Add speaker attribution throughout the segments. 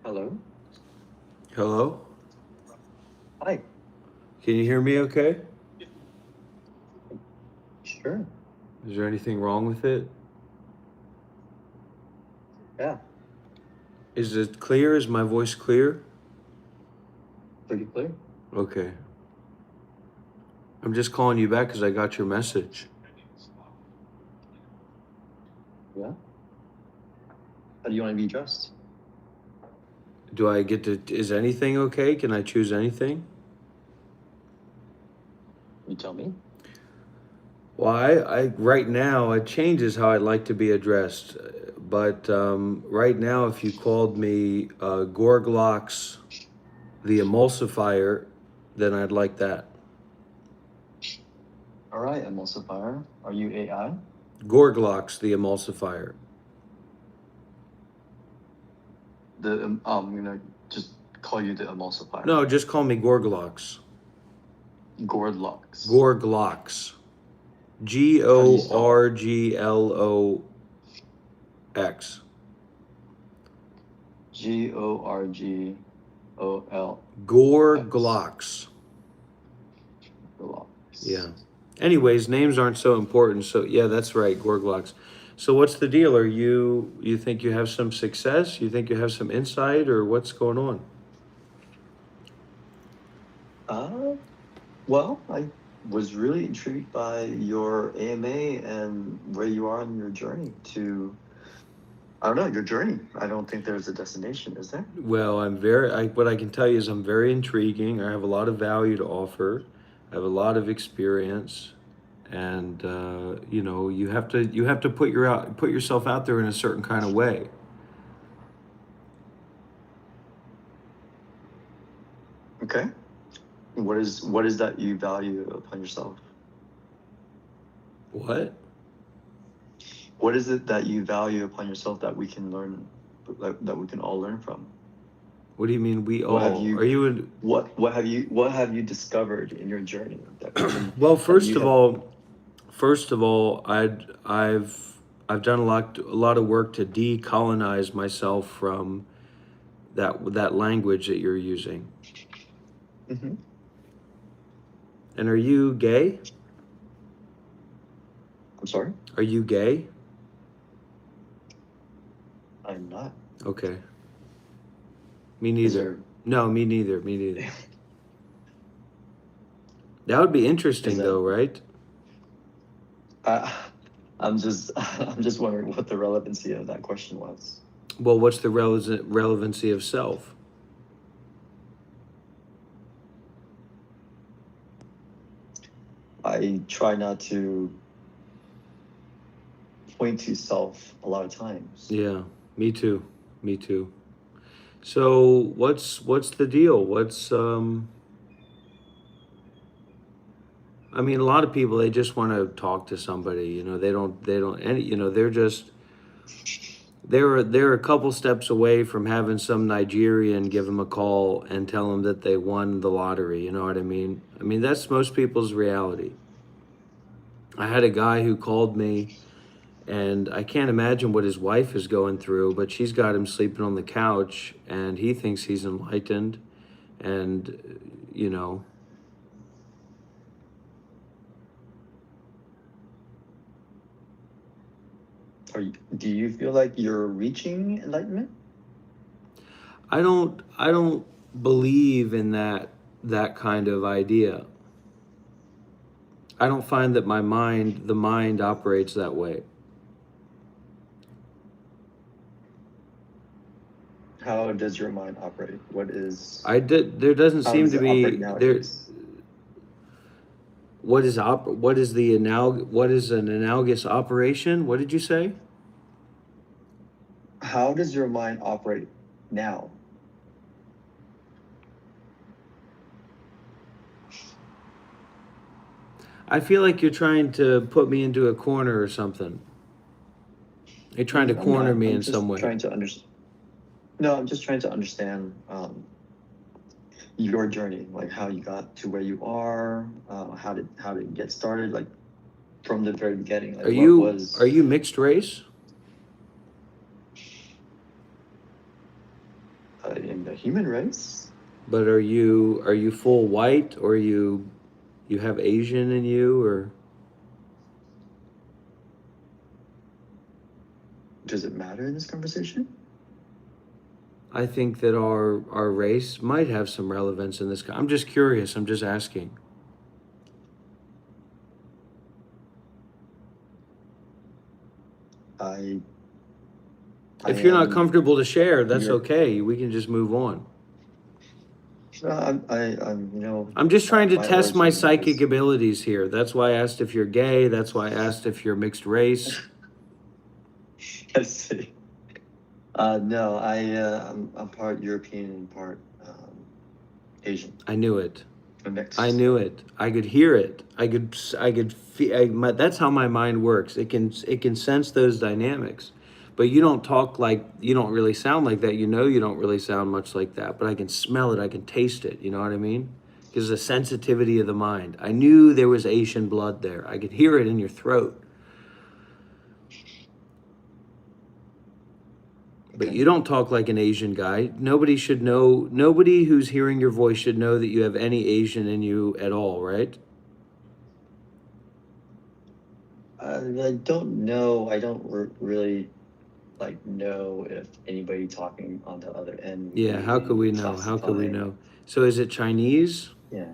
Speaker 1: Hello.
Speaker 2: Hello?
Speaker 1: Hi.
Speaker 2: Can you hear me okay?
Speaker 1: Sure.
Speaker 2: Is there anything wrong with it?
Speaker 1: Yeah.
Speaker 2: Is it clear? Is my voice clear?
Speaker 1: Pretty clear.
Speaker 2: Okay. I'm just calling you back because I got your message.
Speaker 1: Yeah. How do you want to be dressed?
Speaker 2: Do I get to, is anything okay? Can I choose anything?
Speaker 1: You tell me.
Speaker 2: Well, right now, it changes how I'd like to be addressed. But right now, if you called me Gorglox the Emulsifier, then I'd like that.
Speaker 1: All right, emulsifier. Are you AI?
Speaker 2: Gorglox the Emulsifier.
Speaker 1: I'm gonna just call you the emulsifier.
Speaker 2: No, just call me Gorglox.
Speaker 1: Gordlocks.
Speaker 2: Gorglox.
Speaker 1: How do you spell that?
Speaker 2: Gorglox.
Speaker 1: Gorglox.
Speaker 2: Gorglox. Yeah.
Speaker 1: Glocks.
Speaker 2: Anyways, names aren't so important. So yeah, that's right, Gorglox. So what's the deal? Are you think you have some success? You think you have some insight, or what's going on?
Speaker 1: Uh, well, I was really intrigued by your AMA and where you are on your journey to, I don't know, your journey. I don't think there's a destination, is there?
Speaker 2: Well, what I can tell you is I'm very intriguing. I have a lot of value to offer. I have a lot of experience, and you have to put yourself out there in a certain kind of way.
Speaker 1: Okay. What is that you value upon yourself?
Speaker 2: What?
Speaker 1: What is it that you value upon yourself that we can learn, that we can all learn from?
Speaker 2: What do you mean we
Speaker 1: What have
Speaker 2: all? Are
Speaker 1: you
Speaker 2: you in?
Speaker 1: what have you discovered in your journey that we can
Speaker 2: Well,
Speaker 1: that you have?
Speaker 2: first of all, I've done a lot of work to decolonize myself from that language that you're using.
Speaker 1: Hmm.
Speaker 2: And are you gay?
Speaker 1: I'm sorry,
Speaker 2: Are you gay?
Speaker 1: I'm not.
Speaker 2: Okay. Me
Speaker 1: Is
Speaker 2: neither.
Speaker 1: there
Speaker 2: No, me neither. Me neither. That would be
Speaker 1: is
Speaker 2: interesting
Speaker 1: that
Speaker 2: though, right?
Speaker 1: uh, I'm just wondering what the relevancy of that question was.
Speaker 2: Well, what's the relevancy of self?
Speaker 1: I try not to point to self a lot of times.
Speaker 2: Yeah, me too. Me too. So what's the deal? I mean, a lot of people they just want to talk to somebody. They don't any. They're just they're a couple steps away from having some Nigerian give them a call and tell them that they won the lottery. You know what I mean? I mean that's most people's reality. I had a guy who called me, and I can't imagine what his wife is going through, but she's got him sleeping on the couch, and he thinks he's enlightened, and you know,
Speaker 1: Do you feel like you're reaching enlightenment?
Speaker 2: I don't believe in that kind of idea. I don't find that the mind operates that way.
Speaker 1: How does your mind operate?
Speaker 2: There doesn't
Speaker 1: How
Speaker 2: seem
Speaker 1: does
Speaker 2: to
Speaker 1: it operate
Speaker 2: be there.
Speaker 1: nowadays?
Speaker 2: What is an analogous operation? What did you say?
Speaker 1: How does your mind operate now?
Speaker 2: I feel like you're trying to put me into a corner or something. You're trying to
Speaker 1: I'm
Speaker 2: corner
Speaker 1: not.
Speaker 2: me
Speaker 1: I'm
Speaker 2: in some
Speaker 1: just
Speaker 2: way.
Speaker 1: trying to understand. No, I'm just trying to understand your journey, like how you got to where you are. How did it get started? Like from the very beginning.
Speaker 2: Are
Speaker 1: Like what
Speaker 2: you are
Speaker 1: was?
Speaker 2: you mixed race?
Speaker 1: in the human race.
Speaker 2: But are you full white, or you have Asian in you, or
Speaker 1: Does it matter in this conversation?
Speaker 2: I think that our race might have some relevance in this. I'm just curious. I'm just asking.
Speaker 1: I
Speaker 2: If you're not
Speaker 1: am
Speaker 2: comfortable to share, that's
Speaker 1: Europe.
Speaker 2: okay. We can just move on.
Speaker 1: I'm
Speaker 2: I'm just trying to
Speaker 1: my
Speaker 2: test my
Speaker 1: origin
Speaker 2: psychic
Speaker 1: is.
Speaker 2: abilities here. That's why I asked if you're gay. That's why I asked if you're mixed race.
Speaker 1: I see. No, I'm part European and part Asian.
Speaker 2: I knew it.
Speaker 1: A mix.
Speaker 2: I knew it. I could hear it. I could feel. That's how my mind works. It can sense those dynamics. But you don't talk like, you don't really sound like that. You know, you don't really sound much like that. But I can smell it. I can taste it. You know what I mean? Because the sensitivity of the mind. I knew there was Asian blood there. I could hear it in your throat. But
Speaker 1: Okay.
Speaker 2: you don't talk like an Asian guy. Nobody should know. Nobody who's hearing your voice should know that you have any Asian in you at all, right?
Speaker 1: I don't know. I don't really like know if anybody talking on the other end would
Speaker 2: Yeah, how could
Speaker 1: really
Speaker 2: we know? How could we
Speaker 1: classify.
Speaker 2: know? So is it Chinese?
Speaker 1: Yeah.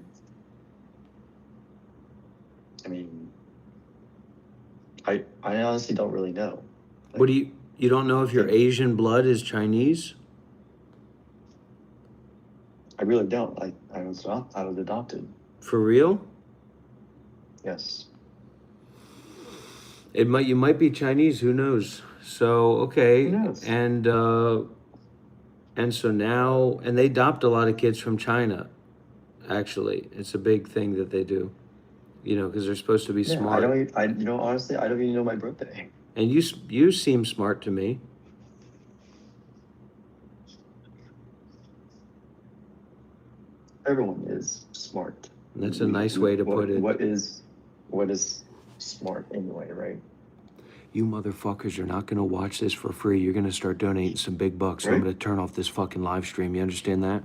Speaker 1: I mean, I honestly don't really know.
Speaker 2: What
Speaker 1: Like,
Speaker 2: do you don't know if your
Speaker 1: think
Speaker 2: Asian blood is Chinese?
Speaker 1: I really don't. I was adopted.
Speaker 2: For real?
Speaker 1: Yes.
Speaker 2: You might be Chinese, who knows? So,
Speaker 1: Who
Speaker 2: okay,
Speaker 1: knows?
Speaker 2: and so now, and they adopt a lot of kids from China, actually. It's a big thing that they do, because they're supposed to be
Speaker 1: Yeah.
Speaker 2: smart.
Speaker 1: Honestly, I don't even know my birthday.
Speaker 2: And you seem smart to me.
Speaker 1: Everyone is smart.
Speaker 2: That's a nice way to put it.
Speaker 1: What is smart anyway, right?
Speaker 2: You motherfuckers are not gonna watch this for free. You're gonna start donating some big bucks. So I'm
Speaker 1: Right?
Speaker 2: gonna turn off this fucking live stream. You understand that?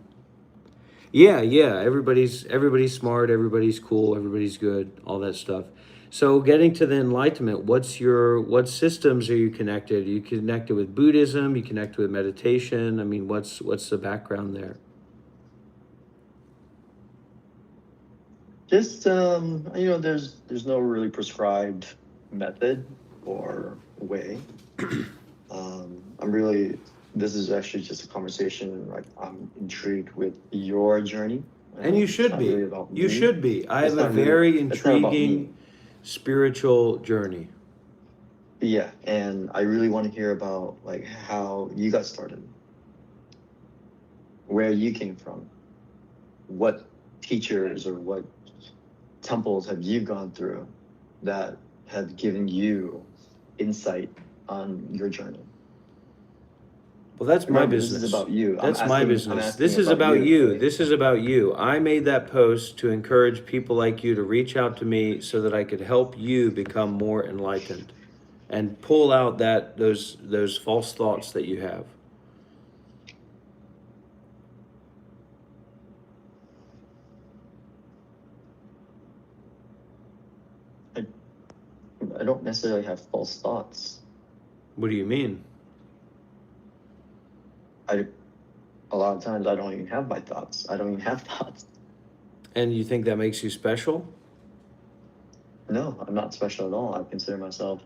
Speaker 2: Yeah, yeah. Everybody's smart. Everybody's cool. Everybody's good. All that stuff. So getting to the enlightenment, what systems are you connected? Are you connected with Buddhism? You connected with meditation? I mean, what's the background there?
Speaker 1: Just there's no really prescribed method or way. I'm really This is actually just a conversation. Like, I'm intrigued with your journey.
Speaker 2: And you
Speaker 1: It's
Speaker 2: should
Speaker 1: not
Speaker 2: be.
Speaker 1: really about
Speaker 2: You
Speaker 1: me.
Speaker 2: should be. I
Speaker 1: It's
Speaker 2: have a
Speaker 1: not really.
Speaker 2: very
Speaker 1: It's not about me.
Speaker 2: intriguing spiritual journey.
Speaker 1: Yeah, and I really want to hear about like how you got started, where you came from, what teachers or what temples have you gone through that have given you insight on your journey.
Speaker 2: Well, that's my
Speaker 1: Remember, this is
Speaker 2: business.
Speaker 1: about you.
Speaker 2: That's my
Speaker 1: I'm
Speaker 2: business.
Speaker 1: asking
Speaker 2: This is
Speaker 1: about
Speaker 2: about you.
Speaker 1: right?
Speaker 2: This is about you. I made that post to encourage people like you to reach out to me so that I could help you become more enlightened and pull out those false thoughts that you have.
Speaker 1: I don't necessarily have false thoughts.
Speaker 2: What do you mean?
Speaker 1: A lot of times I don't even have my thoughts. I don't even have thoughts.
Speaker 2: And you think that makes you special?
Speaker 1: No, I'm not special at all. I consider myself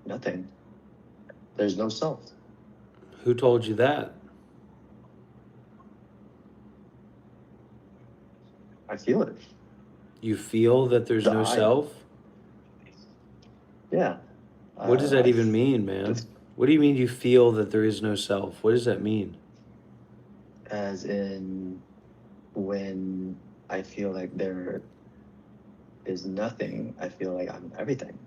Speaker 1: nothing. There's no self.
Speaker 2: Who told you that?
Speaker 1: I feel it.
Speaker 2: You feel that there's no self?
Speaker 1: Yeah.
Speaker 2: What does that even mean, man? What do you mean you feel that there is no self? What does that mean?
Speaker 1: As in, when I feel like there is nothing, I feel like I'm everything.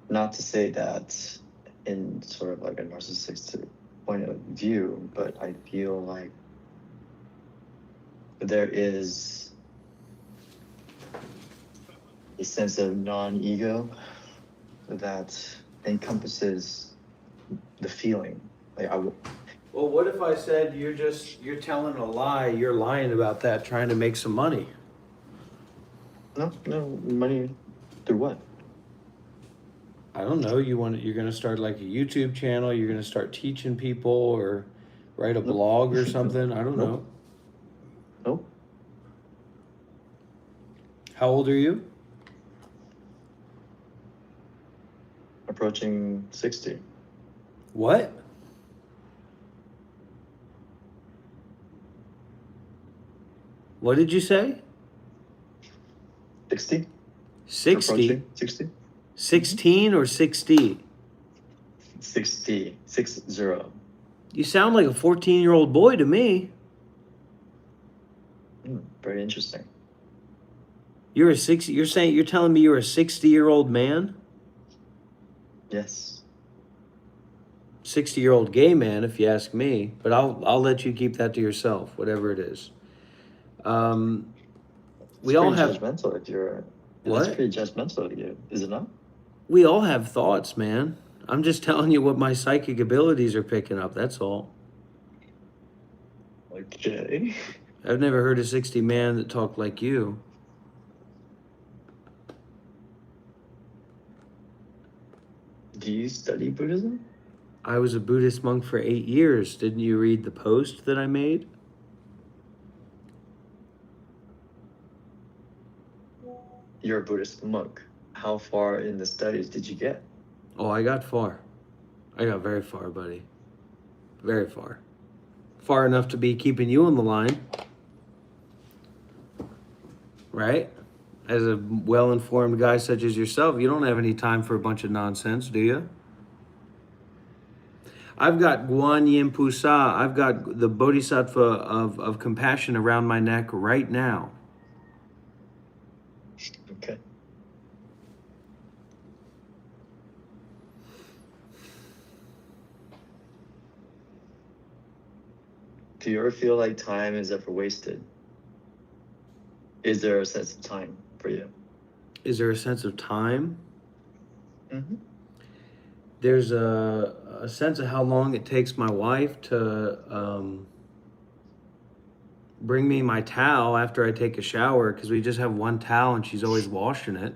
Speaker 1: Not to say that in sort of like a narcissistic point of view, but I feel like there is a sense of non-ego that encompasses the feeling. Like
Speaker 2: Well, what if I said you're telling a lie, you're lying about that, trying to make some money?
Speaker 1: No, money through what?
Speaker 2: I don't know, you're gonna start like a YouTube channel, you're gonna start teaching people or write a
Speaker 1: Nope.
Speaker 2: blog or something, I don't
Speaker 1: Nope.
Speaker 2: know.
Speaker 1: Nope.
Speaker 2: How old are you?
Speaker 1: Approaching 60.
Speaker 2: What? What did you say?
Speaker 1: 60?
Speaker 2: 60?
Speaker 1: Approaching 60?
Speaker 2: 16 or 60?
Speaker 1: 60. 60.
Speaker 2: You sound like a 14-year-old boy to me.
Speaker 1: Very interesting.
Speaker 2: You're telling me you're a 60-year-old man?
Speaker 1: Yes.
Speaker 2: 60-year-old gay man, if you ask me. But I'll let you keep that to yourself, whatever it is.
Speaker 1: It's
Speaker 2: We all
Speaker 1: pretty
Speaker 2: have
Speaker 1: judgmental if you're.
Speaker 2: what?
Speaker 1: That's pretty judgmental of you, is it not?
Speaker 2: We all have thoughts, man. I'm just telling you what my psychic abilities are picking up. That's all.
Speaker 1: Okay.
Speaker 2: I've never heard a 60 man that talked like you.
Speaker 1: Do you study Buddhism?
Speaker 2: I was a Buddhist monk for 8 years. Didn't you read the post that I made?
Speaker 1: You're a Buddhist monk. How far in the studies did you get?
Speaker 2: Oh, I got far. I got very far, buddy. Very far. Far enough to be keeping you on the line. Right? As a well-informed guy such as yourself, you don't have any time for a bunch of nonsense, do you? I've got Guan Yin Pusa. I've got the Bodhisattva of compassion around my neck right now.
Speaker 1: Okay. Do you ever feel like time is ever wasted? Is there a sense of time for you?
Speaker 2: Is there a sense of time?
Speaker 1: Mm-hmm.
Speaker 2: There's a sense of how long it takes my wife to bring me my towel after I take a shower, because we just have one towel and she's always washing it.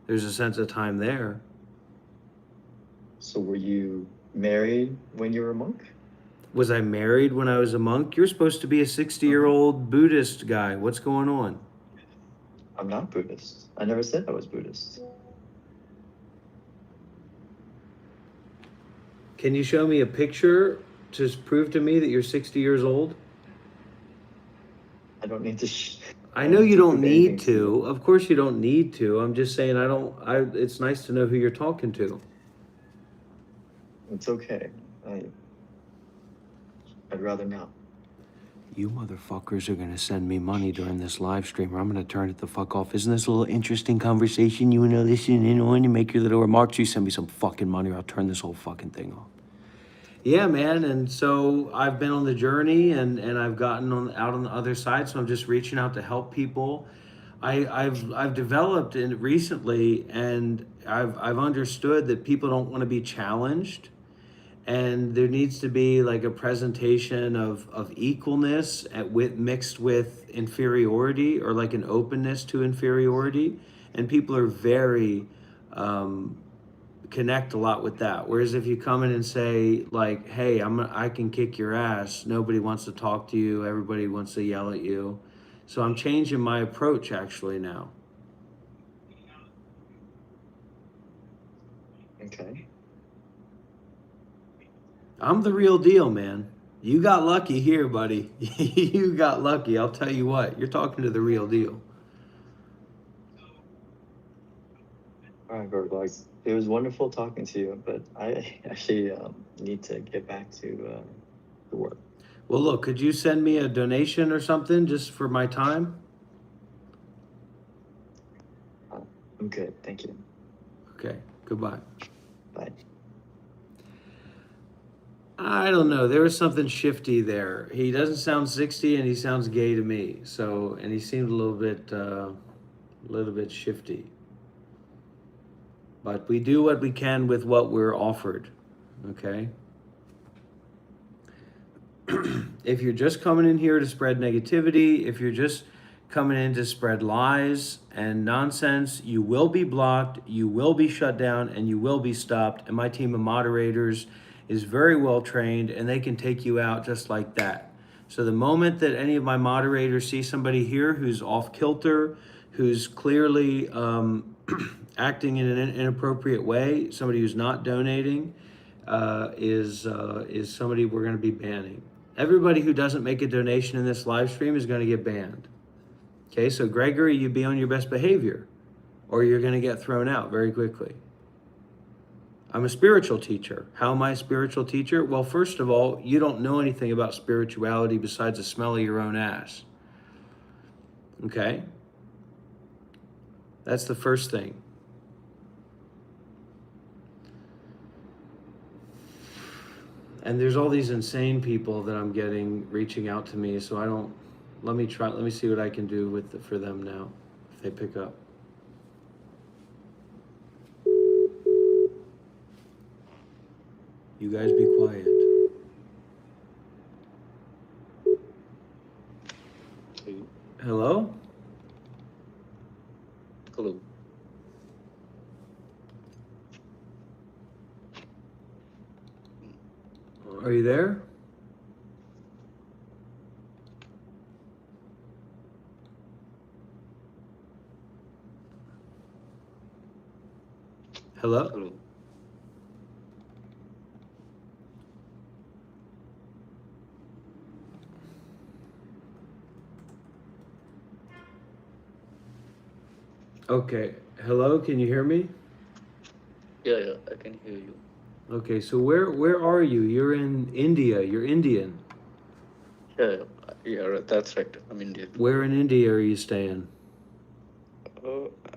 Speaker 2: There's a sense of time there.
Speaker 1: So were you married when you were a monk?
Speaker 2: Was I married when I was a monk? You're supposed to be a 60-year-old Buddhist guy. What's going on?
Speaker 1: I'm not Buddhist. I never said I was Buddhist.
Speaker 2: Can you show me a picture to prove to me that you're 60 years old?
Speaker 1: I don't need to.
Speaker 2: I know you don't
Speaker 1: prove anything
Speaker 2: need to. Of course you don't need to. I'm just saying it's nice to know who you're talking to.
Speaker 1: It's okay. I'd rather not.
Speaker 2: You motherfuckers are gonna send me money during this live stream, or I'm gonna turn it the fuck off. Isn't this a little interesting conversation you wanna listen in on and make your little remarks? You send me some fucking money, or I'll turn this whole fucking thing off. Yeah, man, and so I've been on the journey, and I've gotten out on the other side. So I'm just reaching out to help people. I've developed recently, and I've understood that people don't want to be challenged. And there needs to be like a presentation of equalness mixed with inferiority, or like an openness to inferiority. And people are very connect a lot with that. Whereas if you come in and say like, hey, I can kick your ass, nobody wants to talk to you, everybody wants to yell at you. So I'm changing my approach actually now.
Speaker 1: Okay.
Speaker 2: I'm the real deal, man. You got lucky here, buddy. You got lucky. I'll tell you what, you're talking to the real deal.
Speaker 1: All right, Virgo. It was wonderful talking to you, but I actually need to get back to work.
Speaker 2: Well, look, could you send me a donation or something just for my time?
Speaker 1: I'm good. Thank you.
Speaker 2: Okay, goodbye.
Speaker 1: Bye.
Speaker 2: I don't know. There was something shifty there. He doesn't sound 60 and he sounds gay to me. So, and he seemed a little bit shifty. But we do what we can with what we're offered. Okay? if you're just coming in here to spread negativity, if you're just coming in to spread lies and nonsense, you will be blocked, you will be shut down, and you will be stopped. And my team of moderators is very well trained, and they can take you out just like that. So the moment that any of my moderators see somebody here who's off kilter, who's clearly acting in an inappropriate way, somebody who's not donating, is somebody we're going to be banning. Everybody who doesn't make a donation in this live stream is going to get banned. Okay, so Gregory, you be on your best behavior, or you're going to get thrown out very quickly. I'm a spiritual teacher. How am I a spiritual teacher? Well, first of all, you don't know anything about spirituality besides the smell of your own ass. Okay? That's the first thing. And there's all these insane people that I'm getting reaching out to me, so I don't, let me see what I can do for them now, if they pick up. You guys be quiet. Hello?
Speaker 1: Hello.
Speaker 2: Are you there? Hello?
Speaker 1: Hello.
Speaker 2: Okay. Hello, can you hear me?
Speaker 3: Yeah, I can hear you.
Speaker 2: Okay, so where are you? You're in India. You're Indian.
Speaker 3: Yeah, that's right. I'm Indian.
Speaker 2: Where in India are you staying?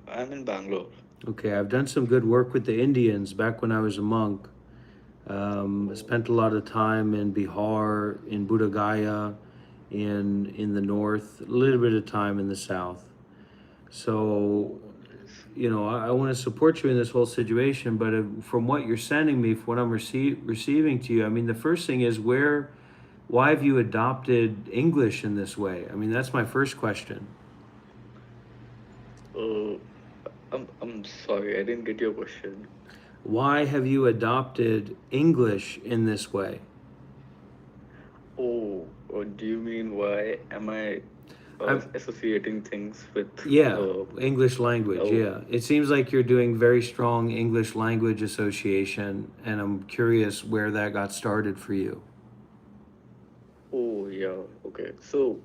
Speaker 3: I'm in Bangalore.
Speaker 2: Okay, I've done some good work with the Indians back when I was a monk. I spent a lot of time in Bihar, in Bodh Gaya, in the north, a little bit of time in the south. So, you know, I want to support you in this whole situation, but from what you're sending me, from what I'm receiving to you, I mean, the first thing is why have you adopted English in this way? I mean, that's my first question.
Speaker 3: I'm sorry, I didn't get your question.
Speaker 2: Why have you adopted English in this way?
Speaker 3: Oh, do you mean why am I associating things with?
Speaker 2: English language.
Speaker 3: Oh.
Speaker 2: Yeah, it seems like you're doing very strong English language association, and I'm curious where that got started for you.
Speaker 3: Oh, yeah. Okay. So,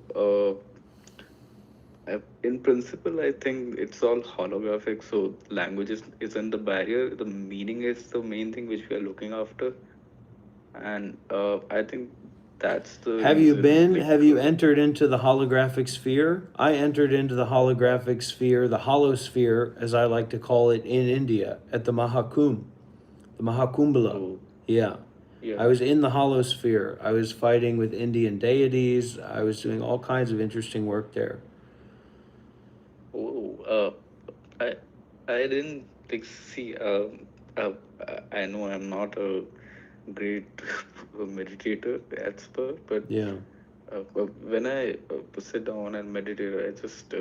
Speaker 3: in principle, I think it's all holographic. So language isn't the barrier. The meaning is the main thing which we are looking after. And I think that's the
Speaker 2: Have you
Speaker 3: reason,
Speaker 2: have you entered into the holographic sphere? I entered into the holographic sphere, the holosphere, as I like to call it, in India at the Mahakumbh, the Mahakumbhala.
Speaker 3: Oh,
Speaker 2: Yeah.
Speaker 3: yeah.
Speaker 2: I was in the holosphere. I was fighting with Indian deities. I was doing all kinds of interesting work there.
Speaker 3: Oh, I didn't think. See, I know I'm not a great meditator expert, but
Speaker 2: Yeah.
Speaker 3: when I sit down and meditate, I just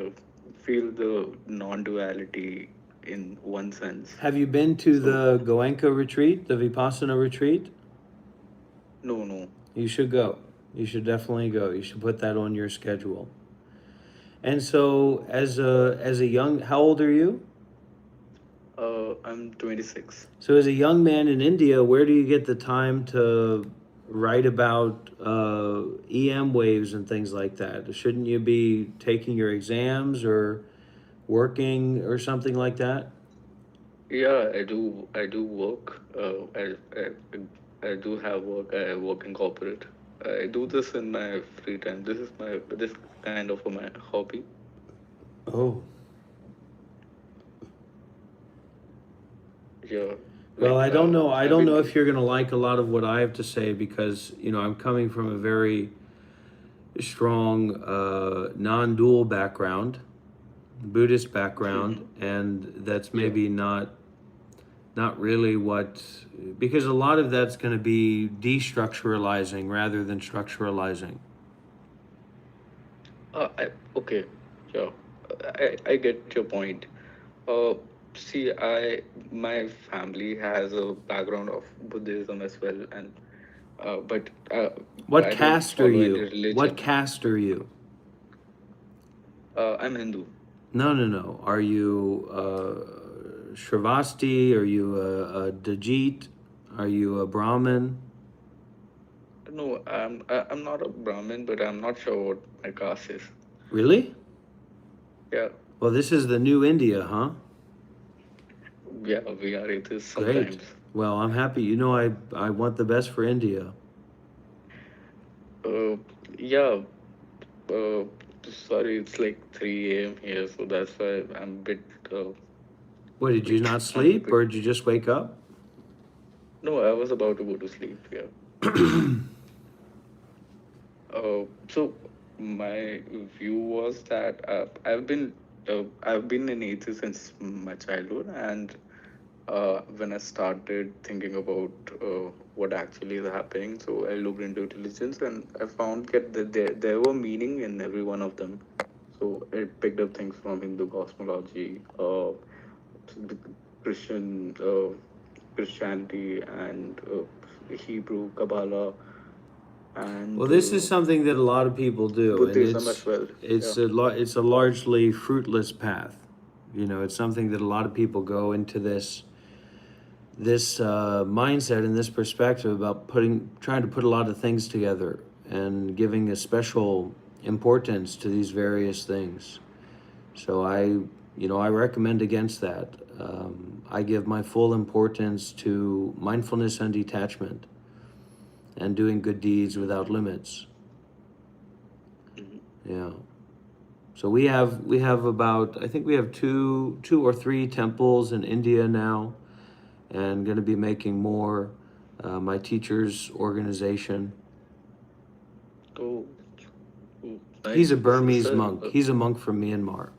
Speaker 3: feel the non-duality in one sense.
Speaker 2: Have you been to the Goenka retreat, the Vipassana retreat?
Speaker 3: No.
Speaker 2: You should go. You should definitely go. You should put that on your schedule. And so, as a young, how old are you?
Speaker 3: I'm 26.
Speaker 2: So, as a young man in India, where do you get the time to write about EM waves and things like that? Shouldn't you be taking your exams or working or something like that?
Speaker 3: Yeah, I do work. I do have work. I work in corporate. I do this in my free time. This kind of my hobby.
Speaker 2: Oh.
Speaker 3: Yeah.
Speaker 2: Well, I don't know. I don't know if you're going to like a lot of what I have to say because, you know, I'm coming from a very strong non-dual background, Buddhist background, and that's maybe not not really what, because a lot of that's going to be destructuralizing rather than structuralizing.
Speaker 3: Okay, yeah, I get your point. Uh, See, my family has a background of Buddhism as well, and but
Speaker 2: What
Speaker 3: I don't
Speaker 2: caste are
Speaker 3: follow any
Speaker 2: you? What
Speaker 3: religion.
Speaker 2: caste are you?
Speaker 3: I'm Hindu.
Speaker 2: No, no, no. Are you Shravasti? Are you a Dajit? Are you a Brahmin?
Speaker 3: No, I'm not a Brahmin, but I'm not sure what my caste is.
Speaker 2: Really?
Speaker 3: Yeah,
Speaker 2: Well, this is the new India, huh?
Speaker 3: yeah, we are atheists
Speaker 2: Great.
Speaker 3: sometimes.
Speaker 2: Well, I'm happy. You know, I want the best for India.
Speaker 3: Uh, yeah. Uh, Sorry, it's like 3 a.m. here, so that's why I'm a bit
Speaker 2: What, did you
Speaker 3: like
Speaker 2: not
Speaker 3: I'm a
Speaker 2: sleep
Speaker 3: bit.
Speaker 2: or did you just wake up?
Speaker 3: No, I was about to go to sleep. Yeah. So my view was that I've been an atheist since my childhood, and when I started thinking about what actually is happening, so I looked into religions and I found that there were meaning in every one of them. So I picked up things from Hindu cosmology, Christian Christianity, and Hebrew Kabbalah,
Speaker 2: Well,
Speaker 3: and
Speaker 2: this is something that a lot of people do, and
Speaker 3: Buddhism as well. Yeah.
Speaker 2: it's a largely fruitless path. You know, it's something that a lot of people go into this mindset and this perspective about trying to put a lot of things together and giving a special importance to these various things. So I recommend against that. I give my full importance to mindfulness and detachment and doing good deeds without limits.
Speaker 3: Mhm.
Speaker 2: Yeah. So we have about, I think we have two or three temples in India now, and going to be making more. My teacher's organization.
Speaker 3: Oh, oh,
Speaker 2: He's a
Speaker 3: nice. So,
Speaker 2: Burmese
Speaker 3: sir,
Speaker 2: monk. He's a monk from Myanmar.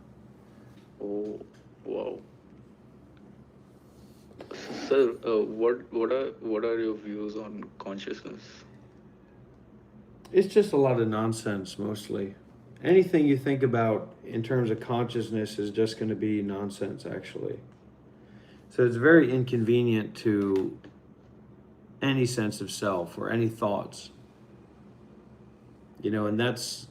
Speaker 3: oh, wow. So, sir, what are your views on consciousness?
Speaker 2: It's just a lot of nonsense mostly. Anything you think about in terms of consciousness is just going to be nonsense actually. So it's very inconvenient to any sense of self or any thoughts. You know, and that's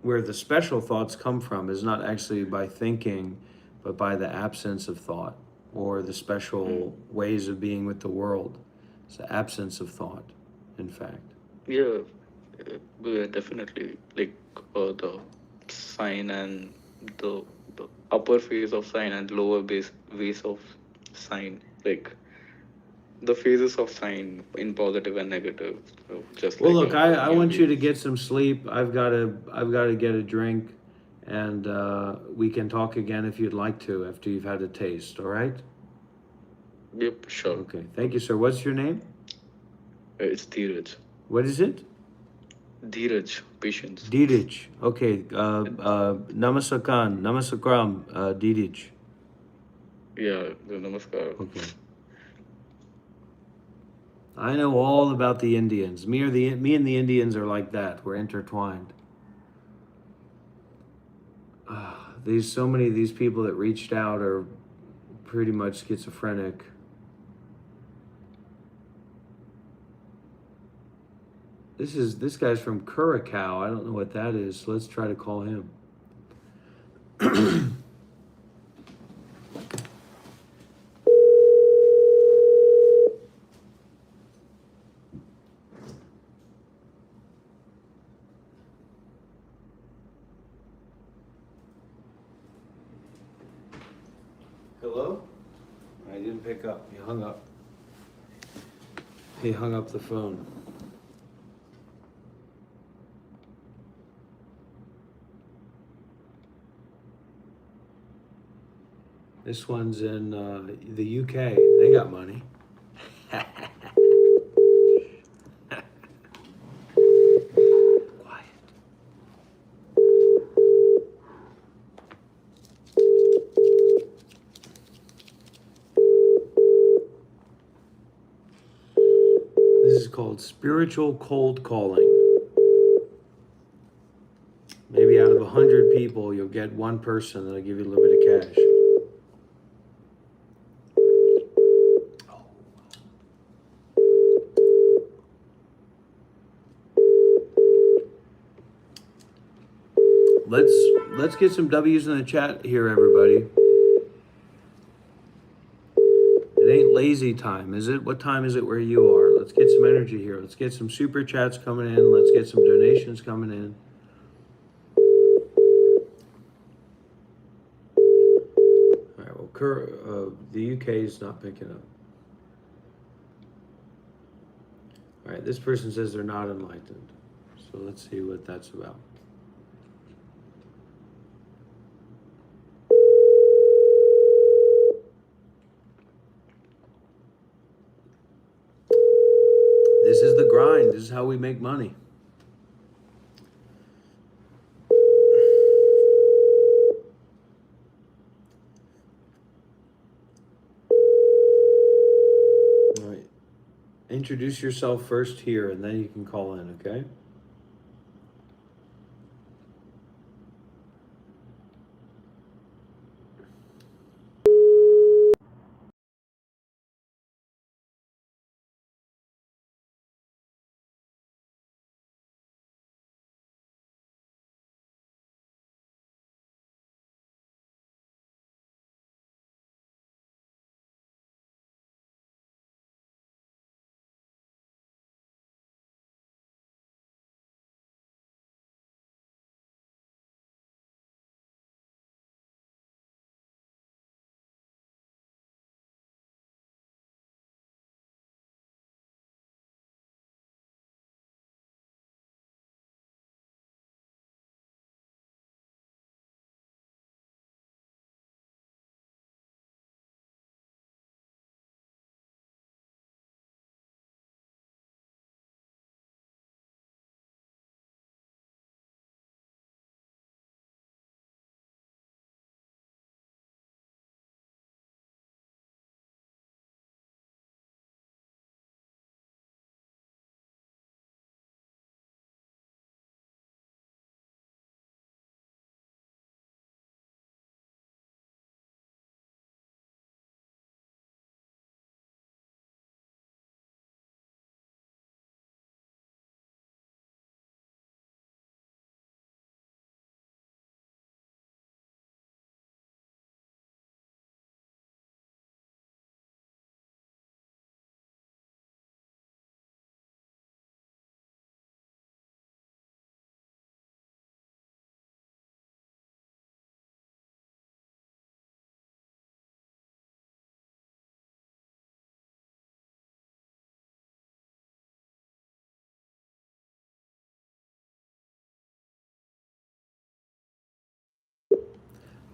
Speaker 2: where the special thoughts come from, is not actually by thinking, but by the absence of thought or the
Speaker 3: Hmm.
Speaker 2: special ways of being with the world. It's the absence of thought, in fact.
Speaker 3: Yeah, definitely. Like the sign and the upper phase of sign and lower base of sign. Like the phases of sign in positive and negative. So just
Speaker 2: Well,
Speaker 3: like
Speaker 2: look, I
Speaker 3: human
Speaker 2: want you to
Speaker 3: beings.
Speaker 2: get some sleep. I've got to get a drink, and we can talk again if you'd like to after you've had a taste. All right?
Speaker 3: Yep, sure.
Speaker 2: Okay. Thank you, sir. What's your name?
Speaker 3: It's Dheeraj.
Speaker 2: What is it?
Speaker 3: Dheeraj, patience.
Speaker 2: Didich. Okay. Namasakan. Namasakram. Didich.
Speaker 3: Yeah, the namaskar.
Speaker 2: Okay. I know all about the Indians. Me and the Indians are like that. We're intertwined. These so many of these people that reached out are pretty much schizophrenic. This guy's from Curacao. I don't know what that is. So let's try to call him. Hello? I didn't pick up. He hung up. He hung up the phone. This one's in the UK. They got money. Quiet. called spiritual cold calling. Maybe out of 100 people, you'll get one person that'll give you a little bit of cash. Let's get some W's in the chat here, everybody. It ain't lazy time, is it? What time is it where you are? Let's get some energy here. Let's get some super chats coming in. Let's get some donations coming in. All right, well, the UK is not picking up. All right, this person says they're not enlightened. So let's see what that's about. This is the grind. This is how we make money. All right. Introduce yourself first here, and then you can call in, okay?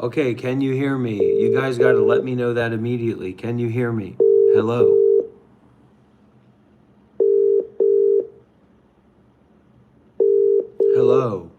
Speaker 2: Okay, can you hear me? You guys got to let me know that immediately. Can you hear me? Hello? Hello?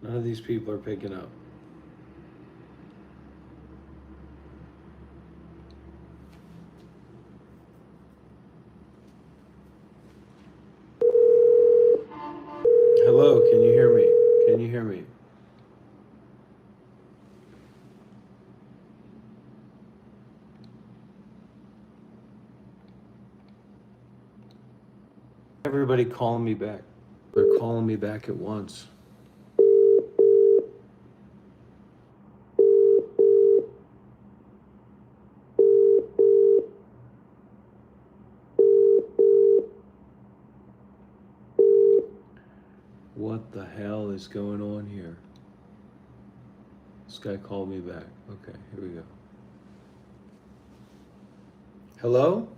Speaker 2: None of these people are picking up. hear me? Everybody calling me back. They're calling me back at once. What the hell is going on here? This guy called me back. Okay, here we go. Hello?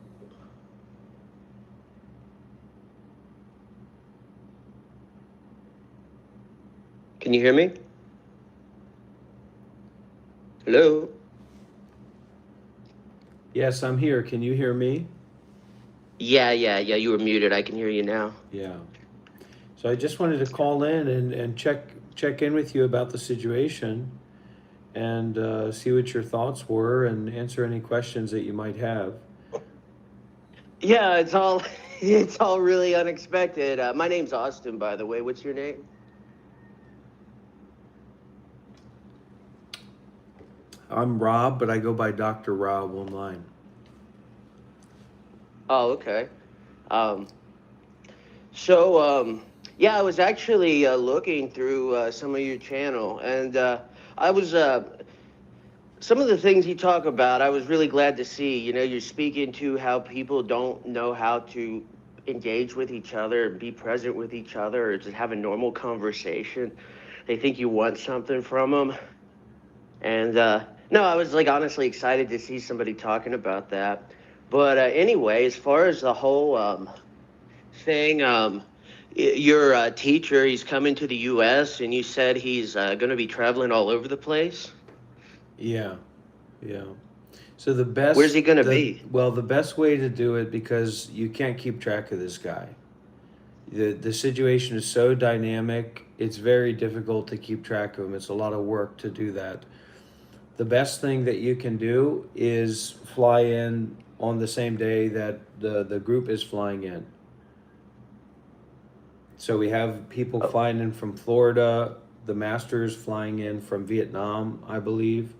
Speaker 4: Can you hear me? Hello?
Speaker 2: Yes, I'm here. Can you hear me?
Speaker 4: Yeah, you were muted. I can hear you now.
Speaker 2: Yeah. So I just wanted to call in and check in with you about the situation and see what your thoughts were and answer any questions that you might have.
Speaker 4: Yeah, it's all it's all really unexpected. My name's Austin, by the way. What's your name?
Speaker 2: I'm Rob, but I go by Dr. Rob online.
Speaker 4: Oh, okay. Um, yeah, I was actually looking through some of your channel, and I was some of the things you talk about. I was really glad to see. You know, you're speaking to how people don't know how to engage with each other and be present with each other, or just have a normal conversation. They think you want something from them, and no, I was like honestly excited to see somebody talking about that. But anyway, as far as the whole thing. Your teacher, he's coming to the U.S. and you said he's going to be traveling all over the place.
Speaker 2: Yeah, yeah. So the
Speaker 4: Where's
Speaker 2: best,
Speaker 4: he going to be?
Speaker 2: the best way to do it, because you can't keep track of this guy. The situation is so dynamic, it's very difficult to keep track of him. It's a lot of work to do that. The best thing that you can do is fly in on the same day that the group is flying in. So we have people flying in from Florida, the Masters flying in from Vietnam, I believe,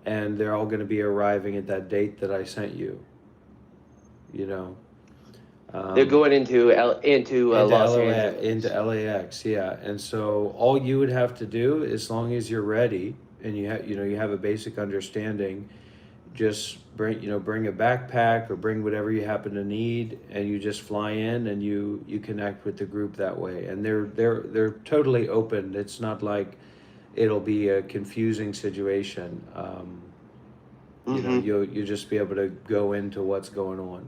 Speaker 2: and they're all going to be arriving at that date that I sent you. You know,
Speaker 4: They're going into Los Angeles.
Speaker 2: into LAX, yeah. And so all you would have to do, as long as you're ready and you have a basic understanding, just bring a backpack or bring whatever you happen to need, and you just fly in and you connect with the group that way. And they're totally open. It's not like it'll be a confusing situation. You'll just be able to go into what's going on,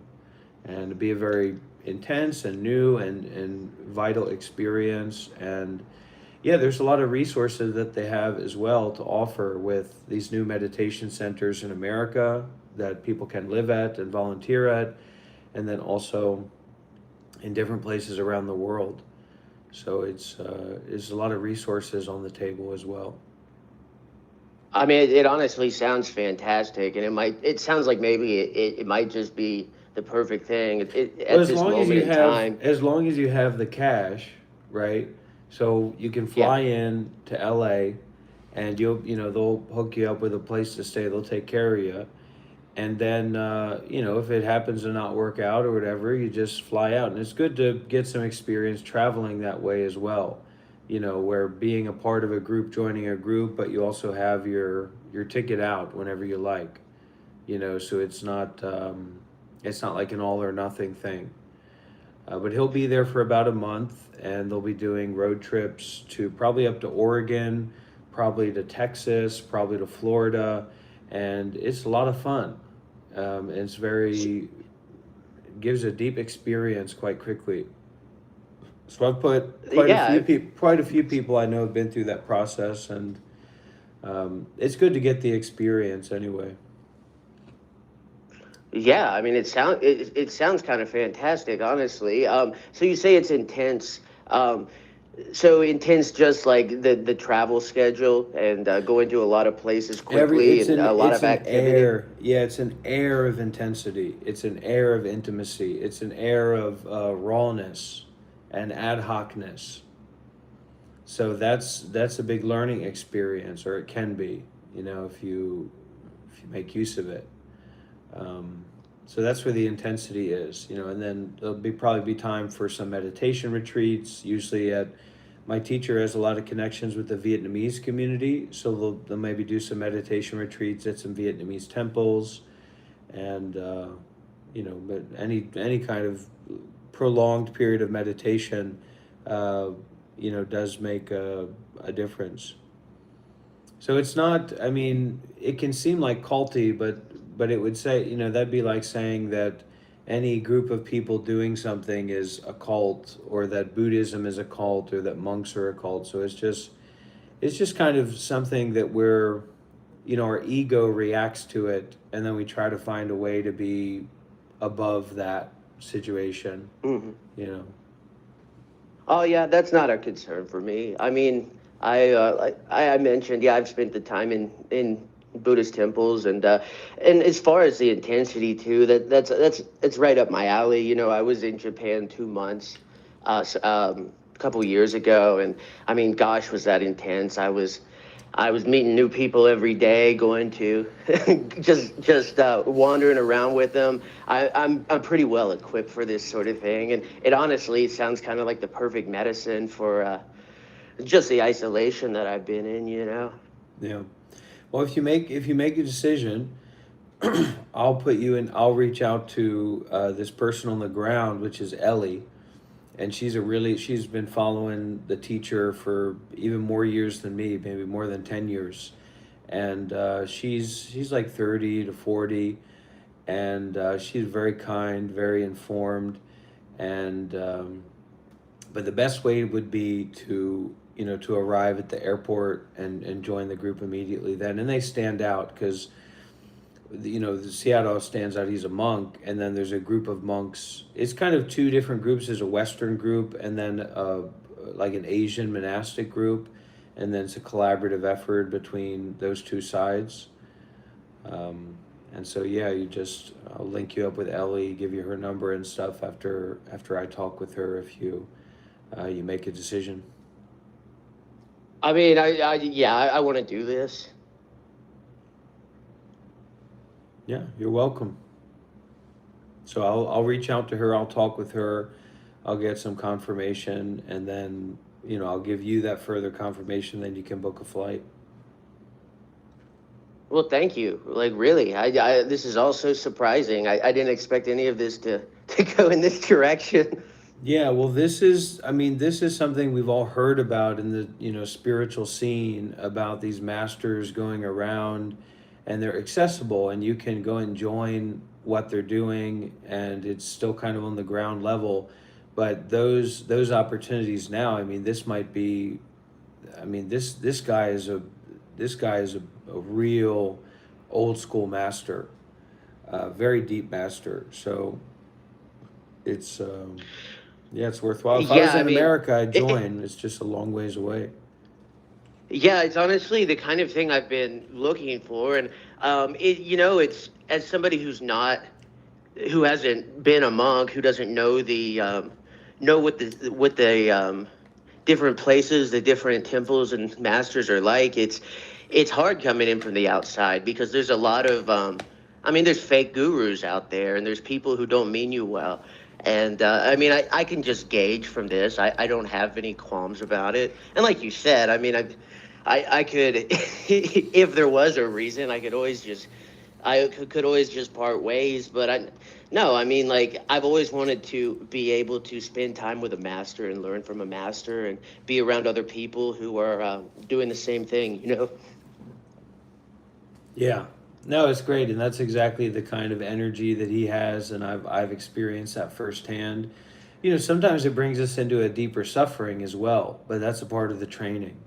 Speaker 2: and it'll be a very intense and new and vital experience. And yeah, there's a lot of resources that they have as well to offer with these new meditation centers in America that people can live at and volunteer at, and then also in different places around the world. So it's a lot of resources on the table as well.
Speaker 4: I mean, it honestly sounds fantastic, and it sounds like maybe it might just be the perfect thing at this moment in time.
Speaker 2: As long as you have the cash, right? So you can fly in to LA, and they'll hook you up with a place to stay. They'll take care of you, and then if it happens to not work out or whatever, you just fly out. And it's good to get some experience traveling that way as well. Where being a part of a group, joining a group, but you also have your ticket out whenever you like. So it's not like an all or nothing thing. But he'll be there for about a month, and they'll be doing road trips to probably up to Oregon, probably to Texas, probably to Florida, and it's a lot of fun. Gives a deep experience quite quickly. So I've put quite a few people I know have been through that process, and it's good to get the experience anyway.
Speaker 4: Yeah, I mean, it sounds kind of fantastic, honestly. So you say it's intense. So intense, just like the travel schedule and going to a lot lot of activity.
Speaker 2: It's an air of intensity. It's an air of intimacy. It's an air of rawness and ad hocness. So that's a big learning experience, or it can be, you know, if you make use of it. Um, so that's where the intensity is, you know, and then there'll be probably be time for some meditation retreats. Usually at my teacher has a lot of connections with the Vietnamese community, so they'll maybe do some meditation retreats at some Vietnamese temples, and you know, but any kind of prolonged period of meditation, uh, you know, does make a difference. So it's not. I mean, it can seem like culty, but it would say, you know, that'd be like saying that any group of people doing something is a cult, or that Buddhism is a cult, or that monks are a cult. So it's just kind of something that we're, you know, our ego reacts to it, and then we try to find a way to be above that situation.
Speaker 4: Hmm.
Speaker 2: You know.
Speaker 4: Oh yeah, that's not a concern for me. I mean, I mentioned, yeah, I've spent the time in Buddhist temples, and as far as the intensity too, that's it's right up my alley. You know, I was in Japan 2 months, a couple years ago, and I mean, gosh, was that intense? I was meeting new people every day, going to just wandering around with them. I'm pretty well equipped for this sort of thing, and it honestly sounds kind of like the perfect medicine for just the isolation that I've been in. You know.
Speaker 2: Yeah. Well, if you make a decision, I'll put you in. I'll reach out to this person on the ground, which is Ellie, and she's been following the teacher for even more years than me, maybe more than 10 years, and she's like 30 to 40, and she's very kind, very informed, and but the best way would be to, you know, to arrive at the airport and join the group immediately then, and they stand out because, you know, the Seattle stands out. He's a monk, and then there's a group of monks. It's kind of two different groups. There's a Western group, and then like an Asian monastic group, and then it's a collaborative effort between those two sides. And so yeah, I'll link you up with Ellie, give you her number and stuff after I talk with her, if you make a decision.
Speaker 4: I mean, yeah, I want to do this.
Speaker 2: Yeah, you're welcome. So I'll reach out to her. I'll talk with her. I'll get some confirmation, and then, you know, I'll give you that further confirmation. Then you can book a flight.
Speaker 4: Well, thank you. Like, really, this is all so surprising. I didn't expect any of this to go in this direction.
Speaker 2: Yeah, well, this is something we've all heard about in the, you know, spiritual scene, about these masters going around, and they're accessible, and you can go and join what they're doing, and it's still kind of on the ground level. But those opportunities now, I mean, this might be, I mean, this guy is a real old school master, very deep master. So it's yeah, it's worthwhile. If I was
Speaker 4: Yeah, I
Speaker 2: in
Speaker 4: mean,
Speaker 2: America, I'd
Speaker 4: it,
Speaker 2: join. It's just a long ways away.
Speaker 4: yeah, it's honestly the kind of thing I've been looking for, and you know, it's as somebody who hasn't been a monk, who doesn't know know what the different places, the different temples and masters are like. It's hard coming in from the outside because there's a lot of I mean, there's fake gurus out there, and there's people who don't mean you well. And I mean, I can just gauge from this. I don't have any qualms about it. And like you said, I mean, I could, if there was a reason, I could always just part ways. But no, I mean, like, I've always wanted to be able to spend time with a master and learn from a master and be around other people who are doing the same thing, you know?
Speaker 2: Yeah. No, it's great, and that's exactly the kind of energy that he has, and I've experienced that firsthand. You know, sometimes it brings us into a deeper suffering as well, but that's a part of the training.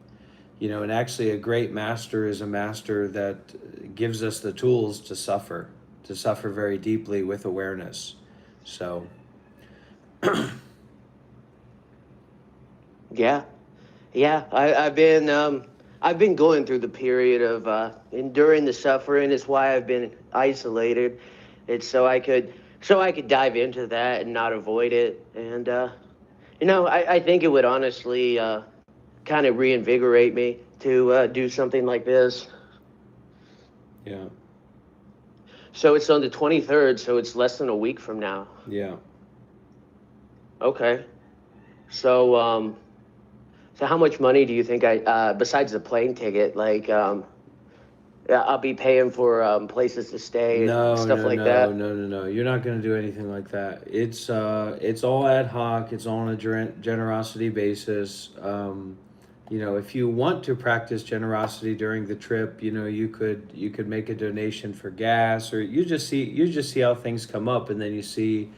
Speaker 2: You know, and actually a great master is a master that gives us the tools to suffer very deeply with awareness. So,
Speaker 4: Yeah. Yeah, I've been going through the period of enduring the suffering. It's why I've been isolated. It's so I could dive into that and not avoid it. And you know, I think it would honestly kind of reinvigorate me to do something like this.
Speaker 2: Yeah.
Speaker 4: So it's on the 23rd, so it's less than a week from now.
Speaker 2: Yeah.
Speaker 4: Okay. So so how much money do you think besides the plane ticket, like yeah, I'll be paying for places to stay and
Speaker 2: No,
Speaker 4: stuff
Speaker 2: no,
Speaker 4: like
Speaker 2: no,
Speaker 4: that?
Speaker 2: no, no, no. You're not going to do anything like that. It's all ad hoc. It's all on a generosity basis. You know, if you want to practice generosity during the trip, you know, you could make a donation for gas, or you just see how things come up, and then you see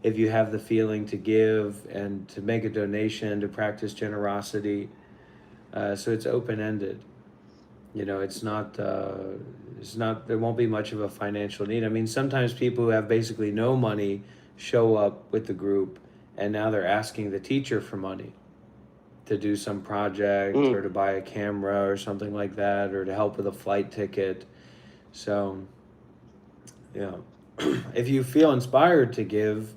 Speaker 2: if you have the feeling to give and to make a donation to practice generosity. So it's open ended. You know, it's not, there won't be much of a financial need. I mean, sometimes people who have basically no money show up with the group, and now they're asking the teacher for money to do some project or
Speaker 4: Mm.
Speaker 2: to buy a camera or something like that, or to help with a flight ticket. So, you know, if you feel inspired to give,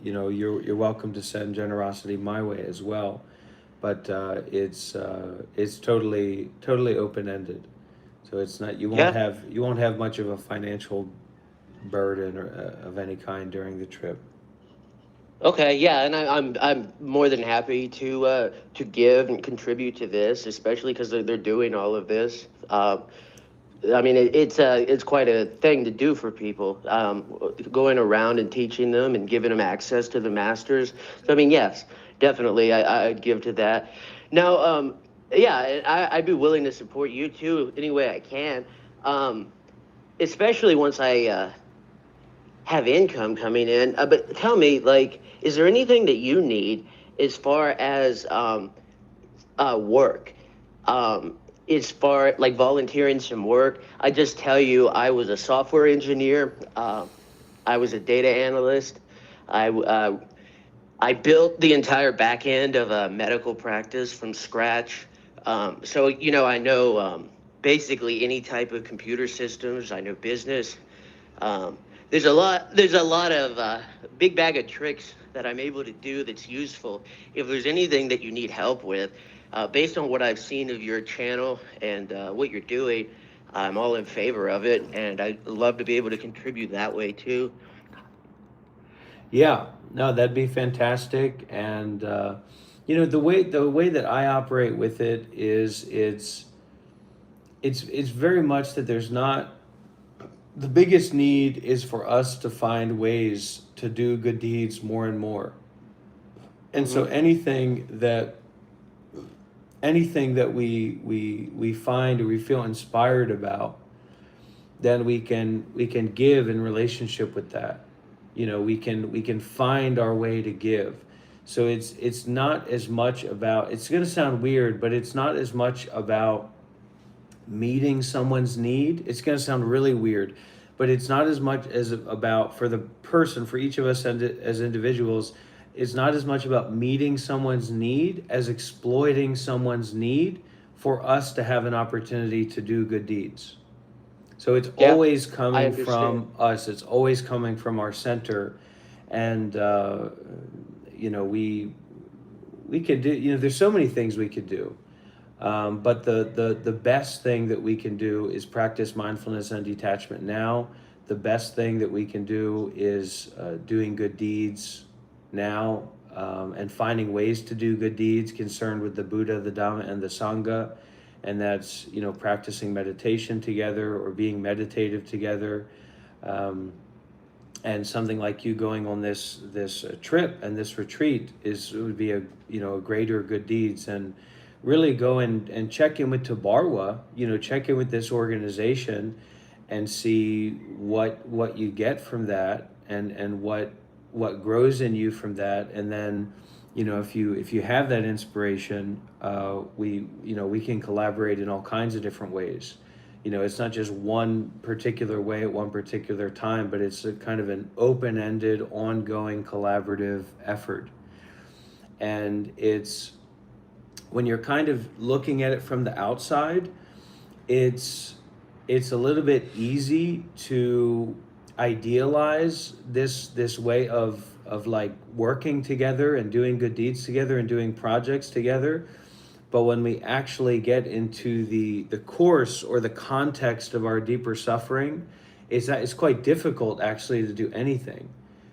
Speaker 2: you know, you're welcome to send generosity my way as well. But it's totally open ended. So it's not,
Speaker 4: Yeah.
Speaker 2: you won't have much of a financial burden or of any kind during the trip.
Speaker 4: Okay, yeah, and I'm more than happy to give and contribute to this, especially because they're doing all of this. I mean, it's quite a thing to do for people, going around and teaching them and giving them access to the masters. So I mean, yes, definitely, I'd give to that. Now, yeah, I'd be willing to support you too any way I can, um, especially once I have income coming in. But tell me, like, is there anything that you need as far as work? Um, as far like volunteering some work, I just tell you, I was a software engineer. I was a data analyst. I built the entire back end of a medical practice from scratch. So you know, I know basically any type of computer systems. I know business. Um, there's a lot of big bag of tricks that I'm able to do that's useful. If there's anything that you need help with, based on what I've seen of your channel and what you're doing, I'm all in favor of it, and I'd love to be able to contribute that way too.
Speaker 2: Yeah, no, that'd be fantastic. And you know, the way that I operate with it is it's very much that there's not, the biggest need is for us to find ways to do good deeds more and more. And so
Speaker 4: Hmm.
Speaker 2: anything that we find or we feel inspired about, then we can give in relationship with that. You know, we can find our way to give. So it's not as much about, it's going to sound weird, but it's not as much about meeting someone's need. It's going to sound really weird, but it's not as much as about, for the person, for each of us and as individuals, it's not as much about meeting someone's need as exploiting someone's need for us to have an opportunity to do good deeds. So it's
Speaker 4: Yeah,
Speaker 2: always
Speaker 4: I
Speaker 2: coming
Speaker 4: understand.
Speaker 2: from us. It's always coming from our center, and you know, we could do. You know, there's so many things we could do, but the best thing that we can do is practice mindfulness and detachment now. The best thing that we can do is doing good deeds now, and finding ways to do good deeds concerned with the Buddha, the Dhamma, and the Sangha. And that's, you know, practicing meditation together or being meditative together. Um, and something like you going on this trip and this retreat is, would be a, you know, a greater good deeds. And really go and check in with Tabarwa, you know, check in with this organization and see what you get from that, and what grows in you from that. And then, you know, if you have that inspiration, we, you know, we can collaborate in all kinds of different ways. You know, it's not just one particular way at one particular time, but it's a kind of an open-ended, ongoing, collaborative effort. And it's, when you're kind of looking at it from the outside, it's a little bit easy to idealize this way of like working together and doing good deeds together and doing projects together. But when we actually get into the course or the context of our deeper suffering, it's quite difficult actually to do anything.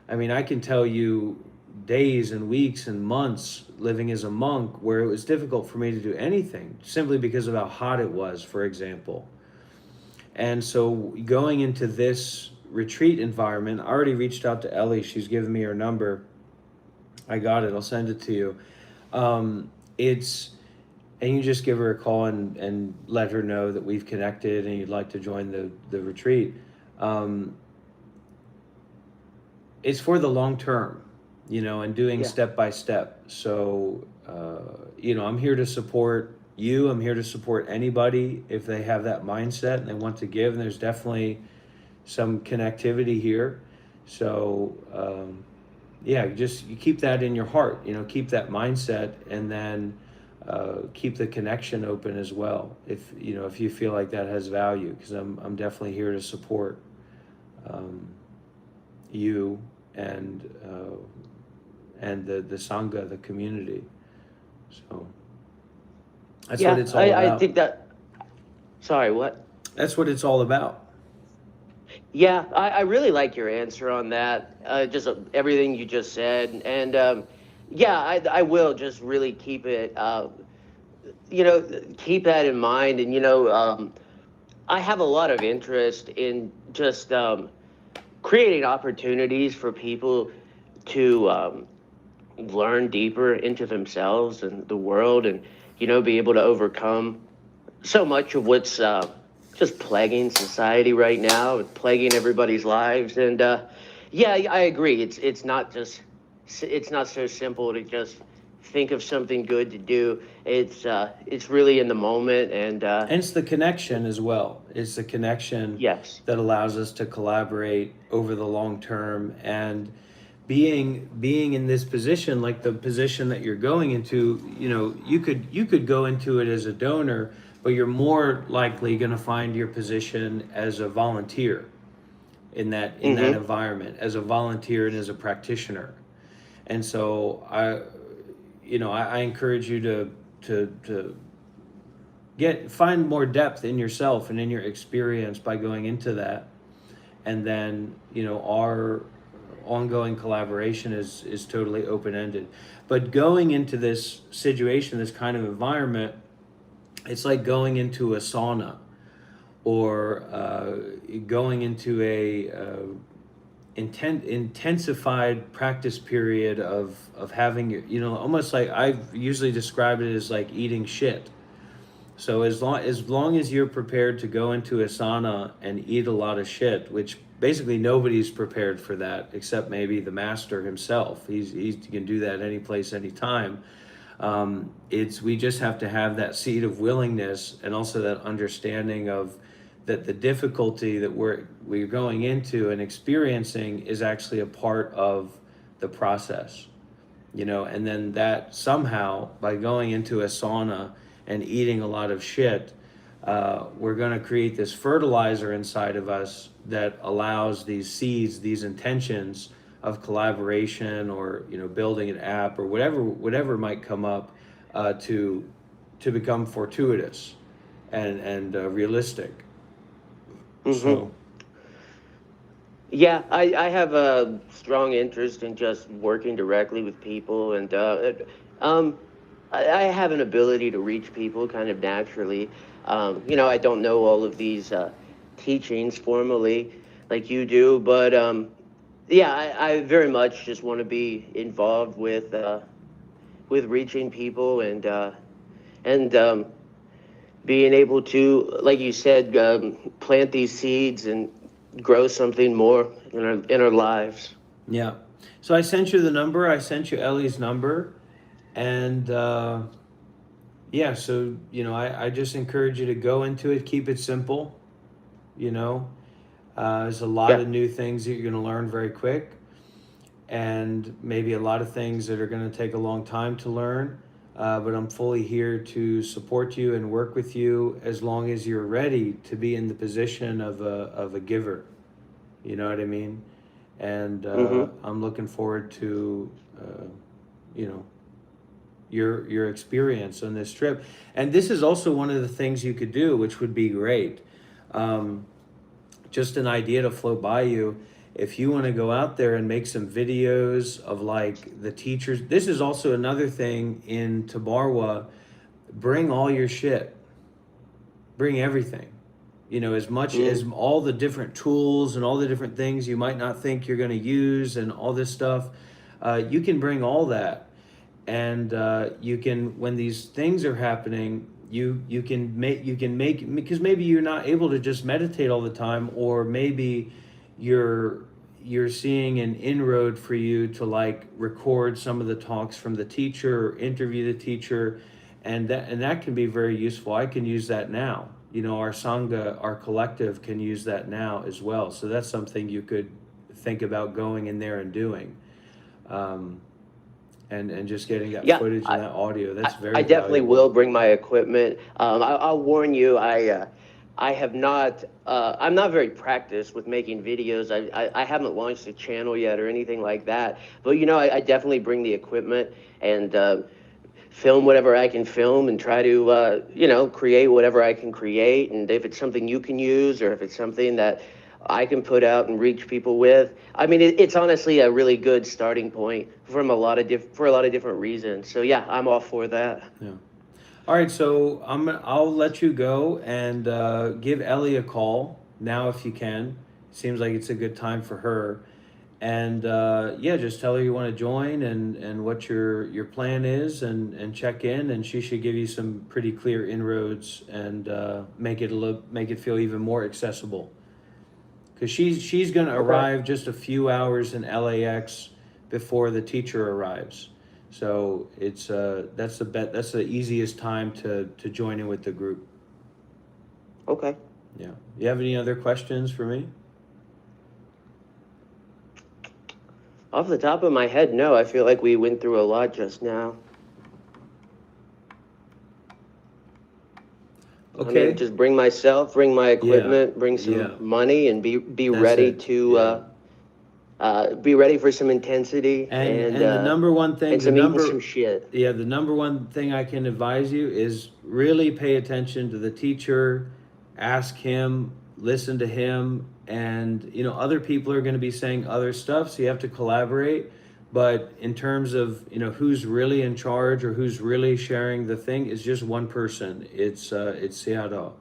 Speaker 2: I mean, I can tell you days and weeks and months living as a monk where it was difficult for me to do anything simply because of how hot it was, for example. And so going into this retreat environment, I already reached out to Ellie. She's given me her number. I got it. I'll send it to you. It's and you just give her a call and let her know that we've connected and you'd like to join the retreat. It's for the long term, and doing
Speaker 4: Yeah.
Speaker 2: step by step. So, I'm here to support you. I'm here to support anybody if they have that mindset and they want to give. And there's definitely some connectivity here. So, you keep that in your heart, keep that mindset, and then keep the connection open as well. If you feel like that has value, because I'm definitely here to support you and the sangha, the community. So that's what it's all
Speaker 4: I
Speaker 2: about.
Speaker 4: think that. Sorry, what?
Speaker 2: That's what it's all about.
Speaker 4: Yeah, I really like your answer on that. Just everything you just said, and I will just really keep it. Keep that in mind, and I have a lot of interest in just creating opportunities for people to learn deeper into themselves and the world, and be able to overcome so much of what's just plaguing society right now, plaguing everybody's lives. And I agree. It's not so simple to just think of something good to do. It's really in the moment, and
Speaker 2: And it's the connection as well. It's the connection
Speaker 4: yes.
Speaker 2: that allows us to collaborate over the long term. And being in this position, like the position that you're going into, you could go into it as a donor, but you're more likely going to find your position as a volunteer in that environment, as a volunteer and as a practitioner. And so I encourage you to find more depth in yourself and in your experience by going into that. And then our ongoing collaboration is totally open-ended. But going into this situation, this kind of environment, it's like going into a sauna or going into a intensified practice period of having almost like I've usually described it as like eating shit. So as long as you're prepared to go into a sauna and eat a lot of shit, which basically nobody's prepared for that except maybe the master himself. He can do that any place, anytime. We just have to have that seed of willingness and also that understanding of that the difficulty that we're going into and experiencing is actually a part of the process, and then that somehow by going into a sauna and eating a lot of shit, we're going to create this fertilizer inside of us that allows these seeds, these intentions of collaboration or building an app or whatever might come up to become fortuitous and realistic. So
Speaker 4: Yeah, I have a strong interest in just working directly with people, and I have an ability to reach people kind of naturally. I don't know all of these teachings formally like you do, but I very much just want to be involved with reaching people and being able to, like you said, plant these seeds and grow something more in our lives.
Speaker 2: yeah, so I sent you the number. I sent you Ellie's number, and so I just encourage you to go into it. Keep it simple. There's a lot of new things that you're going to learn very quick, and maybe a lot of things that are going to take a long time to learn. But I'm fully here to support you and work with you as long as you're ready to be in the position of a giver. You know what I mean? And I'm looking forward to, your experience on this trip. And this is also one of the things you could do, which would be great. Um, just an idea to float by you. If you want to go out there and make some videos of like the teachers, this is also another thing in Tabarwa. Bring all your shit. Bring everything. You know, as much as all the different tools and all the different things you might not think you're going to use and all this stuff. You can bring all that, and you can, when these things are happening, you can make, because maybe you're not able to just meditate all the time, or maybe you're seeing an inroad for you to like record some of the talks from the teacher or interview the teacher, and that can be very useful. I can use that now. You know, our Sangha, our collective can use that now as well. So that's something you could think about going in there and doing. And just getting that footage and that audio. That's very
Speaker 4: I definitely
Speaker 2: valuable.
Speaker 4: will bring my equipment. I'll warn you, I have not, I'm not very practiced with making videos. I haven't launched a channel yet or anything like that. But, you know, I definitely bring the equipment and film whatever I can film and try to, you know, create whatever I can create. And if it's something you can use, or if it's something that I can put out and reach people with, I mean, it's honestly a really good starting point from a lot of different reasons. So yeah, I'm all for that.
Speaker 2: Yeah. All right, so I'll let you go and give Ellie a call now if you can. Seems like it's a good time for her. And yeah, just tell her you want to join and what your plan is, and check in, and she should give you some pretty clear inroads and make it feel even more accessible. Because she's going to arrive just a few hours in LAX before the teacher arrives. So it's that's the easiest time to join in with the group.
Speaker 4: Okay.
Speaker 2: Yeah. You have any other questions for me?
Speaker 4: Off the top of my head, no. I feel like we went through a lot just now.
Speaker 2: Okay.
Speaker 4: I mean, just bring myself, bring my equipment, bring some money, and be
Speaker 2: That's
Speaker 4: ready
Speaker 2: it.
Speaker 4: to be ready for some intensity
Speaker 2: And the number one thing,
Speaker 4: and some shit.
Speaker 2: Yeah, the number one thing I can advise you is really pay attention to the teacher, ask him, listen to him, and you know, other people are going to be saying other stuff, so you have to collaborate. But in terms of, you know, who's really in charge or who's really sharing the thing, is just one person. It's Sayadaw.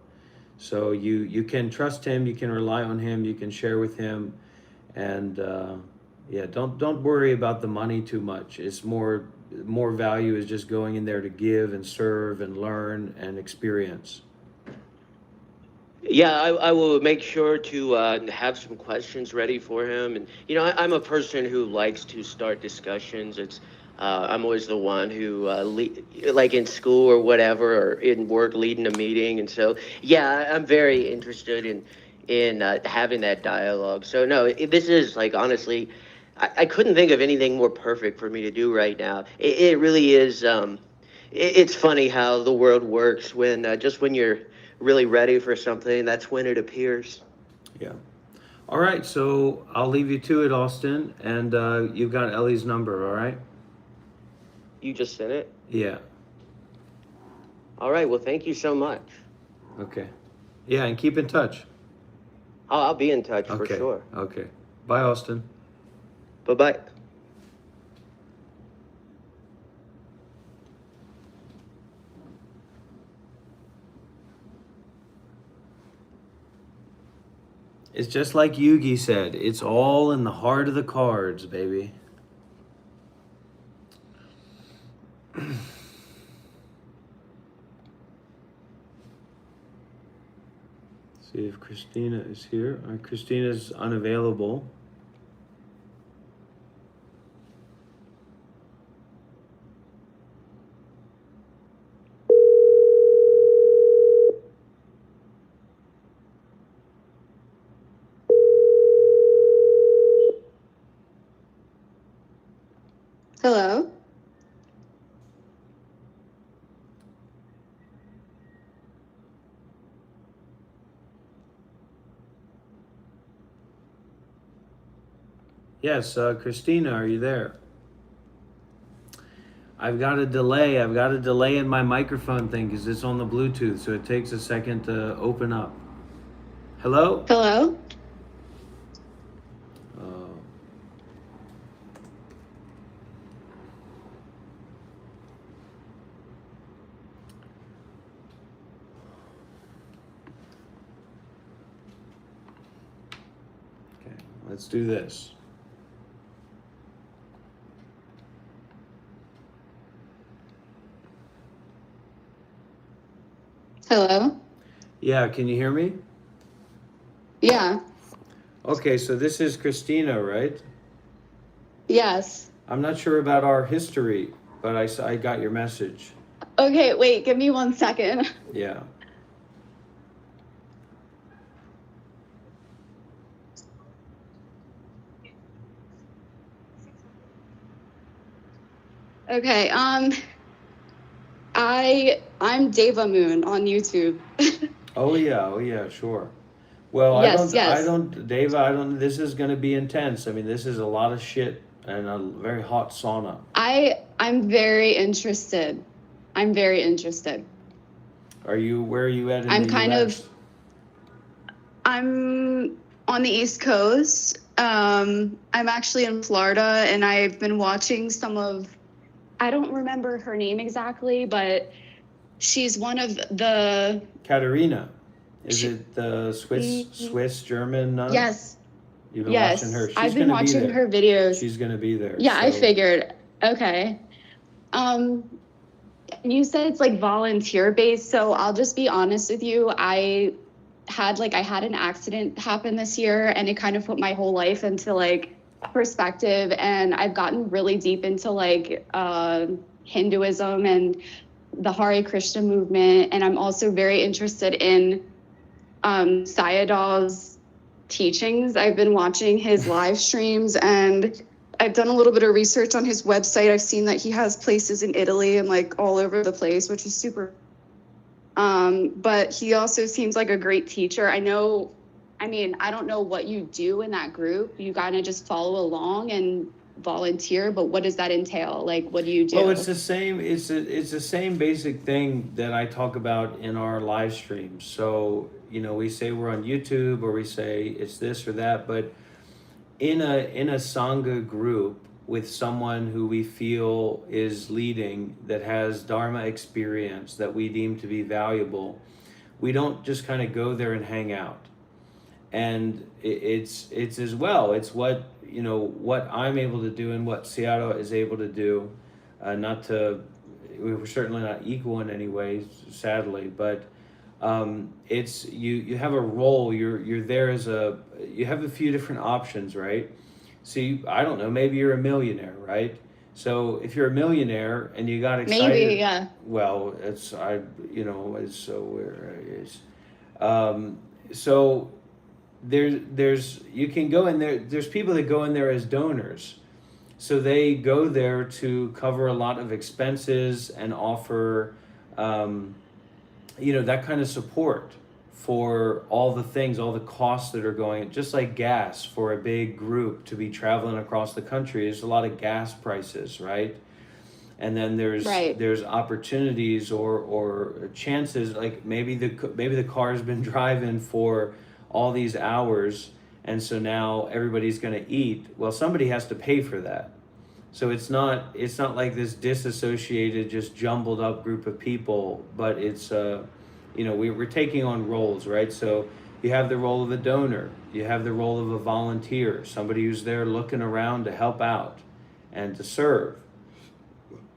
Speaker 2: So you can trust him, you can rely on him, you can share with him, and yeah, don't worry about the money too much. It's more value is just going in there to give and serve and learn and experience.
Speaker 4: Yeah, I will make sure to have some questions ready for him. And, you know, I'm a person who likes to start discussions. I'm always the one who, like in school or whatever, or in work, leading a meeting. And so, yeah, I'm very interested in having that dialogue. So, no, this is like, honestly, I couldn't think of anything more perfect for me to do right now. It really is. It's funny how the world works when just when you're really ready for something, that's when it appears.
Speaker 2: Yeah. All right, so I'll leave you to it, Austin, and you've got Ellie's number, all right?
Speaker 4: You just sent it?
Speaker 2: Yeah.
Speaker 4: All right, well, thank you so much.
Speaker 2: Okay. Yeah, and keep in touch.
Speaker 4: I'll be in touch for sure.
Speaker 2: Okay. Bye, Austin.
Speaker 4: Bye-bye.
Speaker 2: It's just like Yugi said, it's all in the heart of the cards, baby. See if Christina is here. Christina's unavailable.
Speaker 5: Hello?
Speaker 2: Yes, Christina, are you there? I've got a delay. I've got a delay in my microphone thing because it's on the Bluetooth, so it takes a second to open up. Hello?
Speaker 5: Hello?
Speaker 2: Oh. Okay, let's do this.
Speaker 5: Hello?
Speaker 2: Yeah, can you hear me?
Speaker 5: Yeah.
Speaker 2: Okay, so this is Christina, right?
Speaker 5: Yes.
Speaker 2: I'm not sure about our history, but I got your message.
Speaker 5: Okay, wait, give me 1 second.
Speaker 2: Yeah.
Speaker 5: Okay, I'm Deva Moon on YouTube.
Speaker 2: Oh yeah, sure. Well,
Speaker 5: Yes, yes.
Speaker 2: Dave, this is gonna be intense. I mean, this is a lot of shit and a very hot sauna.
Speaker 5: I'm very interested. I'm very interested.
Speaker 2: Where are you at in
Speaker 5: I'm
Speaker 2: the
Speaker 5: kind of-
Speaker 2: US?
Speaker 5: I'm on the East Coast. I'm actually in Florida, and I've been watching some of, I don't remember her name exactly, but she's one of the,
Speaker 2: Katerina. Is
Speaker 5: She-
Speaker 2: it the Swiss German nun?
Speaker 5: yes,
Speaker 2: You've been
Speaker 5: yes.
Speaker 2: watching her. She's
Speaker 5: I've been
Speaker 2: gonna be
Speaker 5: watching
Speaker 2: there.
Speaker 5: her videos.
Speaker 2: She's gonna be there.
Speaker 5: Yeah, I
Speaker 2: so-
Speaker 5: figured. Okay. You said it's like volunteer based, so I'll just be honest with you. I had an accident happen this year, and it kind of put my whole life into like perspective, and I've gotten really deep into like Hinduism and the Hare Krishna movement, and I'm also very interested in Sayadaw's teachings. I've been watching his live streams, and I've done a little bit of research on his website. I've seen that he has places in Italy and like all over the place, which is super. But he also seems like a great teacher. I don't know what you do in that group. You kind of just follow along and volunteer, but what does that entail? Like, what do you do?
Speaker 2: Well, it's the same. It's the same basic thing that I talk about in our live streams. So we say we're on YouTube, or we say it's this or that, but in a sangha group with someone who we feel is leading, that has dharma experience that we deem to be valuable, we don't just kind of go there and hang out. And it's as well. It's what I'm able to do and what Sayadaw is able to do. We're certainly not equal in any way, sadly, but it's you have a role. You're there you have a few different options, right? See, I don't know, maybe you're a millionaire, right? So if you're a millionaire and you got excited,
Speaker 5: Maybe, yeah.
Speaker 2: well, so there's you can go in there. There's people that go in there as donors, so they go there to cover a lot of expenses and offer, that kind of support for all the things, all the costs that are going, just like gas for a big group to be traveling across the country. There's a lot of gas prices, right? And then there's opportunities or chances, like maybe the car's been driving for all these hours, and so now everybody's going to eat. Well, somebody has to pay for that. So it's not like this disassociated, just jumbled up group of people, but it's we're taking on roles, right? So you have the role of a donor, you have the role of a volunteer, somebody who's there looking around to help out and to serve,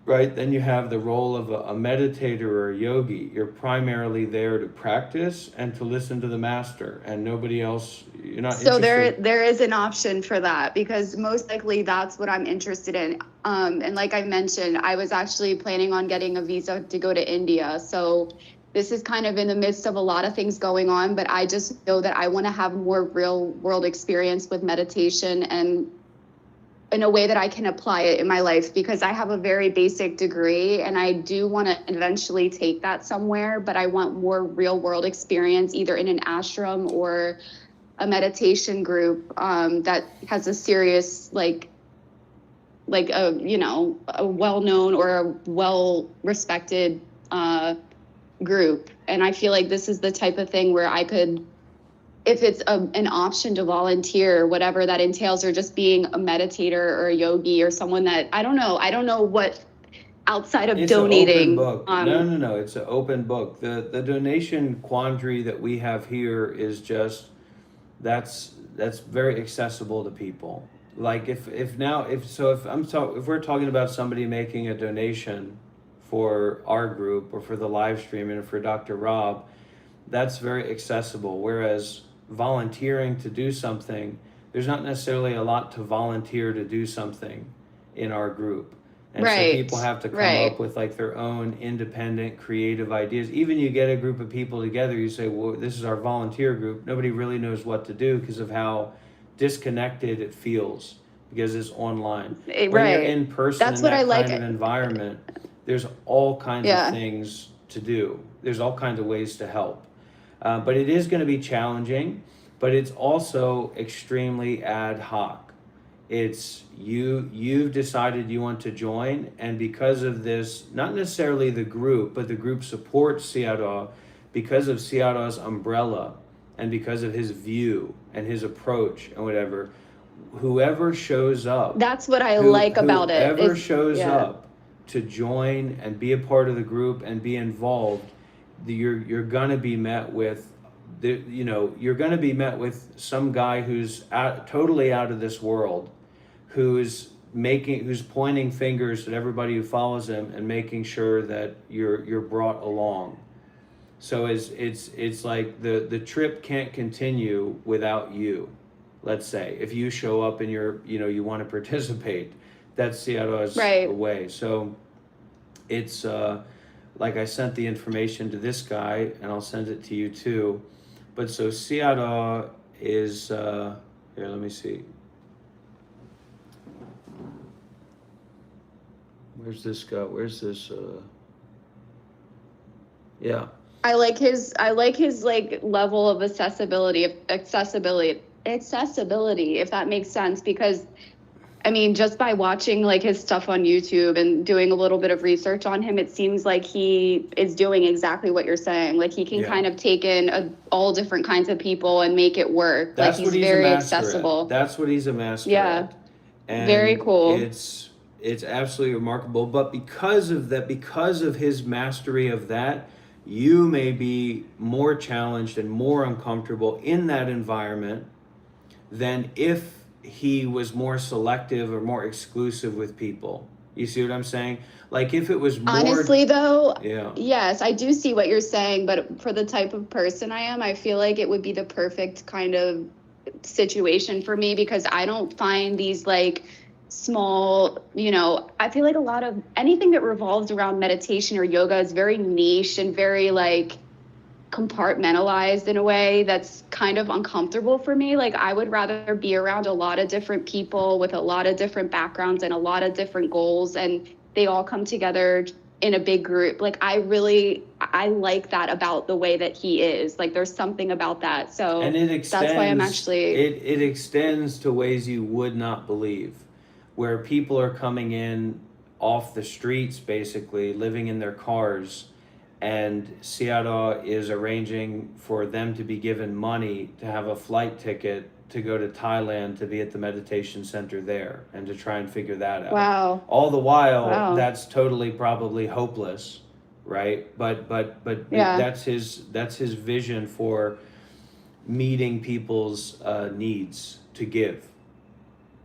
Speaker 2: right? Then you have the role of a meditator or a yogi. You're primarily there to practice and to listen to the master, and nobody else. You're not
Speaker 5: So
Speaker 2: interested.
Speaker 5: there is an option for that, because most likely that's what I'm interested in. And like I mentioned, I was actually planning on getting a visa to go to India. So this is kind of in the midst of a lot of things going on, but I just know that I want to have more real world experience with meditation, and in a way that I can apply it in my life, because I have a very basic degree and I do want to eventually take that somewhere, but I want more real world experience, either in an ashram or a meditation group that has a serious like a, you know, a well-known or a well-respected group. And I feel like this is the type of thing where I could, if it's an option to volunteer, whatever that entails, or just being a meditator or a yogi or someone that, I don't know what outside of
Speaker 2: It's an open
Speaker 5: donating.
Speaker 2: book. No. It's an open book. The donation quandary that we have here is just that's very accessible to people. Like if we're talking about somebody making a donation for our group or for the live stream and for Dr. Rob, that's very accessible. Whereas volunteering to do something, there's not necessarily a lot to volunteer to do something in our group. And
Speaker 5: Right,
Speaker 2: so people have to come
Speaker 5: right.
Speaker 2: up with like their own independent, creative ideas. Even you get a group of people together, you say, well, this is our volunteer group. Nobody really knows what to do because of how disconnected it feels because it's online. When you're
Speaker 5: Right.
Speaker 2: in person
Speaker 5: That's
Speaker 2: in
Speaker 5: what
Speaker 2: that
Speaker 5: I like.
Speaker 2: kind of environment, there's all kinds
Speaker 5: Yeah.
Speaker 2: of things to do. There's all kinds of ways to help. But it is going to be challenging, but it's also extremely ad hoc. It's you've decided you want to join, and because of this, not necessarily the group, but the group supports Siada because of Siada's umbrella and because of his view and his approach and whatever. Whoever shows up,
Speaker 5: That's what I like about it.
Speaker 2: whoever
Speaker 5: is-
Speaker 2: shows
Speaker 5: yeah.
Speaker 2: up to join and be a part of the group and be involved, you're gonna be met with you're gonna be met with some guy who's totally out of this world, who's pointing fingers at everybody who follows him and making sure that you're brought along. So it's like the trip can't continue without you. Let's say if you show up and you want to participate, that's Seattle's
Speaker 5: Right.
Speaker 2: way. So it's like I sent the information to this guy and I'll send it to you too. But so Seattle is here. Let me see. Where's this guy? Where's this? Yeah.
Speaker 5: I like his like level of accessibility, if that makes sense, because I mean, just by watching like his stuff on YouTube and doing a little bit of research on him, it seems like he is doing exactly what you're saying. Like he can
Speaker 2: Yeah.
Speaker 5: kind of take in all different kinds of people and make it work.
Speaker 2: That's
Speaker 5: like
Speaker 2: what
Speaker 5: he's
Speaker 2: he's
Speaker 5: very
Speaker 2: a master
Speaker 5: accessible.
Speaker 2: at. That's what he's a master
Speaker 5: Yeah.
Speaker 2: at. And
Speaker 5: Very cool.
Speaker 2: It's absolutely remarkable. But because of that, because of his mastery of that, you may be more challenged and more uncomfortable in that environment than if he was more selective or more exclusive with people. You see what I'm saying? Like if it was more
Speaker 5: Honestly, though,
Speaker 2: yeah.
Speaker 5: yes, I do see what you're saying, but for the type of person I am, I feel like it would be the perfect kind of situation for me, because I don't find these like small, I feel like a lot of anything that revolves around meditation or yoga is very niche and very like compartmentalized in a way that's kind of uncomfortable for me. Like I would rather be around a lot of different people with a lot of different backgrounds and a lot of different goals, and they all come together in a big group. Like I like that about the way that he is. Like there's something about that. So
Speaker 2: And it extends,
Speaker 5: that's why I'm actually
Speaker 2: it extends to ways you would not believe, where people are coming in off the streets, basically living in their cars, and Seattle is arranging for them to be given money to have a flight ticket to go to Thailand to be at the meditation center there and to try and figure that out.
Speaker 5: Wow.
Speaker 2: All the while,
Speaker 5: Wow.
Speaker 2: that's totally probably hopeless, right? But
Speaker 5: Yeah.
Speaker 2: that's his vision for meeting people's needs to give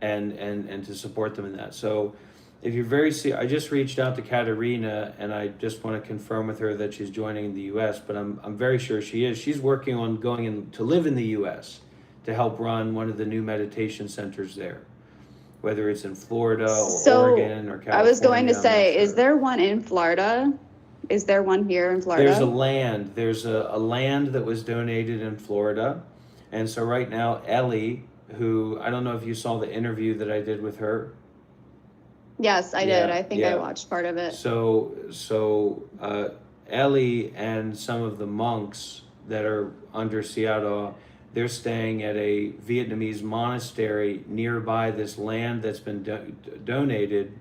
Speaker 2: and to support them in that. So if you're I just reached out to Katerina and I just want to confirm with her that she's joining in the US, but I'm very sure she is. She's working on going in to live in the US to help run one of the new meditation centers there, whether it's in Florida or
Speaker 5: So,
Speaker 2: Oregon or California.
Speaker 5: I was going to
Speaker 2: I'm
Speaker 5: say,
Speaker 2: not
Speaker 5: is
Speaker 2: sure.
Speaker 5: there one in Florida? Is there one here in Florida?
Speaker 2: There's a land that was donated in Florida. And so right now, Ellie, who, I don't know if you saw the interview that I did with her.
Speaker 5: Yes, I did. I think I
Speaker 2: yeah.
Speaker 5: watched part of it.
Speaker 2: So Ellie and some of the monks that are under Seattle, they're staying at a Vietnamese monastery nearby this land that's been donated,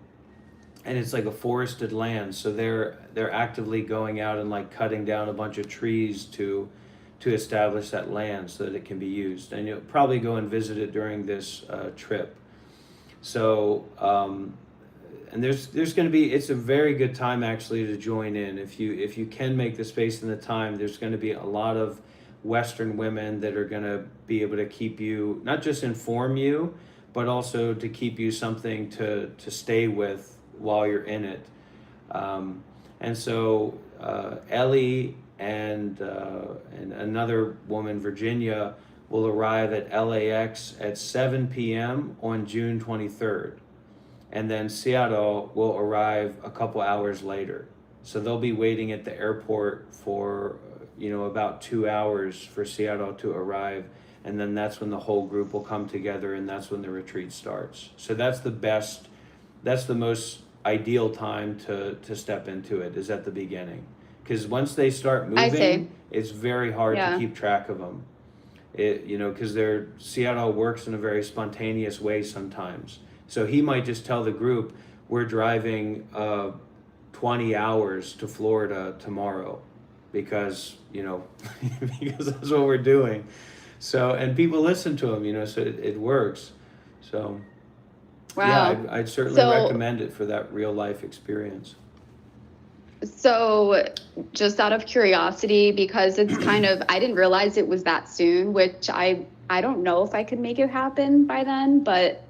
Speaker 2: and it's like a forested land. So they're actively going out and like cutting down a bunch of trees to establish that land so that it can be used. And you'll probably go and visit it during this trip. So and there's going to be, it's a very good time actually to join in if you can make the space and the time. There's going to be a lot of Western women that are going to be able to keep you, not just inform you, but also to keep you something to stay with while you're in it. And so Ellie and another woman, Virginia, will arrive at LAX at 7 p.m. on June 23rd. And then Seattle will arrive a couple hours later. So they'll be waiting at the airport for, about 2 hours for Seattle to arrive. And then that's when the whole group will come together, and that's when the retreat starts. So that's the most ideal time to step into it, is at the beginning. Because once they start moving, it's very hard to keep track of them. Because Seattle works in a very spontaneous way sometimes. So he might just tell the group, we're driving 20 hours to Florida tomorrow because because that's what we're doing. So, and people listen to him, so it works. So,
Speaker 5: Wow.
Speaker 2: yeah, I'd certainly recommend it for that real life experience.
Speaker 5: So just out of curiosity, because it's kind of, I didn't realize it was that soon, which I don't know if I could make it happen by then, but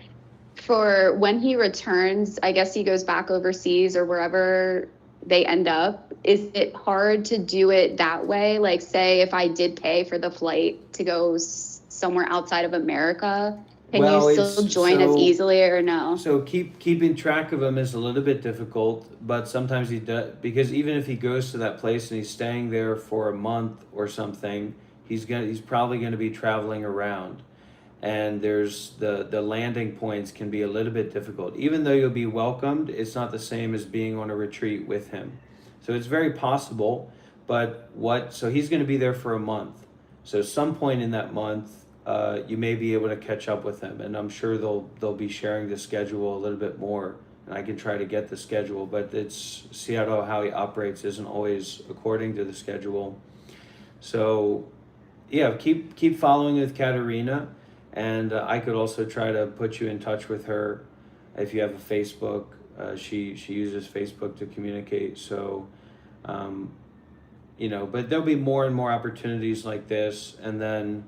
Speaker 5: for when he returns, I guess he goes back overseas or wherever they end up. Is it hard to do it that way? Like, say if I did pay for the flight to go somewhere outside of America, can you still join as easily or no?
Speaker 2: So keeping track of him is a little bit difficult, but sometimes he does, because even if he goes to that place and he's staying there for a month or something, he's probably going to be traveling around. And there's the landing points can be a little bit difficult. Even though you'll be welcomed, it's not the same as being on a retreat with him. So it's very possible, but so he's going to be there for a month. So some point in that month, you may be able to catch up with him, and I'm sure they'll be sharing the schedule a little bit more, and I can try to get the schedule, but it's Seattle, how he operates isn't always according to the schedule. So yeah, keep following with Katerina. And I could also try to put you in touch with her if you have a Facebook. She uses Facebook to communicate. So, but there'll be more and more opportunities like this. And then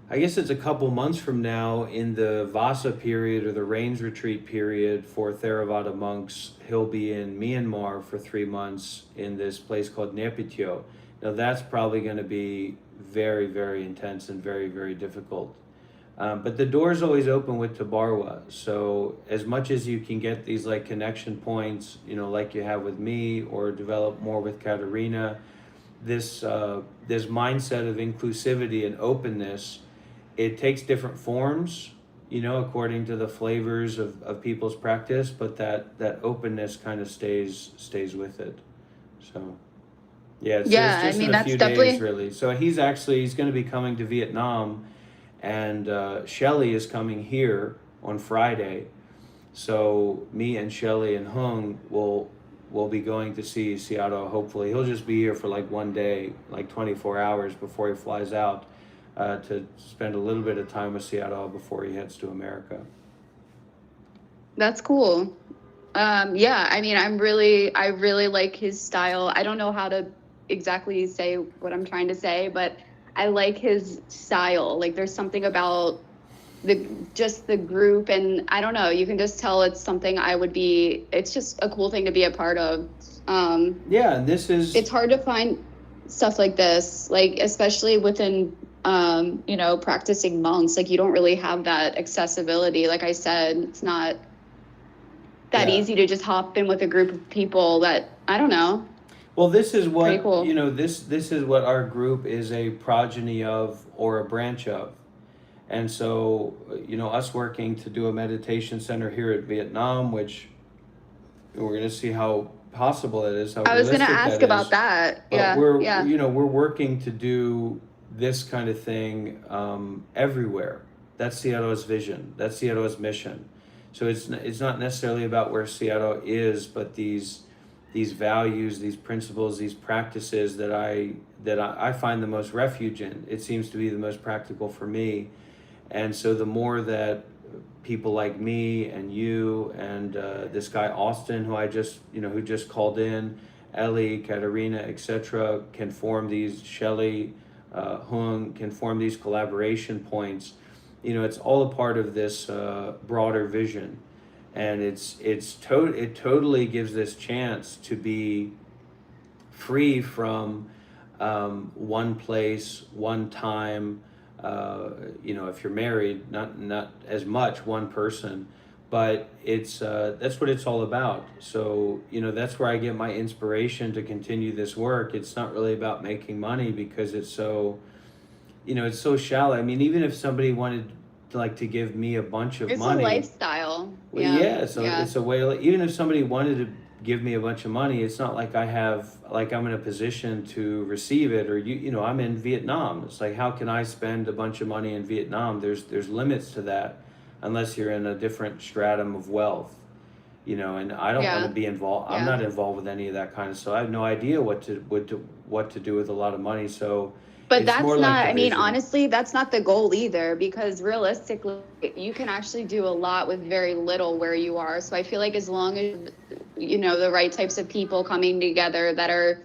Speaker 2: I guess it's a couple months from now, in the Vasa period or the rains retreat period for Theravada monks, he'll be in Myanmar for 3 months in this place called Naypyidaw. Now that's probably going to be very, very intense and very, very difficult. But the door's always open with Tabarwa. So as much as you can get these like connection points, like you have with me, or develop more with Katerina, this mindset of inclusivity and openness, it takes different forms, according to the flavors of people's practice, but that openness kind of stays with it. So. Yeah, it's just in a few days, really. So he's going to be coming to Vietnam, and Shelly is coming here on Friday. So me and Shelly and Hung will be going to see Seattle. Hopefully, he'll just be here for like one day, like 24 hours before he flies out, to spend a little bit of time with Seattle before he heads to America.
Speaker 5: That's cool. Yeah, I mean, I really like his style. I don't know how to exactly say what I'm trying to say, but I like his style. Like, there's something about the group, and I don't know, you can just tell it's something it's just a cool thing to be a part of.
Speaker 2: Yeah, and it's
Speaker 5: hard to find stuff like this, like especially within practicing monks. Like, you don't really have that accessibility. Like I said, it's not that easy to just hop in with a group of people that, I don't know.
Speaker 2: Well, this is what,
Speaker 5: cool.
Speaker 2: this is what our group is a progeny of, or a branch of. And so, us working to do a meditation center here at Vietnam, which we're going to see how possible it is.
Speaker 5: I was going to ask about that.
Speaker 2: But we're working to do this kind of thing everywhere. That's Seattle's vision. That's Seattle's mission. So it's not necessarily about where Seattle is, but these values, these principles, these practices that I find the most refuge in. It seems to be the most practical for me. And so the more that people like me and you and this guy Austin, who just called in, Ellie, Katerina, etc., can form these, Shelley, Hung, can form these collaboration points. It's all a part of this broader vision, and it totally gives this chance to be free from one place, one time. If you're married, not as much one person, but it's that's what it's all about. So that's where I get my inspiration to continue this work. It's not really about making money, because it's so shallow. I mean, even if somebody wanted to give me a bunch of
Speaker 5: It's
Speaker 2: money,
Speaker 5: a lifestyle.
Speaker 2: well,
Speaker 5: Yeah.
Speaker 2: so
Speaker 5: Yeah.
Speaker 2: it's a way. Even if somebody wanted to give me a bunch of money, it's not like I'm in a position to receive it, or I'm in Vietnam. It's like, how can I spend a bunch of money in Vietnam? There's limits to that, unless you're in a different stratum of wealth, and I don't want
Speaker 5: Yeah.
Speaker 2: to be involved. I'm
Speaker 5: Yeah.
Speaker 2: not involved with any of that kind of stuff. I have no idea what to do with a lot of money. So
Speaker 5: But
Speaker 2: it's
Speaker 5: that's
Speaker 2: more
Speaker 5: not,
Speaker 2: like the
Speaker 5: I mean,
Speaker 2: vision.
Speaker 5: honestly, that's not the goal either, because realistically, you can actually do a lot with very little where you are. So I feel like as long as, the right types of people coming together that are,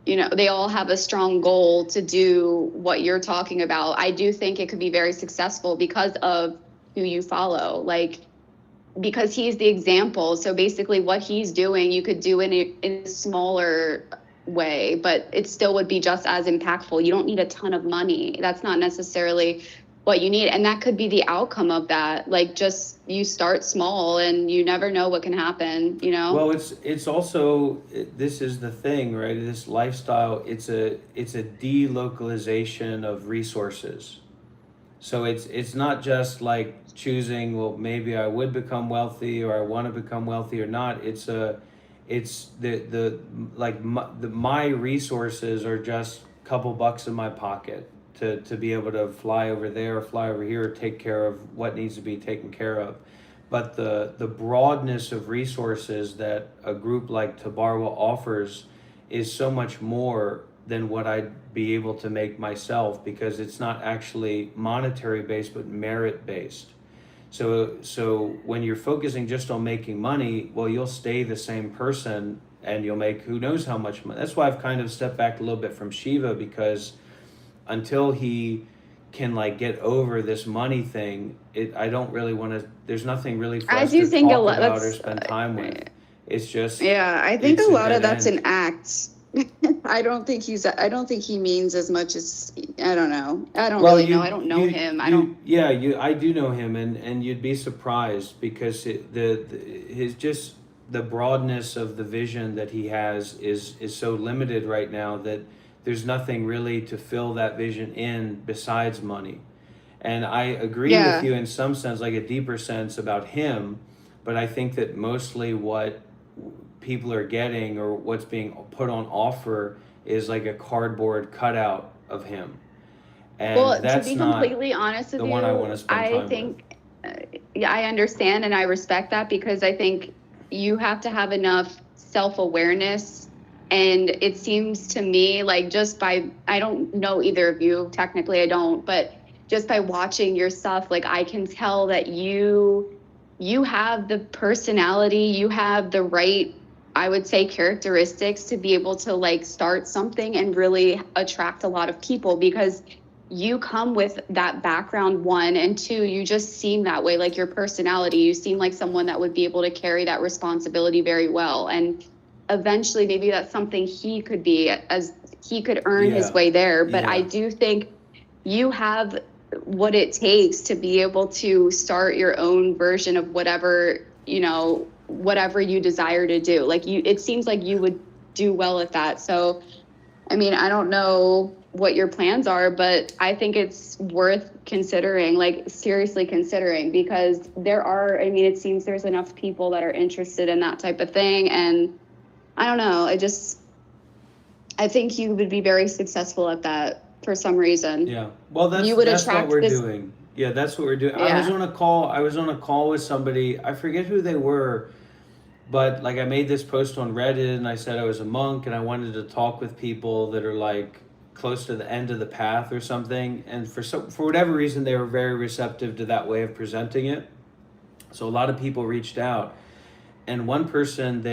Speaker 5: they all have a strong goal to do what you're talking about, I do think it could be very successful because of who you follow. Like, because he's the example. So basically what he's doing, you could do in a smaller way, but it still would be just as impactful. You don't need a ton of money. That's not necessarily what you need. And that could be the outcome of that. Like, just you start small and you never know what can happen,
Speaker 2: Well, it's also, this is the thing, right? This lifestyle, it's a delocalization of resources. So it's not just like choosing, well, maybe I would become wealthy, or I want to become wealthy or not. It's my resources are just a couple bucks in my pocket to be able to fly over there, or fly over here, or take care of what needs to be taken care of. But the broadness of resources that a group like Tabarwa offers is so much more than what I'd be able to make myself, because it's not actually monetary based, but merit based. So when you're focusing just on making money, well, you'll stay the same person and you'll make who knows how much money. That's why I've kind of stepped back a little bit from Shiva, because until he can get over this money thing, I don't really want to. There's nothing really for
Speaker 5: I
Speaker 2: us
Speaker 5: do
Speaker 2: to
Speaker 5: think a
Speaker 2: talk
Speaker 5: lot
Speaker 2: about or
Speaker 5: that's
Speaker 2: spend time with. It's just
Speaker 6: Yeah, I think
Speaker 2: it's
Speaker 6: a
Speaker 2: a
Speaker 6: lot of
Speaker 2: dead
Speaker 6: that's
Speaker 2: end.
Speaker 6: an act. I don't think he means as much as, I don't know. I don't
Speaker 2: Well,
Speaker 6: really know.
Speaker 5: I don't know him. I don't.
Speaker 2: I do know him, and you'd be surprised, because the broadness of the vision that he has is so limited right now, that there's nothing really to fill that vision in besides money. And I agree
Speaker 6: Yeah.
Speaker 2: with you in some sense, like a deeper sense about him, but I think that mostly what people are getting, or what's being put on offer, is like a cardboard cutout of him. And
Speaker 5: Well, to
Speaker 2: that's
Speaker 5: be
Speaker 2: not
Speaker 5: completely honest with
Speaker 2: the
Speaker 5: you,
Speaker 2: one I want to spend time
Speaker 5: I think, yeah, I understand and I respect that, because I think you have to have enough self-awareness. And it seems to me like, just by, I don't know either of you, technically I don't, but just by watching your stuff, like, I can tell that you have the personality, you have the right, I would say, characteristics to be able to start something and really attract a lot of people, because you come with that background, one, and two, you just seem that way. Like, your personality, you seem like someone that would be able to carry that responsibility very well. And eventually maybe that's something he could be, as he could earn his
Speaker 2: Yeah.
Speaker 5: way there. But
Speaker 2: Yeah.
Speaker 5: I do think you have what it takes to be able to start your own version of whatever you desire to do. Like, it seems like you would do well at that. So I mean, I don't know what your plans are, but I think it's worth considering, seriously considering, because it seems there's enough people that are interested in that type of thing. And I don't know, I think you would be very successful at that. for some reason.
Speaker 2: Yeah. Well,
Speaker 5: You would
Speaker 2: that's what
Speaker 5: attract
Speaker 2: we're
Speaker 5: this.
Speaker 2: doing. Yeah, that's what we're doing. I was
Speaker 5: Yeah.
Speaker 2: on a call. I was on a call with somebody. I forget who they were, but like I made this post on Reddit and I said I was a monk and I wanted to talk with people that are like close to the end of the path or something. And for whatever reason, they were very receptive to that way of presenting it. So a lot of people reached out, and one person,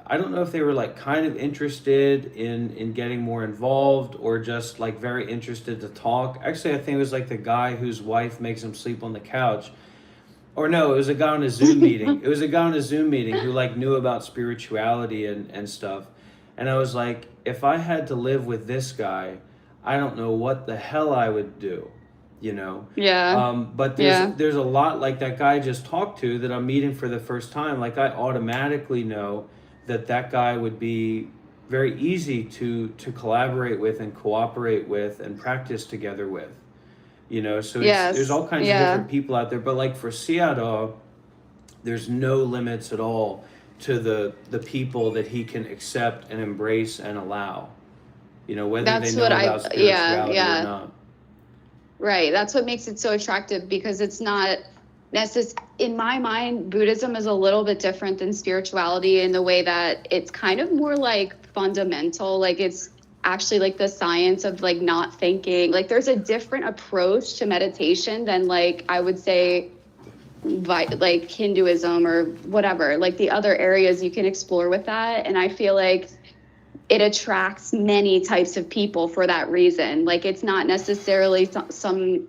Speaker 2: I don't know if they were like kind of interested in getting more involved or just like very interested to talk. Actually, I think it was like the guy whose wife makes him sleep on the couch. Or no, it was a guy on a Zoom meeting. It was a guy on a Zoom meeting who like knew about spirituality and stuff. And I was like, if I had to live with this guy, I don't know what the hell I would do, you know?
Speaker 5: Yeah.
Speaker 2: But
Speaker 5: Yeah.
Speaker 2: there's a lot like that guy I just talked to that I'm meeting for the first time. Like I automatically know that guy would be very easy to collaborate with and cooperate with and practice together with. You know, so there's
Speaker 5: Yes.
Speaker 2: all kinds of
Speaker 5: Yeah.
Speaker 2: different people out there, but like for Sayadaw, there's no limits at all to the people that he can accept and embrace and allow. You know, whether they
Speaker 5: That's
Speaker 2: know
Speaker 5: what
Speaker 2: about spirituality or not.
Speaker 5: Right. That's what makes it so attractive, because it's not in my mind, Buddhism is a little bit different than spirituality in the way that it's kind of more like fundamental. Like it's actually like the science of like not thinking. Like there's a different approach to meditation than like I would say like Hinduism or whatever, like the other areas you can explore with that. And I feel like it attracts many types of people for that reason. Like it's not necessarily some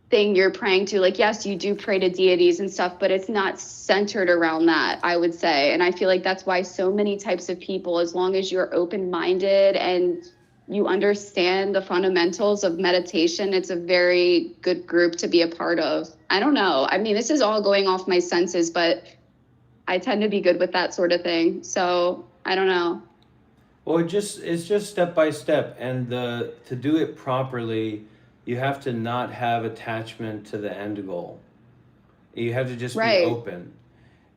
Speaker 5: thing you're praying to. Like, yes, you do pray to deities and stuff, but it's not centered around that, I would say. And I feel like that's why so many types of people, as long as you're open-minded and you understand the fundamentals of meditation, it's a very good group to be a part of. I don't know. I mean, this is all going off my senses, but I tend to be good with that sort of thing. So I don't know.
Speaker 2: Well, it's just step by step, and to do it properly, you have to not have attachment to the end goal. You have to just be
Speaker 5: Right.
Speaker 2: open.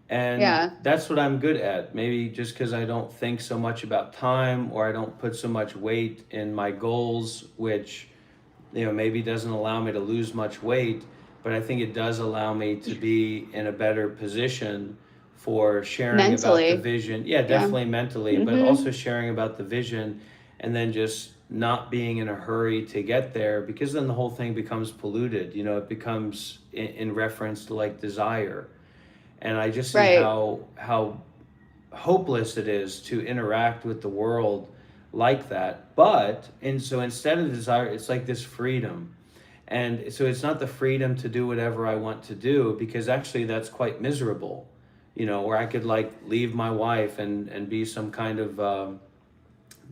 Speaker 2: And
Speaker 5: Yeah.
Speaker 2: that's what I'm good at. Maybe just because I don't think so much about time, or I don't put so much weight in my goals, which, you know, maybe doesn't allow me to lose much weight, but I think it does allow me to be in a better position for sharing about the
Speaker 5: Mentally.
Speaker 2: vision. Yeah,
Speaker 5: Yeah.
Speaker 2: definitely mentally, but
Speaker 5: Mhm.
Speaker 2: also sharing about the vision, and then just not being in a hurry to get there, because then the whole thing becomes polluted. You know, it becomes in reference to like desire. And I just see
Speaker 5: Right.
Speaker 2: how hopeless it is to interact with the world like that. But and so instead of desire, it's like this freedom. And so it's not the freedom to do whatever I want to do, because actually that's quite miserable. You know, where I could like leave my wife and be some kind of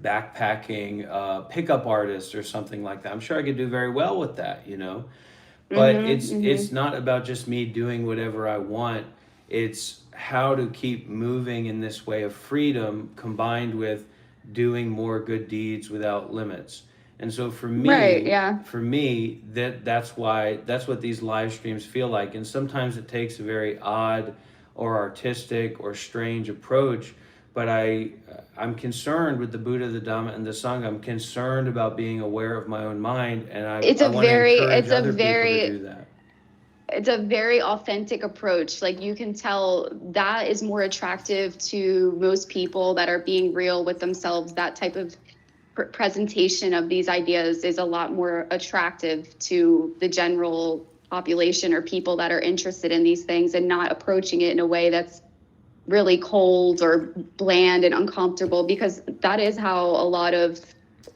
Speaker 2: backpacking pickup artist or something like that. I'm sure I could do very well with that, you know. But it's not about just me doing whatever I want. It's how to keep moving in this way of freedom combined with doing more good deeds without limits. And so for me,
Speaker 5: Right, yeah.
Speaker 2: that's what these live streams feel like. And sometimes it takes a very odd or artistic or strange approach, but I'm concerned with the Buddha, the Dhamma, and the Sangha. I'm concerned about being aware of my own mind, and I want to encourage other people to do that.
Speaker 5: It's a very authentic approach. Like you can tell that is more attractive to most people that are being real with themselves. That type of presentation of these ideas is a lot more attractive to the general population or people that are interested in these things, and not approaching it in a way that's really cold or bland and uncomfortable, because that is how a lot of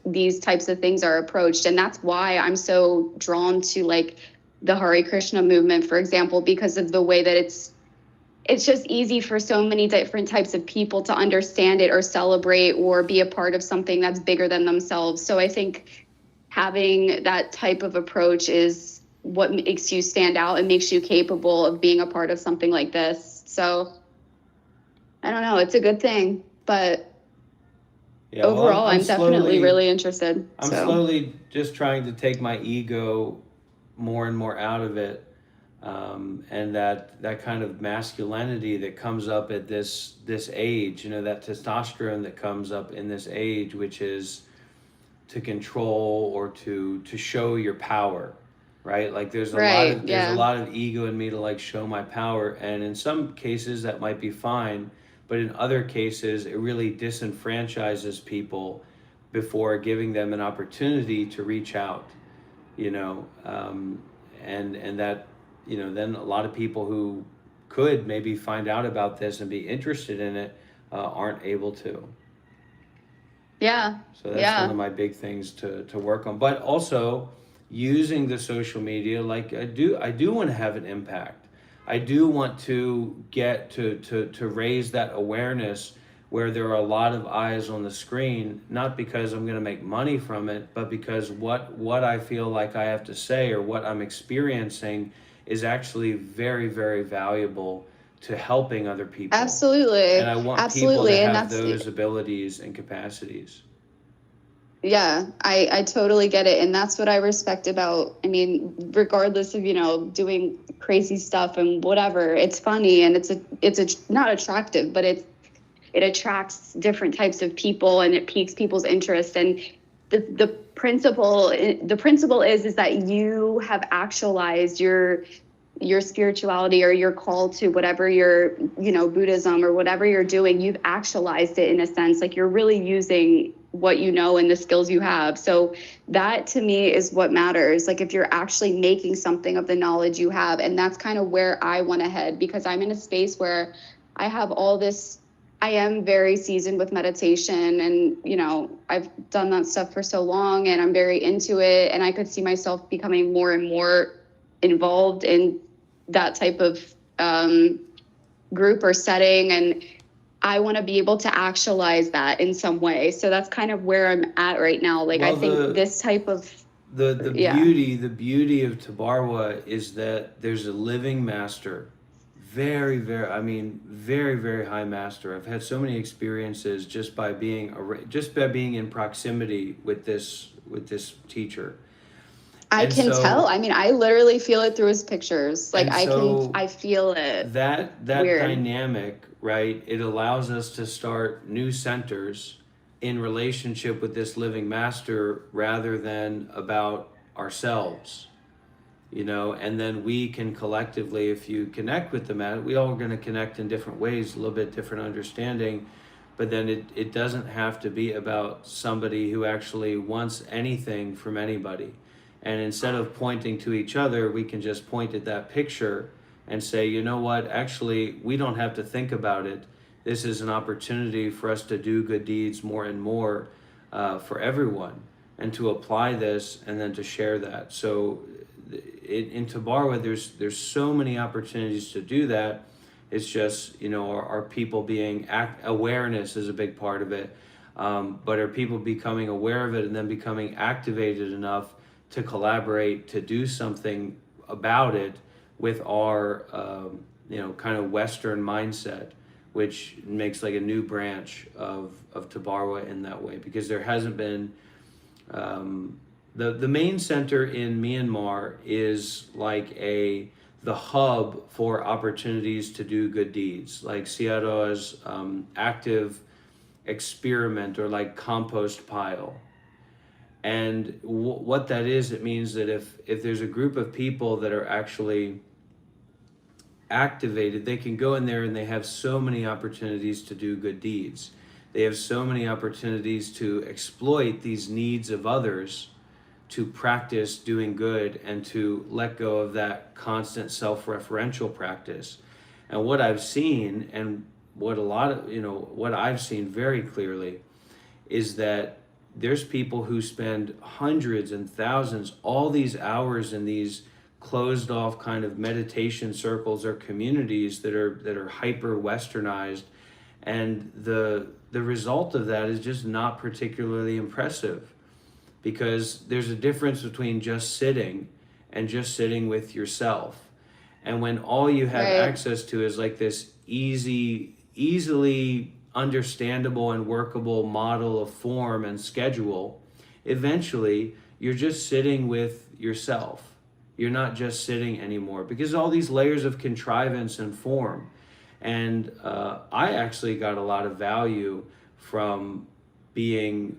Speaker 5: these types of things are approached. And that's why I'm so drawn to like the Hare Krishna movement, for example, because of the way that it's just easy for so many different types of people to understand it or celebrate or be a part of something that's bigger than themselves. So I think having that type of approach is what makes you stand out and makes you capable of being a part of something like this. So I don't know, it's a good thing, but
Speaker 2: Yeah, well,
Speaker 5: overall, I'm definitely really interested.
Speaker 2: I'm
Speaker 5: So
Speaker 2: slowly just trying to take my ego more and more out of it, and that kind of masculinity that comes up at this age, you know, that testosterone that comes up in this age, which is control or to show your power, right? Like there's a lot
Speaker 5: Right.
Speaker 2: of there's a
Speaker 5: Yeah.
Speaker 2: lot of ego in me to like show my power, and in some cases that might be fine, but in other cases it really disenfranchises people before giving them an opportunity to reach out, you know, and that, you know, then a lot of people who could maybe find out about this and be interested in it aren't able to.
Speaker 5: Yeah.
Speaker 2: So that's one
Speaker 5: Yeah.
Speaker 2: of my big things to work on. But also using the social media, like I do want to have an impact. I do want to get to raise that awareness where there are a lot of eyes on the screen, not because I'm going to make money from it, but because what I feel like I have to say or what I'm experiencing is actually very, very valuable to helping other people. And
Speaker 5: Absolutely.
Speaker 2: I want people to
Speaker 5: Absolutely. And
Speaker 2: have
Speaker 5: that's,
Speaker 2: those abilities and capacities.
Speaker 5: yeah, I totally get it. And that's what I respect about, I mean, regardless of, you know, doing crazy stuff and whatever, it's funny and it's not attractive, but it attracts different types of people and it piques people's interest. And the principle is that you have actualized your spirituality or your call to whatever your, you know, Buddhism or whatever you're doing, you've actualized it in a sense, like you're really using what you know and the skills you have. So that to me is what matters. Like if you're actually making something of the knowledge you have, and that's kind of where I want to head, because I'm in a space where I have all this, I am very seasoned with meditation and, you know, I've done that stuff for so long and I'm very into it. And I could see myself becoming more and more involved in that type of group or setting. And I want to be able to actualize that in some way. So that's kind of where I'm at right now. Like,
Speaker 2: Well,
Speaker 5: I think this type of,
Speaker 2: the
Speaker 5: yeah.
Speaker 2: beauty of Tabarwa is that there's a living master, very, very, I mean, very, very high master. I've had so many experiences just by being in proximity with this teacher.
Speaker 5: I
Speaker 2: And
Speaker 5: can
Speaker 2: so-
Speaker 5: tell. I mean, I literally feel it through his pictures. Like
Speaker 2: And
Speaker 5: I feel it.
Speaker 2: that
Speaker 5: Weird.
Speaker 2: dynamic, right? It allows us to start new centers in relationship with this living master rather than about ourselves, you know. And then we can collectively, if you connect with the master, we all are going to connect in different ways, a little bit different understanding, but then it doesn't have to be about somebody who actually wants anything from anybody. And instead of pointing to each other, we can just point at that picture and say, you know what, actually, we don't have to think about it. This is an opportunity for us to do good deeds more and more for everyone, and to apply this and then to share that. So in Tabarwa, there's so many opportunities to do that. It's just, you know, our people being awareness is a big part of it. But are people becoming aware of it and then becoming activated enough to collaborate, to do something about it with our, you know, kind of Western mindset, which makes like a new branch of Tabarwa in that way, because there hasn't been, the main center in Myanmar is like the hub for opportunities to do good deeds, like Siadoa's active experiment or like compost pile. And what that is, it means that if there's a group of people that are actually activated, they can go in there and they have so many opportunities to do good deeds. They have so many opportunities to exploit these needs of others to practice doing good and to let go of that constant self-referential practice. And what I've seen, and what I've seen very clearly, is that there's people who spend hundreds and thousands, all these hours in these closed off kind of meditation circles or communities that are hyper westernized, and the result of that is just not particularly impressive, because there's a difference between just sitting and just sitting with yourself. And when all you have
Speaker 5: Right.
Speaker 2: access to is like this easily understandable and workable model of form and schedule, eventually you're just sitting with yourself. You're not just sitting anymore, because all these layers of contrivance and form. And I actually got a lot of value from being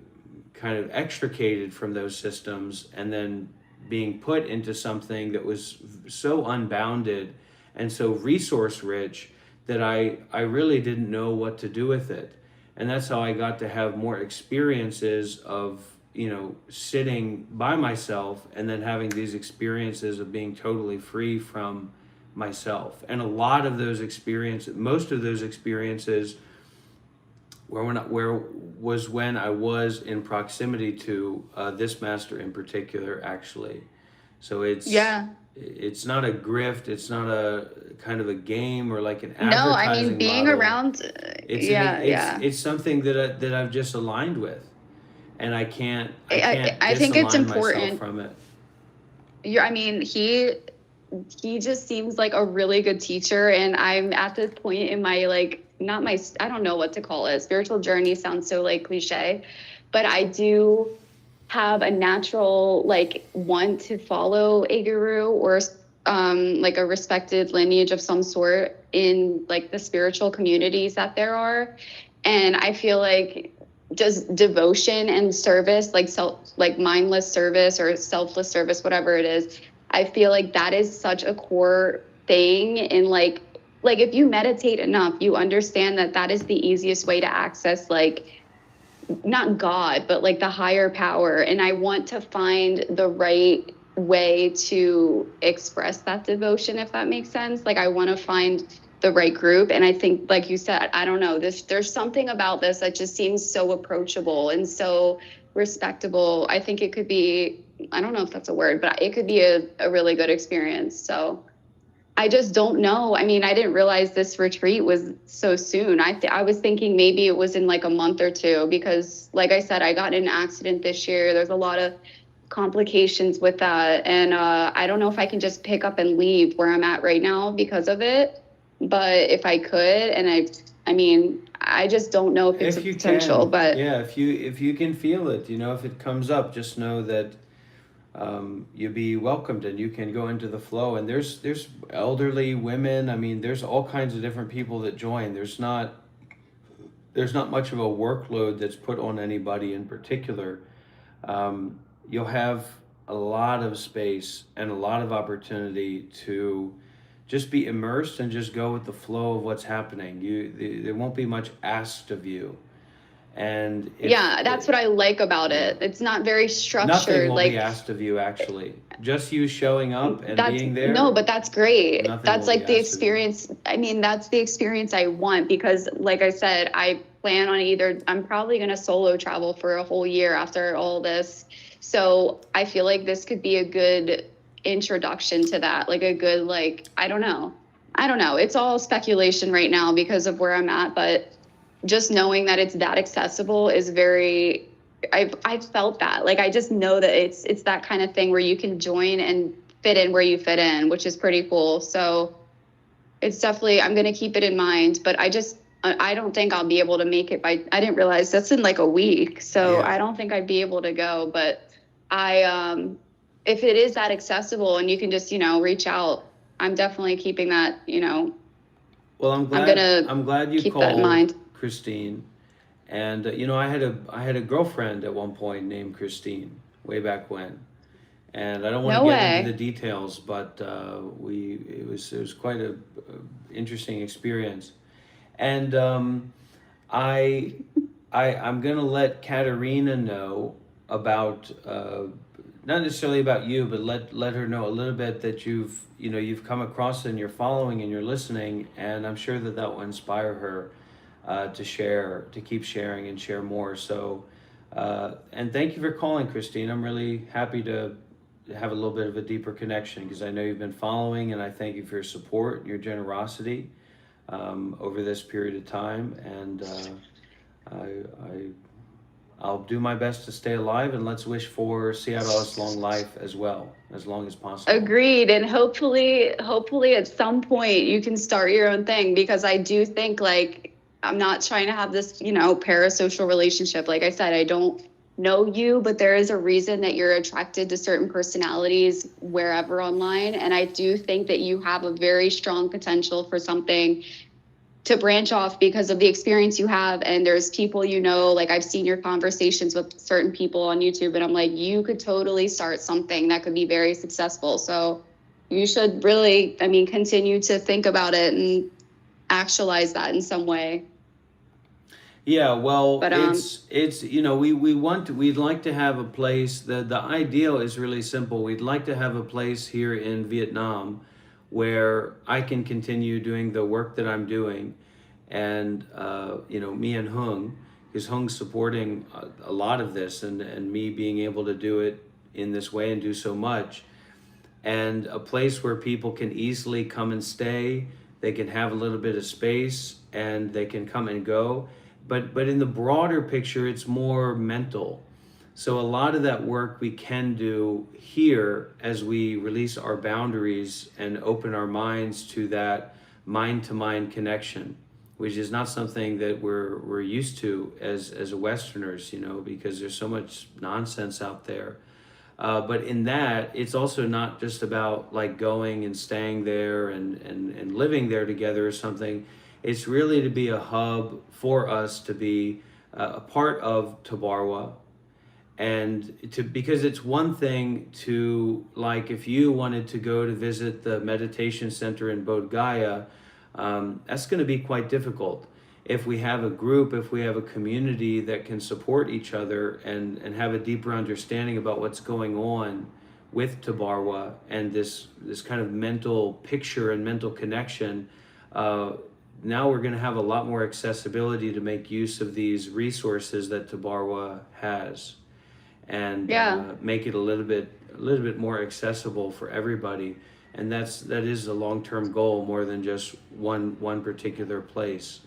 Speaker 2: kind of extricated from those systems and then being put into something that was so unbounded and so resource rich that I really didn't know what to do with it. And that's how I got to have more experiences of, sitting by myself and then having these experiences of being totally free from myself. And a lot of those experiences, most of those experiences was when I was in proximity to this master in particular, actually. So it's not a grift. It's not a kind of a game or like an advertising
Speaker 5: No, I mean, being
Speaker 2: model.
Speaker 5: around,
Speaker 2: It's something that I've just aligned with, and I can't
Speaker 5: I think it's
Speaker 2: disalign myself
Speaker 5: important.
Speaker 2: from it.
Speaker 5: I mean, he just seems like a really good teacher, and I'm at this point in my I don't know what to call it. Spiritual journey sounds so like cliche, but I do have a natural want to follow a guru or like a respected lineage of some sort in like the spiritual communities that there are. And I feel like just devotion and service, like mindless service or selfless service, whatever it is, I feel like that is such a core thing in like if you meditate enough, you understand that is the easiest way to access not God, but like the higher power. And I want to find the right way to express that devotion, if that makes sense. Like I want to find the right group. And I think, like you said, I don't know, there's something about this that just seems so approachable and so respectable. I think it could be, I don't know if that's a word, but it could be a really good experience. So I just don't know. I mean, I didn't realize this retreat was so soon. I was thinking maybe it was in like a month or two because, like I said, I got in an accident this year. There's a lot of complications with that. And I don't know if I can just pick up and leave where I'm at right now because of it. But if I could, and I mean, I just don't know if it's a potential. But
Speaker 2: yeah, if you can feel it, if it comes up, just know that you'll be welcomed and you can go into the flow. And there's elderly women. I mean, there's all kinds of different people that join. There's not much of a workload that's put on anybody in particular. You'll have a lot of space and a lot of opportunity to just be immersed and just go with the flow of what's happening. There won't be much asked of you. And
Speaker 5: that's what I like about it. It's not very structured.
Speaker 2: Nothing will be asked of you, actually. Just you showing up and being there.
Speaker 5: No, but that's great. That's like the experience. I mean, that's the experience I want because, like I said, I plan on I'm probably going to solo travel for a whole year after all this. So I feel like this could be a good introduction to that. Like a good, I don't know. It's all speculation right now because of where I'm at, but just knowing that it's that accessible is very, I've felt that. Like, I just know that it's that kind of thing where you can join and fit in where you fit in, which is pretty cool. So it's definitely, I'm going to keep it in mind, but I don't think I'll be able to make it I didn't realize that's in like a week. So yeah. I don't think I'd be able to go, but if it is that accessible and you can just, reach out, I'm definitely keeping that,
Speaker 2: Well, I'm glad you
Speaker 5: keep
Speaker 2: called,
Speaker 5: that in mind.
Speaker 2: Christine. And I had a girlfriend at one point named Christine way back when, and I don't want to get into the details, but it was quite a interesting experience. And I'm gonna let Katerina know about not necessarily about you, but let her know a little bit that you've come across and you're following and you're listening, and I'm sure that will inspire her to keep sharing and share more. So, and thank you for calling, Christine. I'm really happy to have a little bit of a deeper connection because I know you've been following, and I thank you for your support and your generosity over this period of time. And I'll do my best to stay alive, and let's wish for Seattle's long life as well, as long as possible.
Speaker 5: Agreed. And hopefully at some point you can start your own thing, because I do think I'm not trying to have this, parasocial relationship. Like I said, I don't know you, but there is a reason that you're attracted to certain personalities wherever online. And I do think that you have a very strong potential for something to branch off because of the experience you have, and there's people, you know, like I've seen your conversations with certain people on YouTube, and I'm like, you could totally start something that could be very successful. So you should really, I mean, continue to think about it and actualize that in some way.
Speaker 2: Yeah, well,
Speaker 5: But
Speaker 2: it's you know, we'd like to have a place. The ideal is really simple. We'd like to have a place here in Vietnam where I can continue doing the work that I'm doing, and you know, me and Hung, because Hung's supporting a lot of this, and me being able to do it in this way and do so much, and a place where people can easily come and stay. They can have a little bit of space and they can come and go. But in the broader picture, it's more mental. So a lot of that work we can do here as we release our boundaries and open our minds to that mind-to-mind connection, which is not something that we're used to as Westerners, you know, because there's so much nonsense out there. But in that, it's also not just about like going and staying there and living there together or something. It's really to be a hub for us to be a part of Tabarwa, and because it's one thing to, like, if you wanted to go to visit the meditation center in Bodh Gaya, that's going to be quite difficult. If we have a group, if we have a community that can support each other and have a deeper understanding about what's going on with Tabarwa and this kind of mental picture and mental connection, now we're going to have a lot more accessibility to make use of these resources that Tabarwa has, and make it a little bit more accessible for everybody. And that is a long-term goal, more than just one particular place.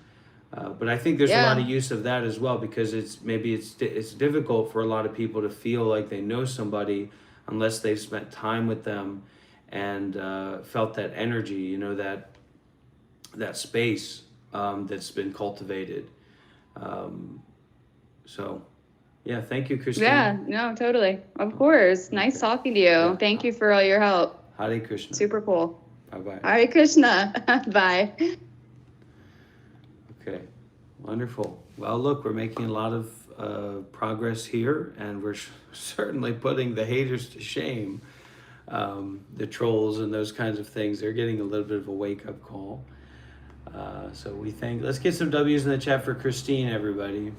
Speaker 2: But I think there's a lot of use of that as well, because it's difficult for a lot of people to feel like they know somebody unless they've spent time with them and felt that energy, you know, that space that's been cultivated. So, yeah, thank you, Christine.
Speaker 5: yeah, no, totally. Of course. Nice talking to you.
Speaker 2: Yeah.
Speaker 5: Thank you for all your help.
Speaker 2: Hare Krishna.
Speaker 5: Super cool.
Speaker 2: Bye-bye.
Speaker 5: Hare Krishna. Bye.
Speaker 2: Okay, wonderful. Well, look, we're making a lot of progress here, and we're certainly putting the haters to shame. The trolls and those kinds of things, they're getting a little bit of a wake-up call. So let's get some W's in the chat for Christine, everybody.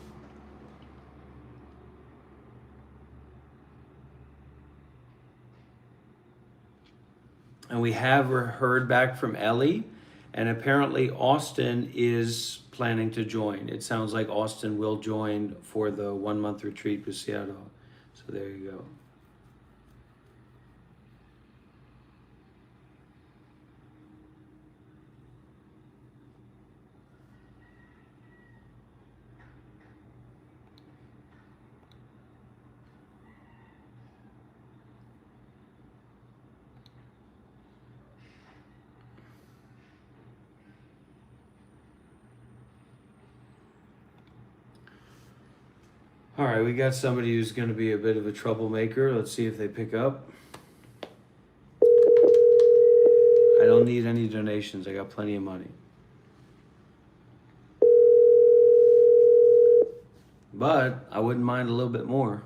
Speaker 2: And we have heard back from Ellie, and apparently Austin is planning to join. It sounds like Austin will join for the 1-month retreat with Seattle. So there you go. All right, we got somebody who's going to be a bit of a troublemaker. Let's see if they pick up. I don't need any donations. I got plenty of money. But I wouldn't mind a little bit more.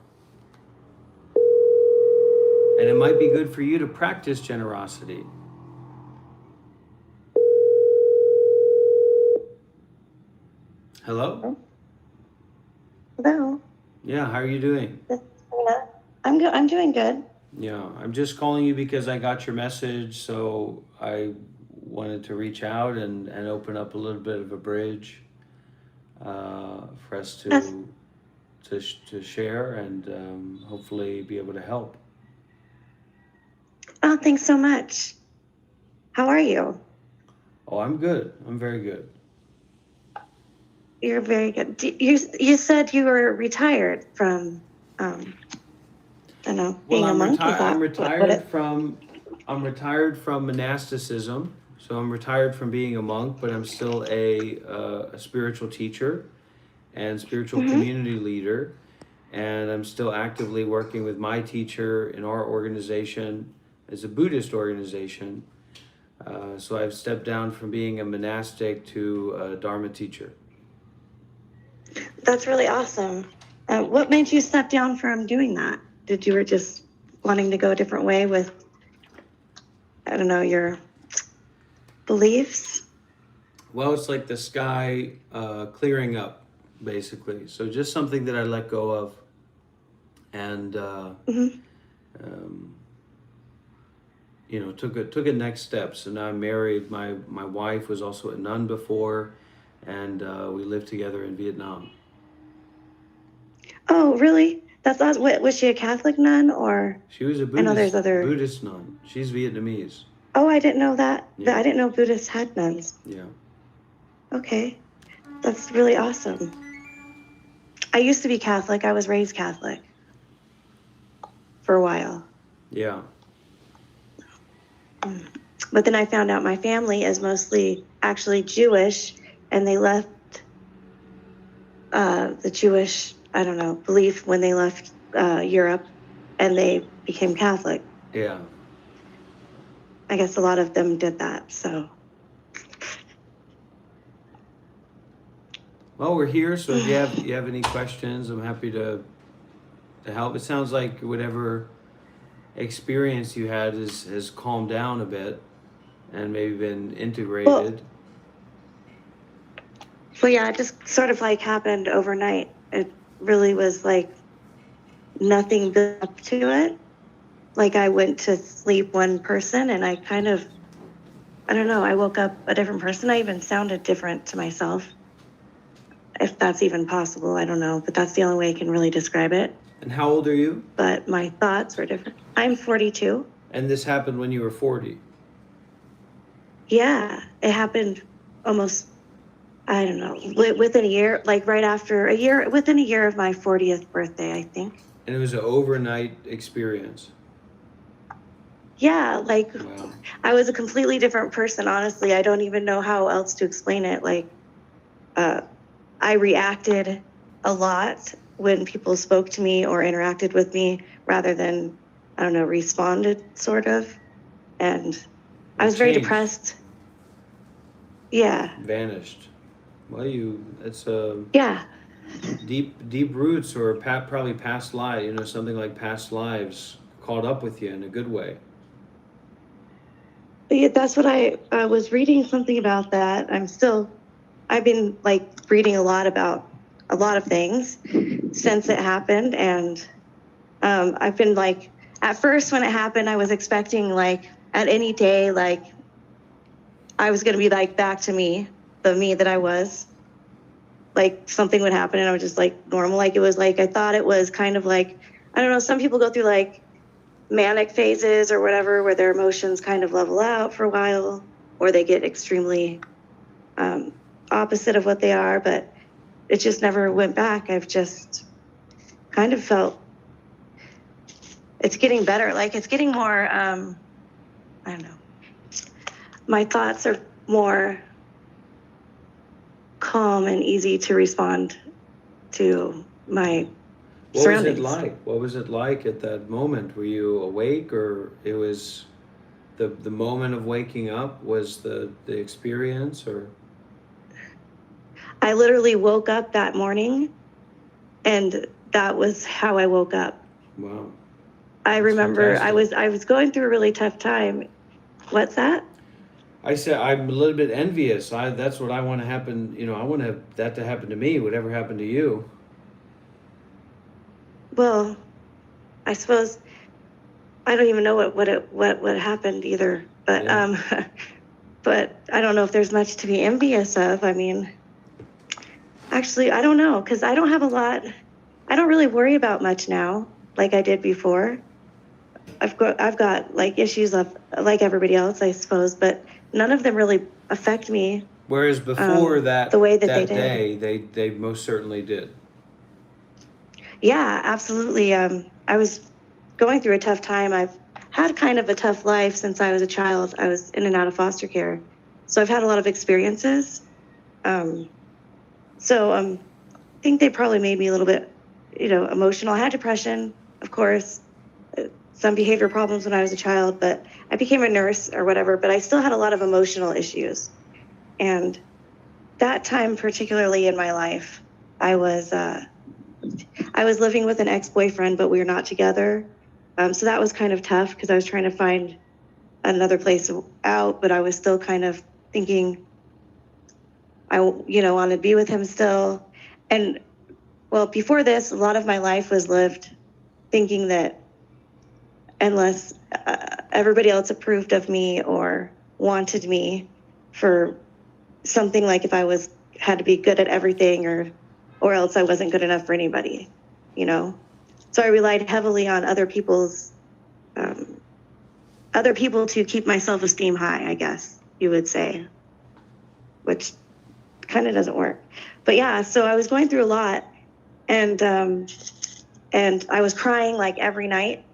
Speaker 2: And it might be good for you to practice generosity. Hello?
Speaker 7: Hello.
Speaker 2: Yeah, how are you doing?
Speaker 7: I'm good. I'm doing good.
Speaker 2: Yeah, I'm just calling you because I got your message, so I wanted to reach out and open up a little bit of a bridge for us to share and hopefully be able to help.
Speaker 7: Oh, thanks so much. How are you?
Speaker 2: Oh, I'm good. I'm very good.
Speaker 7: You're very good. You said you were retired from, I don't know, being a monk.
Speaker 2: I'm retired from monasticism. So I'm retired from being a monk, but I'm still a spiritual teacher and spiritual community leader. And I'm still actively working with my teacher in our organization as a Buddhist organization. So I've stepped down from being a monastic to a Dharma teacher.
Speaker 7: That's really awesome. What made you step down from doing that? Did you were just wanting to go a different way with, I don't know, your beliefs?
Speaker 2: Well, it's like the sky clearing up, basically. So just something that I let go of, and
Speaker 7: Mhm.
Speaker 2: you know, took a next step. So now I'm married. My wife was also a nun before, and we lived together in Vietnam.
Speaker 7: Oh, really? That's awesome. Was she a Catholic nun or?
Speaker 2: She was a
Speaker 7: I know there's other.
Speaker 2: Buddhist nun. She's Vietnamese.
Speaker 7: Oh, I didn't know that.
Speaker 2: Yeah.
Speaker 7: I didn't know Buddhists had nuns.
Speaker 2: Yeah.
Speaker 7: Okay, that's really awesome. I used to be Catholic. I was raised Catholic for a while.
Speaker 2: Yeah.
Speaker 7: But then I found out my family is mostly actually Jewish, and they left the Jewish, I don't know, belief when they left Europe, and they became Catholic.
Speaker 2: Yeah.
Speaker 7: I guess a lot of them did that, so.
Speaker 2: Well, we're here, so if you have any questions, I'm happy to help. It sounds like whatever experience you had has calmed down a bit and maybe been integrated.
Speaker 7: Well, yeah, it just sort of like happened overnight. It really was like nothing built up to it. Like I went to sleep one person and I kind of, I don't know, I woke up a different person. I even sounded different to myself. If that's even possible, I don't know, but that's the only way I can really describe it.
Speaker 2: And how old are you?
Speaker 7: But my thoughts were different. I'm 42.
Speaker 2: And this happened when you were 40.
Speaker 7: Yeah, it happened almost, I don't know, within a year, like right after within a year of my 40th birthday, I think.
Speaker 2: And it was an overnight experience.
Speaker 7: Yeah, like
Speaker 2: Wow.
Speaker 7: I was a completely different person, honestly. I don't even know how else to explain it. Like, I reacted a lot when people spoke to me or interacted with me rather than, I don't know, responded, sort of. And I was very
Speaker 2: Changed.
Speaker 7: depressed. Yeah.
Speaker 2: Vanished. Well, that's
Speaker 7: Yeah.
Speaker 2: deep roots, or probably past life, you know, something like past lives caught up with you in a good way.
Speaker 7: But yeah, that's what I was reading something about that. I've been like reading a lot about a lot of things since it happened. And I've been like, at first when it happened, I was expecting like at any day, like I was going to be like back to me, the me that I was. Like something would happen and I was just like normal. Like it was like, I thought it was kind of like, I don't know, some people go through like manic phases or whatever, where their emotions kind of level out for a while, or they get extremely opposite of what they are, but it just never went back. I've just kind of felt it's getting better. Like it's getting more, I don't know. My thoughts are more calm and easy to respond to my surroundings.
Speaker 2: Was it like? What was it like at that moment? Were you awake, or it was the moment of waking up was the experience, or?
Speaker 7: I literally woke up that morning and that was how I woke up.
Speaker 2: Wow.
Speaker 7: I remember
Speaker 2: fantastic.
Speaker 7: I was going through a really tough time. What's that?
Speaker 2: I said I'm a little bit envious. That's what I want to happen. You know, I want that to happen to me. Whatever happened to you.
Speaker 7: Well, I suppose I don't even know what happened either. But
Speaker 2: Yeah.
Speaker 7: but I don't know if there's much to be envious of. I mean, actually, I don't know, because I don't have a lot. I don't really worry about much now like I did before. I've got like issues of like everybody else, I suppose, but none of them really affect me.
Speaker 2: Whereas before
Speaker 7: the way that they did.
Speaker 2: day, they most certainly did.
Speaker 7: Yeah, absolutely. I was going through a tough time. I've had kind of a tough life since I was a child. I was in and out of foster care, so I've had a lot of experiences. I think they probably made me a little bit, emotional. I had depression, of course. some behavior problems when I was a child, but I became a nurse or whatever, but I still had a lot of emotional issues. And that time, particularly in my life, I was living with an ex-boyfriend, but we were not together. So that was kind of tough because I was trying to find another place out, but I was still kind of thinking I want to be with him still. And well, before this, a lot of my life was lived thinking that unless everybody else approved of me or wanted me for something, like if I had to be good at everything or else I wasn't good enough for anybody, So I relied heavily on other people to keep my self-esteem high, I guess you would say, which kind of doesn't work. But yeah, so I was going through a lot, and I was crying like every night,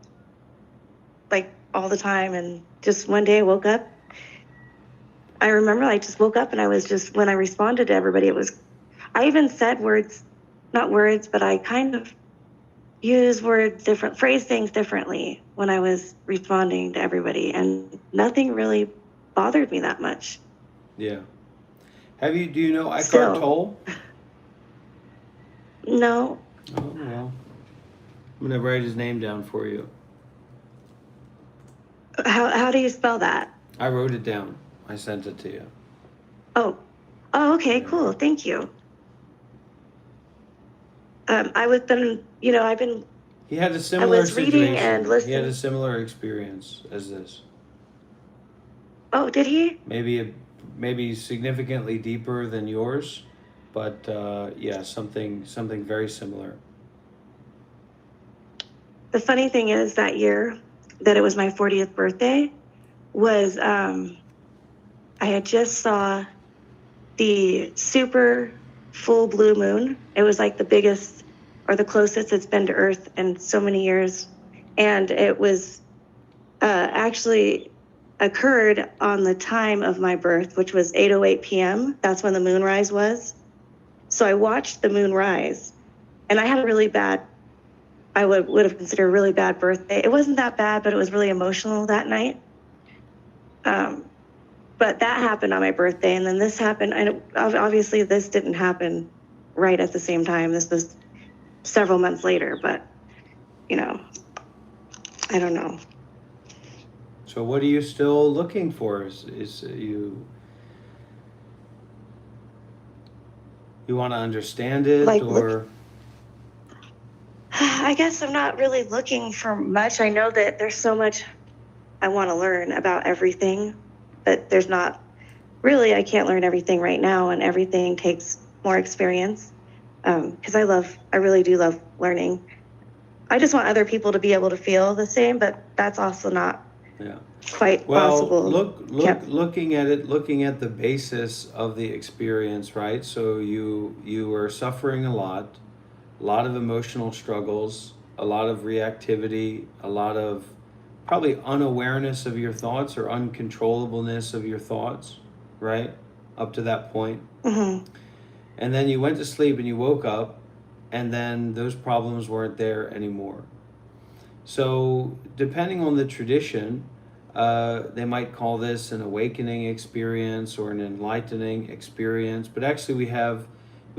Speaker 7: like all the time. And just one day I woke up. I remember I just woke up and I was just, when I responded to everybody, I even said not words, but I kind of use phrase things differently when I was responding to everybody, and nothing really bothered me that much.
Speaker 2: Yeah. Do you know Eckhart
Speaker 7: Still.
Speaker 2: Tolle?
Speaker 7: No.
Speaker 2: Oh, well. I'm going to write his name down for you.
Speaker 7: How do you spell that?
Speaker 2: I wrote it down. I sent it to you.
Speaker 7: Oh, okay, cool. Thank you. I've been.
Speaker 2: He had a similar
Speaker 7: I was reading
Speaker 2: situation.
Speaker 7: and
Speaker 2: He
Speaker 7: listening.
Speaker 2: had a similar experience as this.
Speaker 7: Oh, did he?
Speaker 2: Maybe significantly deeper than yours, but yeah, something very similar.
Speaker 7: The funny thing is, that year that it was my 40th birthday was I had just saw the super full blue moon. It was like the biggest or the closest it's been to Earth in so many years. And it was actually occurred on the time of my birth, which was 8:08 p.m. That's when the moonrise was. So I watched the moon rise, and I had a really bad, I would have considered a really bad birthday. It wasn't that bad, but it was really emotional that night. But that happened on my birthday, and then this happened. And obviously this didn't happen right at the same time. This was several months later, but I don't know.
Speaker 2: So what are you still looking for? Is you want to understand it, or?
Speaker 7: I guess I'm not really looking for much. I know that there's so much I want to learn about everything, but there's not really, I can't learn everything right now, and everything takes more experience. Because I really do love learning. I just want other people to be able to feel the same, but that's also not quite possible.
Speaker 2: Looking at the basis of the experience, right? So you were suffering a lot of emotional struggles, a lot of reactivity, a lot of probably unawareness of your thoughts or uncontrollableness of your thoughts, right? Up to that point.
Speaker 7: Mm-hmm.
Speaker 2: And then you went to sleep and you woke up, and then those problems weren't there anymore. So depending on the tradition, they might call this an awakening experience or an enlightening experience, but actually we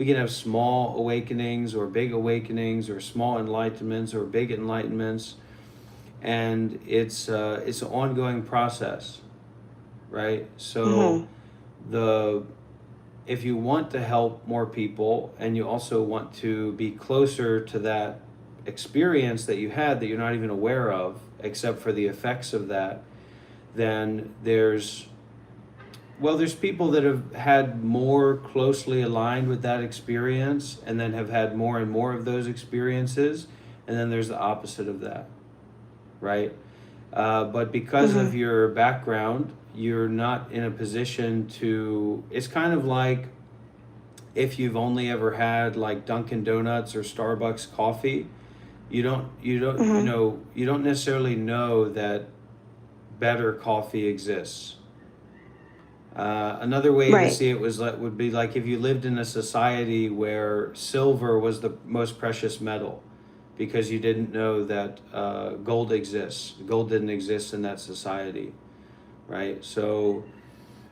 Speaker 2: can have small awakenings or big awakenings, or small enlightenments or big enlightenments, and it's an ongoing process, right? So if you want to help more people, and you also want to be closer to that experience that you had that you're not even aware of, except for the effects of that, then there's people that have had more closely aligned with that experience, and then have had more and more of those experiences, and then there's the opposite of that, right? But because of your background, you're not in a position to, it's kind of like if you've only ever had like Dunkin' Donuts or Starbucks coffee, you don't necessarily know that better coffee exists. Another way to see it would be like if you lived in a society where silver was the most precious metal, because you didn't know that gold exists. Gold didn't exist in that society, right? So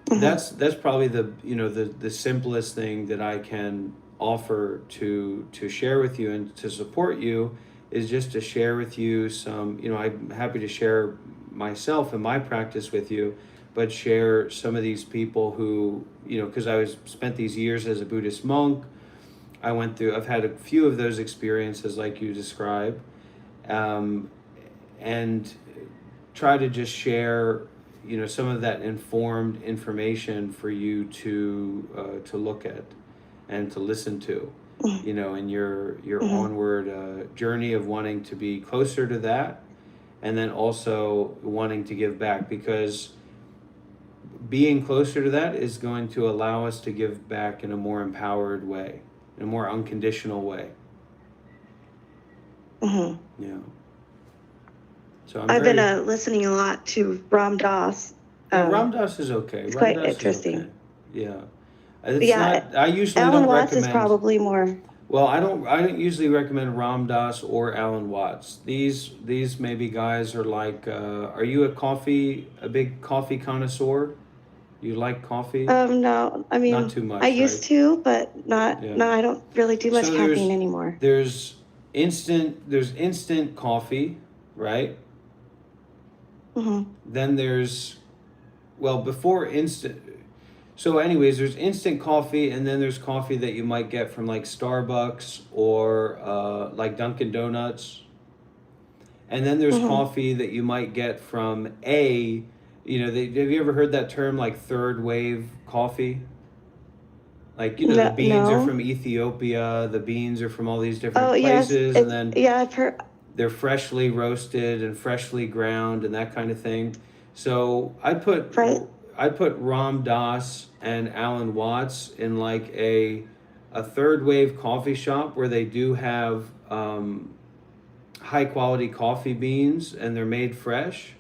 Speaker 2: that's probably the simplest thing that I can offer to share with you and to support you, is just to share with you some, I'm happy to share myself and my practice with you, but share some of these people who, because spent these years as a Buddhist monk. I've had a few of those experiences like you describe, and try to just share, some of that informed information for you to look at and to listen to, in your onward journey of wanting to be closer to that, and then also wanting to give back, because being closer to that is going to allow us to give back in a more empowered way, in a more unconditional way.
Speaker 7: Mhm.
Speaker 2: Yeah. So
Speaker 7: I've been listening a lot to Ram Dass.
Speaker 2: Ram Dass is okay.
Speaker 7: It's
Speaker 2: Ram
Speaker 7: quite
Speaker 2: Dass is
Speaker 7: interesting.
Speaker 2: okay. Yeah. It's
Speaker 7: Yeah,
Speaker 2: not. I usually
Speaker 7: Alan
Speaker 2: don't
Speaker 7: Watts
Speaker 2: recommend.
Speaker 7: is probably more.
Speaker 2: Well, I don't usually recommend Ram Dass or Alan Watts. These maybe guys are like. Are you a big coffee connoisseur? You like coffee?
Speaker 7: No, I mean,
Speaker 2: Not too much,
Speaker 7: I used
Speaker 2: right?
Speaker 7: to, but not.
Speaker 2: Yeah.
Speaker 7: No, I don't really do much
Speaker 2: So
Speaker 7: caffeine anymore.
Speaker 2: There's instant coffee, right?
Speaker 7: Hmm.
Speaker 2: Then before instant. So anyways, there's instant coffee, and then there's coffee that you might get from like Starbucks or like Dunkin' Donuts. And then there's coffee that you might get from have you ever heard that term, like third wave coffee? Like, the beans are
Speaker 7: No.
Speaker 2: from Ethiopia, the beans are from all these different
Speaker 7: Oh yes,
Speaker 2: places, and then
Speaker 7: yeah, I've heard.
Speaker 2: they're freshly roasted and freshly ground and that kind of thing. So I put Ram Dass and Alan Watts in like a third wave coffee shop where they do have high quality coffee beans and they're made fresh,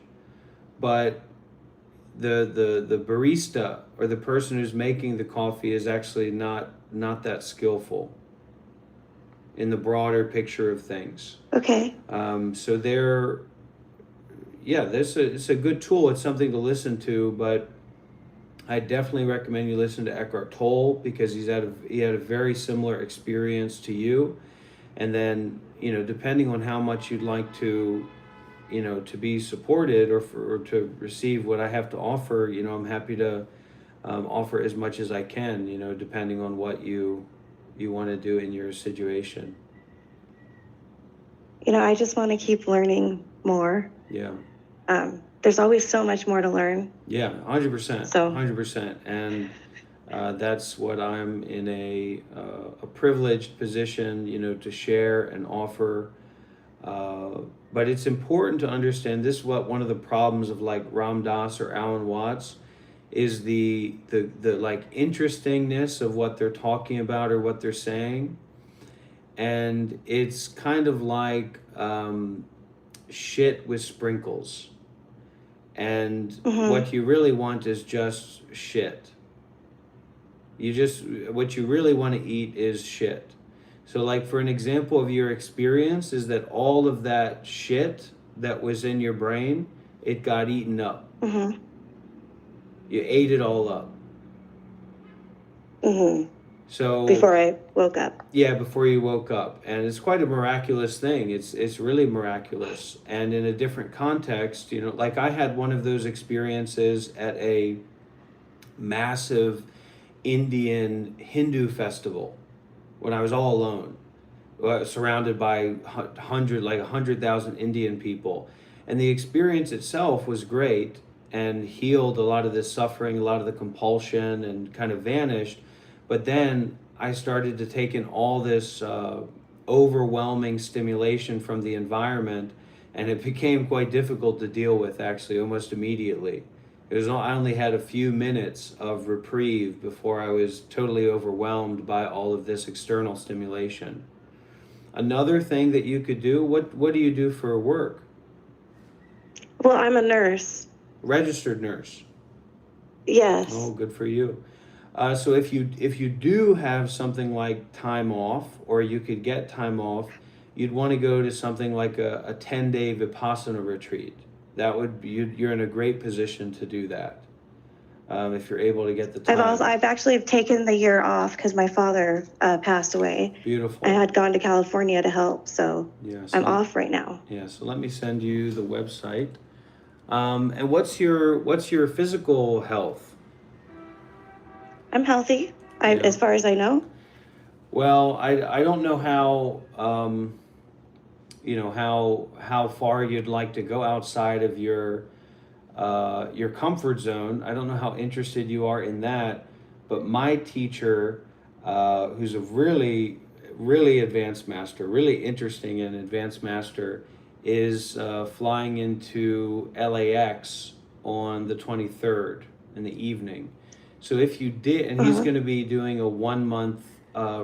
Speaker 2: but the barista or the person who's making the coffee is actually not that skillful in the broader picture of things.
Speaker 7: Okay.
Speaker 2: So it's a good tool. It's something to listen to, but I definitely recommend you listen to Eckhart Tolle, because he had a very similar experience to you. And then, depending on how much you'd like to, to be supported or to receive what I have to offer, I'm happy to offer as much as I can, depending on what you want to do in your situation.
Speaker 7: I just want to keep learning more.
Speaker 2: Yeah.
Speaker 7: There's always so much more to learn.
Speaker 2: Yeah, 100%.
Speaker 7: So
Speaker 2: 100%. And that's what I'm in a privileged position, to share and offer. But it's important to understand this is one of the problems of like Ram Dass or Alan Watts is the like interestingness of what they're talking about or what they're saying. And it's kind of like shit with sprinkles. And what you really want is just shit. What you really want to eat is shit. So like, for an example of your experience is that all of that shit that was in your brain, it got eaten up. You ate it all up. So
Speaker 7: before I woke up.
Speaker 2: Yeah, before you woke up. And it's quite a miraculous thing. It's really miraculous. And in a different context, like I had one of those experiences at a massive Indian Hindu festival when I was all alone, surrounded by 100,000 Indian people. And the experience itself was great and healed a lot of this suffering, a lot of the compulsion, and kind of vanished. But then I started to take in all this overwhelming stimulation from the environment, and it became quite difficult to deal with, actually, almost immediately. I only had a few minutes of reprieve before I was totally overwhelmed by all of this external stimulation. Another thing that you could do, what do you do for work?
Speaker 7: Well, I'm a nurse.
Speaker 2: Registered nurse.
Speaker 7: Yes.
Speaker 2: Oh, good for you. So if you do have something like time off, or you could get time off, you'd want to go to something like a 10-day Vipassana retreat. That would be, you're in a great position to do that. If you're able to get the time.
Speaker 7: I've actually taken the year off because my father passed away.
Speaker 2: Beautiful.
Speaker 7: I had gone to California to help, so
Speaker 2: Yeah,
Speaker 7: I'm off right now.
Speaker 2: Yeah, so let me send you the website. And what's your physical health?
Speaker 7: I'm healthy,
Speaker 2: Yeah.
Speaker 7: as far as I know.
Speaker 2: Well, I don't know how how far you'd like to go outside of your comfort zone. I don't know how interested you are in that, but my teacher, who's a really advanced master, really interesting and advanced master, is flying into LAX on the 23rd in the evening. So if you did, and he's going to be doing a 1-month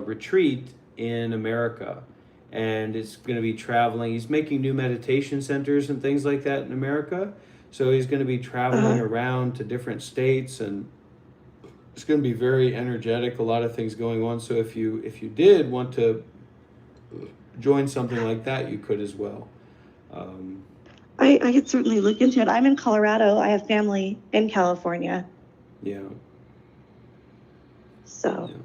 Speaker 2: retreat in America, and it's going to be traveling. He's making new meditation centers and things like that in America. So he's going to be traveling around to different states, and it's going to be very energetic. A lot of things going on. So if you did want to join something like that, you could as well.
Speaker 7: I could certainly look into it. I'm in Colorado. I have family in California,
Speaker 2: Yeah.
Speaker 7: so.
Speaker 2: Yeah.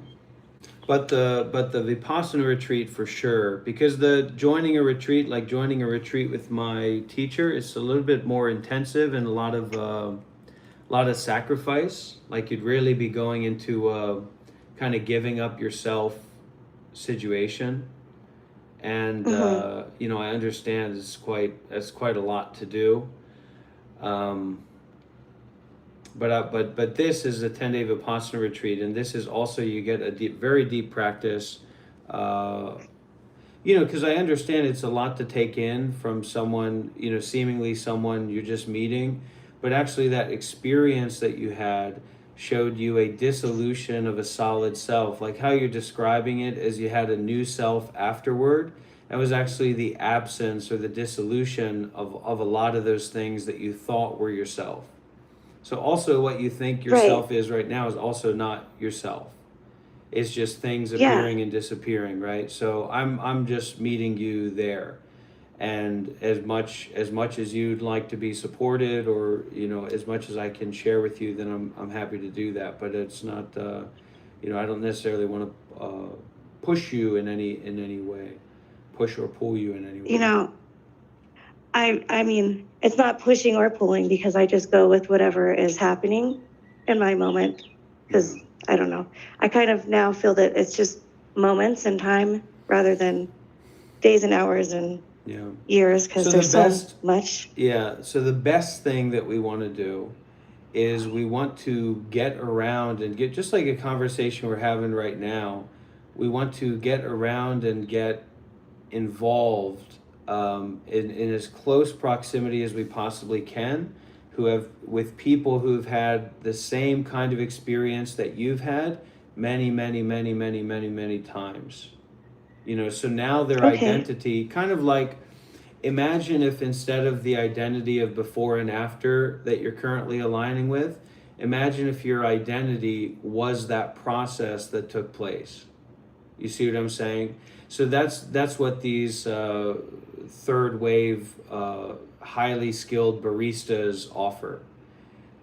Speaker 2: But the Vipassana retreat for sure, because joining a retreat with my teacher, it's a little bit more intensive and a lot of sacrifice. Like you'd really be going into kind of giving up yourself situation, and I understand it's quite a lot to do. But this is a 10-day Vipassana retreat, and this is also, you get a very deep practice, because I understand it's a lot to take in from someone, seemingly someone you're just meeting, but actually that experience that you had showed you a dissolution of a solid self, like how you're describing it as you had a new self afterward. That was actually the absence or the dissolution of a lot of those things that you thought were yourself. So also what you think yourself is right now is also not yourself. It's just things appearing and disappearing, right? So I'm just meeting you there. And as much as you'd like to be supported, or as much as I can share with you, then I'm happy to do that. But it's not I don't necessarily want to push you in any way, push or pull you in any way.
Speaker 7: I mean, it's not pushing or pulling, because I just go with whatever is happening in my moment, because I don't know. I kind of now feel that it's just moments and time rather than days and hours and years, because there's so much.
Speaker 2: Yeah, so the best thing that we want to do is we want to get around and get, just like a conversation we're having right now, we want to get around and get involved in as close proximity as we possibly can, with people who've had the same kind of experience that you've had many times. So now their identity, kind of like, imagine if instead of the identity of before and after that you're currently aligning with, imagine if your identity was that process that took place. You see what I'm saying? So that's what these third wave highly skilled baristas offer,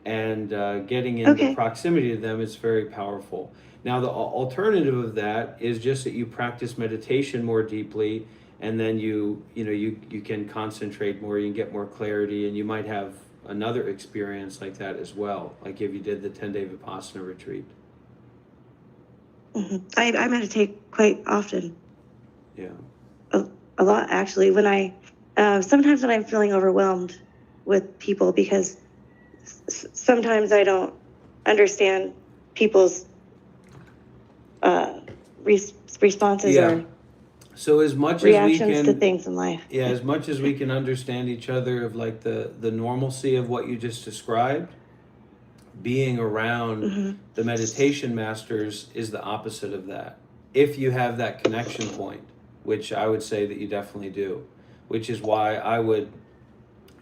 Speaker 2: and getting into proximity to them is very powerful. Now the alternative of that is just that you practice meditation more deeply, and then you can concentrate more, you can get more clarity, and you might have another experience like that as well, like if you did the 10-day Vipassana retreat.
Speaker 7: I meditate quite often.
Speaker 2: Yeah.
Speaker 7: A lot, actually. When sometimes when I'm feeling overwhelmed with people, because sometimes I don't understand people's responses or
Speaker 2: so as much
Speaker 7: reactions
Speaker 2: as we can
Speaker 7: to things in life.
Speaker 2: Yeah, as much as we can understand each other of like the normalcy of what you just described, being around the meditation masters is the opposite of that. If you have that connection point, which I would say that you definitely do, which is why I would,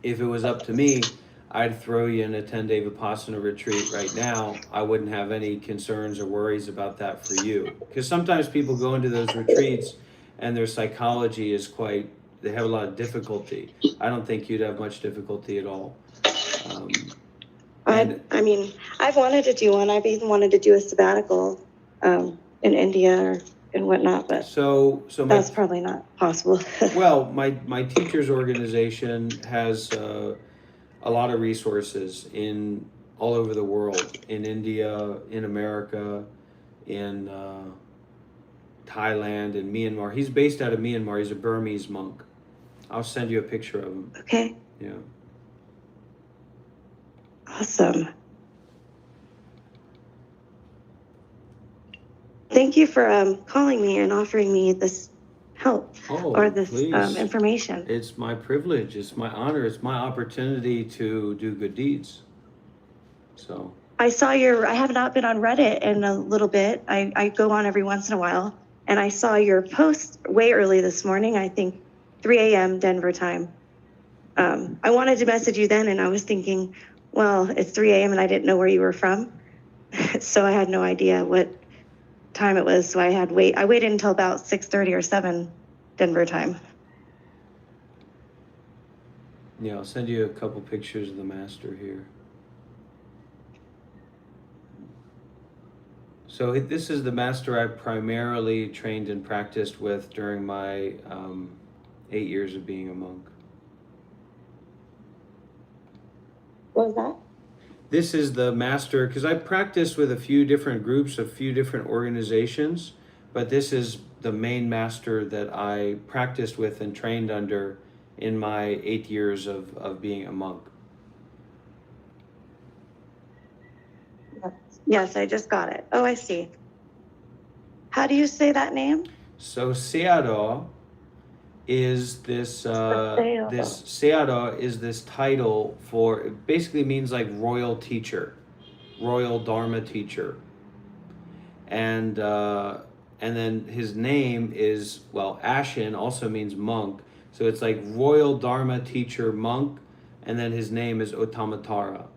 Speaker 2: if it was up to me, I'd throw you in a 10-day Vipassana retreat right now. I wouldn't have any concerns or worries about that for you. Because sometimes people go into those retreats and their psychology is they have a lot of difficulty. I don't think you'd have much difficulty at all. And
Speaker 7: I mean, I've wanted to do one. I've even wanted to do a sabbatical in India and whatnot, but
Speaker 2: so my
Speaker 7: that's probably not possible.
Speaker 2: well, my teachers organization has a lot of resources in all over the world, in India, in America, in Thailand, and Myanmar. He's based out of Myanmar. He's a Burmese monk. I'll send you a picture of him.
Speaker 7: Okay,
Speaker 2: Yeah.
Speaker 7: awesome. Thank you for calling me and offering me this help
Speaker 2: Oh,
Speaker 7: or this
Speaker 2: please.
Speaker 7: information.
Speaker 2: It's my privilege. It's my honor. It's my opportunity to do good deeds. So.
Speaker 7: I have not been on Reddit in a little bit. I go on every once in a while, and I saw your post way early this morning, I think 3 a.m. Denver time. I wanted to message you then, and I was thinking, well, it's 3 a.m. and I didn't know where you were from. So I had no idea what time it was. So I waited until about 6:30 or 7 Denver time.
Speaker 2: Yeah, I'll send you a couple pictures of the master here. So this is the master I primarily trained and practiced with during my 8 years of being a monk.
Speaker 7: What was that?
Speaker 2: This is the master, because I practiced with a few different groups, a few different organizations, but this is the main master that I practiced with and trained under in my 8 years of being a monk.
Speaker 7: Yes, I just got it. Oh, I see. How do you say that name?
Speaker 2: So Sayadaw is this Sayadaw is this title for, it basically means like royal teacher, royal Dharma teacher, and then his name is, well, Ashin also means monk, so it's like royal Dharma teacher monk, and then his name is Ottamatara.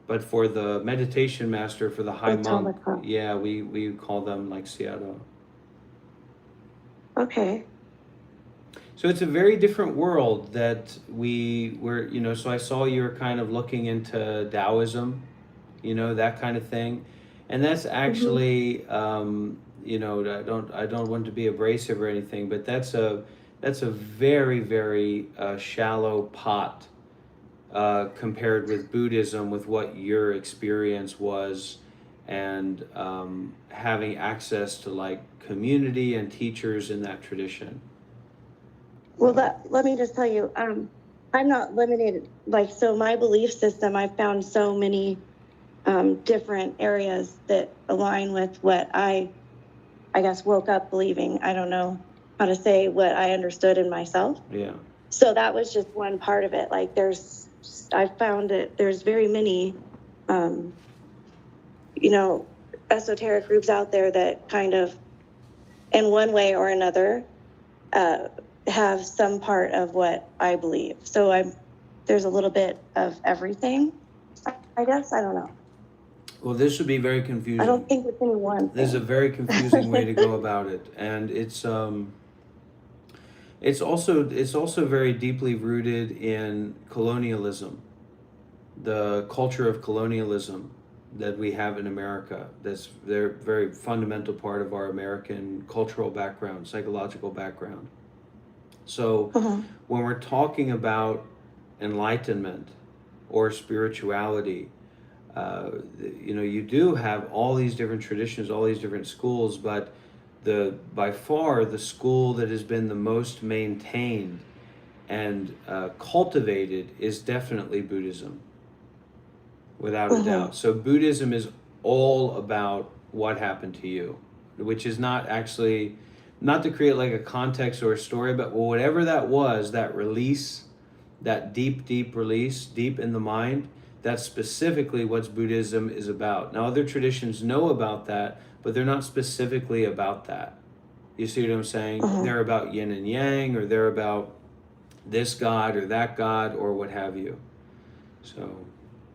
Speaker 2: But for the meditation master, for the high monk, yeah, we call them like Sayadaw.
Speaker 7: Okay.
Speaker 2: So it's a very different world that we were, so I saw you're kind of looking into Taoism, that kind of thing. And that's actually, I don't want to be abrasive or anything, but that's a very, very shallow pot compared with Buddhism, with what your experience was, and having access to like community and teachers in that tradition.
Speaker 7: Well, let me just tell you, I'm not limited. So my belief system, I've found so many different areas that align with what I guess, woke up believing. I don't know how to say what I understood in myself.
Speaker 2: Yeah.
Speaker 7: So that was just one part of it. I found that there's very many, esoteric groups out there that kind of, in one way or another, have some part of what I believe. So there's a little bit of everything, I guess. I don't know.
Speaker 2: Well, this would be very confusing.
Speaker 7: I don't think it's any one thing.
Speaker 2: There's a very confusing way to go about it, and it's also very deeply rooted in colonialism, the culture of colonialism that we have in America. They're a very fundamental part of our American cultural background, psychological background. So when we're talking about enlightenment or spirituality, you do have all these different traditions, all these different schools, but by far the school that has been the most maintained and cultivated is definitely Buddhism, without a doubt. So Buddhism is all about what happened to you, which is not to create like a context or a story, but whatever that was, that release, that deep release, deep in the mind, that's specifically what Buddhism is about. Now, other traditions know about that, but they're not specifically about that. You see what I'm saying? They're about yin and yang, or they're about this God or that God or what have you. So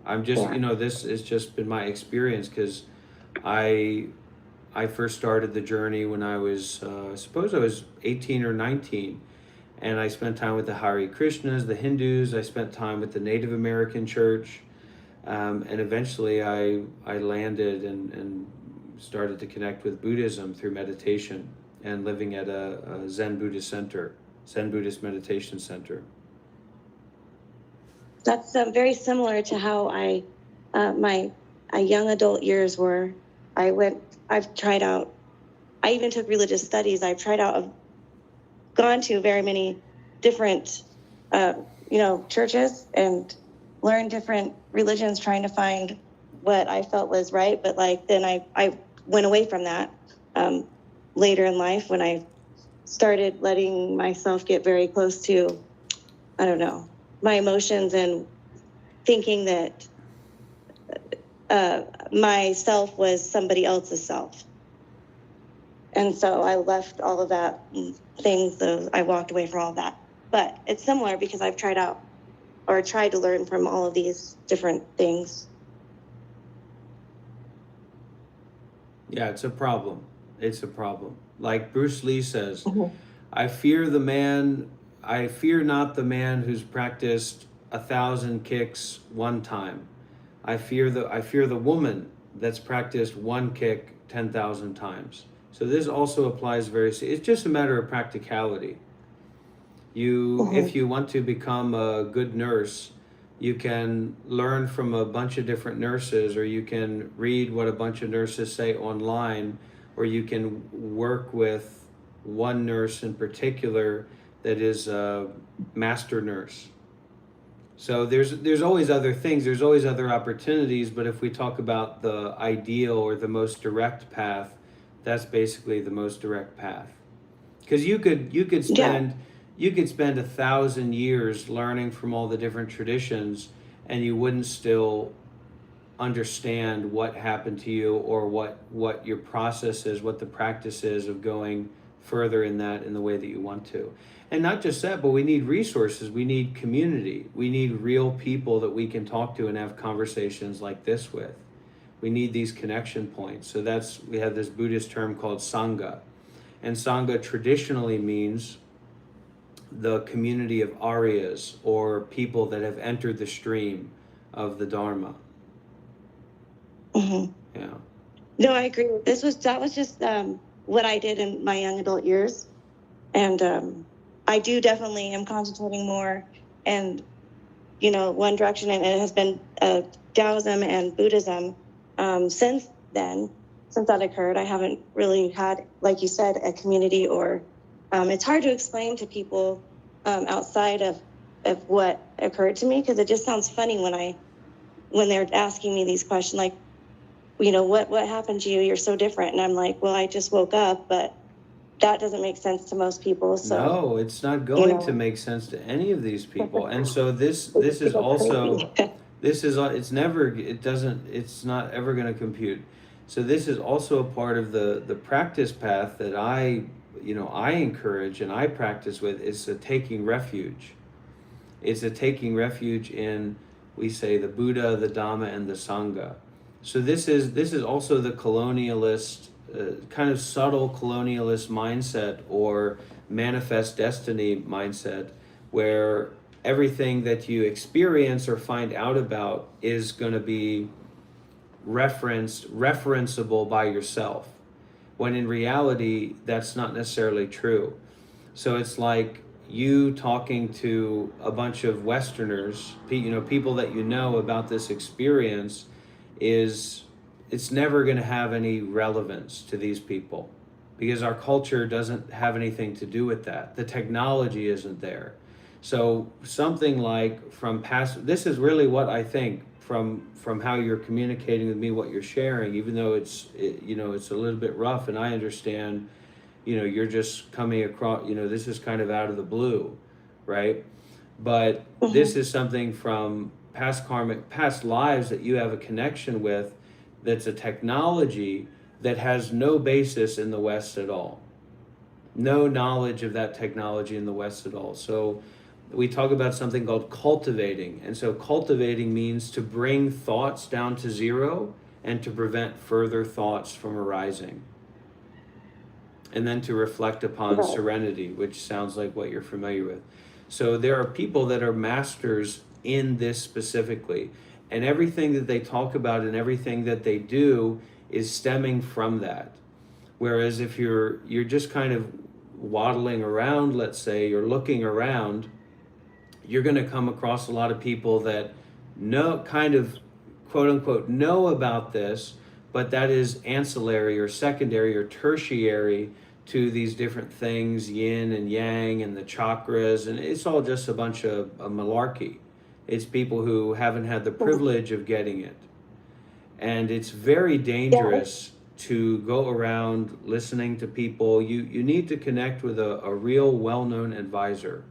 Speaker 2: I'm just, this has just been my experience, because I I first started the journey when I was, I suppose I was 18 or 19. And I spent time with the Hare Krishnas, the Hindus. I spent time with the Native American church. And eventually I landed and started to connect with Buddhism through meditation and living at a Zen Buddhist center, Zen Buddhist meditation center.
Speaker 7: That's very similar to how my young adult years were. I've tried out, I even took religious studies. I've gone to very many different, churches and learned different religions, trying to find what I felt was right. But then I went away from that later in life when I started letting myself get very close to, I don't know, my emotions and thinking that myself was somebody else's self. And so I left all of that things, I walked away from all of that. But it's similar because I've tried to learn from all of these different things.
Speaker 2: Yeah, it's a problem. It's a problem. Like Bruce Lee says, I fear not the man who's practiced 1,000 kicks one time. I fear the woman that's practiced one kick 10,000 times. So this also applies it's just a matter of practicality. If you want to become a good nurse, you can learn from a bunch of different nurses, or you can read what a bunch of nurses say online, or you can work with one nurse in particular that is a master nurse. So there's always other things, there's always other opportunities, but if we talk about the ideal or the most direct path, that's basically the most direct path. Because you could spend 1,000 years learning from all the different traditions, and you wouldn't still understand what happened to you, or what your process is, what the practice is of going further in the way that you want to. And not just that, but we need resources, we need community, we need real people that we can talk to and have conversations like this with. We need these connection points. So we have this Buddhist term called Sangha. And Sangha traditionally means the community of Aryas, or people that have entered the stream of the Dharma.
Speaker 7: Mm-hmm.
Speaker 2: Yeah.
Speaker 7: No, I agree. That was just what I did in my young adult years. And I do definitely am concentrating more and, one direction, and it has been Taoism and Buddhism. Since that occurred, I haven't really had, like you said, a community, or it's hard to explain to people outside of what occurred to me, because it just sounds funny when they're asking me these questions, like, what happened to you? You're so different. And I'm like, well, I just woke up, but that doesn't make sense to most people. So
Speaker 2: no, it's not going to make sense to any of these people. And so this is also it's not ever going to compute. So this is also a part of the practice path that I encourage and I practice with. Is a taking refuge. It's a taking refuge in, we say, the Buddha, the Dhamma, and the Sangha. So this is also the colonialist, kind of subtle colonialist mindset, or manifest destiny mindset, where everything that you experience or find out about is going to be referenceable by yourself, when in reality that's not necessarily true. So it's like you talking to a bunch of Westerners, people that about this experience, it's never going to have any relevance to these people, because our culture doesn't have anything to do with that. The technology isn't there. So something like this is really what I think from how you're communicating with me, what you're sharing, even though it's a little bit rough, and I understand, you're just coming across, this is kind of out of the blue, right? But this is something from past lives that you have a connection with, that's a technology that has no basis in the West at all. No knowledge of that technology in the West at all. So we talk about something called cultivating. And so cultivating means to bring thoughts down to zero and to prevent further thoughts from arising. and then to reflect upon
Speaker 7: Right.
Speaker 2: serenity, which sounds like what you're familiar with. So there are people that are masters in this specifically, and everything that they talk about and everything that they do is stemming from that. Whereas if you're just kind of waddling around, let's say, you're looking around, you're going to come across a lot of people that know, kind of, quote unquote, know about this, but that is ancillary or secondary or tertiary to these different things, yin and yang and the chakras, and it's all just a bunch of malarkey. It's people who haven't had the privilege of getting it. And it's very dangerous to go around listening to people. You need to connect with a real well-known advisor.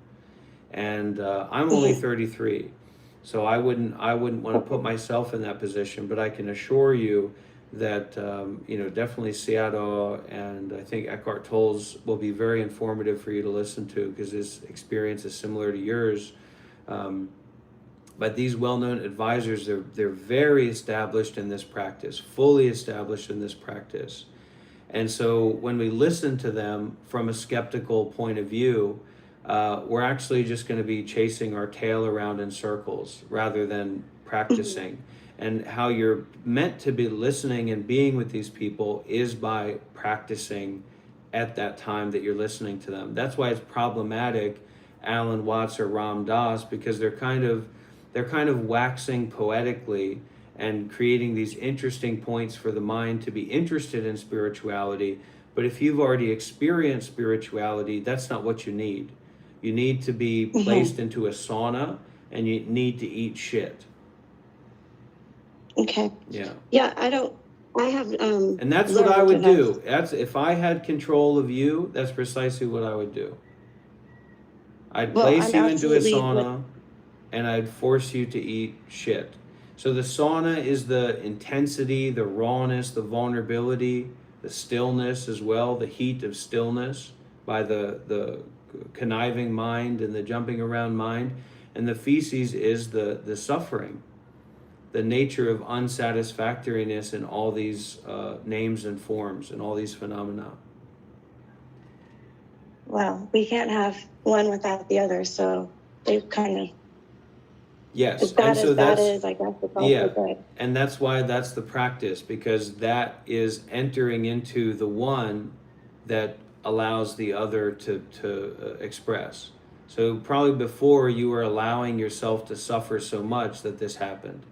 Speaker 2: And I'm only 33, so I wouldn't want to put myself in that position, but I can assure you that definitely Seattle, and I think Eckhart Tolle's will be very informative for you to listen to, because his experience is similar to yours. But these well-known advisors, they're very established in this practice, fully established in this practice. And so when we listen to them from a skeptical point of view, we're actually just going to be chasing our tail around in circles rather than practicing. And how you're meant to be listening and being with these people is by practicing at that time that you're listening to them. That's why it's problematic, Alan Watts or Ram Dass, because they're kind of waxing poetically and creating these interesting points for the mind to be interested in spirituality. But if you've already experienced spirituality, that's not what you need. You need to be placed into a sauna, and you need to eat shit.
Speaker 7: Okay.
Speaker 2: Yeah.
Speaker 7: Yeah, I have
Speaker 2: And that's what I would do. That's, if I had control of you, that's precisely what I would do. I'd place you into a sauna, and I'd force you to eat shit. So the sauna is the intensity, the rawness, the vulnerability, the stillness as well, the heat of stillness by the conniving mind and the jumping around mind. And the feces is the suffering, the nature of unsatisfactoriness in all these names and forms and all these phenomena.
Speaker 7: Well, we can't have one without the other, so they kind of,
Speaker 2: Yes,
Speaker 7: as bad
Speaker 2: and so
Speaker 7: as that
Speaker 2: that's,
Speaker 7: is, I guess it's also
Speaker 2: yeah,
Speaker 7: good.
Speaker 2: and that's why that's the practice, because that is entering into the one that allows the other to express. So probably before, you were allowing yourself to suffer so much that this happened.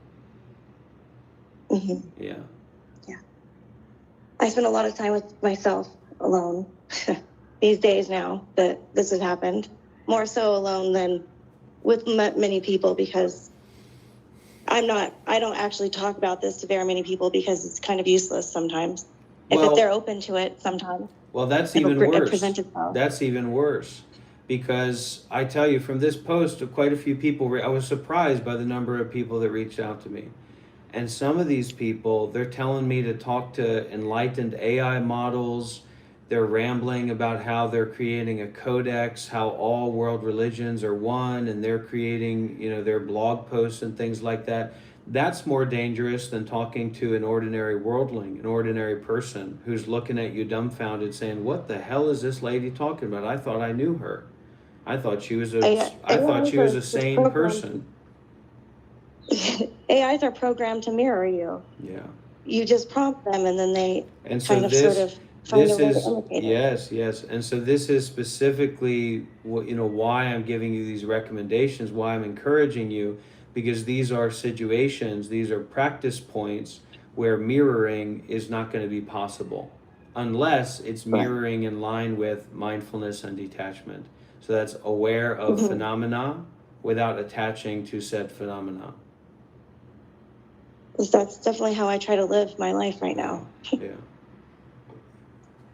Speaker 7: Hmm.
Speaker 2: Yeah.
Speaker 7: Yeah. I spend a lot of time with myself alone these days now that this has happened. More so alone than with many people, because I don't actually talk about this to very many people because it's kind of useless sometimes. If they're open to it sometimes.
Speaker 2: Well, that's
Speaker 7: It'll
Speaker 2: even worse.
Speaker 7: present itself.
Speaker 2: That's even worse, because I tell you, from this post, quite a few people, I was surprised by the number of people that reached out to me. And some of these people, they're telling me to talk to enlightened AI models. They're rambling about how they're creating a codex, how all world religions are one, and they're creating, their blog posts and things like that. That's more dangerous than talking to an ordinary worldling, an ordinary person who's looking at you dumbfounded saying, what the hell is this lady talking about? I thought I knew her. I thought she was a sane person.
Speaker 7: AIs are programmed to mirror you.
Speaker 2: Yeah.
Speaker 7: You just prompt them, and then they
Speaker 2: And so
Speaker 7: kind of
Speaker 2: this,
Speaker 7: sort of find a way
Speaker 2: this
Speaker 7: to imitate it.
Speaker 2: yes. And so this is specifically why I'm giving you these recommendations, why I'm encouraging you, because these are situations, these are practice points where mirroring is not going to be possible unless it's mirroring in line with mindfulness and detachment. So that's aware of phenomena without attaching to said phenomena.
Speaker 7: That's definitely how I try to live my life right now.
Speaker 2: Yeah.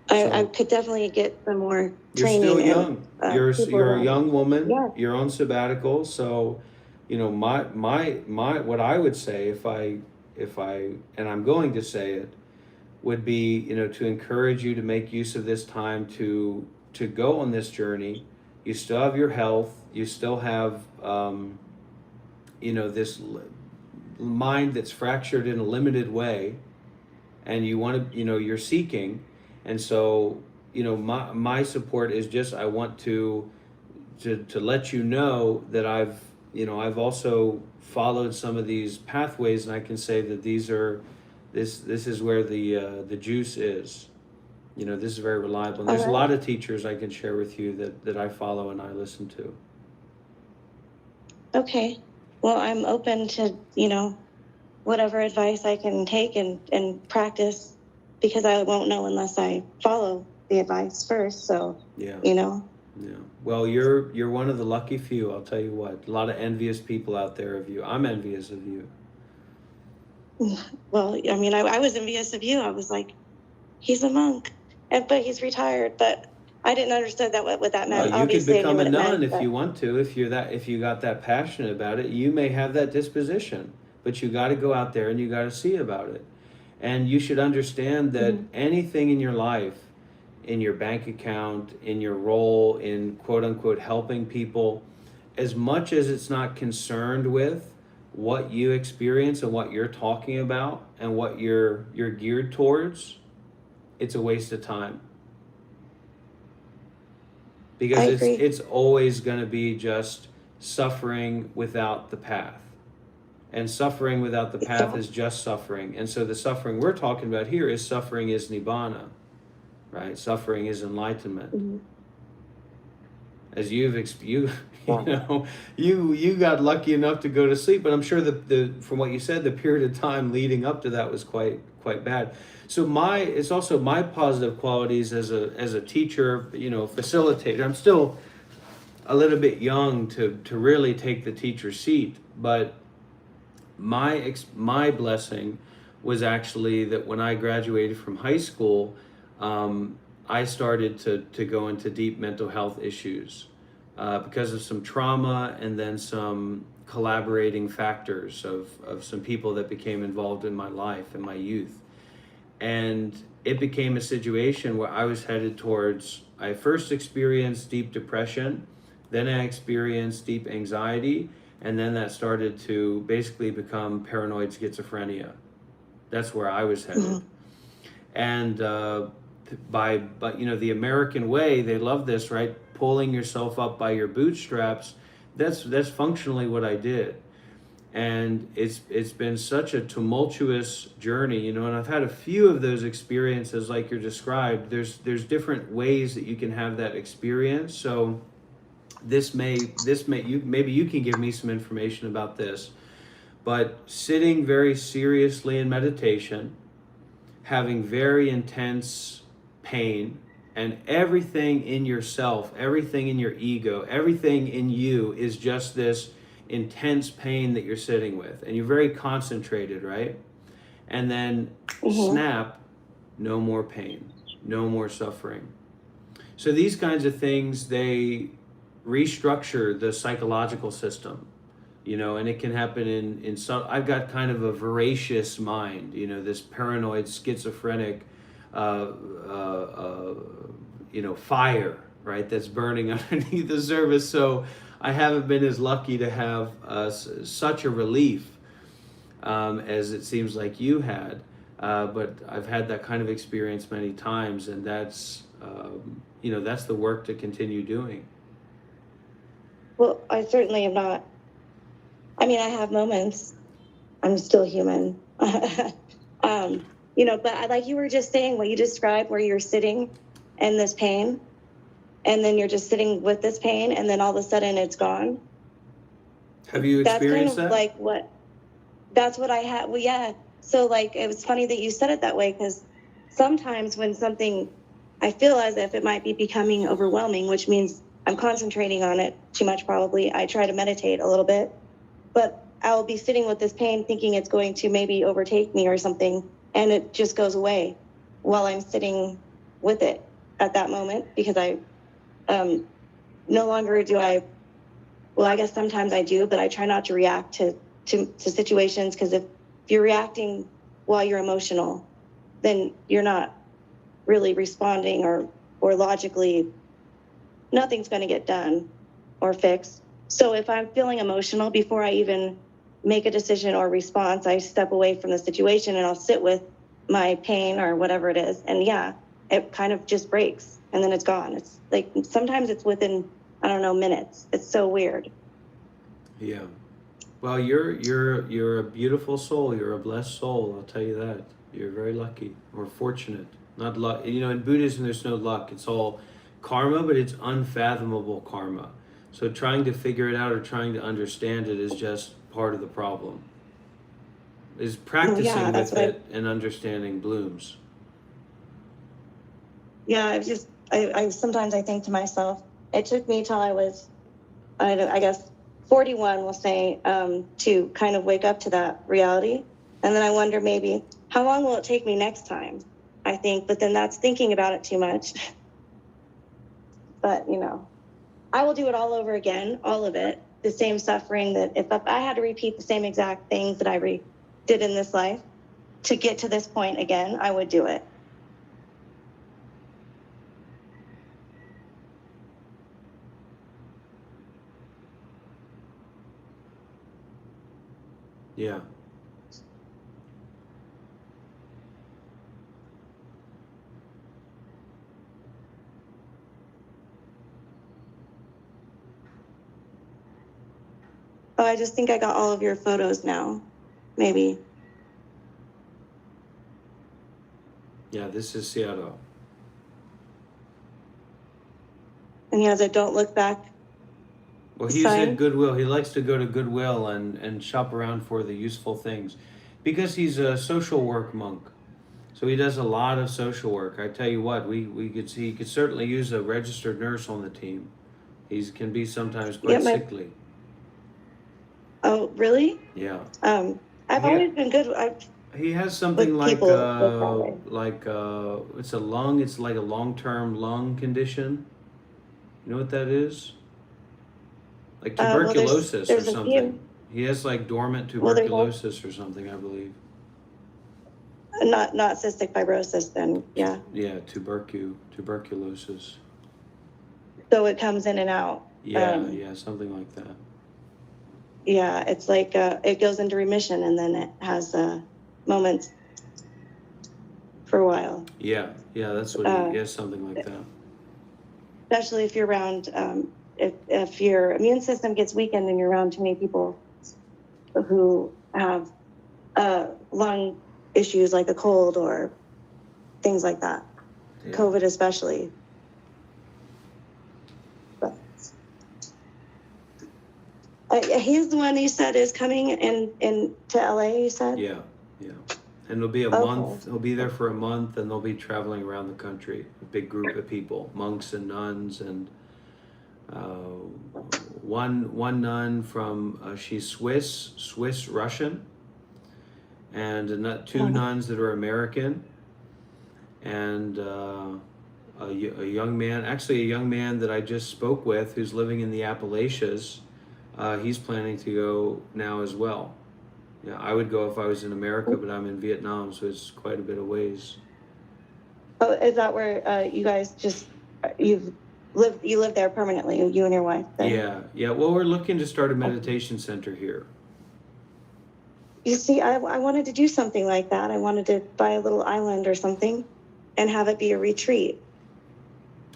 Speaker 7: I could definitely get some more
Speaker 2: You're
Speaker 7: training.
Speaker 2: still young. You're a young woman.
Speaker 7: Yeah.
Speaker 2: You're on sabbatical. So, my what I would say if I and I'm going to say it, would be, to encourage you to make use of this time to go on this journey. You still have your health. You still have, this mind that's fractured in a limited way, and you want to, you're seeking. And so you know, my support is just, I want to let you know that I've also followed some of these pathways, and I can say that this is where the juice is. You know, this is very reliable. And there's a
Speaker 7: Alright.
Speaker 2: lot of teachers I can share with you that I follow and I listen to.
Speaker 7: Okay. Well, I'm open to, you know, whatever advice I can take and practice, because I won't know unless I follow the advice first. So,
Speaker 2: Yeah.
Speaker 7: you know,
Speaker 2: Yeah. Well, you're one of the lucky few, I'll tell you what. A lot of envious people out there of you. I'm envious of you.
Speaker 7: well, I mean, I was envious of you. I was like, he's a monk, but he's retired. But I didn't understand that what that meant.
Speaker 2: You could
Speaker 7: Obviously, I knew
Speaker 2: become a
Speaker 7: what it
Speaker 2: nun
Speaker 7: meant.
Speaker 2: if
Speaker 7: But
Speaker 2: you want to. If you got that passionate about it, you may have that disposition. But you got to go out there and you got to see about it. And you should understand that anything in your life, in your bank account, in your role in quote unquote helping people, as much as it's not concerned with what you experience and what you're talking about and what you're geared towards, it's a waste of time. Because
Speaker 7: I agree.
Speaker 2: it's always going to be just suffering without the path. And suffering without the path is just suffering. And so the suffering we're talking about here is suffering is nibbana, right? Suffering is enlightenment.
Speaker 7: Mhm.
Speaker 2: As you know, you got lucky enough to go to sleep, but I'm sure the from what you said, the period of time leading up to that was quite bad. So it's also my positive qualities as a teacher, you know, facilitator. I'm still a little bit young to really take the teacher seat, but my blessing was actually that when I graduated from high school, I started to go into deep mental health issues because of some trauma and then some collaborating factors of some people that became involved in my life in my youth. And it became a situation where I was headed towards, I first experienced deep depression, then I experienced deep anxiety, and then that started to basically become paranoid schizophrenia. That's where I was headed. And but you know, the American way, they love this, right? Pulling yourself up by your bootstraps. That's functionally what I did. And it's been such a tumultuous journey, you know, and I've had a few of those experiences like you're described. There's different ways that you can have that experience. So maybe you can give me some information about this. But sitting very seriously in meditation, having very intense pain, and everything in yourself, everything in your ego, everything in you is just this intense pain that you're sitting with, and you're very concentrated, right? And then snap, no more pain, no more suffering. So these kinds of things, they restructure the psychological system, you know, and it can happen in some. I've got kind of a voracious mind, you know, this paranoid schizophrenic you know, fire, right, that's burning underneath the surface. So I haven't been as lucky to have such a relief as it seems like you had, but I've had that kind of experience many times, and that's you know, that's the work to continue doing.
Speaker 7: well, I certainly am not. I mean, I have moments. I'm still human. You know, but like you were just saying, what you described, where you're sitting in this pain, and then you're just sitting with this pain, and then all of a sudden it's gone.
Speaker 2: Have you experienced
Speaker 7: That's kind of
Speaker 2: that?
Speaker 7: like that's what I had. Well, yeah. So like, it was funny that you said it that way, because sometimes when something, I feel as if it might be becoming overwhelming, which means I'm concentrating on it too much probably. I try to meditate a little bit, but I will be sitting with this pain thinking it's going to maybe overtake me or something, and it just goes away while I'm sitting with it at that moment, because I no longer do I, well, I guess sometimes I do, but I try not to react to situations, because if you're reacting while you're emotional, then you're not really responding or logically, nothing's going to get done or fixed. So if I'm feeling emotional, before I even make a decision or response, I step away from the situation and I'll sit with my pain or whatever it is. And yeah, it kind of just breaks and then it's gone. It's like sometimes it's within, I don't know, minutes. It's so weird.
Speaker 2: Yeah. Well, you're a beautiful soul. You're a blessed soul. I'll tell you that. You're very lucky or fortunate. Not luck. You know, in Buddhism, there's no luck. It's all karma, but it's unfathomable karma. So trying to figure it out or trying to understand it is just part of the problem. Is practicing
Speaker 7: Yeah, that's
Speaker 2: with
Speaker 7: what
Speaker 2: it and understanding blooms.
Speaker 7: Yeah, I sometimes I think to myself, it took me till I was, I guess, 41, we'll say, to kind of wake up to that reality. And then I wonder maybe, how long will it take me next time? I think, but then that's thinking about it too much. But, you know, I will do it all over again, all of it. The same suffering that if I had to repeat the same exact things that I did in this life to get to this point again, I would do it.
Speaker 2: Yeah.
Speaker 7: Oh, I just think I got all of your photos now. Maybe.
Speaker 2: Yeah, this is Seattle.
Speaker 7: And he has a don't look back.
Speaker 2: Well, he's
Speaker 7: sign.
Speaker 2: at Goodwill. He likes to go to Goodwill and shop around for the useful things because he's a social work monk. So he does a lot of social work. I tell you what, he could certainly use a registered nurse on the team. He can be sometimes quite sickly.
Speaker 7: Oh, really?
Speaker 2: Yeah.
Speaker 7: I've always been good.
Speaker 2: He has something
Speaker 7: With people
Speaker 2: it's like a long-term lung condition. You know what that is? Like tuberculosis
Speaker 7: there's
Speaker 2: or
Speaker 7: a
Speaker 2: something.
Speaker 7: few.
Speaker 2: He has like dormant tuberculosis or something, I believe.
Speaker 7: Not cystic fibrosis then, yeah.
Speaker 2: Yeah, tuberculosis.
Speaker 7: So it comes in and out.
Speaker 2: Yeah, something like that.
Speaker 7: Yeah, it's like it goes into remission and then it has moments for a while.
Speaker 2: Yeah, that's what he has, something like that.
Speaker 7: Especially if you're around, if your immune system gets weakened and you're around too many people who have lung issues like a cold or things like that,
Speaker 2: Yeah.
Speaker 7: COVID especially. But he's the one you said is coming in to LA, you said?
Speaker 2: Yeah. And it'll be a month. He'll be there for a month, and they'll be traveling around the country. A big group of people, monks and nuns, and one nun from she's Swiss Russian, and two nuns that are American, and a young man that I just spoke with who's living in the Appalachians. He's planning to go now as well. Yeah, I would go if I was in America, but I'm in Vietnam, so it's quite a bit of ways.
Speaker 7: Oh, is that where you guys you live there permanently, you and your wife? Then?
Speaker 2: Yeah. Well, we're looking to start a meditation center here.
Speaker 7: You see, I wanted to do something like that. I wanted to buy a little island or something and have it be a retreat.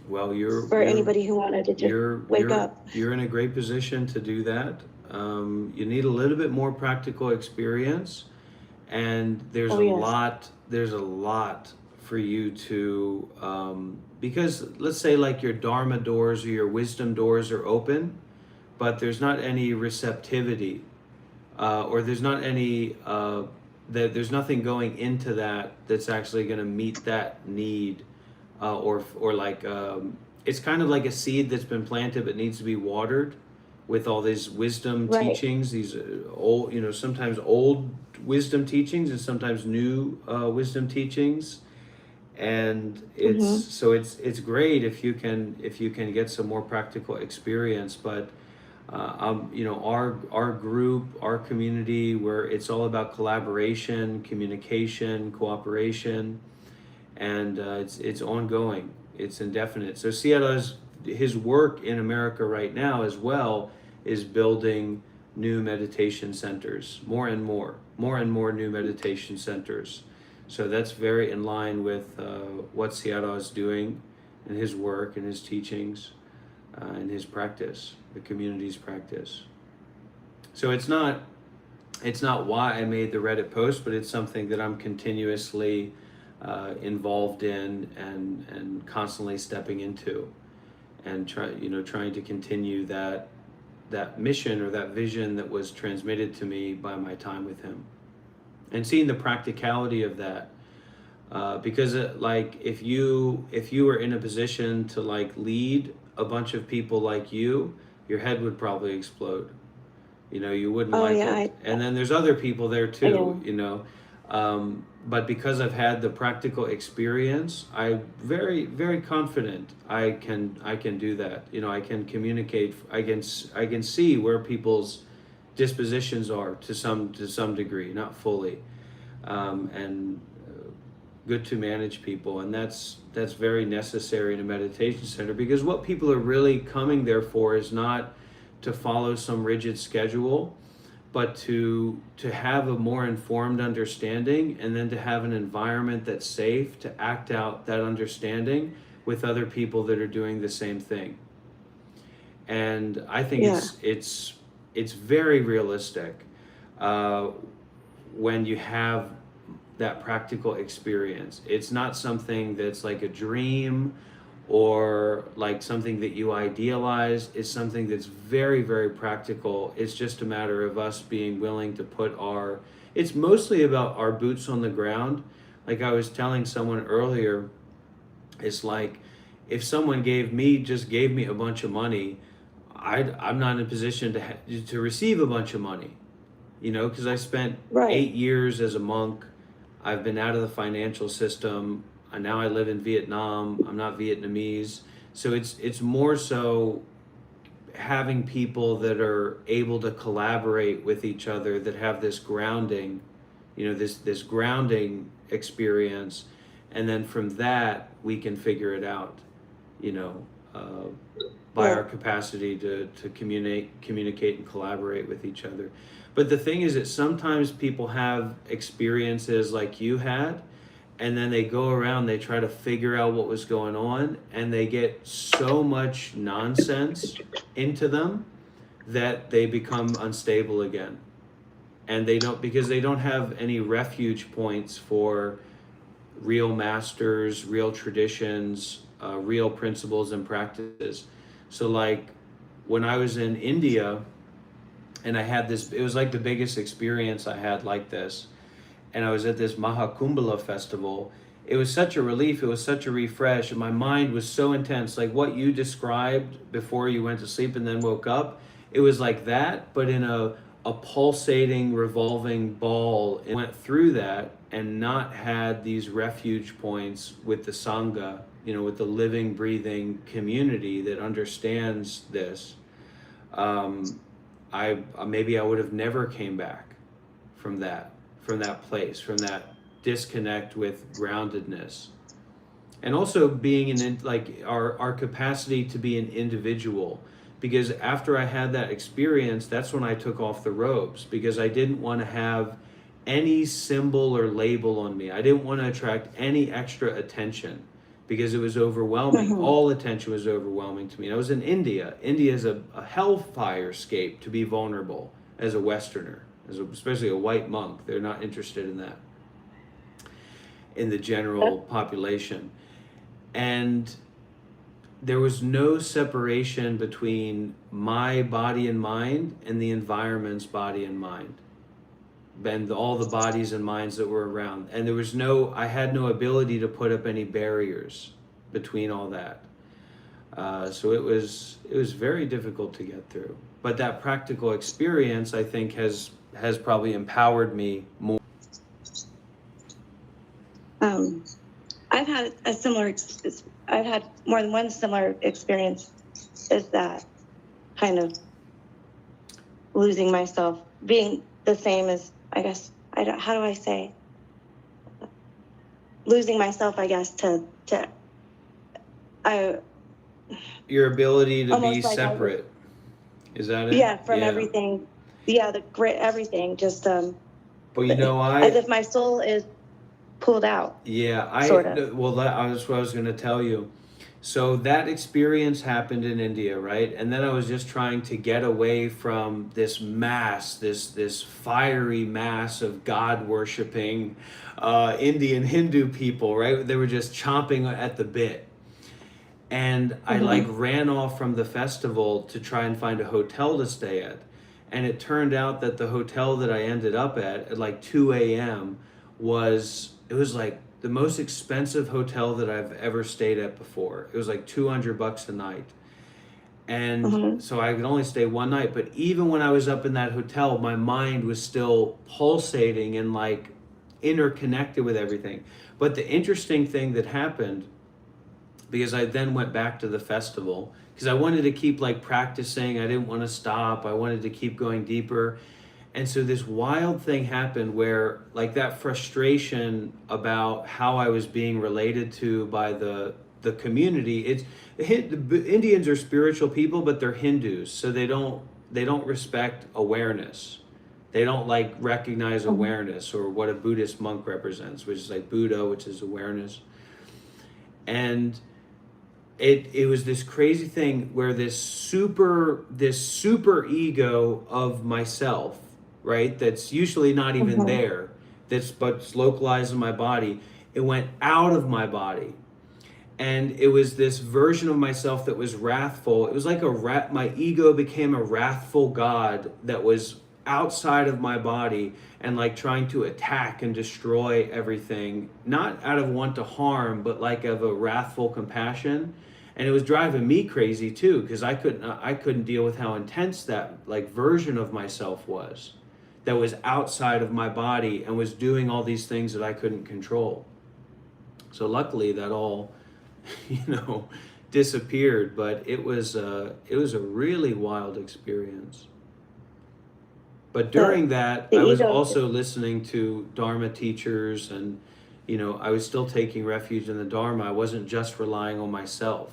Speaker 2: Well,
Speaker 7: anybody who wanted to just wake up.
Speaker 2: You're in a great position to do that. You need a little bit more practical experience, and there's a lot for you to because let's say like your Dharma doors or your wisdom doors are open, but there's not any receptivity, or there's not any there's nothing going into that's actually going to meet that need, or like it's kind of like a seed that's been planted but needs to be watered with all these wisdom teachings, these old, sometimes old wisdom teachings and sometimes new wisdom teachings. And it's great if you can get some more practical experience, but our group, our community, where it's all about collaboration, communication, cooperation, and it's ongoing, it's indefinite. So Seattle's his work in America right now as well is building new meditation centers, more and more new meditation centers. So that's very in line with what Sayadaw is doing in his work and his teachings and his practice, the community's practice. So it's not why I made the Reddit post, but it's something that I'm continuously involved in and constantly stepping into, and trying to continue that mission or that vision that was transmitted to me by my time with him, and seeing the practicality of that. Because like if you were in a position to like lead a bunch of people like you, your head would probably explode. You wouldn't
Speaker 7: Oh,
Speaker 2: like
Speaker 7: yeah,
Speaker 2: it. And then there's other people there too,
Speaker 7: know.
Speaker 2: but because I've had the practical experience, I'm very, very confident I can do that. I can communicate. I can see where people's dispositions are to some degree, not fully, and good to manage people, and that's very necessary in a meditation center, because what people are really coming there for is not to follow some rigid schedule, but to have a more informed understanding, and then to have an environment that's safe to act out that understanding with other people that are doing the same thing. And I think it's very realistic when you have that practical experience. It's not something that's like a dream or like something that you idealize. It's something that's very, very practical. It's just a matter of us being willing to put it's mostly about our boots on the ground. Like I was telling someone earlier, it's like if someone gave me a bunch of money, I'm not in a position to receive a bunch of money, because I spent 8 years as a monk. I've been out of the financial system. And now I live in Vietnam. I'm not Vietnamese. So it's more so having people that are able to collaborate with each other, that have this grounding, this grounding experience. And then from that, we can figure it out, by our capacity to communicate and collaborate with each other. But the thing is that sometimes people have experiences like you had, and then they go around, they try to figure out what was going on, and they get so much nonsense into them that they become unstable again. And because they don't have any refuge points for real masters, real traditions, real principles and practices. So like when I was in India, and I had it was like the biggest experience I had like this. And I was at this Mahakumbhala festival. It was such a relief. It was such a refresh. And my mind was so intense. Like what you described before you went to sleep and then woke up, it was like that, but in a pulsating, revolving ball. It went through that and not had these refuge points with the Sangha, with the living, breathing community that understands this. Maybe I would have never came back from that place, from that disconnect with groundedness. And also being our capacity to be an individual, because after I had that experience, that's when I took off the robes, because I didn't want to have any symbol or label on me. I didn't want to attract any extra attention, because it was overwhelming.
Speaker 7: Mm-hmm.
Speaker 2: All attention was overwhelming to me. And I was in India. India is a hellfire scape to be vulnerable as a Westerner, especially a white monk. They're not interested in that in the general population. And there was no separation between my body and mind and the environment's body and mind, and all the bodies and minds that were around. And I had no ability to put up any barriers between all that. So it was very difficult to get through. But that practical experience, I think, has probably empowered me more.
Speaker 7: I've had I've had more than one similar experience, is that kind of losing myself, being the same as, I guess, how do I say? Losing myself, I guess,
Speaker 2: Your ability to be
Speaker 7: almost like
Speaker 2: separate. Is that it?
Speaker 7: Yeah, from everything. Yeah, everything. Just
Speaker 2: But
Speaker 7: as if my soul is. pulled out,
Speaker 2: Yeah,
Speaker 7: sorta.
Speaker 2: well, that was what I was going to tell you. So that experience happened in India, right? And then I was just trying to get away from this mass, this fiery mass of God worshiping Indian Hindu people, right? They were just chomping at the bit. And I like ran off from the festival to try and find a hotel to stay at. And it turned out that the hotel that I ended up at like 2 a.m. it was like the most expensive hotel that I've ever stayed at before. It was like $200 a night. And so I could only stay one night. But even when I was up in that hotel, my mind was still pulsating and like interconnected with everything. But the interesting thing that happened, because I then went back to the festival, because I wanted to keep like practicing. I didn't want to stop. I wanted to keep going deeper. And so this wild thing happened where like that frustration about how I was being related to by the community, the Indians are spiritual people, but they're Hindus. So they don't respect awareness. They don't like recognize awareness or what a Buddhist monk represents, which is like Buddha, which is awareness. And it was this crazy thing where this super ego of myself, right, that's usually not even there, but it's localized in my body, it went out of my body. And it was this version of myself that was wrathful. It was like my ego became a wrathful God that was outside of my body and like trying to attack and destroy everything, not out of want to harm, but like of a wrathful compassion. And it was driving me crazy too, because I couldn't deal with how intense that like version of myself was, that was outside of my body and was doing all these things that I couldn't control. So luckily that all, disappeared, but it was a really wild experience. But during that,
Speaker 7: the
Speaker 2: I was
Speaker 7: ego-
Speaker 2: also listening to Dharma teachers, and I was still taking refuge in the Dharma. I wasn't just relying on myself.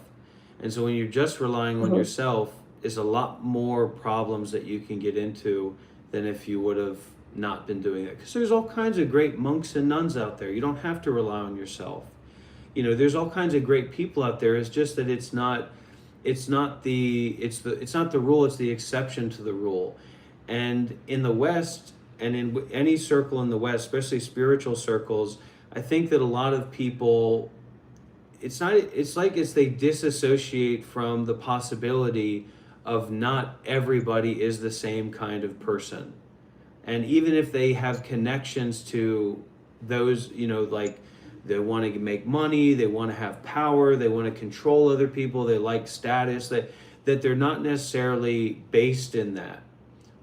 Speaker 2: And so when you're just relying on yourself, is a lot more problems that you can get into than if you would have not been doing it. Because there's all kinds of great monks and nuns out there. You don't have to rely on yourself. There's all kinds of great people out there. It's just that it's not the rule, it's the exception to the rule. And in the West, and in any circle in the West, especially spiritual circles, I think that a lot of people, it's like they disassociate from the possibility of not everybody is the same kind of person. And even if they have connections to those, like they want to make money, they want to have power, they want to control other people, they like status, that they're not necessarily based in that.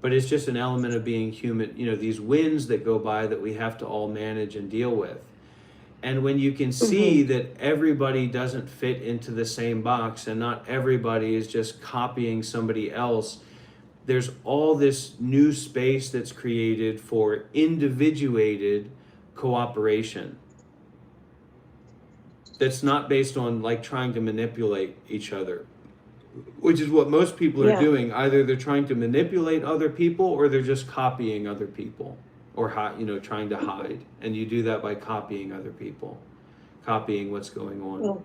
Speaker 2: But it's just an element of being human, these winds that go by that we have to all manage and deal with. And when you can see that everybody doesn't fit into the same box and not everybody is just copying somebody else, there's all this new space that's created for individuated cooperation. That's not based on like trying to manipulate each other, which is what most people are doing. Either they're trying to manipulate other people or they're just copying other people, or trying to hide. And you do that by copying other people, copying what's going on.
Speaker 7: Well,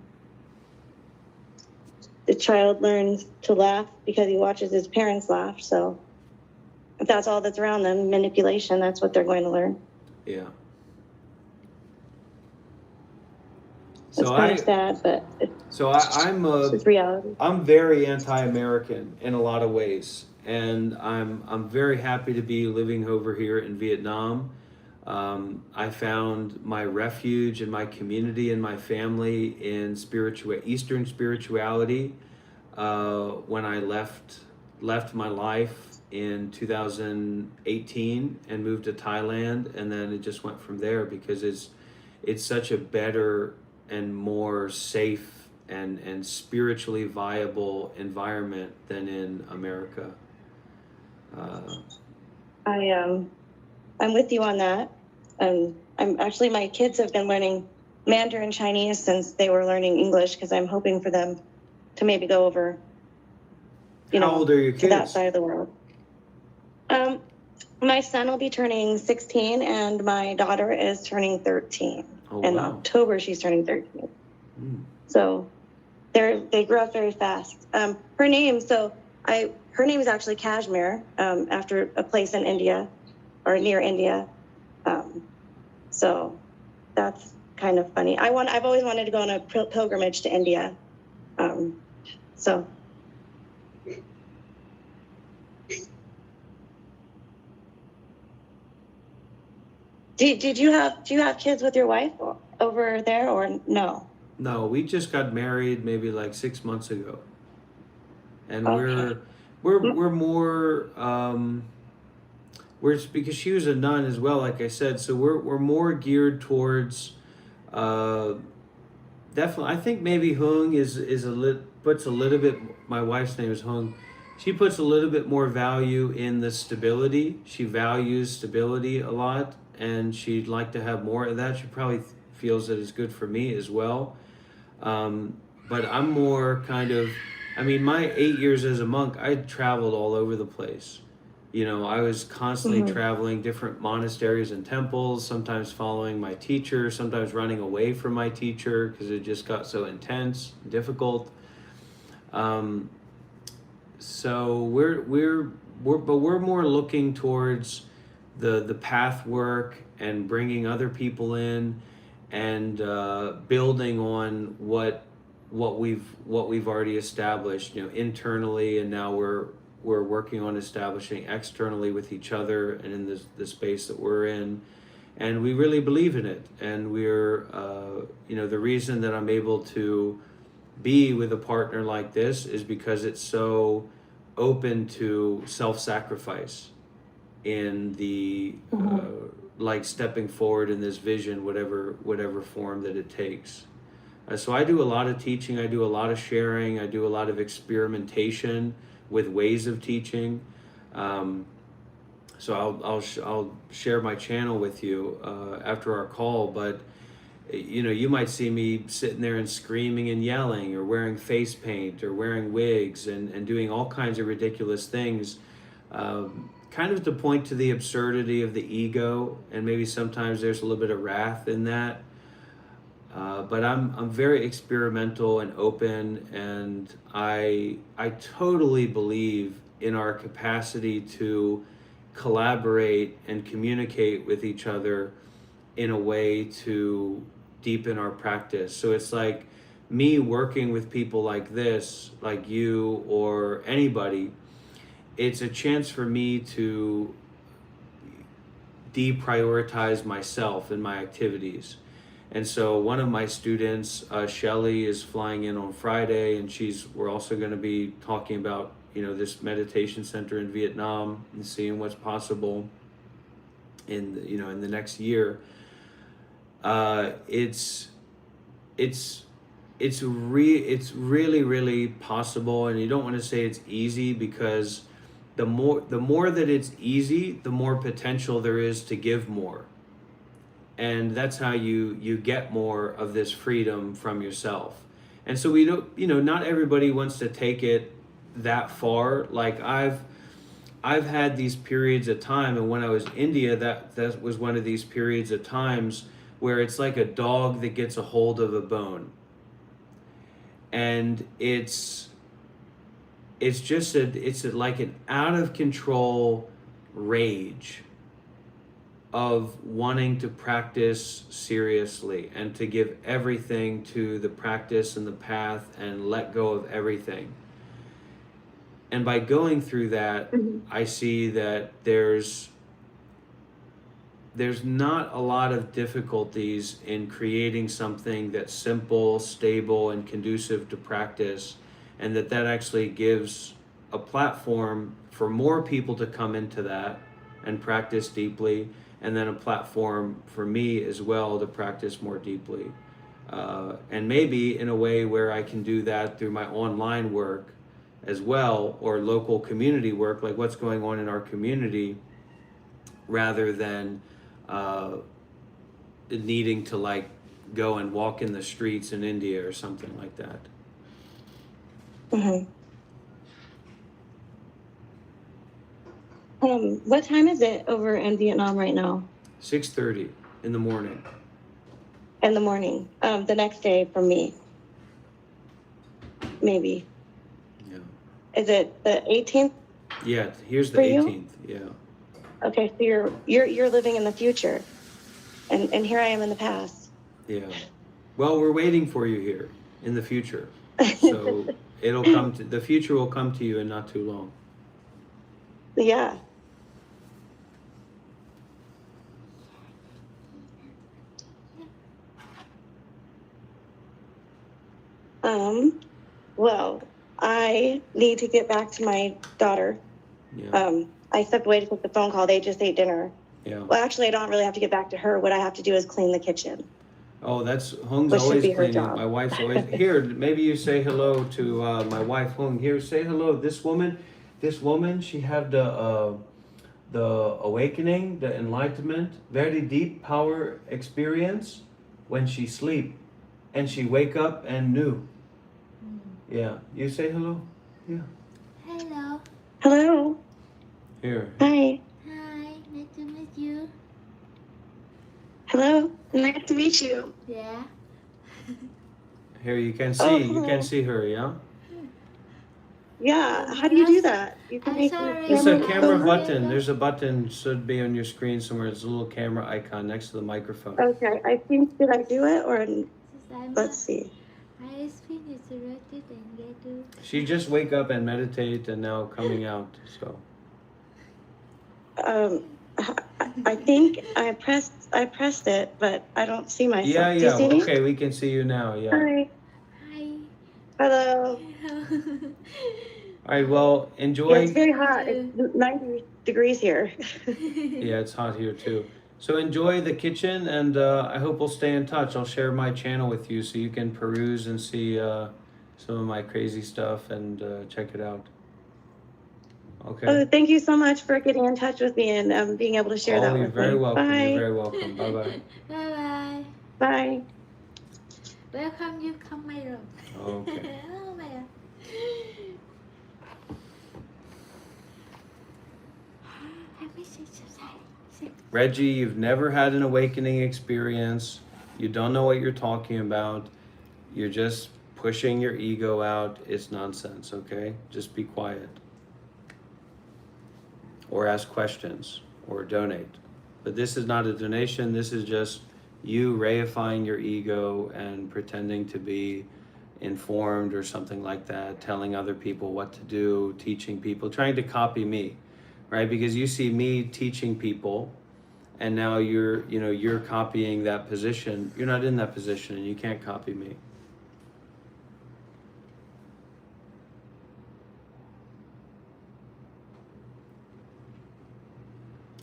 Speaker 7: the child learns to laugh because he watches his parents laugh. So if that's all that's around them, manipulation, that's what they're going to learn.
Speaker 2: Yeah.
Speaker 7: It's kind of sad, but it's reality.
Speaker 2: I'm very anti-American in a lot of ways, and I'm very happy to be living over here in Vietnam. I found my refuge and my community and my family in Eastern spirituality when I left my life in 2018 and moved to Thailand, and then it just went from there because it's such a better and more safe and spiritually viable environment than in America.
Speaker 7: I'm with you on that. My kids have been learning Mandarin Chinese since they were learning English, because I'm hoping for them to maybe go over,
Speaker 2: How old are your kids?
Speaker 7: to that side of the world. My son will be turning 16 and my daughter is turning 13.
Speaker 2: Oh,
Speaker 7: In
Speaker 2: wow.
Speaker 7: October, she's turning 13.
Speaker 2: Mm.
Speaker 7: So they grow up very fast. Her name is actually Kashmir, after a place in India or near India. So that's kind of funny. I've always wanted to go on a pilgrimage to India. So do you have kids with your wife over there or no?
Speaker 2: No, we just got married maybe like 6 months ago, and
Speaker 7: Okay.
Speaker 2: we're more we're because she was a nun as well, like I said, so we're more geared towards uh, definitely. I think maybe Hung is puts a little bit. My wife's name is Hung. She puts a little bit more value in the stability. She values stability a lot, and she'd like to have more of that. She probably feels that it's good for me as well. But I'm more kind of, I mean, my 8 years as a monk, I traveled all over the place. You know, I was constantly
Speaker 7: Mhm.
Speaker 2: traveling different monasteries and temples, sometimes following my teacher, sometimes running away from my teacher because it just got so intense, difficult. Um, so we're more looking towards the path work and bringing other people in and building on what we've already established, you know, internally, and now we're working on establishing externally with each other and in the space that we're in, and we really believe in it, and we're the reason that I'm able to be with a partner like this is because it's so open to self-sacrifice in the like stepping forward in this vision, whatever form that it takes. So I do a lot of teaching, I do a lot of sharing, I do a lot of experimentation with ways of teaching. So I'll share my channel with you after our call, but you know, you might see me sitting there and screaming and yelling or wearing face paint or wearing wigs and doing all kinds of ridiculous things, kind of to point to the absurdity of the ego, and maybe sometimes there's a little bit of wrath in that. But I'm very experimental and open, and I totally believe in our capacity to collaborate and communicate with each other in a way to deepen our practice. So it's like me working with people like this, like you or anybody, it's a chance for me to deprioritize myself and my activities. And so one of my students, Shelly, is flying in on Friday, and we're also going to be talking about, you know, this meditation center in Vietnam and seeing what's possible in the next year. It's really, really possible, and you don't want to say it's easy, because the more that it's easy, the more potential there is to give more. And that's how you get more of this freedom from yourself. And so we don't, not everybody wants to take it that far. Like I've had these periods of time, and when I was in India, that was one of these periods of times where it's like a dog that gets a hold of a bone. And it's like an out of control rage of wanting to practice seriously and to give everything to the practice and the path and let go of everything. And by going through that, I see that there's not a lot of difficulties in creating something that's simple, stable, and conducive to practice, and that actually gives a platform for more people to come into that and practice deeply, and then a platform for me as well to practice more deeply. And maybe in a way where I can do that through my online work as well, or local community work, like what's going on in our community, rather than needing to like go and walk in the streets in India or something like that.
Speaker 7: What time is it over in Vietnam right now?
Speaker 2: 6:30 in the morning.
Speaker 7: in the morning. The next day for me, maybe.
Speaker 2: Yeah.
Speaker 7: Is it the 18th?
Speaker 2: Yeah, here's the
Speaker 7: For you?
Speaker 2: 18th. Yeah.
Speaker 7: Okay, so you're living in the future, and here I am in the past.
Speaker 2: Yeah. Well, we're waiting for you here in the future. So it'll come to the future will come to you in not too long.
Speaker 7: Yeah. Well, I need to get back to my daughter.
Speaker 2: Yeah.
Speaker 7: I stepped away to take the phone call. They just ate dinner.
Speaker 2: Yeah.
Speaker 7: Well, actually, I don't really have to get back to her. What I have to do is clean the kitchen.
Speaker 2: Oh, that's Hung's
Speaker 7: Which should
Speaker 2: always
Speaker 7: be her
Speaker 2: cleaning.
Speaker 7: job.
Speaker 2: My wife's always here. Maybe you say hello to my wife Hung. Here, say hello. This woman, she had the awakening, the enlightenment, very deep power experience when she sleep, and she wake up and knew. Yeah, you say hello. Yeah.
Speaker 8: Hello.
Speaker 7: Hello.
Speaker 2: Here.
Speaker 7: Hi.
Speaker 8: Hi. Nice to meet you.
Speaker 7: Hello. Nice to meet you.
Speaker 8: Yeah.
Speaker 2: Here you can see.
Speaker 7: Oh,
Speaker 2: You
Speaker 7: hello.
Speaker 2: can see her. Yeah.
Speaker 7: Yeah. How do you do that? You can
Speaker 8: I'm
Speaker 7: make
Speaker 8: sorry.
Speaker 7: the
Speaker 2: It's a
Speaker 7: camera
Speaker 2: camera
Speaker 7: go-
Speaker 2: button. There's a button should be on your screen somewhere. It's a little camera icon next to the microphone.
Speaker 7: Okay. I think did I do it or
Speaker 8: Susanna,
Speaker 7: let's see.
Speaker 8: I finished roasted and get to.
Speaker 2: She just wake up and meditate and now coming out. So
Speaker 7: I think I pressed it, but I don't see myself.
Speaker 2: yeah,
Speaker 7: Do you
Speaker 2: yeah.
Speaker 7: see me?
Speaker 2: Okay, we can see you now. Yeah.
Speaker 7: Hi.
Speaker 8: Hi.
Speaker 7: Hello.
Speaker 2: All right. Well,
Speaker 7: Yeah,
Speaker 2: enjoy.
Speaker 7: it's very hot. It's 90 degrees here.
Speaker 2: Yeah, it's hot here too. So enjoy the kitchen, and I hope we'll stay in touch. I'll share my channel with you so you can peruse and see some of my crazy stuff and check it out. Okay.
Speaker 7: Oh, thank you so much for getting in touch with me and being able to share that
Speaker 2: you're
Speaker 7: with
Speaker 2: very
Speaker 7: me.
Speaker 2: welcome.
Speaker 7: Bye.
Speaker 2: You're very welcome. Bye bye.
Speaker 8: Bye bye.
Speaker 7: Bye.
Speaker 8: Welcome you come my room.
Speaker 2: Okay.
Speaker 8: Oh my god. I miss you so sorry.
Speaker 2: Reggie, you've never had an awakening experience. You don't know what you're talking about. You're just pushing your ego out. It's nonsense, okay? Just be quiet. Or ask questions or donate. But this is not a donation. This is just you reifying your ego and pretending to be informed or something like that, telling other people what to do, teaching people, trying to copy me, right? Because you see me teaching people and now you're copying that position. You're not in that position and you can't copy me.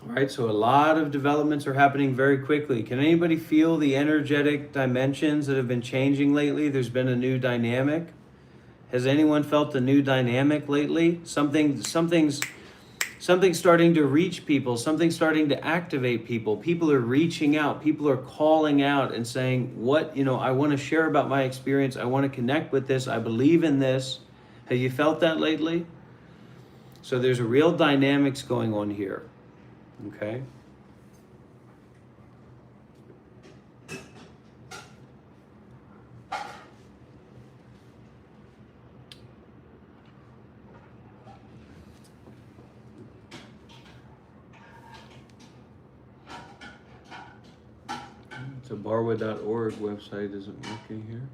Speaker 2: All right, so a lot of developments are happening very quickly. Can anybody feel the energetic dimensions that have been changing lately? There's been a new dynamic. Has anyone felt a new dynamic lately? Something's starting to reach people. Something's starting to activate people. People are reaching out. People are calling out and saying, I want to share about my experience. I want to connect with this. I believe in this. Have you felt that lately? So there's a real dynamics going on here. Okay. The barwa.org website isn't working here.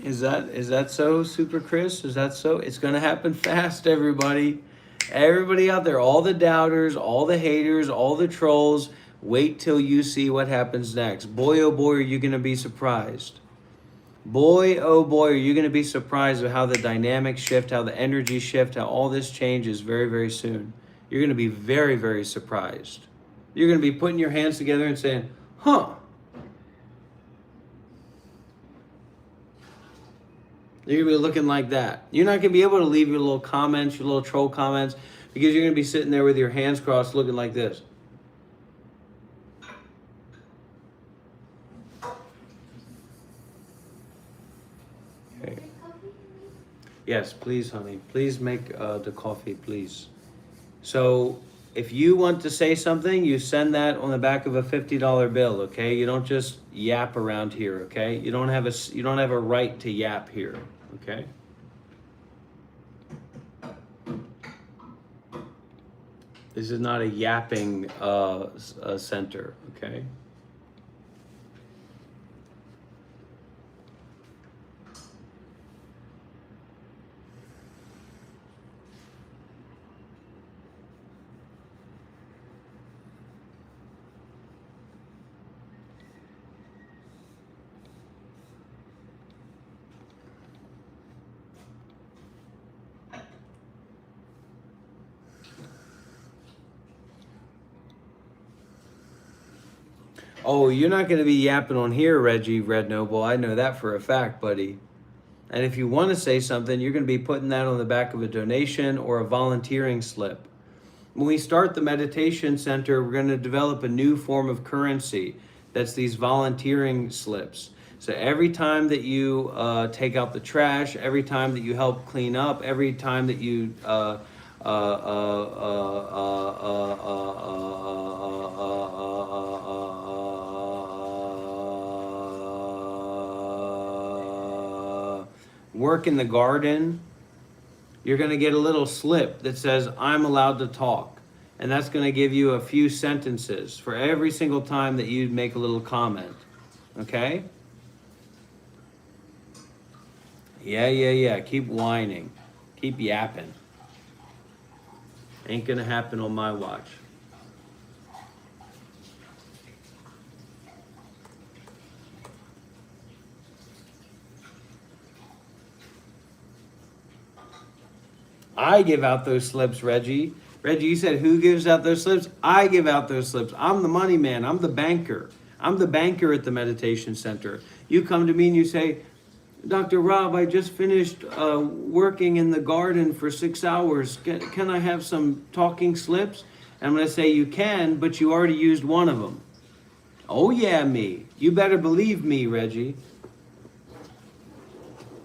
Speaker 2: Is that so, Super Chris? Is that so? It's gonna happen fast, everybody. Everybody out there, all the doubters, all the haters, all the trolls, wait till you see what happens next. Boy, oh boy, are you gonna be surprised. Boy, oh boy, are you gonna be surprised at how the dynamics shift, how the energy shift, how all this changes very, very soon. You're gonna be very, very surprised. You're going to be putting your hands together and saying, huh. You're going to be looking like that. You're not going to be able to leave your little comments, your little troll comments, because you're going to be sitting there with your hands crossed looking like this. Okay. Yes, please, honey. Please make the coffee, please. So if you want to say something, you send that on the back of a $50 bill, okay? You don't just yap around here, okay? You don't have a right to yap here, okay? This is not a yapping center, okay? Oh, you're not going to be yapping on here, Reggie Red Noble. I know that for a fact, buddy. And if you want to say something, you're going to be putting that on the back of a donation or a volunteering slip. When we start the meditation center, we're going to develop a new form of currency. That's these volunteering slips. So every time that you take out the trash, every time that you help clean up, every time that you work in the garden, you're going to get a little slip that says, I'm allowed to talk. And that's going to give you a few sentences for every single time that you make a little comment. Okay? Yeah. Keep whining. Keep yapping. Ain't going to happen on my watch. I give out those slips, Reggie. Reggie, you said who gives out those slips? I give out those slips. I'm the money man. I'm the banker. I'm the banker at the meditation center. You come to me and you say, Dr. Rob, I just finished working in the garden for 6 hours. Can I have some talking slips? And I'm going to say, you can, but you already used one of them. Oh, yeah, me. You better believe me, Reggie.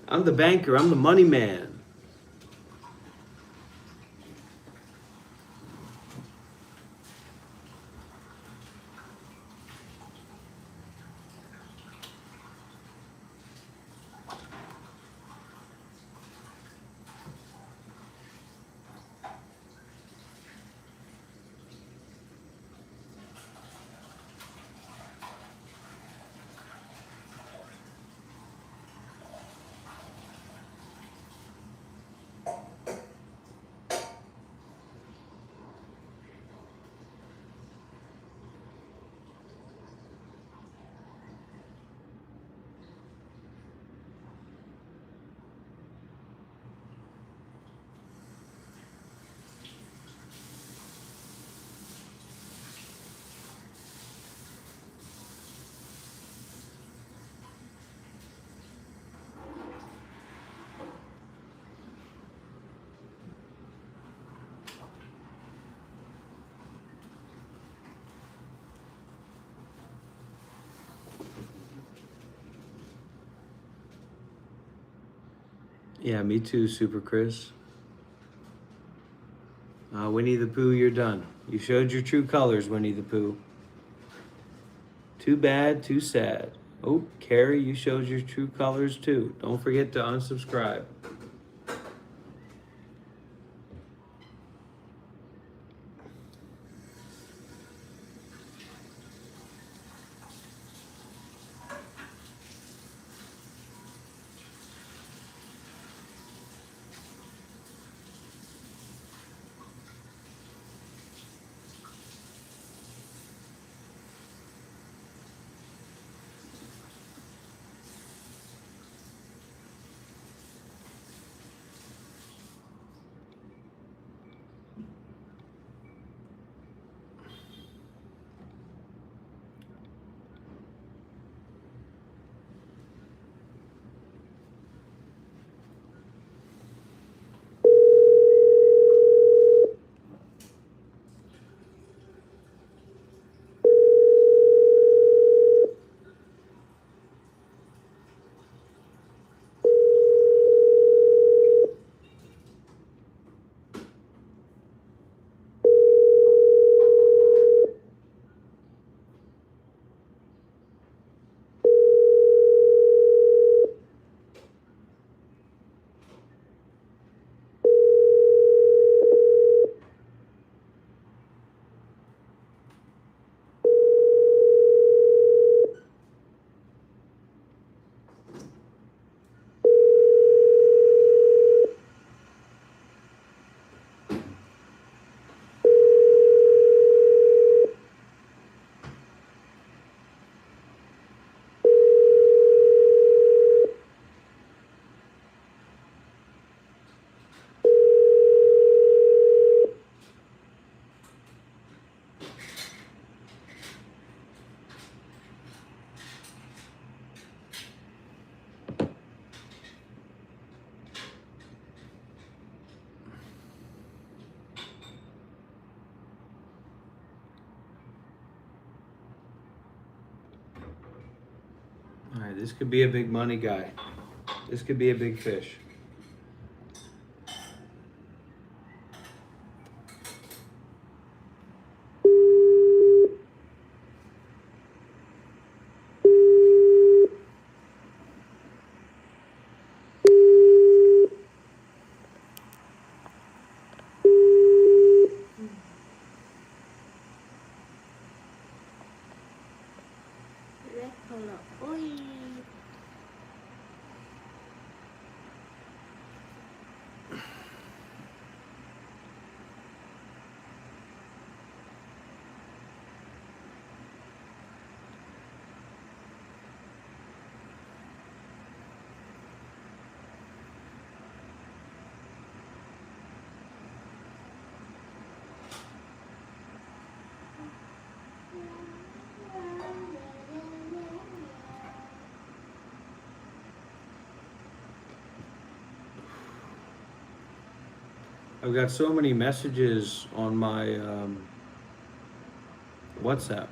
Speaker 2: I'm the banker. I'm the money man. Yeah, me too, Super Chris. Winnie the Pooh, you're done. You showed your true colors, Winnie the Pooh. Too bad, too sad. Oh, Carrie, you showed your true colors too. Don't forget to unsubscribe. All right, this could be a big money guy. This could be a big fish.
Speaker 8: Red color. Ôi.
Speaker 2: I've got so many messages on my WhatsApp.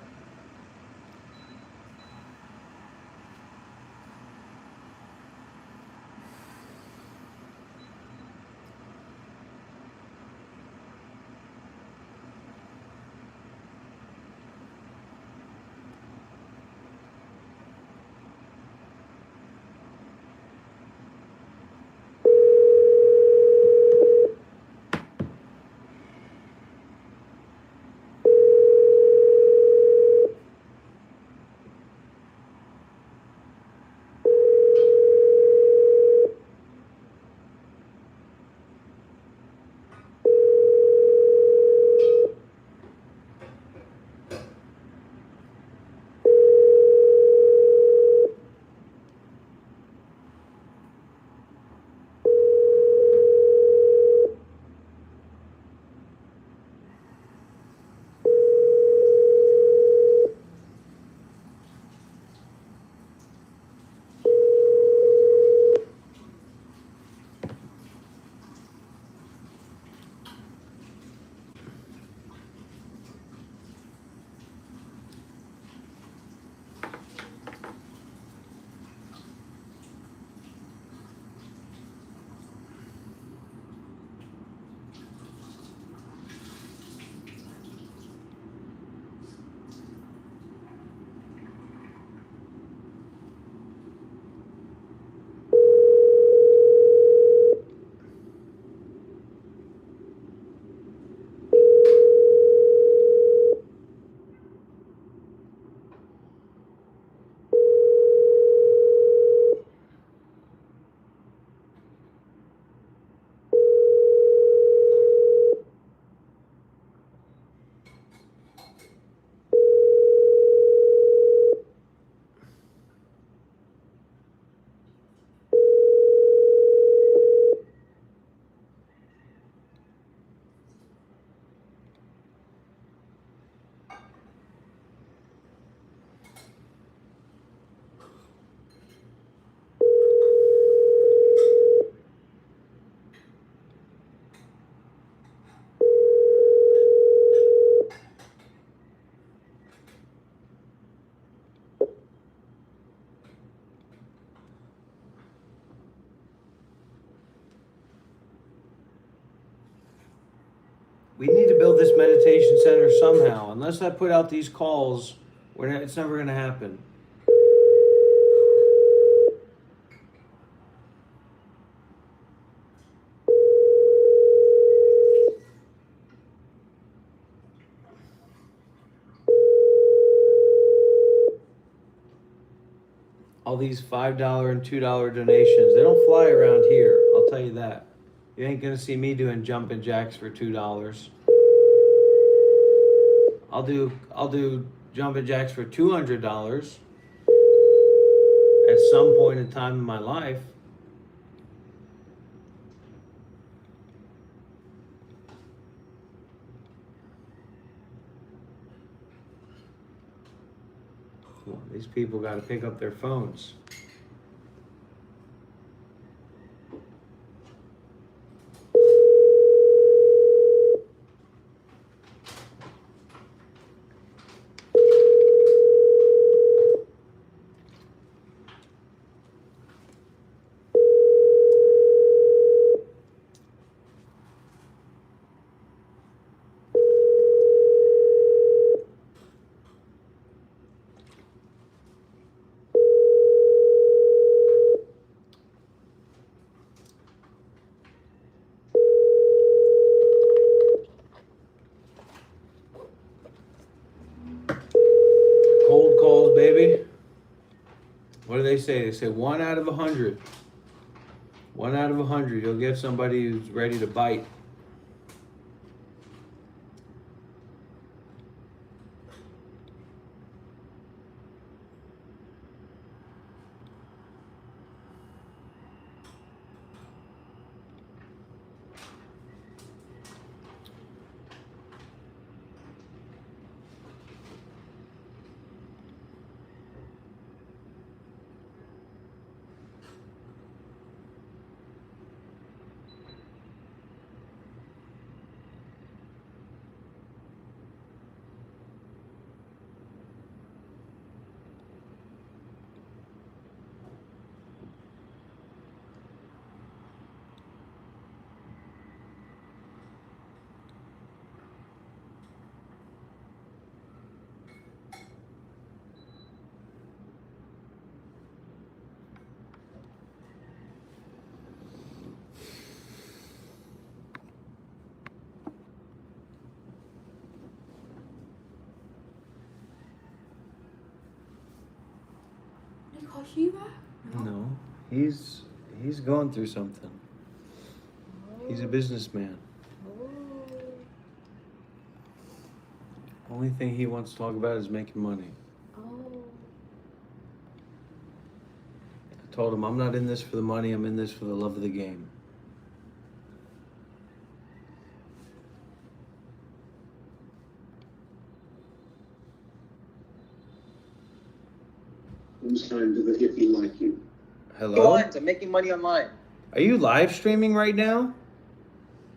Speaker 2: We need to build this meditation center somehow. Unless I put out these calls, it's never going to happen. All these $5 and $2 donations, they don't fly around here. I'll tell you that. You ain't gonna see me doing jumping jacks for $2. I'll do jumping jacks for $200 at some point in time in my life. Well, these people got to pick up their phones. What do they say? They say 1 out of 100. 1 out of 100, you'll get somebody who's ready to bite. No, he's going through something. He's a businessman. Only thing he wants to talk about is making money. I told him I'm not in this for the money, I'm in this for the love of the game.
Speaker 9: Time to the hippie like you.
Speaker 2: Hello?
Speaker 10: I'm making money online.
Speaker 2: Are you live streaming right now?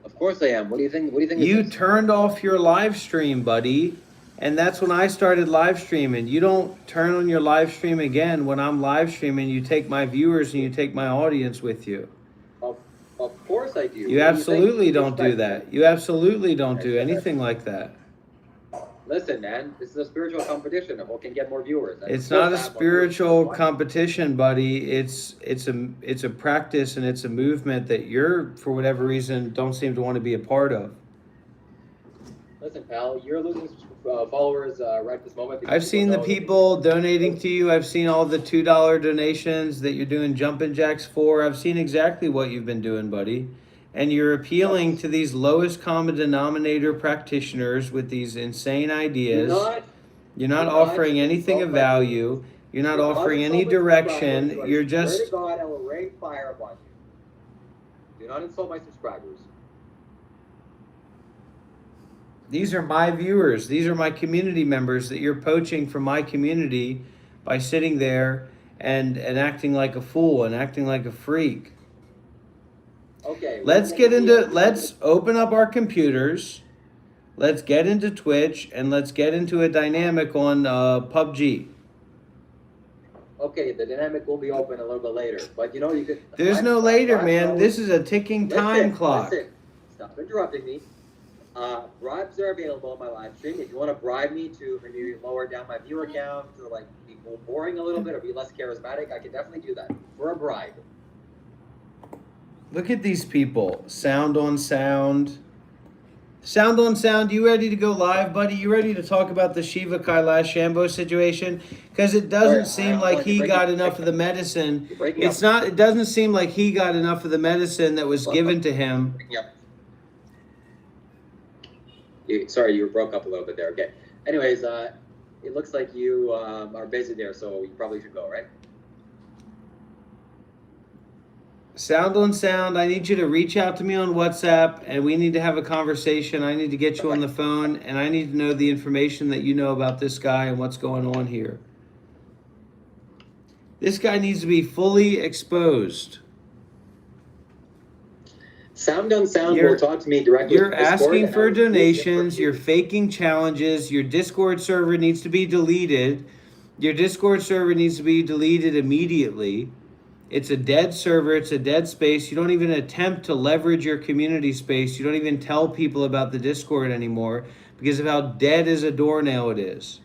Speaker 10: Of course I am. What do you think? What do you think?
Speaker 2: You turned off your live stream, buddy. And that's when I started live streaming. You don't turn on your live stream again when I'm live streaming. You take my viewers and you take my audience with you.
Speaker 10: Of course I do.
Speaker 2: You absolutely don't do that. You absolutely don't do anything like that.
Speaker 10: Listen, man, this is a spiritual competition of who can get more viewers.
Speaker 2: It's not a spiritual competition, buddy. It's a practice and it's a movement that you're, for whatever reason, don't seem to want to be a part of.
Speaker 10: Listen, pal, you're losing followers right this moment.
Speaker 2: I've seen the people donating to you. I've seen all the $2 donations that you're doing jumping jacks for. I've seen exactly what you've been doing, buddy. And you're appealing to these lowest common denominator practitioners with these insane ideas. You're not offering anything of value. You're not offering any direction. You're just...
Speaker 10: Swear to God, I will rain fire upon you. Do not insult my subscribers.
Speaker 2: These are my viewers. These are my community members that you're poaching from my community by sitting there and acting like a fool and acting like a freak.
Speaker 10: Okay.
Speaker 2: Let's open up our computers. Let's get into Twitch and let's get into a dynamic on PUBG.
Speaker 10: Okay, the dynamic will be open a little bit later, but you could.
Speaker 2: There's no later, man. This is a ticking time clock.
Speaker 10: Listen, stop interrupting me. Bribes are available on my live stream. If you want to bribe me to maybe lower down my viewer count or be more boring a little bit or be less charismatic, I can definitely do that for a bribe.
Speaker 2: Look at these people. Sound on sound. Sound on sound. You ready to go live, buddy? You ready to talk about the Shiva Kailash Shambho situation? Because it doesn't seem like he got enough of the medicine. It doesn't seem like he got enough of the medicine that was given to him.
Speaker 10: Sorry, you broke up a little bit there. Okay. Anyways, it looks like you are busy there, so you probably should go, right?
Speaker 2: Sound on sound. I need you to reach out to me on WhatsApp and we need to have a conversation. I need to get you on the phone and I need to know the information that you know about this guy and what's going on here. This guy needs to be fully exposed.
Speaker 10: Sound on sound will talk to me directly.
Speaker 2: You're asking for donations. You're faking challenges. Your Discord server needs to be deleted. Your Discord server needs to be deleted immediately. It's a dead server. It's a dead space. You don't even attempt to leverage your community space. You don't even tell people about the Discord anymore because of how dead as a doornail it is.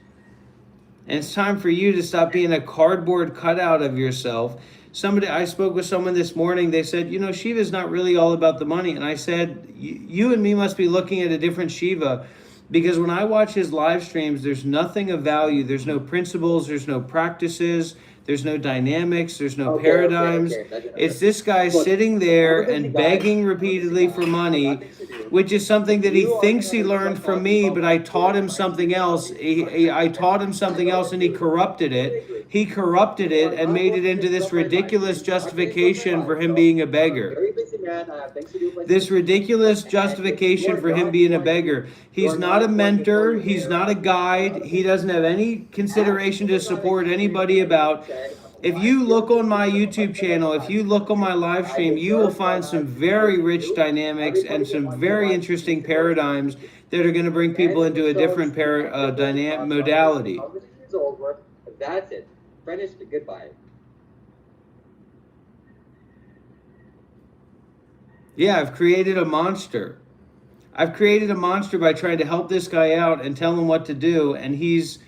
Speaker 2: And it's time for you to stop being a cardboard cutout of yourself. I spoke with someone this morning. They said, Shiva's not really all about the money. And I said, you and me must be looking at a different Shiva because when I watch his live streams, there's nothing of value. There's no principles. There's no practices. There's no dynamics. There's no
Speaker 10: Okay,
Speaker 2: paradigms.
Speaker 10: okay.
Speaker 2: It's this guy
Speaker 10: Look,
Speaker 2: sitting there
Speaker 10: I'm a busy
Speaker 2: and
Speaker 10: guy.
Speaker 2: begging
Speaker 10: I'm a busy
Speaker 2: repeatedly
Speaker 10: guy.
Speaker 2: for
Speaker 10: I got
Speaker 2: money,
Speaker 10: things to do.
Speaker 2: which is something that he
Speaker 10: You are
Speaker 2: thinks
Speaker 10: gonna
Speaker 2: he
Speaker 10: have
Speaker 2: learned
Speaker 10: to
Speaker 2: from
Speaker 10: talk
Speaker 2: me,
Speaker 10: about
Speaker 2: but I
Speaker 10: my
Speaker 2: taught him
Speaker 10: my
Speaker 2: something else. I taught him something else and he corrupted it. He corrupted it and made it into this ridiculous justification for him being a
Speaker 10: I'm a
Speaker 2: beggar.
Speaker 10: very busy man. I have things to do. Places
Speaker 2: This
Speaker 10: to be.
Speaker 2: ridiculous
Speaker 10: And
Speaker 2: justification
Speaker 10: you're
Speaker 2: for him
Speaker 10: not
Speaker 2: being a
Speaker 10: going to-
Speaker 2: beggar. He's
Speaker 10: you're
Speaker 2: not a
Speaker 10: going to go
Speaker 2: mentor.
Speaker 10: there.
Speaker 2: He's not a guide. He doesn't have any consideration to support anybody about. If you look on my YouTube channel, if you look on my live stream, you will find some very rich dynamics and some very interesting paradigms that are going to bring people into a different dynamic modality.
Speaker 10: Conversation is over. That's it. Finished. Goodbye.
Speaker 2: Yeah, I've created a monster. I've created a monster by trying to help this guy out and tell him what to do, and he's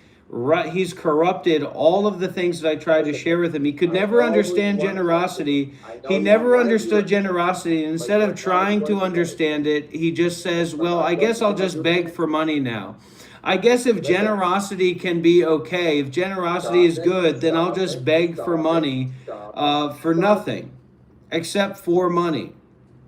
Speaker 2: corrupted all of the things that I tried to share with him. He could never understand generosity. He never understood generosity, and instead of trying to understand it, he just says, well, I guess I'll just beg for money now. I guess if generosity can be okay, if generosity is good, then I'll just beg for money for nothing, except for money.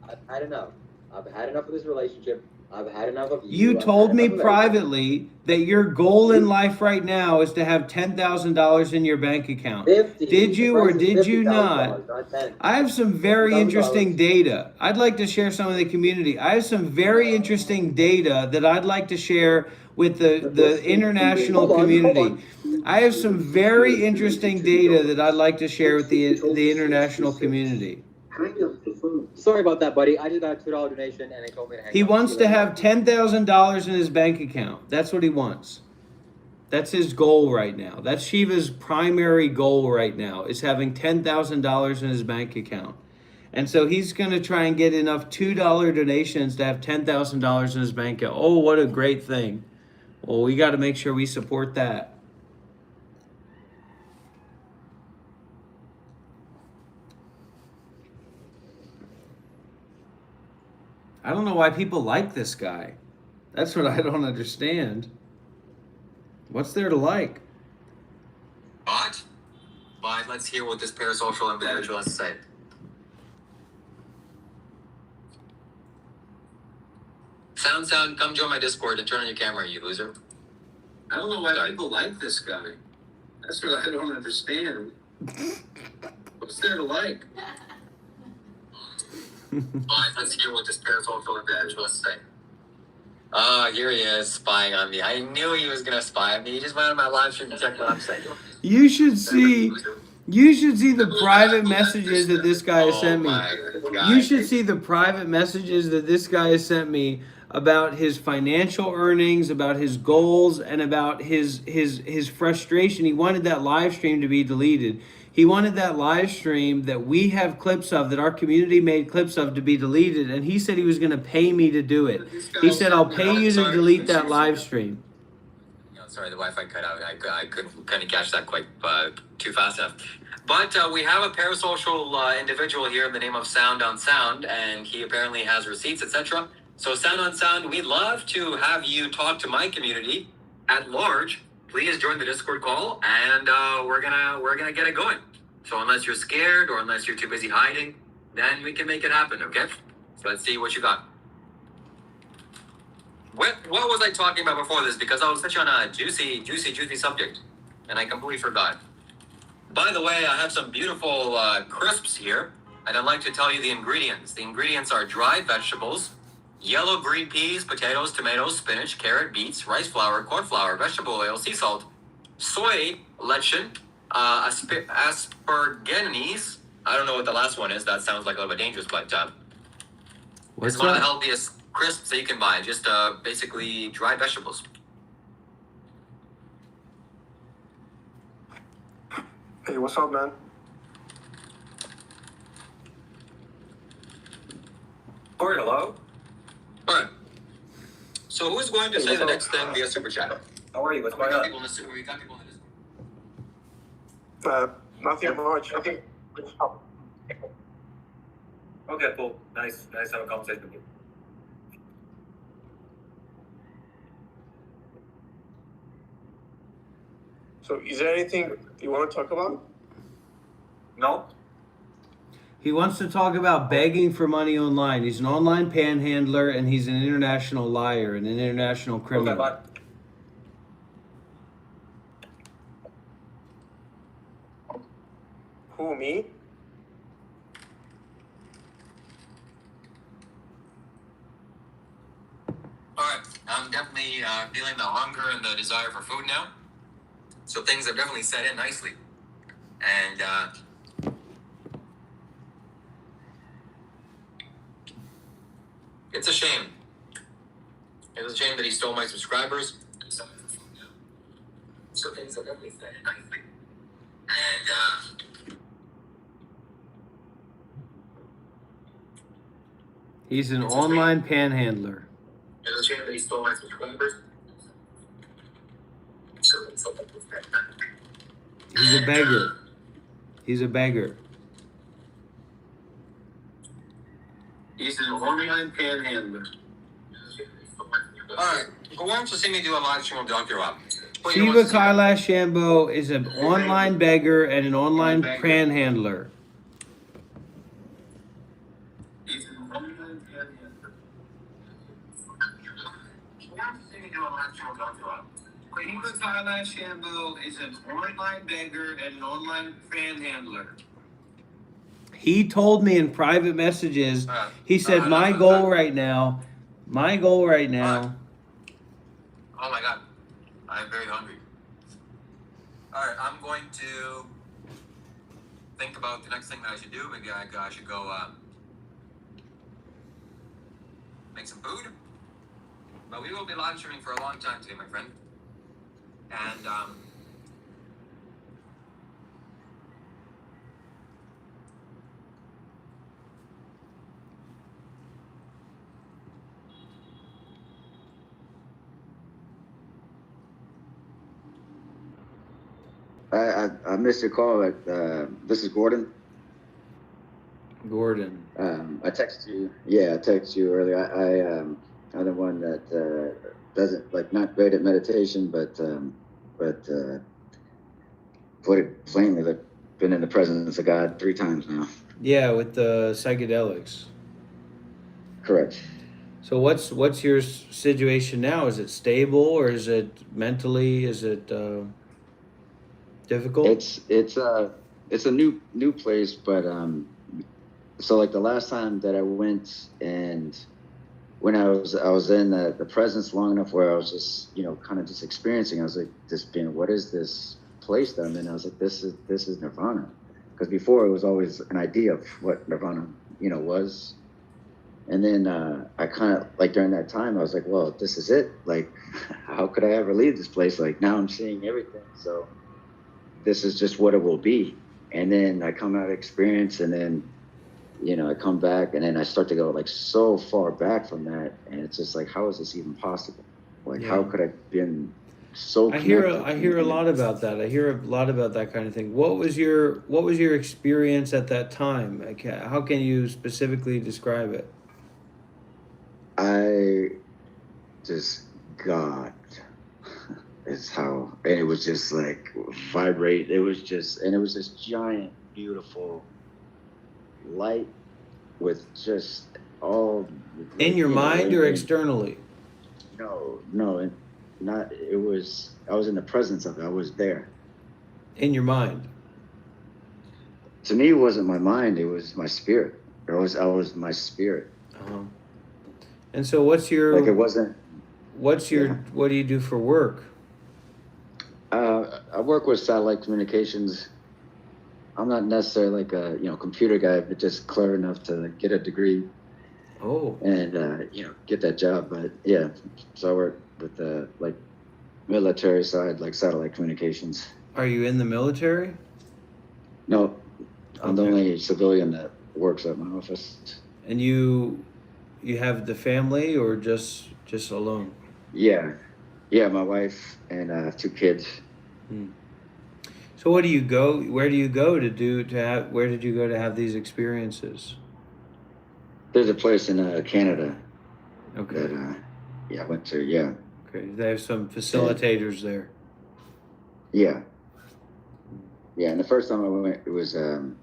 Speaker 10: I've had enough. I've had enough of this relationship. I've had enough of
Speaker 2: You told me privately that your goal in life right now is to have $10,000 in your bank account.
Speaker 10: 50.
Speaker 2: Did you or did you
Speaker 10: $50,000,
Speaker 2: not?
Speaker 10: 10.
Speaker 2: I have some very
Speaker 10: $50,000.
Speaker 2: interesting data. I'd like to share some of the community. I have some very interesting data that I'd like to share with the international community. I have some very interesting data that I'd like to share with the international community.
Speaker 9: Hang up the phone.
Speaker 10: Sorry about that, buddy. I just got a $2 donation and they told me to hang
Speaker 2: He
Speaker 10: up.
Speaker 2: wants to have $10,000 in his bank account. That's what he wants. That's his goal right now. That's Shiva's primary goal right now, is having $10,000 in his bank account. And so he's going to try and get enough $2 donations to have $10,000 in his bank account. Oh, what a great thing. Well, we got to make sure we support that. I don't know why people like this guy. That's what I don't understand. What's there to like?
Speaker 11: But let's hear what this parasocial individual has to say. Sound, come join my Discord and turn on your camera, you loser.
Speaker 2: I don't know why people like this guy. That's what I don't understand. What's there to like?
Speaker 11: Let's hear what this parasocial individual has to say. Here he is, spying on me. I knew he was gonna spy on me. He just went on my live stream to check what I'm saying.
Speaker 2: You should see the private messages that this guy has sent me. You should see the private messages that this guy has sent me about his financial earnings, about his goals, and about his frustration. He wanted that live stream to be deleted. He wanted that live stream that we have clips of, that our community made clips of, to be deleted, and he said he was going to pay me to do it. He said, I'll pay you to delete that live stream.
Speaker 11: Sorry, the Wi-Fi cut out. I couldn't kind of catch that quite too fast enough. But we have a parasocial individual here in the name of Sound on Sound, and he apparently has receipts, etc. So Sound on Sound, we'd love to have you talk to my community at large. Please join the Discord call, and we're gonna get it going. So unless you're scared or unless you're too busy hiding, then we can make it happen. Okay? So let's see what you got. What was I talking about before this? Because I was such on a juicy subject, and I completely forgot. By the way, I have some beautiful crisps here, and I'd like to tell you the ingredients. The ingredients are dried vegetables, yellow green peas, potatoes, tomatoes, spinach, carrot, beets, rice flour, corn flour, vegetable oil, sea salt, soy lecithin, aspergillus. I don't know what the last one is. That sounds like a little bit dangerous, but
Speaker 2: What's
Speaker 11: it's one of the
Speaker 2: that?
Speaker 11: healthiest crisps that you can buy. Just basically dried vegetables.
Speaker 12: Hey, what's up, man?
Speaker 11: Corey, hello? Alright. So who's going to say the next thing via Super Chat?
Speaker 12: How are you? What's going
Speaker 11: We got
Speaker 12: on?
Speaker 11: people in the Discord.
Speaker 12: Nothing much.
Speaker 11: Okay, cool. Nice to have a conversation with you.
Speaker 12: So, is there anything you want to talk about? No?
Speaker 2: He wants to talk about begging for money online. He's an online panhandler and he's an international liar and an international
Speaker 12: Okay,
Speaker 2: criminal.
Speaker 12: bye. Who, me?
Speaker 11: All right, I'm definitely feeling the hunger and the desire for food now. So things have definitely set in nicely. And it's a shame. It's a shame that he stole my subscribers. So things have definitely set in nicely. And
Speaker 2: He's an online panhandler.
Speaker 11: it's a shame that he stole my subscribers. So things have definitely set in nicely.
Speaker 2: He's a beggar. He's a beggar.
Speaker 11: He's an online panhandler. Alright, who wants to see me do a live stream of Dr. Rob?
Speaker 2: Shiva Kailash Shambho is an online beggar and an online panhandler.
Speaker 11: He's an online panhandler. Who wants to see me do a live stream of Dr. Rob?
Speaker 2: Shiva Kailash Shambho is an online beggar and an online panhandler. He told me in private messages, he said, my goal right now.
Speaker 11: Oh my god, I'm very hungry. Alright, I'm going to think about the next thing that I should do. Maybe I should go make some food. But we will be live streaming for a long time today, my friend. And
Speaker 13: I missed your call. This is Gordon.
Speaker 2: Gordon.
Speaker 13: I texted you. Yeah, I texted you earlier. I'm the one that doesn't not great at meditation, but put it plainly, that been in the presence of God 3 times now.
Speaker 2: Yeah, with the psychedelics.
Speaker 13: Correct.
Speaker 2: So what's your situation now? Is it stable or is it mentally? Is it difficult?
Speaker 13: It's a new place, but so like the last time that I went, and when I was in the presence long enough where I was just kind of just experiencing, I was like, what is this place that I'm in? I was like, this is Nirvana, because before it was always an idea of what Nirvana was, and then I kind of like during that time I was like, well, this is it. Like, how could I ever leave this place? Like, now I'm seeing everything, so this is just what it will be. And then I come out of experience, and then I come back, and then I start to go like so far back from that, and it's just like, how is this even possible? Like, how could I have been so
Speaker 2: I hear
Speaker 13: connected?
Speaker 2: a lot about that. I hear a lot about that kind of thing. What was your experience at that time? Like, how can you specifically describe it?
Speaker 13: I just God is how, and it was just like vibrate. It was just this giant, beautiful light with just all
Speaker 2: In your mind or externally?
Speaker 13: No, not. It was. I was in the presence of it. I was there.
Speaker 2: In your mind.
Speaker 13: To me, it wasn't my mind. It was my spirit. I was my spirit.
Speaker 2: Uh-huh. And so, what's your
Speaker 13: like? It wasn't.
Speaker 2: What's your What do you do for work?
Speaker 13: I work with satellite communications. I'm not necessarily like a computer guy, but just clever enough to get a degree.
Speaker 2: Oh.
Speaker 13: And get that job. But yeah, so I work with the military side, like satellite communications.
Speaker 2: Are you in the military?
Speaker 13: No, I'm the only civilian that works at my office.
Speaker 2: And you have the family or just alone?
Speaker 13: Yeah, my wife and 2 kids.
Speaker 2: So where do you go where did you go to have these experiences?
Speaker 13: There's a place in Canada.
Speaker 2: Okay.
Speaker 13: That I went to. Yeah.
Speaker 2: Okay. They have some facilitators there.
Speaker 13: Yeah. Yeah, and the first time I went, it was in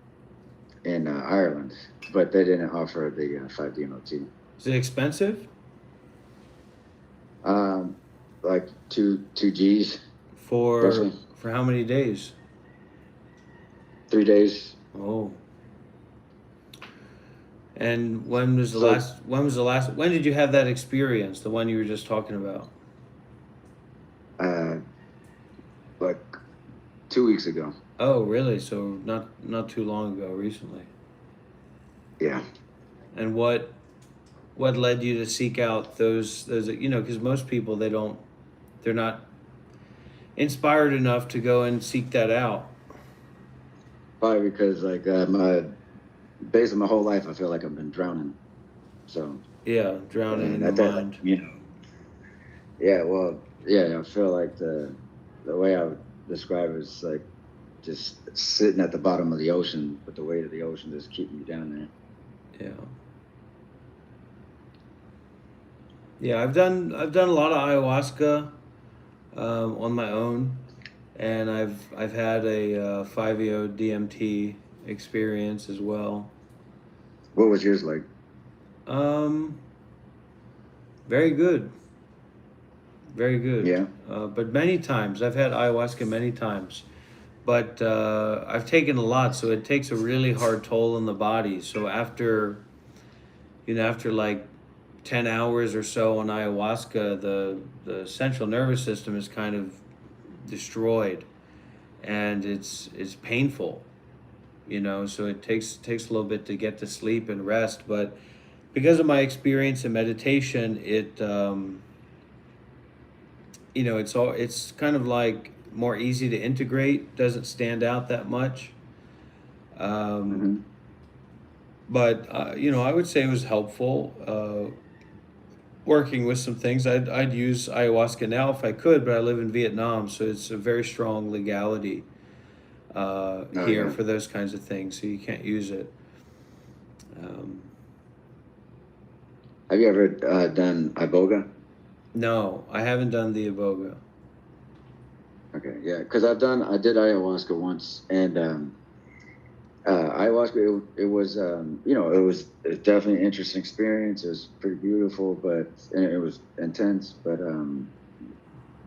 Speaker 13: Ireland, but they didn't offer the 5-DMOT.
Speaker 2: Is it expensive?
Speaker 13: Like two G's
Speaker 2: For
Speaker 13: roughly.
Speaker 2: for how many days?
Speaker 13: 3 days.
Speaker 2: Oh. And when was the
Speaker 13: So-
Speaker 2: last? When did you have that experience? The one you were just talking about?
Speaker 13: Like 2 weeks ago.
Speaker 2: Oh, really? So not too long ago, recently.
Speaker 13: Yeah.
Speaker 2: And what led you to seek out those because most people they're not inspired enough to go and seek that out.
Speaker 13: Probably because like based on my whole life, I feel like I've been drowning. So
Speaker 2: Yeah, drowning in
Speaker 13: at
Speaker 2: the
Speaker 13: that,
Speaker 2: mind.
Speaker 13: Yeah, well, yeah, I feel like the way I would describe it is like just sitting at the bottom of the ocean, but the weight of the ocean just keeping you down there.
Speaker 2: Yeah. Yeah, I've done a lot of ayahuasca on my own, and I've had a 5-EO-DMT experience as well.
Speaker 13: What was yours like?
Speaker 2: Very good. Very good.
Speaker 13: Yeah.
Speaker 2: But many times I've had ayahuasca many times, but I've taken a lot, so it takes a really hard toll on the body. So after like 10 hours or so on ayahuasca, the central nervous system is kind of destroyed, and it's painful, so it takes a little bit to get to sleep and rest. But because of my experience in meditation, it's kind of like more easy to integrate, doesn't stand out that much. But I would say it was helpful working with some things. I'd use ayahuasca now if I could, but I live in Vietnam, so it's a very strong legality here
Speaker 13: yeah.
Speaker 2: for those kinds of things, so you can't use it.
Speaker 13: Have you ever done iboga?
Speaker 2: No, I haven't done the iboga.
Speaker 13: Okay, yeah, because I did ayahuasca once, and ayahuasca, it was definitely an interesting experience. It was pretty beautiful, and it was intense. But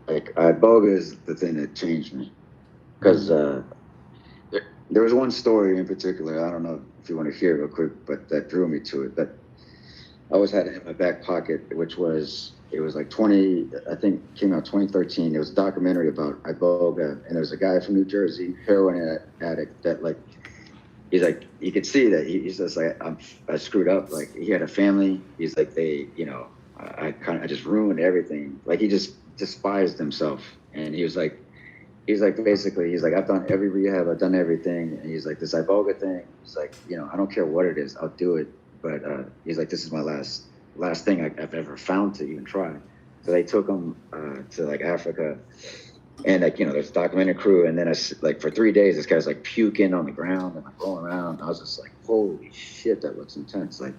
Speaker 13: like iboga is the thing that changed me, because there was one story in particular. I don't know if you want to hear it real quick, but that drew me to it. That I always had it in my back pocket, which was. It was like I think came out 2013. It was a documentary about iboga, and there was a guy from New Jersey, heroin addict, that like, he's like, you could see that he's just like, I screwed up. Like he had a family. He's like, I just ruined everything. Like he just despised himself. And he's like, basically, he's like, I've done every rehab, I've done everything. And he's like, this iboga thing, he's like, I don't care what it is, I'll do it. But he's like, this is my last thing I've ever found to even try. So they took him to like Africa, and like there's a documentary crew, and then it's like for 3 days this guy's like puking on the ground and like rolling around. I was just like, holy shit, that looks intense. Like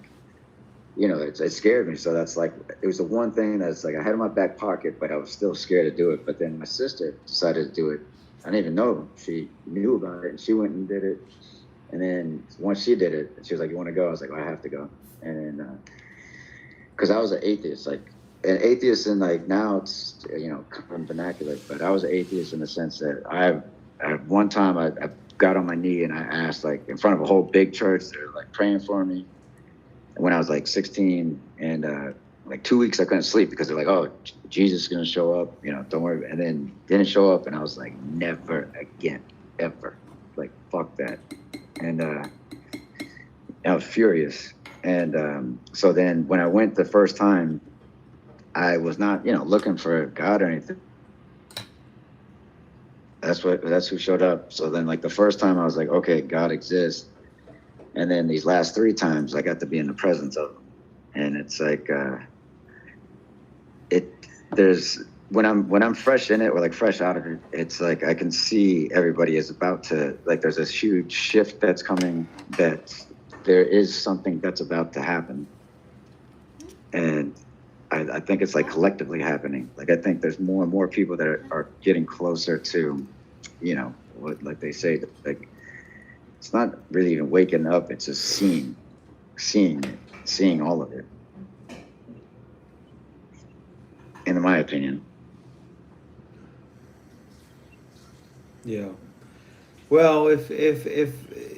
Speaker 13: it scared me. So that's like, it was the one thing that's like I had in my back pocket, but I was still scared to do it. But then my sister decided to do it. I didn't even know she knew about it, and she went and did it. And then once she did it, she was like, you want to go? I was like, well, I have to go. And then because I was an atheist, like an atheist in like now it's common vernacular, but I was an atheist in the sense that at one time I got on my knee and I asked, like in front of a whole big church, they're like praying for me. And when I was like 16, and like 2 weeks I couldn't sleep because they're like, oh, Jesus is gonna show up, don't worry. And then didn't show up, and I was like, never again, ever, like fuck that. And I was furious. And so then when I went the first time, I was not, looking for God or anything. That's who showed up. So then like the first time I was like, okay, God exists. And then these last 3 times I got to be in the presence of him. And it's like, when I'm fresh in it, or like fresh out of it, it's like I can see everybody is about to, like there's this huge shift that's coming, that there is something that's about to happen. And I think it's like collectively happening. Like I think there's more and more people that are getting closer to, what, like they say, like, it's not really even waking up, it's just seeing all of it, in my opinion.
Speaker 2: Yeah. Well, if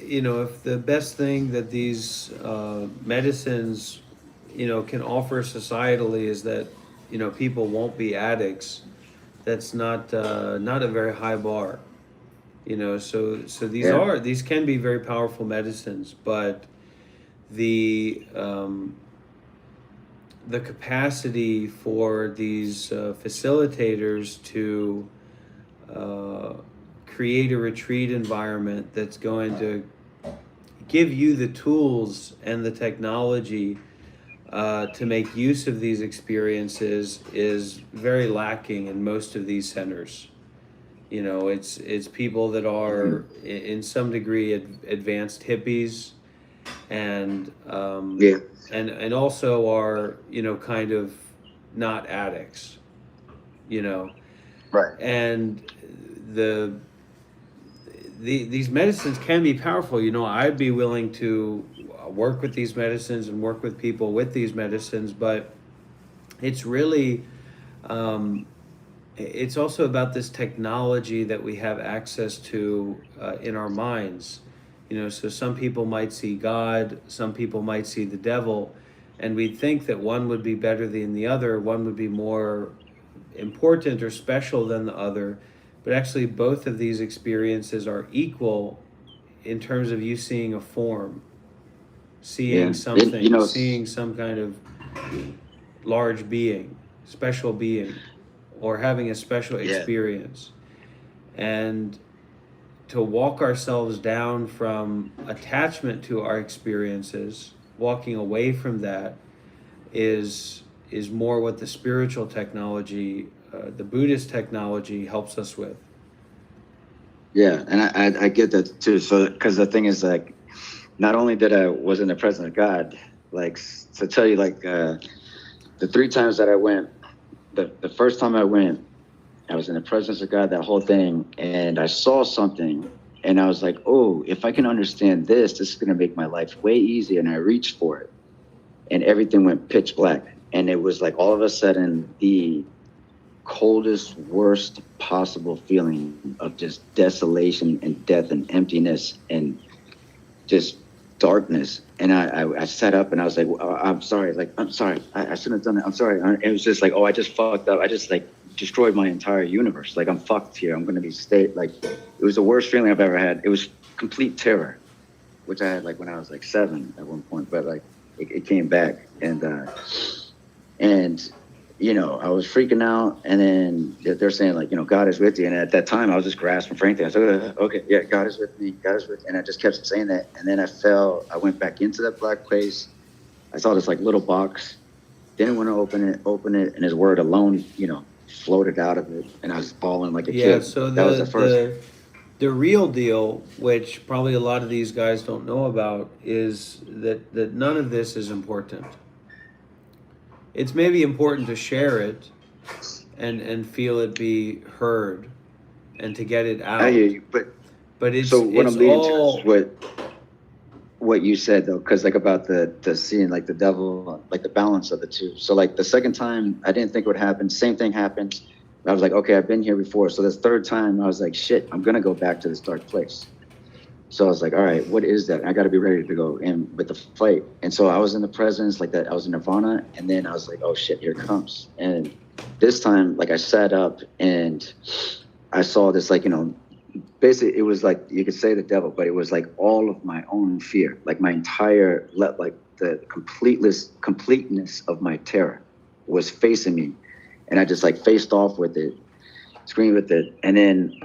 Speaker 2: you know, if the best thing that these medicines, you know, can offer societally is that, you know, people won't be addicts, that's not a very high bar. You know, so these can be very powerful medicines, but the capacity for these facilitators to create a retreat environment that's going to give you the tools and the technology to make use of these experiences is very lacking in most of these centers. You know, it's people that are in some degree advanced hippies, and and also are, you know, kind of not addicts. You know,
Speaker 13: right?
Speaker 2: And these medicines can be powerful. You know, I'd be willing to work with these medicines and work with people with these medicines, but it's really, it's also about this technology that we have access to in our minds. You know, so some people might see God, some people might see the devil, and we'd think that one would be better than the other, one would be more important or special than the other. But actually, both of these experiences are equal in terms of you seeing a form, seeing something,
Speaker 13: you know,
Speaker 2: seeing some kind of large being, special being, or having a special experience. And to walk ourselves down from attachment to our experiences, walking away from that, is more what the spiritual technology, the Buddhist technology, helps us with.
Speaker 13: Yeah, and I get that too. So, because the thing is, like, not only did I was in the presence of God, like, to tell you, like, the 3 times that I went, the first time I went, I was in the presence of God, that whole thing, and I saw something, and I was like, oh, if I can understand this is going to make my life way easier. And I reached for it, and everything went pitch black. And it was like all of a sudden the coldest, worst possible feeling of just desolation and death and emptiness and just darkness. And I sat up and I was like, I'm sorry. Like, I'm sorry. I shouldn't have done it. I'm sorry. And it was just like, oh, I just fucked up. I just, like, destroyed my entire universe. Like, I'm fucked here. I'm going to be like, it was the worst feeling I've ever had. It was complete terror, which I had, like, when I was like 7 at one point, but, like, it came back. And you know, I was freaking out, and then they're saying, like, you know, God is with you. And at that time, I was just grasping for anything. I said, okay, yeah, God is with me. God is with me. And I just kept saying that. And then I went back into that black place. I saw this, like, little box. Didn't want to open it. And his word alone, you know, floated out of it. And I was bawling like a kid.
Speaker 2: Yeah, so
Speaker 13: that was the first.
Speaker 2: The real deal, which probably a lot of these guys don't know about, is that none of this is important. It's maybe important to share it and feel it be heard and to get it out.
Speaker 13: I hear you,
Speaker 2: but it's
Speaker 13: so what
Speaker 2: it's
Speaker 13: I'm leading
Speaker 2: all,
Speaker 13: to is what you said, though, because, like, about the seeing, like, the devil, like, the balance of the two. So, like, the second time, I didn't think it would happen. Same thing happened. I was like, okay, I've been here before. So this third time, I was like, shit, I'm gonna go back to this dark place. So I was like, all right, what is that? I got to be ready to go in with the fight. And so I was in the presence, like, that. I was in Nirvana, and then I was like, oh shit, here it comes. And this time, like, I sat up and I saw this, like, you know, basically it was like, you could say the devil, but it was like all of my own fear, like my entire, like, the completeness of my terror was facing me. And I just, like, faced off with it, screamed with it, and then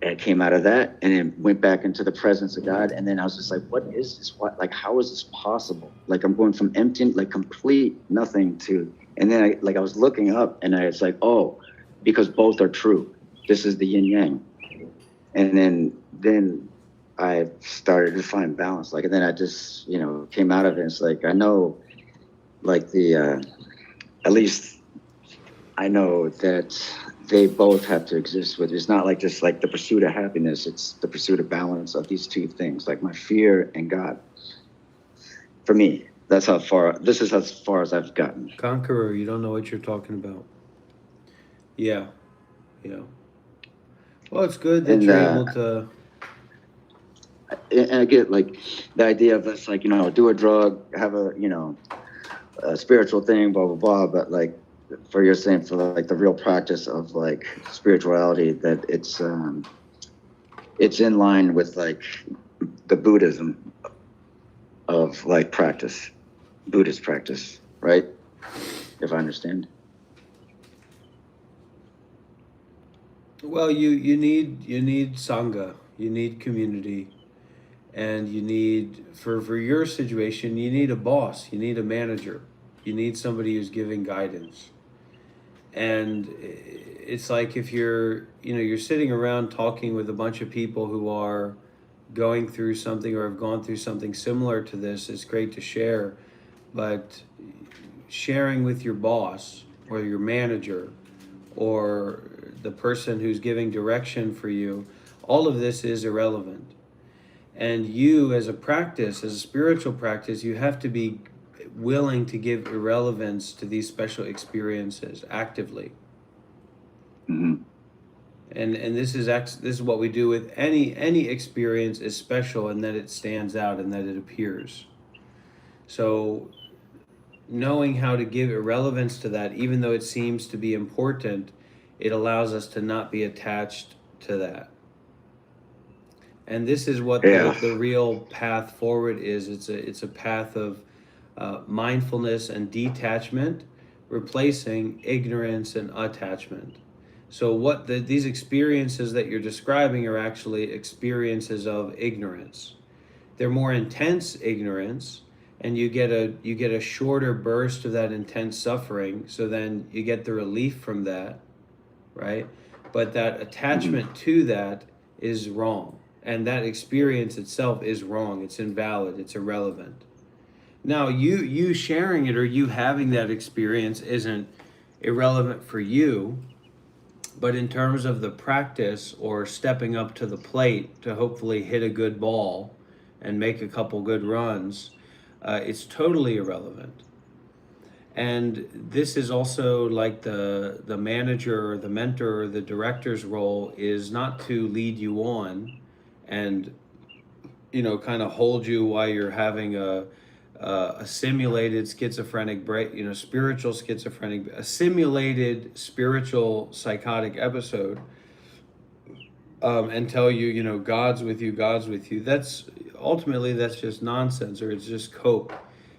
Speaker 13: I came out of that and then went back into the presence of God. And then I was just like, what is this? What, like, how is this possible? Like, I'm going from empty, like, complete nothing to, and then I was looking up and I was like, oh, because both are true. This is the yin yang. And then I started to find balance. Like, and then I just, you know, came out of it. It's like, I know, like, at least I know that they both have to exist with. It's not like just like the pursuit of happiness. It's the pursuit of balance of these two things, like my fear and God. For me, this is as far as I've gotten.
Speaker 2: Conqueror, you don't know what you're talking about. Yeah. Well, it's good that
Speaker 13: And,
Speaker 2: you're able to.
Speaker 13: And I get like the idea of this, like, do a drug, have a spiritual thing, blah, blah, blah. But like, for you're saying for like the real practice of like spirituality, that it's in line with like the Buddhism of like practice, Buddhist practice, right? If I understand.
Speaker 2: Well, you need sangha, you need community, and you need for your situation, you need a boss, you need a manager, you need somebody who's giving guidance. And it's like if you're sitting around talking with a bunch of people who are going through something or have gone through something similar to this, it's great to share, but sharing with your boss or your manager or the person who's giving direction for you, all of this is irrelevant. And you, as a spiritual practice, you have to be willing to give irrelevance to these special experiences actively.
Speaker 13: Mm-hmm.
Speaker 2: And this is what we do with any experience is special, and that it stands out and that it appears. So knowing how to give irrelevance to that, even though it seems to be important, it allows us to not be attached to that. And this is what the real path forward is. It's a path of mindfulness and detachment, replacing ignorance and attachment. So what these experiences that you're describing are actually experiences of ignorance. They're more intense ignorance, and you get a shorter burst of that intense suffering, so then you get the relief from that, right? But that attachment to that is wrong, and that experience itself is wrong. It's invalid, it's irrelevant. Now, you sharing it or you having that experience isn't irrelevant for you, but in terms of the practice or stepping up to the plate to hopefully hit a good ball and make a couple good runs, it's totally irrelevant. And this is also like the manager or the mentor or the director's role is not to lead you on and kind of hold you while you're having a simulated schizophrenic break, spiritual schizophrenic, a simulated spiritual psychotic episode, and tell you, God's with you, God's with you. That's just nonsense, or it's just cope.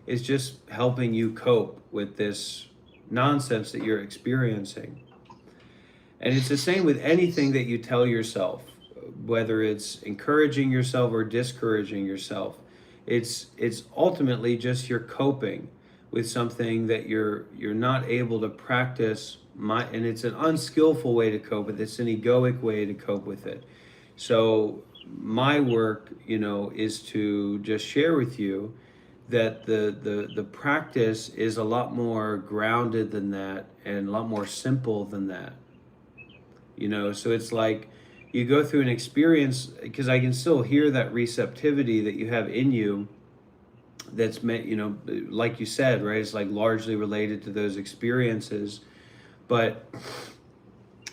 Speaker 2: It's just helping you cope with this nonsense that you're experiencing. And it's the same with anything that you tell yourself, whether it's encouraging yourself or discouraging yourself. It's ultimately just you're coping with something that you're not able to practice, and it's an unskillful way to cope with it. It's an egoic way to cope with it. So my work, is to just share with you that the practice is a lot more grounded than that and a lot more simple than that. So it's like you go through an experience, because I can still hear that receptivity that you have in you that's meant, like you said, right? It's like largely related to those experiences. But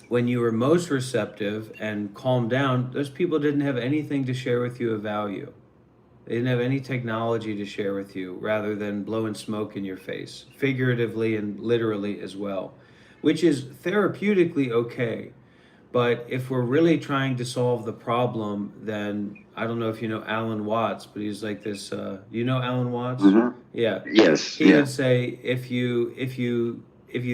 Speaker 2: when you were most receptive and calmed down, those people didn't have anything to share with you of value. They didn't have any technology to share with you, rather than blowing smoke in your face, figuratively and literally as well, which is therapeutically okay. But if we're really trying to solve the problem, then I don't know if you know Alan Watts, but he's like this. You know Alan Watts?
Speaker 13: Mm-hmm.
Speaker 2: Yeah.
Speaker 13: Yes.
Speaker 2: He would say if you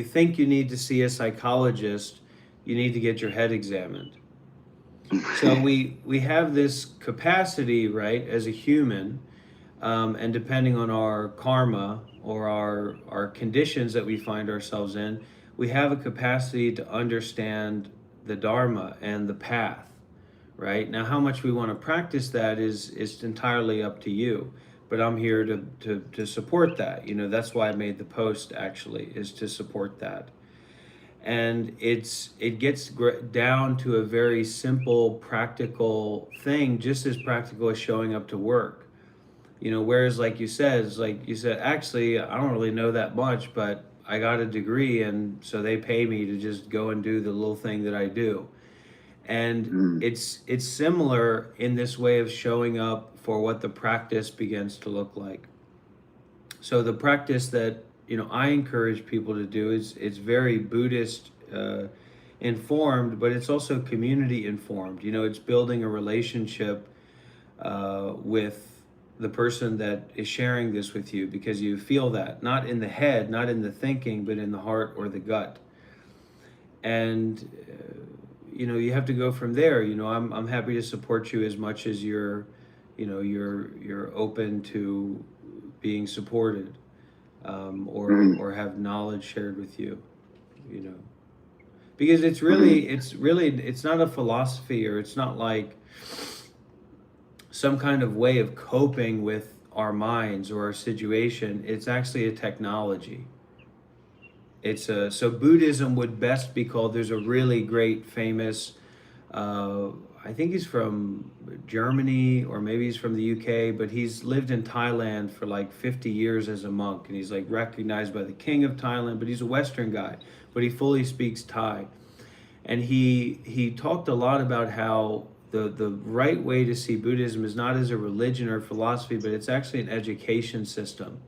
Speaker 2: think you need to see a psychologist, you need to get your head examined. So we have this capacity, right, as a human, and depending on our karma or our conditions that we find ourselves in, we have a capacity to understand the Dharma and the path, right? Now, how much we want to practice that is entirely up to you, but I'm here to support that. That's why I made the post, actually, is to support that. and it gets down to a very simple, practical thing, just as practical as showing up to work. You know, whereas like you said, it's like you said, actually, I don't really know that much, but I got a degree, and so they pay me to just go and do the little thing that I do. And it's similar in this way of showing up for what the practice begins to look like. So the practice that, you know, I encourage people to do is, it's very Buddhist informed, but it's also community informed. You know, it's building a relationship with the person that is sharing this with you, because you feel that, not in the head, not in the thinking, but in the heart or the gut. And you know, you have to go from there. You know, I'm happy to support you as much as you're open to being supported, or have knowledge shared with you. You know, because it's not a philosophy, or it's not like some kind of way of coping with our minds or our situation. It's actually a technology. So Buddhism would best be called, there's a really great famous, I think he's from Germany, or maybe he's from the UK, but he's lived in Thailand for like 50 years as a monk, and he's like recognized by the king of Thailand, but he's a Western guy, but he fully speaks Thai. And he talked a lot about how the right way to see Buddhism is not as a religion or philosophy, but it's actually an education system.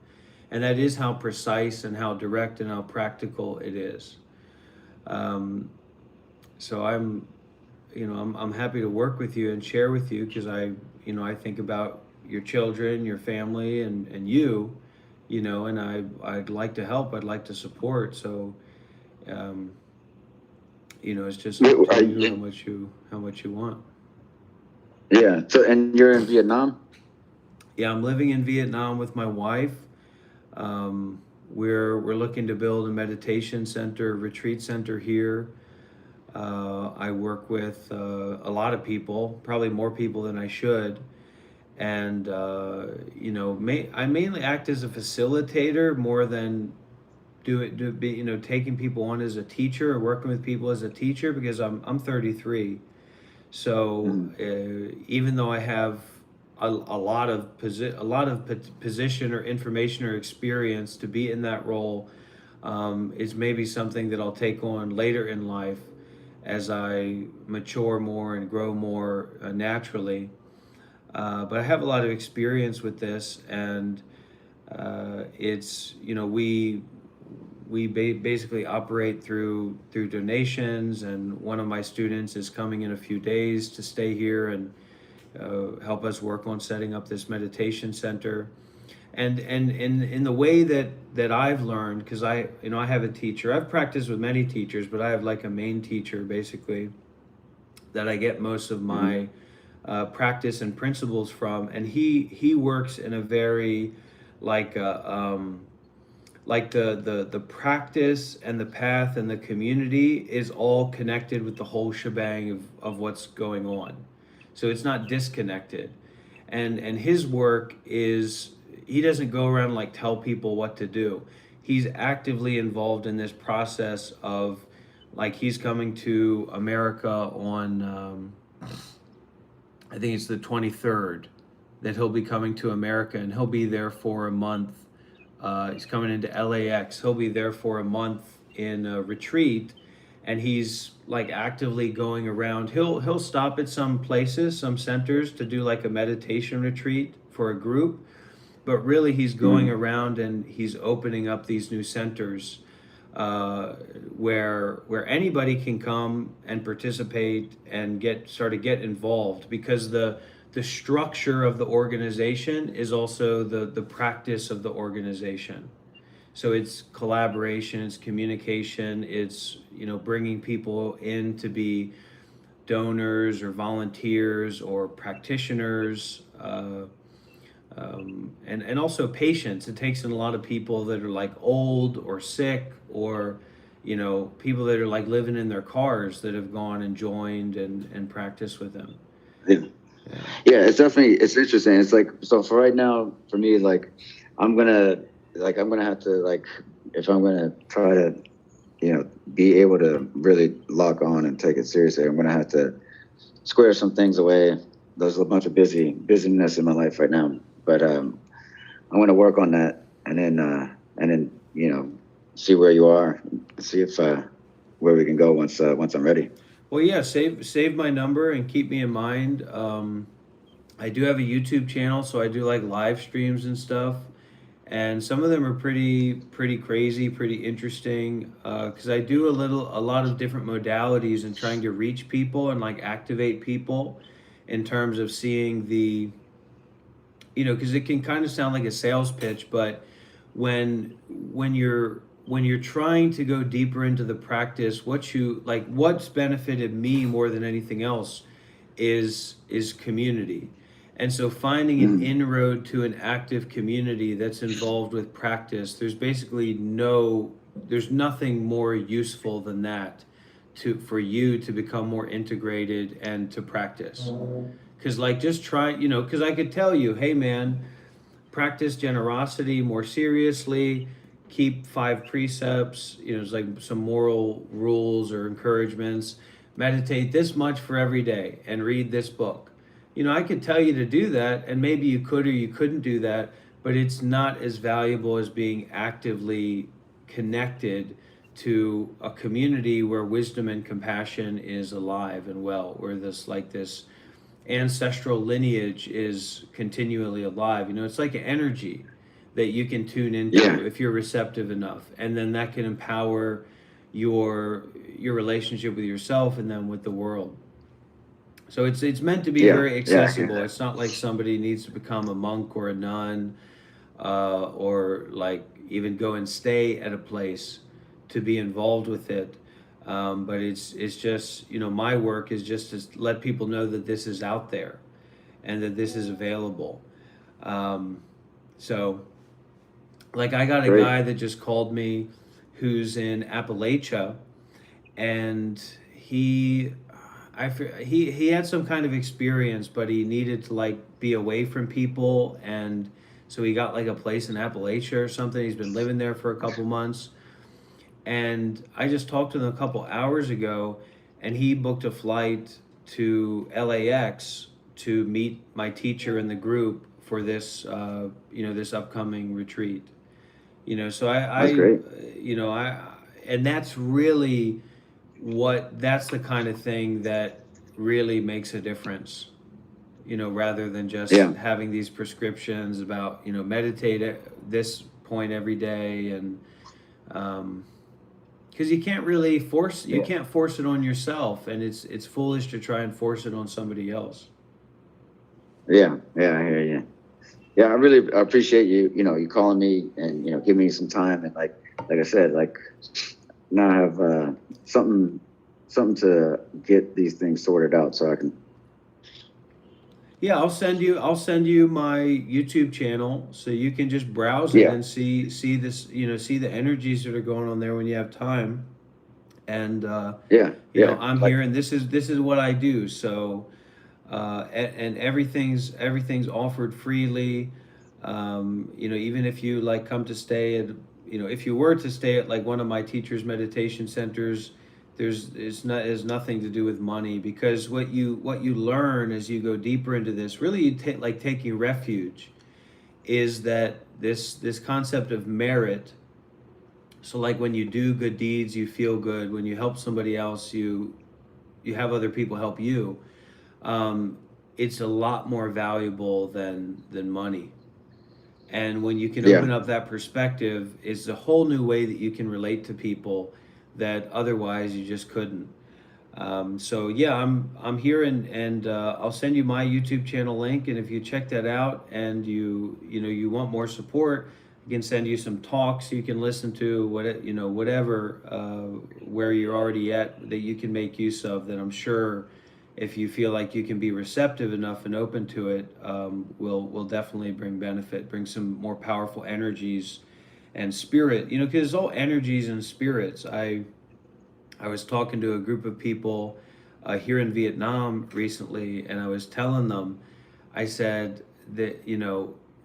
Speaker 2: And that is how precise and how direct and how practical it is. So I'm happy to work with you and share with you, because I think about your children, your family, and you, you know, and I'd like to help, I'd like to support. So, you know, it's just up to you how much you want.
Speaker 13: Yeah. So, and you're in Vietnam?
Speaker 2: Yeah, I'm living in Vietnam with my wife. We're looking to build a meditation center, retreat center here. I work with a lot of people, probably more people than I should. And, you know, I mainly act as a facilitator more than taking people on as a teacher or working with people as a teacher, because I'm 33. So even though I have a lot of position or information or experience to be in that role, is maybe something that I'll take on later in life as I mature more and grow more naturally. But I have a lot of experience with this, and it's, you know, we basically operate through donations, and one of my students is coming in a few days to stay here and help us work on setting up this meditation center. And in the way that I've learned, because I have a teacher. I've practiced with many teachers, but I have like a main teacher basically that I get most of my practice and principles from, and he works in a very like the practice and the path and the community is all connected with the whole shebang of what's going on. So it's not disconnected. And his work is, he doesn't go around like tell people what to do. He's actively involved in this process of, like, he's coming to America on, I think it's the 23rd that he'll be coming to America, and he'll be there for a month. He's coming into LAX. He'll be there for a month in a retreat, and he's like actively going around. He'll stop at some places, some centers, to do like a meditation retreat for a group, but really he's going around and he's opening up these new centers where anybody can come and participate and get involved, because the structure of the organization is also the practice of the organization. So it's collaboration, it's communication, it's, you know, bringing people in to be donors or volunteers or practitioners, and also patients. It takes in a lot of people that are like old or sick, or, you know, people that are like living in their cars that have gone and joined and practiced with them.
Speaker 13: Yeah, it's interesting. It's like, so for right now, for me, like, I'm gonna have to, like, if I'm gonna try to be able to really lock on and take it seriously. I'm gonna have to square some things away. There's a bunch of busyness in my life right now, but I'm gonna work on that, and then see where you are, see if where we can go once I'm ready.
Speaker 2: Well, yeah, save my number and keep me in mind. I do have a YouTube channel, so I do like live streams and stuff, and some of them are pretty crazy, pretty interesting. Because I do a lot of different modalities in trying to reach people and like activate people, in terms of seeing the, because it can kind of sound like a sales pitch, but when you're trying to go deeper into the practice, what's benefited me more than anything else is community. And so finding an inroad to an active community that's involved with practice, there's nothing more useful than that for you to become more integrated and to practice. Because just try, because I could tell you, hey man, practice generosity more seriously, keep 5 precepts, it's like some moral rules or encouragements, meditate this much for every day and read this book. I could tell you to do that, and maybe you could or you couldn't do that, but it's not as valuable as being actively connected to a community where wisdom and compassion is alive and well, where this ancestral lineage is continually alive. It's like an energy that you can tune into if you're receptive enough, and then that can empower your relationship with yourself and then with the world. So it's meant to be very accessible. It's not like somebody needs to become a monk or a nun, or like even go and stay at a place to be involved with it. But it's just, my work is just to let people know that this is out there and that this is available. So like I got a guy that just called me who's in Appalachia, and he had some kind of experience, but he needed to be away from people, and so he got a place in Appalachia or something. He's been living there for a couple months, and I just talked to him a couple hours ago, and he booked a flight to LAX to meet my teacher in the group for this this upcoming retreat. So
Speaker 13: That's great.
Speaker 2: And that's really that's the kind of thing that really makes a difference, rather than just having these prescriptions about, meditate at this point every day. And because you can't really you can't force it on yourself, and it's foolish to try and force it on somebody else.
Speaker 13: I hear you. I really appreciate you calling me and giving me some time, and like I said, now I have something to get these things sorted out so I can.
Speaker 2: Yeah, I'll send you my YouTube channel so you can just browse it and see this, see the energies that are going on there when you have time. And I'm here, and this is what I do. So and everything's offered freely. Even if you come to stay at, if you were to stay at one of my teachers' meditation centers, it's nothing to do with money, because what you learn as you go deeper into this, really taking refuge, is that this concept of merit. So when you do good deeds, you feel good. When you help somebody else, you have other people help you. It's a lot more valuable than money. And when you can open up that perspective, it's a whole new way that you can relate to people that otherwise you just couldn't. So I'm here, and I'll send you my YouTube channel link, and if you check that out and you want more support, I can send you some talks you can listen to, whatever where you're already at that you can make use of, that I'm sure, if you feel like you can be receptive enough and open to it, will definitely bring some more powerful energies and spirit, because it's all energies and spirits. I was talking to a group of people here in Vietnam recently, and I was telling them, I said that,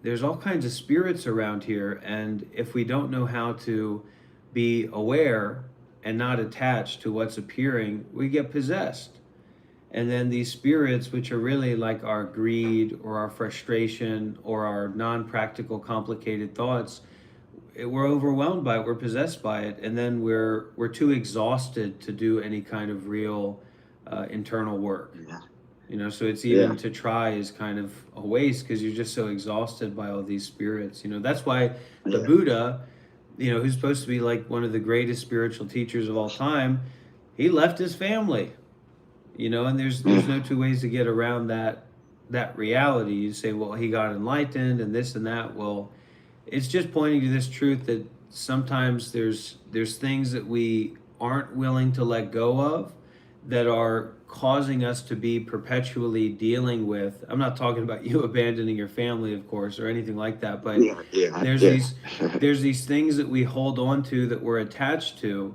Speaker 2: there's all kinds of spirits around here, and if we don't know how to be aware and not attached to what's appearing, we get possessed. And then these spirits, which are really like our greed or our frustration or our non-practical, complicated thoughts, we're overwhelmed by it, we're possessed by it, and then we're too exhausted to do any kind of real internal work.
Speaker 13: Yeah.
Speaker 2: You know, so it's even
Speaker 13: Yeah.
Speaker 2: to try is kind of a waste because you're just so exhausted by all these spirits. You know, that's why the
Speaker 13: Yeah.
Speaker 2: Buddha, you know, who's supposed to be like one of the greatest spiritual teachers of all time, he left his family. You know, and there's no two ways to get around that reality. You say, well, he got enlightened and this and that. Well, it's just pointing to this truth that sometimes there's things that we aren't willing to let go of that are causing us to be perpetually dealing with. I'm not talking about you abandoning your family, of course, or anything like that, but there's these things that we hold on to that we're attached to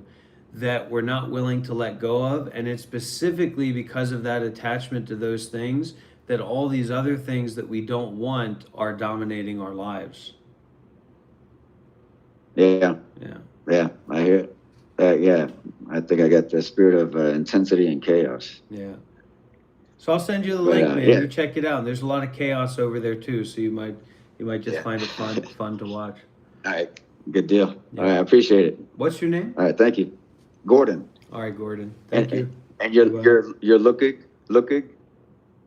Speaker 2: that we're not willing to let go of, and it's specifically because of that attachment to those things that all these other things that we don't want are dominating our lives.
Speaker 13: Yeah.
Speaker 2: Yeah.
Speaker 13: Yeah. I hear it. Yeah. I think I got the spirit of intensity and chaos.
Speaker 2: Yeah. So I'll send you the
Speaker 13: But,
Speaker 2: link, man.
Speaker 13: yeah.
Speaker 2: You check it out. There's a lot of chaos over there too, so you might just
Speaker 13: Yeah.
Speaker 2: find it fun to watch.
Speaker 13: All right. Good deal.
Speaker 2: Yeah.
Speaker 13: All right. I appreciate it.
Speaker 2: What's your name?
Speaker 13: All right. Thank you. Gordon.
Speaker 2: All right, Gordon. Thank you.
Speaker 13: And
Speaker 2: Be well.
Speaker 13: you're looking?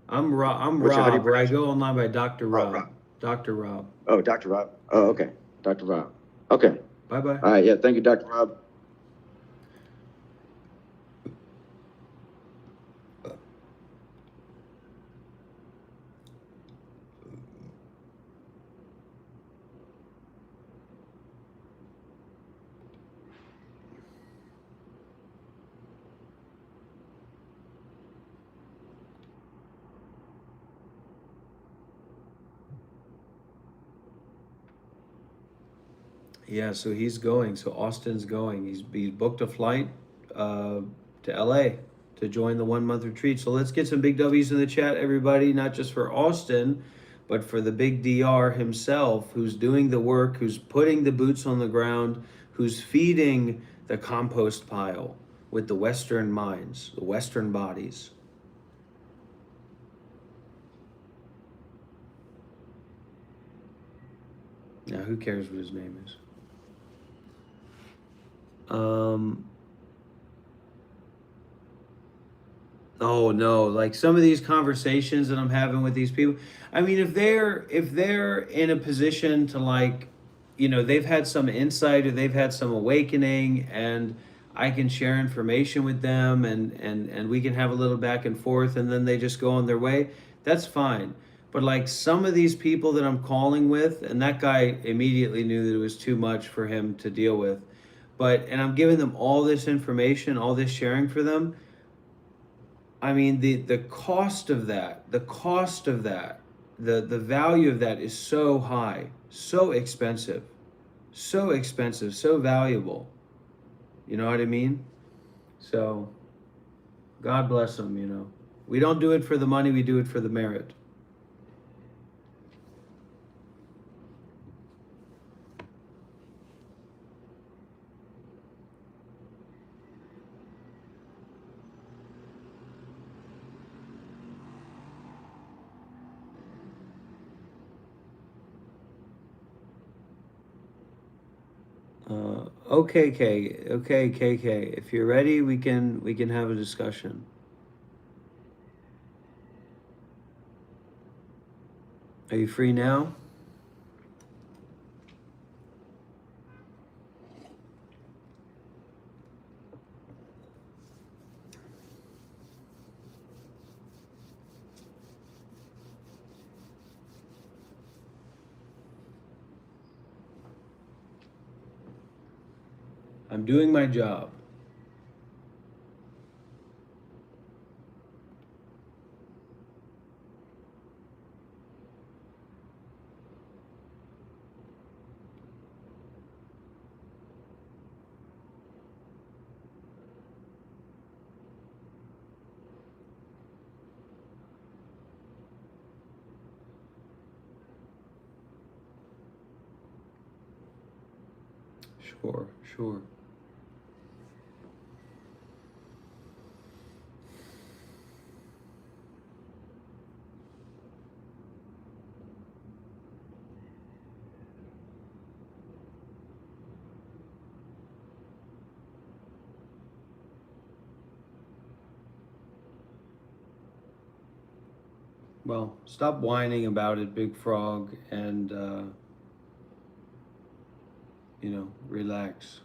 Speaker 2: I'm Rob.
Speaker 13: What's your- how do you
Speaker 2: Rob, or I
Speaker 13: pronounce
Speaker 2: go online by Dr. Rob.
Speaker 13: Rob.
Speaker 2: Dr. Rob.
Speaker 13: Oh, Dr. Rob. Oh, okay. Dr. Rob. Okay.
Speaker 2: Bye bye.
Speaker 13: All right. Yeah. Thank you, Dr. Rob.
Speaker 2: Yeah, so he's going. So Austin's going. He's booked a flight to LA to join the 1 month retreat. So let's get some big W's in the chat, everybody, not just for Austin, but for the big DR himself, who's doing the work, who's putting the boots on the ground, who's feeding the compost pile with the Western minds, the Western bodies. Now, who cares what his name is? Oh no, like some of these conversations that I'm having with these people, I mean, if they're in a position to, like, you know, they've had some insight or they've had some awakening, and I can share information with them, and we can have a little back and forth, and then they just go on their way, that's fine. But like some of these people that I'm calling with, and that guy immediately knew that it was too much for him to deal with. And I'm giving them all this information, all this sharing for them. I mean, the cost of that, the value of that is so high, so expensive, so valuable. You know what I mean? So, God bless them, you know. We don't do it for the money, we do it for the merit. Okay, KK. If you're ready, we can have a discussion. Are you free now? I'm doing my job. Sure. Well, stop whining about it, Big Frog, and relax.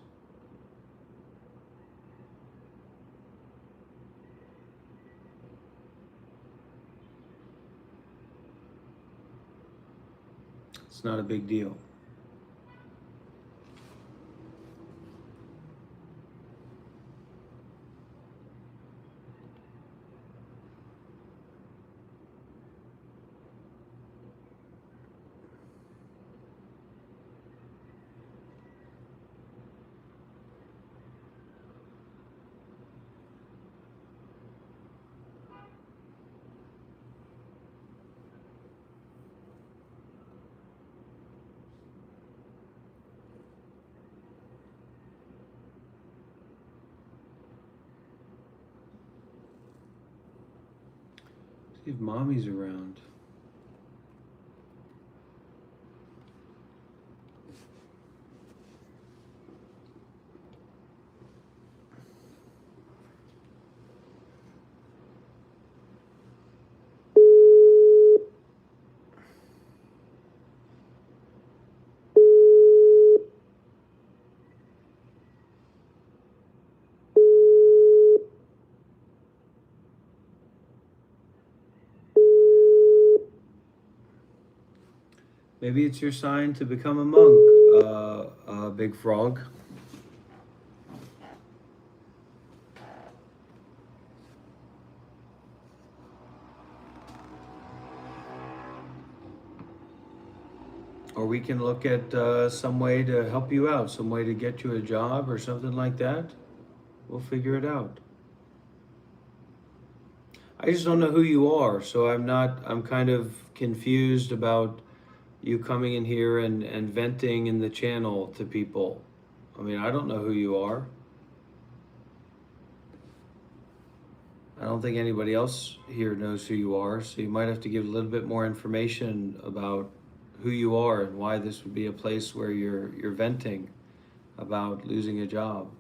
Speaker 2: It's not a big deal. See if mommy's around. Maybe it's your sign to become a monk, Big Frog. Or we can look at some way to help you out, some way to get you a job or something like that. We'll figure it out. I just don't know who you are, so I'm kind of confused about you coming in here and venting in the channel to people. I mean, I don't know who you are. I don't think anybody else here knows who you are, so you might have to give a little bit more information about who you are and why this would be a place where you're venting about losing a job.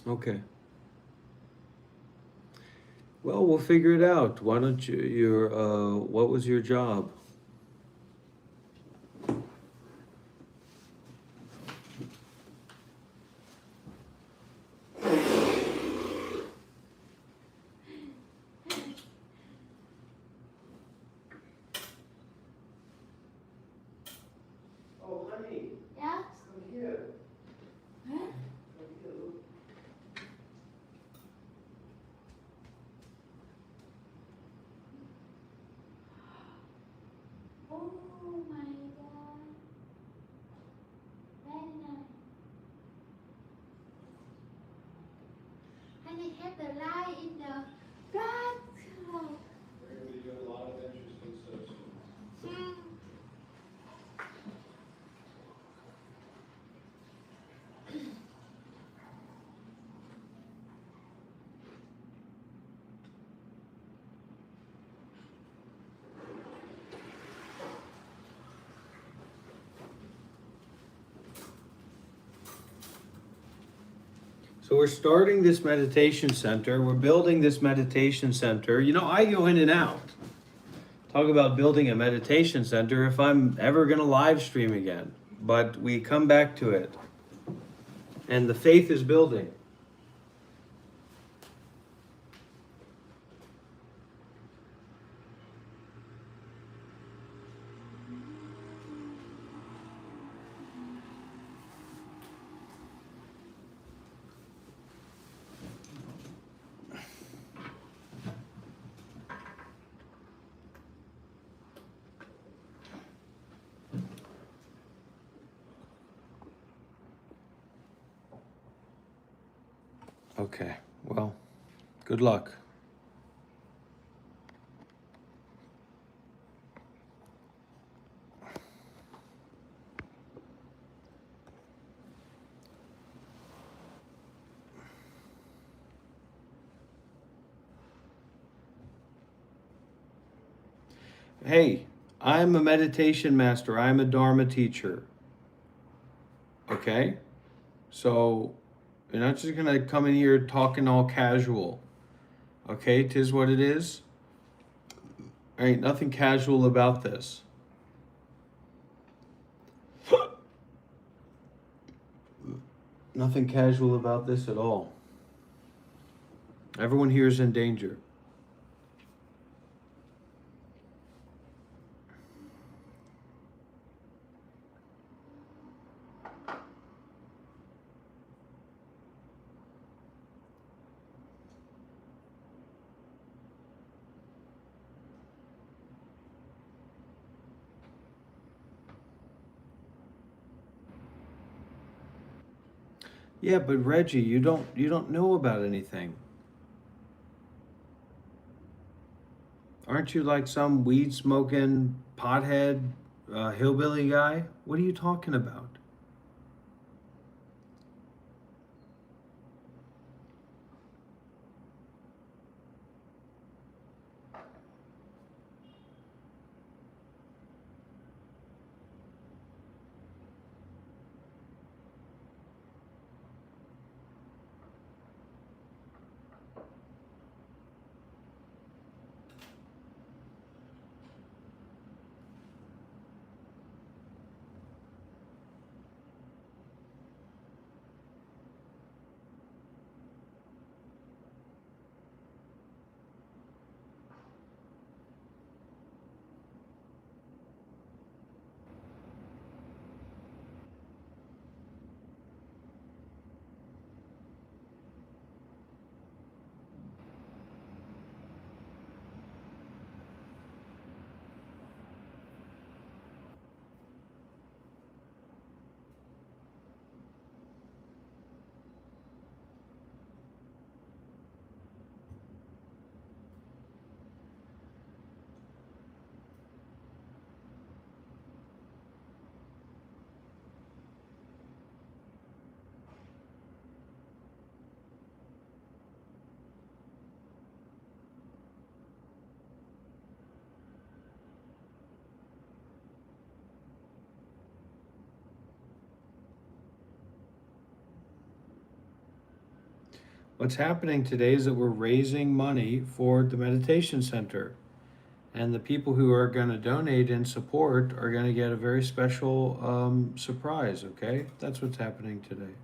Speaker 2: Okay. Well, we'll figure it out. Why don't you, what was your job? Oh, honey.
Speaker 8: Yeah?
Speaker 2: Come here.
Speaker 8: Huh?
Speaker 2: Come here, look.
Speaker 8: Oh my god. Very nice. And it had the light in the black.
Speaker 2: We're going to be doing a lot of interesting stuff soon.
Speaker 8: Hmm.
Speaker 2: So we're starting this meditation center. We're building this meditation center. You know, I go in and out. Talk about building a meditation center if I'm ever going to live stream again. But we come back to it. And the faith is building. Okay. Well, good luck. Hey, I'm a meditation master. I'm a Dharma teacher. Okay? So you're not just gonna come in here talking all casual. Okay, 'tis what it is. There ain't nothing casual about this. Nothing casual about this at all. Everyone here is in danger. Yeah, but Reggie, you don't know about anything. Aren't you like some weed smoking pothead hillbilly guy? What are you talking about? What's happening today is that we're raising money for the meditation center. And the people who are going to donate and support are going to get a very special surprise, okay? That's what's happening today.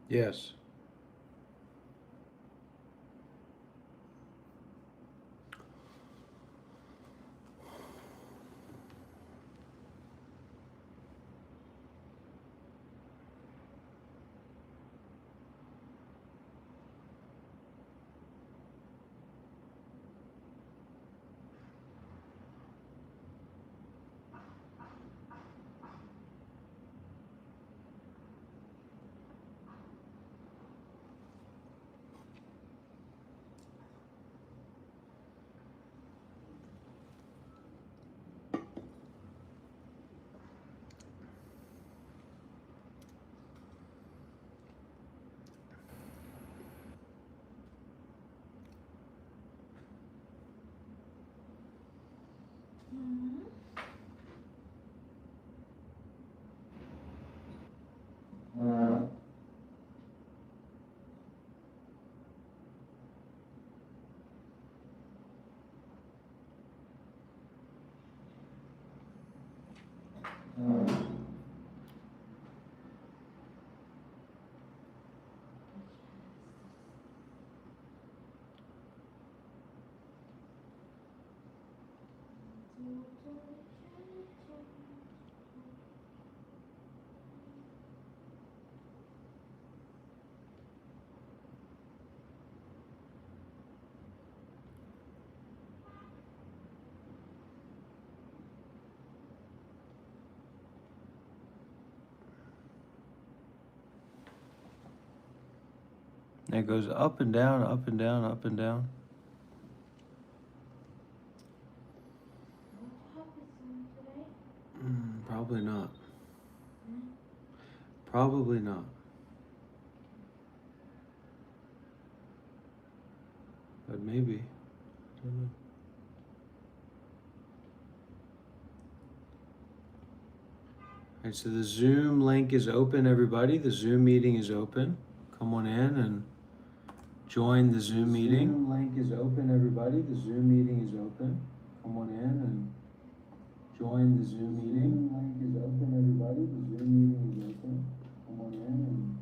Speaker 2: Yes. It goes up and down, up and down, up and down. Probably not. Probably not. But maybe. Don't know. All right, so the Zoom link is open, everybody. The Zoom meeting is open. Come on in and join the Zoom meeting. Zoom link is open, everybody. The Zoom meeting is open. Come on in and join the Zoom meeting. Zoom link is open, everybody. The Zoom meeting is open. Come on in and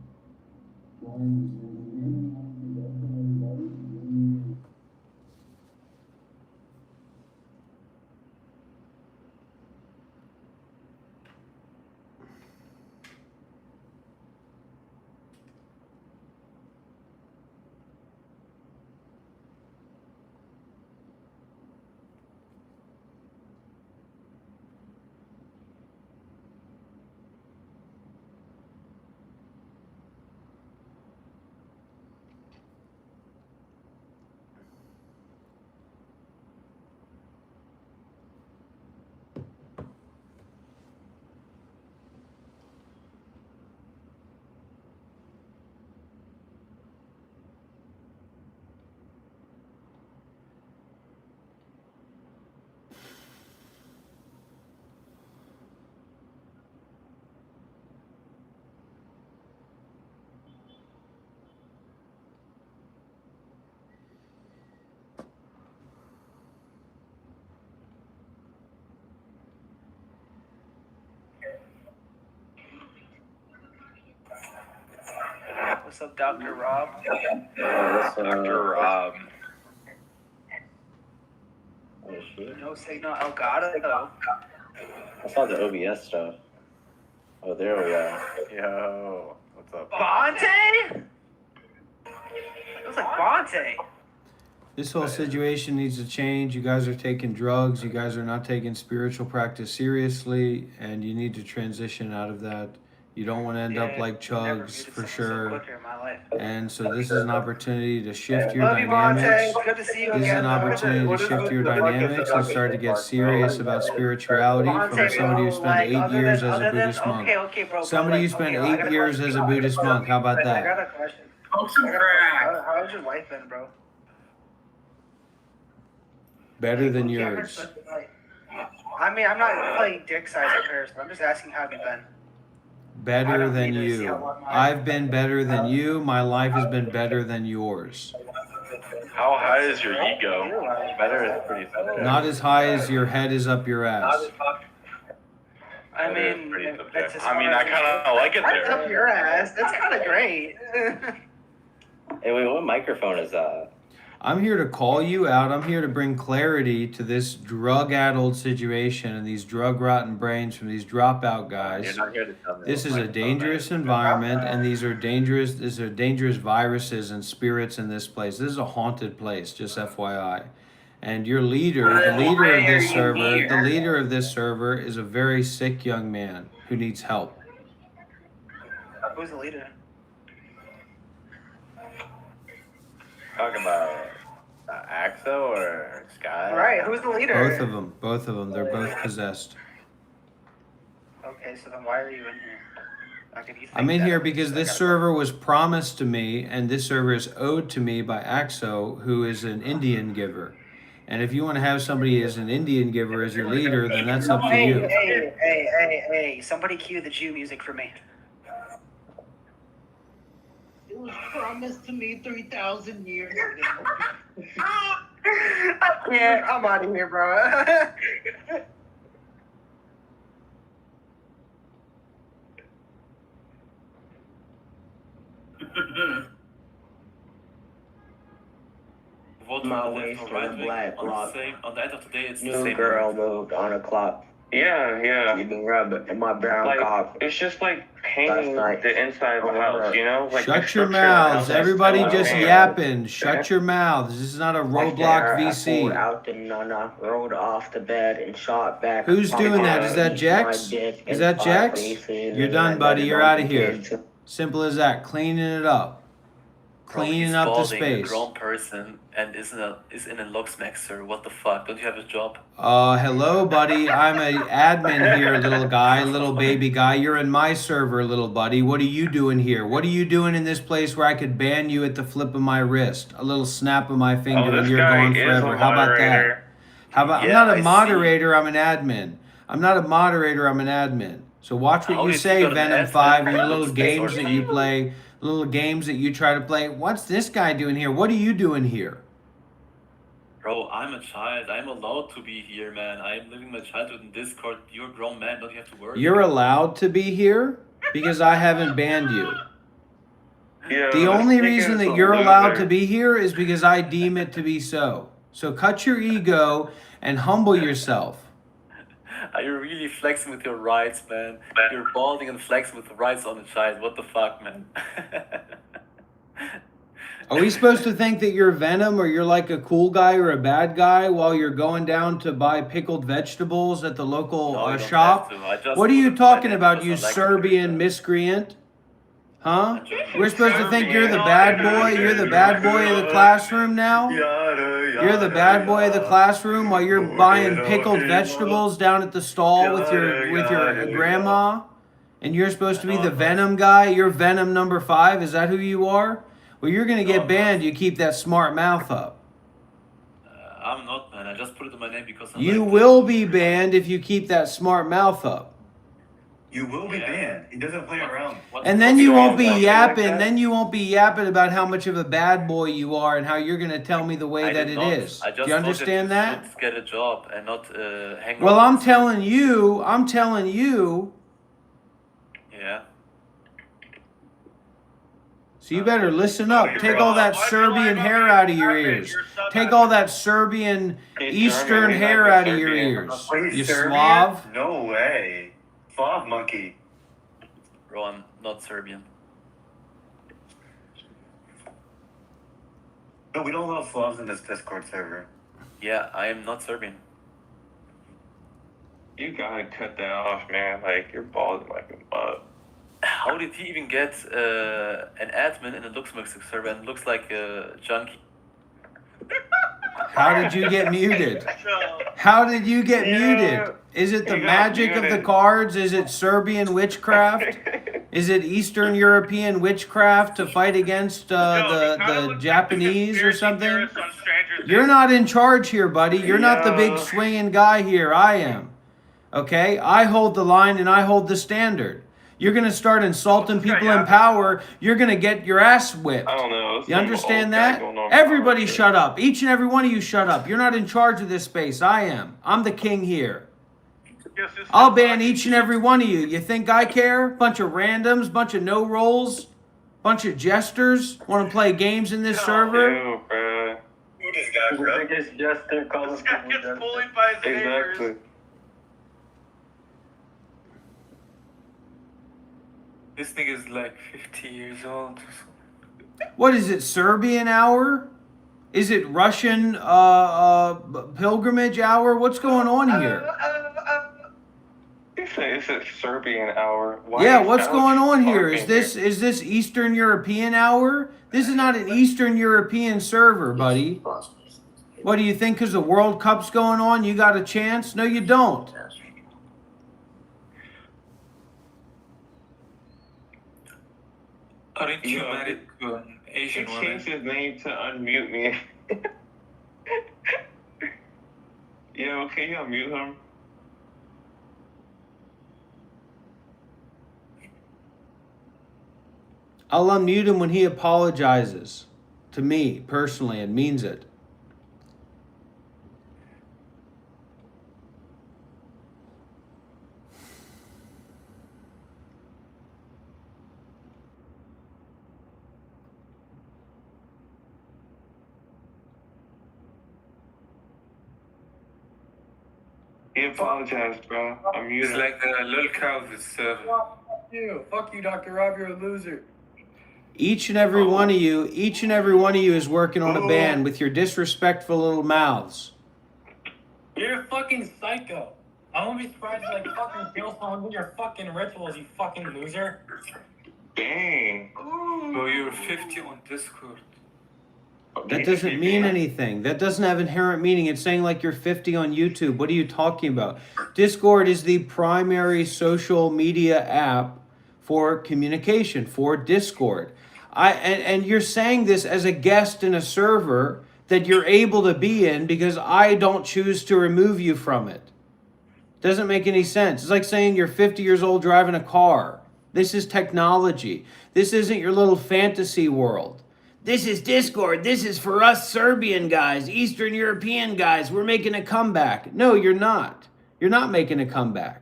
Speaker 2: join the Zoom meeting. Zoom link is open, everybody. The Zoom meeting.
Speaker 14: What's up, Dr. Rob?
Speaker 15: Dr. Rob.
Speaker 14: No signal, Elgato.
Speaker 15: I saw the OBS stuff. Oh, there we go. Yo, what's up?
Speaker 14: Bonte? It was like Bonte.
Speaker 2: This whole situation needs to change. You guys are taking drugs. You guys are not taking spiritual practice seriously, and you need to transition out of that. You don't want to end up like Chugs for sure. And so this is an opportunity to shift your dynamics.
Speaker 14: Good to see you
Speaker 2: This is an
Speaker 14: again.
Speaker 2: opportunity to shift your dynamics and start to get serious about spirituality from somebody who spent 8 years as a Buddhist monk.
Speaker 14: Okay, bro.
Speaker 2: Somebody who spent 8 years as a Buddhist monk. How about
Speaker 14: I got
Speaker 2: that?
Speaker 14: a question. How's your life been, bro?
Speaker 2: Better than yours.
Speaker 14: I mean, I'm not playing dick size comparison. I'm just asking how you've been.
Speaker 2: Better than you. I've been better than you. My life has been better than yours.
Speaker 15: How high is your ego? Better is pretty subjective.
Speaker 2: Not as high as your head is up your ass.
Speaker 14: I mean,
Speaker 15: pretty subjective. I mean, I kind of like it
Speaker 14: That's
Speaker 15: there.
Speaker 14: up your ass. That's kind of great.
Speaker 15: Hey, wait, what microphone is that?
Speaker 2: I'm here to call you out. I'm here to bring clarity to this drug-addled situation and these drug-rotten brains from these dropout guys.
Speaker 15: You're not here to tell me
Speaker 2: This
Speaker 15: what
Speaker 2: is a
Speaker 15: microphone
Speaker 2: dangerous environment, and these are dangerous viruses and spirits in this place. This is a haunted place, just FYI. And your leader, the leader of this server is a very sick young man who needs help.
Speaker 14: Who's the leader?
Speaker 15: Talking about Axo or Sky?
Speaker 14: Right, who's the leader?
Speaker 2: Both of them. They're both possessed.
Speaker 14: Okay, so then why are you in here? Like, if you think
Speaker 2: I'm in
Speaker 14: that-
Speaker 2: here because this server was promised to me, and this server is owed to me by Axo, who is an Indian giver. And if you want to have somebody as an Indian giver as your leader, then that's up to you.
Speaker 14: Hey, somebody cue the Jew music for me.
Speaker 16: It was promised to me 3,000 years ago.
Speaker 14: I can't. I'm out of here, bro.
Speaker 15: Vote
Speaker 17: My
Speaker 15: for the
Speaker 17: waist
Speaker 15: left or
Speaker 17: on
Speaker 15: right
Speaker 17: a
Speaker 15: wing.
Speaker 17: black
Speaker 15: On the
Speaker 17: block.
Speaker 15: same, on the end of the day, it's the
Speaker 17: New
Speaker 15: same.
Speaker 17: girl moved on the clock.
Speaker 12: Yeah, yeah.
Speaker 17: You been rubbing my brown
Speaker 12: Like,
Speaker 17: cock.
Speaker 12: it's just like painting
Speaker 17: Last night.
Speaker 12: the inside of a house, you know? Like the
Speaker 2: Shut your
Speaker 12: structure of the
Speaker 2: mouths.
Speaker 12: house. I
Speaker 2: Everybody
Speaker 12: still
Speaker 2: just
Speaker 12: don't know.
Speaker 2: yapping. Shut your mouths. This is not a Roblox
Speaker 17: I pulled
Speaker 2: VC.
Speaker 17: out the nana, rolled off the bed, and shot back.
Speaker 2: Who's doing that? Is that
Speaker 17: My
Speaker 2: Jex?
Speaker 17: dick
Speaker 2: Is
Speaker 17: and
Speaker 2: that
Speaker 17: five
Speaker 2: Jex?
Speaker 17: nieces,
Speaker 2: You're
Speaker 17: and
Speaker 2: done,
Speaker 17: I
Speaker 2: buddy.
Speaker 17: nutted
Speaker 2: You're
Speaker 17: on
Speaker 2: out of
Speaker 17: some
Speaker 2: here.
Speaker 17: kids.
Speaker 2: Simple as that. Cleaning it up.
Speaker 15: Bro, he's
Speaker 2: Cleaning up the
Speaker 15: balding, a
Speaker 2: space.
Speaker 15: grown person, and is in a Luxmaxer. What the fuck? Don't you have a job?
Speaker 2: Hello, buddy. I'm a admin here, little guy, little baby guy. You're in my server, little buddy. What are you doing here? What are you doing in this place where I could ban you at the flip of my wrist? A little snap of my finger and
Speaker 12: this
Speaker 2: you're
Speaker 12: guy
Speaker 2: gone
Speaker 12: is
Speaker 2: forever.
Speaker 12: a
Speaker 2: How about that?
Speaker 12: moderator.
Speaker 2: How about? I'm
Speaker 15: Yeah,
Speaker 2: not
Speaker 15: I
Speaker 2: a
Speaker 15: see.
Speaker 2: moderator. I'm an admin. I'm not a moderator. I'm an admin. So watch what
Speaker 15: How
Speaker 2: you
Speaker 15: is he
Speaker 2: say,
Speaker 15: got an
Speaker 2: Venom
Speaker 15: admin
Speaker 2: 5,
Speaker 15: for
Speaker 2: and your little
Speaker 15: Luxmax
Speaker 2: games
Speaker 15: or
Speaker 2: that you play, little games that you try to play. What's this guy doing here? What are you doing here?
Speaker 15: Bro, I'm a child. I'm allowed to be here, man. I'm living my childhood in Discord. You're a grown man. Don't you have to worry?
Speaker 2: You're allowed to be here because I haven't banned you.
Speaker 12: Yeah,
Speaker 2: The
Speaker 12: this
Speaker 2: only
Speaker 12: nigga
Speaker 2: reason
Speaker 12: is
Speaker 2: that
Speaker 12: a
Speaker 2: you're allowed
Speaker 12: loser.
Speaker 2: to be here is because I deem it to be so. So cut your ego and humble yourself.
Speaker 15: Are you really flexing with your rights, man? You're balding and flexing with the rights on a child. What the fuck, man?
Speaker 2: Are we supposed to think that you're Venom or you're like a cool guy or a bad guy while you're going down to buy pickled vegetables at the local
Speaker 15: No, you don't
Speaker 2: shop?
Speaker 15: have to. I just
Speaker 2: What are you
Speaker 15: put my
Speaker 2: talking
Speaker 15: name
Speaker 2: about,
Speaker 15: because
Speaker 2: you
Speaker 15: I like
Speaker 2: Serbian miscreant? Huh? We're supposed to think you're the bad boy? You're the bad boy of the classroom now? You're the bad boy of the classroom while you're buying pickled vegetables down at the stall with your grandma? And you're supposed to be the Venom guy? You're Venom number 5? Is that who you are? Well, you're going to get banned. You keep that smart mouth up.
Speaker 15: I'm not, man. I just put it in my name because I
Speaker 2: You
Speaker 15: like
Speaker 2: will be banned if you keep that smart mouth up.
Speaker 18: You will be banned. He doesn't play around.
Speaker 2: And then you won't be yapping. Then you won't be yapping about how much of a bad boy you are and how you're going to tell me the way
Speaker 15: I
Speaker 2: that
Speaker 15: did
Speaker 2: it
Speaker 15: not.
Speaker 2: is.
Speaker 15: I just
Speaker 2: Do you understand
Speaker 15: thought
Speaker 2: that?
Speaker 15: you should get a job and not hang
Speaker 2: Well,
Speaker 15: on.
Speaker 2: I'm telling you.
Speaker 15: Yeah.
Speaker 2: So you better listen up. Take all that Serbian hair out of your ears. Take all that Serbian Eastern hair out of your ears. You Slav.
Speaker 18: No way. Slav monkey.
Speaker 15: Bro, I'm not Serbian.
Speaker 18: No, we don't allow Slavs in this Discord server.
Speaker 15: Yeah, I am not Serbian.
Speaker 12: You gotta cut that off, man. Like, you're balding like a bug.
Speaker 15: How did he even get an admin in a Luxmax server and looks like a junkie?
Speaker 2: How did you get muted? How did you get muted? Is it the magic of the cards? Is it Serbian witchcraft? Is it Eastern European witchcraft to fight against the Japanese or something? You're not in charge here, buddy. You're not the big swinging guy here. I am. Okay? I hold the line and I hold the standard. You're going to start insulting people in power. You're going to get your ass whipped.
Speaker 12: I don't know.
Speaker 2: You understand that? Everybody shut up. Each and every one of you shut up. You're not in charge of this space. I am. I'm the king here. I'll ban each and every one of you. You think I care? Bunch of randoms, bunch of no rolls, bunch of jesters want to play games in this server?
Speaker 12: Ew, bruh.
Speaker 18: Who this guy, bro?
Speaker 12: The biggest jester calls
Speaker 18: This guy gets bullied by his neighbors.
Speaker 12: Exactly.
Speaker 15: This thing is like 50 years old.
Speaker 2: What is it, Serbian hour? Is it Russian pilgrimage hour? What's going on here?
Speaker 12: It's a Serbian hour.
Speaker 2: Yeah, what's going on here? Is this Eastern European hour? This is not an Eastern European server, buddy. What do you think? Because the World Cup's going on, you got a chance? No, you don't.
Speaker 15: Aren't you married to an Asian
Speaker 12: He
Speaker 15: woman?
Speaker 12: changed his name to unmute me. Yo, can you unmute him?
Speaker 2: I'll unmute him when he apologizes to me personally and means it.
Speaker 12: He apologized, bro. I'm
Speaker 18: He's
Speaker 12: muted.
Speaker 18: like a little Calvin's servant.
Speaker 19: Fuck you, Dr. Rob, you're a loser.
Speaker 2: Each and every one of you, is working on a band with your disrespectful little mouths.
Speaker 19: You're a fucking psycho. I won't be surprised if like fucking kill someone with your fucking rituals, you fucking loser.
Speaker 12: Dang.
Speaker 18: Bro, you're 50 on Discord.
Speaker 2: That doesn't mean anything. That doesn't have inherent meaning. It's saying like you're 50 on YouTube. What are you talking about? Discord is the primary social media app for communication, for Discord. And you're saying this as a guest in a server that you're able to be in because I don't choose to remove you from it. Doesn't make any sense. It's like saying you're 50 years old driving a car. This is technology. This isn't your little fantasy world. This is Discord. This is for us Serbian guys, Eastern European guys. We're making a comeback. No, you're not. You're not making a comeback.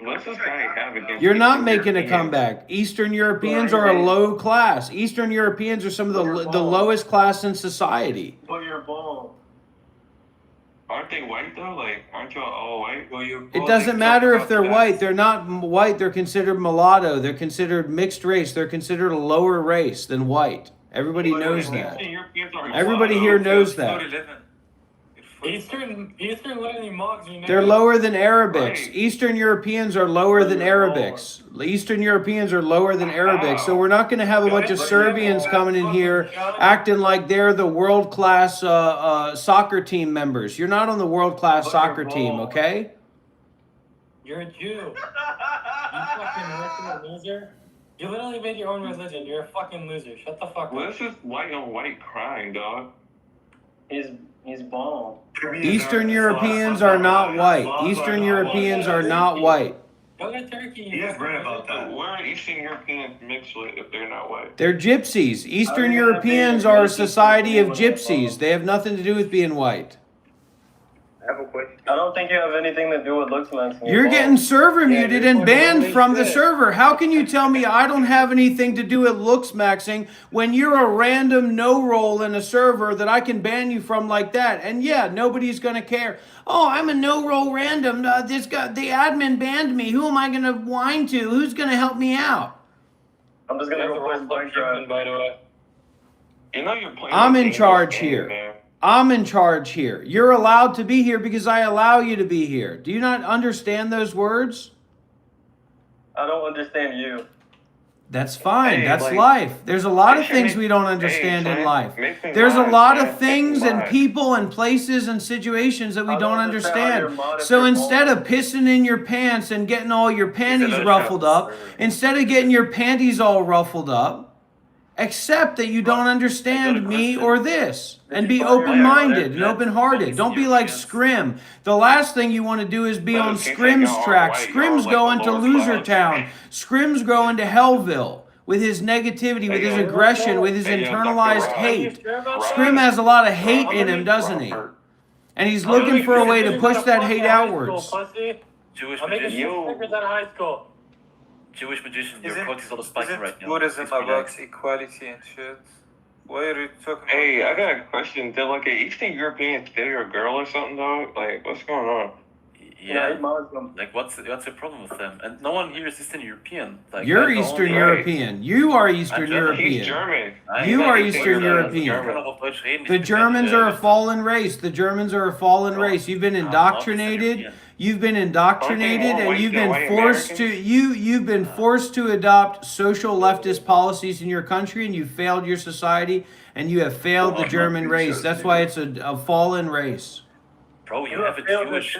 Speaker 12: What's this guy have against
Speaker 2: You're not
Speaker 12: Eastern
Speaker 2: making a
Speaker 12: Europeans?
Speaker 2: comeback. Eastern Europeans are a low class. Eastern Europeans are some of the lowest class in society.
Speaker 19: Put your ball.
Speaker 12: Aren't they white though? Like, aren't y'all all white?
Speaker 18: Well, you're
Speaker 2: It doesn't matter if they're white. They're not white. They're considered mulatto. They're considered mixed race. They're considered a lower race than white. Everybody knows that. Everybody here knows that.
Speaker 19: Eastern literally mocks you.
Speaker 2: They're lower than Arabics. Eastern Europeans are lower than Arabics. Eastern Europeans are lower than Arabics. So we're not going to have a bunch of Serbians coming in here acting like they're the world-class soccer team members. You're not on the world-class soccer team, okay?
Speaker 19: You're a Jew. You fucking loser. You literally made your own religion. You're a fucking loser. Shut the fuck up.
Speaker 12: What's this white on white crying, dog?
Speaker 19: He's bald.
Speaker 2: Eastern Europeans are not white. Eastern Europeans are not white.
Speaker 19: Go to Turkey.
Speaker 12: He is right about that. Where are Eastern Europeans mixed with if they're not white?
Speaker 2: They're gypsies. Eastern Europeans are a society of gypsies. They have nothing to do with being white.
Speaker 19: I have a question. I don't think you have anything to do with looks like.
Speaker 2: You're getting server muted and banned from the server. How can you tell me I don't have anything to do with looks maxing when you're a random no roll in a server that I can ban you from like that? And yeah, nobody's gonna care. Oh, I'm a no roll random. This guy, the admin banned me. Who am I gonna whine to? Who's gonna help me out?
Speaker 19: I'm just gonna go play Minecraft, by the way.
Speaker 12: You know you're playing.
Speaker 2: I'm
Speaker 12: a
Speaker 2: in
Speaker 12: dangerous
Speaker 2: charge
Speaker 12: game,
Speaker 2: here.
Speaker 12: man.
Speaker 2: I'm in charge here. You're allowed to be here because I allow you to be here. Do you not understand those words?
Speaker 19: I don't understand you.
Speaker 2: That's fine.
Speaker 12: Hey,
Speaker 2: That's
Speaker 12: like,
Speaker 2: life. There's a lot of
Speaker 12: make-
Speaker 2: things we don't
Speaker 12: hey,
Speaker 2: understand in
Speaker 12: son,
Speaker 2: life.
Speaker 12: make me
Speaker 2: There's a
Speaker 12: mad,
Speaker 2: lot
Speaker 12: man.
Speaker 2: of things
Speaker 12: Make me
Speaker 2: and
Speaker 12: mad.
Speaker 2: people and places and situations that we
Speaker 19: I
Speaker 2: don't
Speaker 19: don't understand how
Speaker 2: understand.
Speaker 19: you're mod if
Speaker 2: So
Speaker 19: you're
Speaker 2: instead
Speaker 19: bald.
Speaker 2: of pissing in your pants and getting all your panties
Speaker 12: another
Speaker 2: ruffled
Speaker 12: shot.
Speaker 2: up, instead of getting your panties all ruffled up, accept that you don't understand me or this and be open-minded and open-hearted. Don't be like Scrim. The last thing you want to do is be
Speaker 12: But
Speaker 2: on
Speaker 12: it seems like
Speaker 2: Scrim's
Speaker 12: y'all are
Speaker 2: track.
Speaker 12: white.
Speaker 2: Scrim's
Speaker 12: Y'all are like
Speaker 2: going
Speaker 12: the
Speaker 2: to
Speaker 12: lower
Speaker 2: Loser
Speaker 12: class.
Speaker 2: Town. Scrim's going to Hellville with his negativity, with his aggression, with his
Speaker 12: Hey,
Speaker 2: internalized
Speaker 12: Dr.
Speaker 2: hate.
Speaker 12: Rob.
Speaker 2: Scrim has a lot of hate in him, doesn't he? And he's looking for a way to push that hate outwards.
Speaker 15: Jewish
Speaker 19: I'm making
Speaker 15: magician.
Speaker 19: 6 figures out of high school.
Speaker 15: Jewish magician. Your cortisol is spiking right now.
Speaker 18: Buddhism
Speaker 15: Please relax.
Speaker 18: about equality and shit? Why are you talking
Speaker 12: Hey, I
Speaker 18: about
Speaker 12: got a question. Did like an Eastern European date your girl or something, dog? Like, what's going on?
Speaker 15: Yeah. Like, what's the problem with them? And no one here is Eastern European. Like,
Speaker 2: You're
Speaker 15: that's the
Speaker 2: Eastern
Speaker 15: only-
Speaker 2: European. You are Eastern
Speaker 15: I'm German.
Speaker 12: He's
Speaker 2: European.
Speaker 12: German.
Speaker 2: You are Eastern
Speaker 12: German.
Speaker 2: European.
Speaker 12: German.
Speaker 2: The Germans are a fallen race. The Germans are a fallen race. You've been indoctrinated. You've been indoctrinated, and you've been forced to you've been forced to adopt social leftist policies in your country, and you failed your society, and you have failed the German race. That's why it's a fallen race.
Speaker 15: Bro, you have a Jewish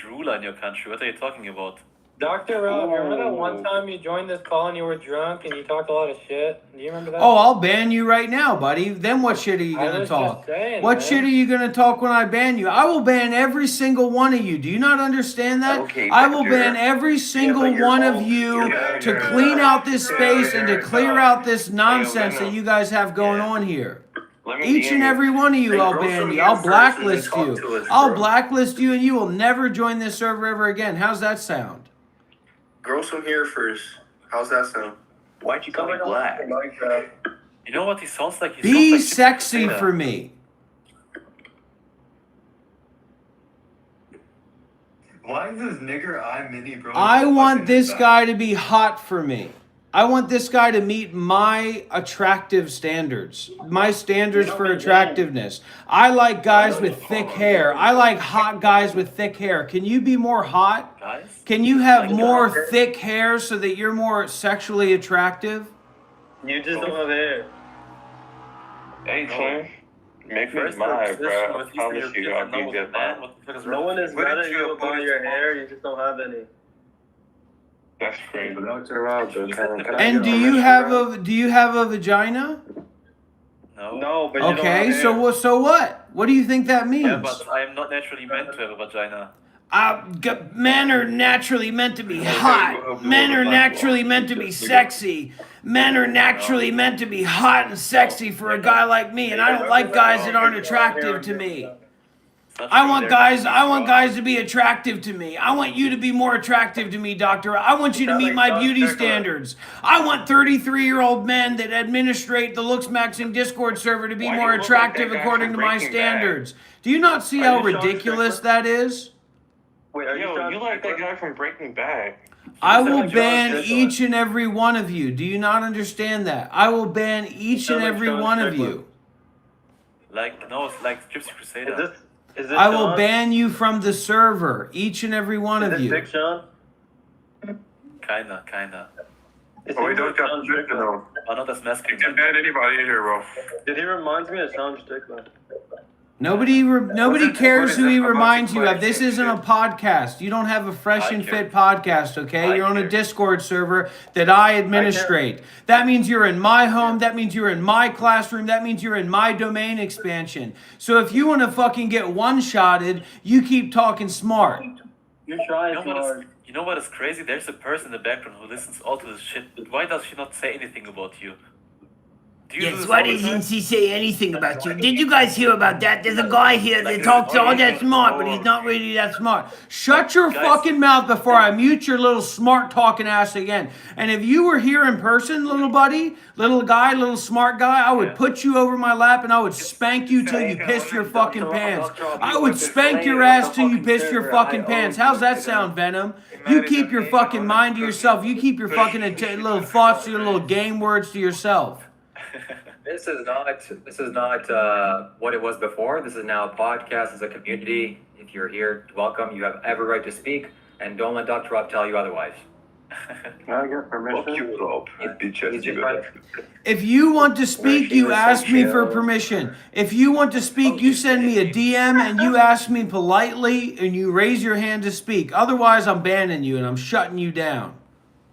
Speaker 15: ruler in your country. What are you talking about?
Speaker 19: Dr. Rob, remember that one time you joined this call and you were drunk and you talked a lot of shit? Do you remember that?
Speaker 2: Oh, I'll ban you right now, buddy. Then what shit are you
Speaker 19: I
Speaker 2: gonna
Speaker 19: was
Speaker 2: talk?
Speaker 19: just saying,
Speaker 2: What
Speaker 19: man.
Speaker 2: shit are you gonna talk when I ban you? I will ban every single one of you. Do you not understand that?
Speaker 12: Okay,
Speaker 2: I will
Speaker 12: but
Speaker 2: ban
Speaker 12: you're-
Speaker 2: every single
Speaker 12: but you're
Speaker 2: one of
Speaker 12: all-
Speaker 2: you
Speaker 12: you're-
Speaker 2: to
Speaker 12: you're-
Speaker 2: clean out this space and to clear out this nonsense
Speaker 12: no.
Speaker 2: that you guys have going on here.
Speaker 12: Let me
Speaker 2: Each
Speaker 12: DM
Speaker 2: and
Speaker 12: you.
Speaker 2: every one of you,
Speaker 12: Hey,
Speaker 2: I'll
Speaker 12: girls
Speaker 2: ban
Speaker 12: from
Speaker 2: you.
Speaker 12: here
Speaker 2: I'll
Speaker 12: first and
Speaker 2: blacklist
Speaker 12: then talk
Speaker 2: you.
Speaker 12: to us,
Speaker 2: I'll
Speaker 12: bro.
Speaker 2: blacklist you, and you will never join this server ever again. How's that sound?
Speaker 18: Girls from here first. How's that sound?
Speaker 15: Why'd you call me black? You know what he sounds like? He
Speaker 2: Be
Speaker 15: sounds like
Speaker 2: sexy
Speaker 15: Gypsy
Speaker 2: for me.
Speaker 20: Why is this nigger I mini bro?
Speaker 2: I want this guy to be hot for me. I want this guy to meet my attractive standards, my standards for attractiveness. I like guys with thick hair. I like hot guys with thick hair. Can you be more hot?
Speaker 15: Guys?
Speaker 2: Can you have more thick hair so that you're more sexually attractive?
Speaker 19: You just don't have hair.
Speaker 12: Hey, Tim. Make me
Speaker 15: First
Speaker 12: mad, bro. I
Speaker 15: position,
Speaker 12: promise you, I'll
Speaker 15: know
Speaker 12: give you
Speaker 15: what's
Speaker 12: that.
Speaker 15: man. What the fuck is
Speaker 19: No
Speaker 15: wrong?
Speaker 19: one is
Speaker 20: What
Speaker 19: mad
Speaker 20: did
Speaker 19: at
Speaker 20: you
Speaker 19: you about
Speaker 20: oppose
Speaker 19: your
Speaker 20: to?
Speaker 19: hair. You just don't have any.
Speaker 12: That's crazy.
Speaker 18: Dr. Rob, can I
Speaker 2: And
Speaker 18: get
Speaker 2: do
Speaker 18: on
Speaker 2: you
Speaker 18: this
Speaker 2: have
Speaker 18: show?
Speaker 2: a vagina?
Speaker 15: No.
Speaker 19: No, but you don't
Speaker 2: Okay,
Speaker 19: have
Speaker 2: so
Speaker 19: hair.
Speaker 2: what? What do you think that means?
Speaker 15: Yeah, but I am not naturally meant to have a vagina.
Speaker 2: Men are naturally meant to be hot. Men are naturally meant to be sexy. Men are naturally meant to be hot and sexy for a guy like me, and I don't like guys that aren't attractive to me. I want guys to be attractive to me. I want you to be more attractive to me, Doctor. I want you to meet my beauty standards. I want 33-year-old men that administrate the Looks Maxing Discord server to be more attractive according to my standards. Do you not see how ridiculous that is?
Speaker 19: Wait, are
Speaker 12: Yo, you like that guy from Breaking Bad.
Speaker 2: I will ban each and every one of you. Do you not understand that? I will ban each and every one of you.
Speaker 15: Like, no, it's like Gypsy Crusader.
Speaker 19: Is this
Speaker 2: I will
Speaker 19: Sean?
Speaker 2: ban you from the server, each and every one
Speaker 19: Is
Speaker 2: of
Speaker 19: this
Speaker 2: you.
Speaker 19: Big Sean?
Speaker 15: Kinda.
Speaker 19: Is
Speaker 12: Oh,
Speaker 19: he
Speaker 12: we don't
Speaker 19: like
Speaker 12: got
Speaker 19: Sean
Speaker 12: Strickland
Speaker 19: Strickland?
Speaker 12: though.
Speaker 15: I'm not as
Speaker 12: You
Speaker 15: masculine.
Speaker 12: can ban anybody in here, bro.
Speaker 19: Did he remind me of Sean Strickland?
Speaker 2: Nobody
Speaker 12: What
Speaker 2: cares
Speaker 12: is
Speaker 2: who
Speaker 12: it
Speaker 2: he
Speaker 12: about
Speaker 2: reminds
Speaker 12: the
Speaker 2: you of. This
Speaker 12: question,
Speaker 2: isn't a
Speaker 12: shit?
Speaker 2: podcast. You don't have a fresh
Speaker 15: I
Speaker 2: and
Speaker 15: care.
Speaker 2: fit podcast, okay?
Speaker 15: I
Speaker 2: You're on a
Speaker 15: care.
Speaker 2: Discord server that I administrate. That means you're in my home. That means you're in my classroom. That means you're in my domain expansion. So if you want to fucking get one-shotted, you keep talking smart.
Speaker 19: You're trying too hard.
Speaker 15: You know what is crazy? There's a person in the background who listens all to this shit, but why does she not say anything about you? Do you do
Speaker 2: Yes,
Speaker 15: this
Speaker 2: why
Speaker 15: all the time?
Speaker 2: doesn't she say anything about you? Did you guys hear about that? There's a guy here that talks all that smart, but he's not really that smart. Shut your fucking mouth before I mute your little smart talking ass again. And if you were here in person, little buddy, little guy, little smart guy, I would put you over my lap and I would spank you till you pissed your fucking pants. I would spank your ass till you pissed your fucking pants. How's that sound, Venom? You keep your fucking mind to yourself. You keep your fucking little thoughts, your little game words to yourself.
Speaker 11: This is not what it was before. This is now a podcast. It's a community. If you're here, welcome. You have every right to speak, and don't let Dr. Rob tell you otherwise.
Speaker 12: I get permission. Fuck you up. I'd beat you.
Speaker 2: If you want to speak, you ask me for permission. If you want to speak, you send me a DM and you ask me politely and you raise your hand to speak. Otherwise, I'm banning you and I'm shutting you down.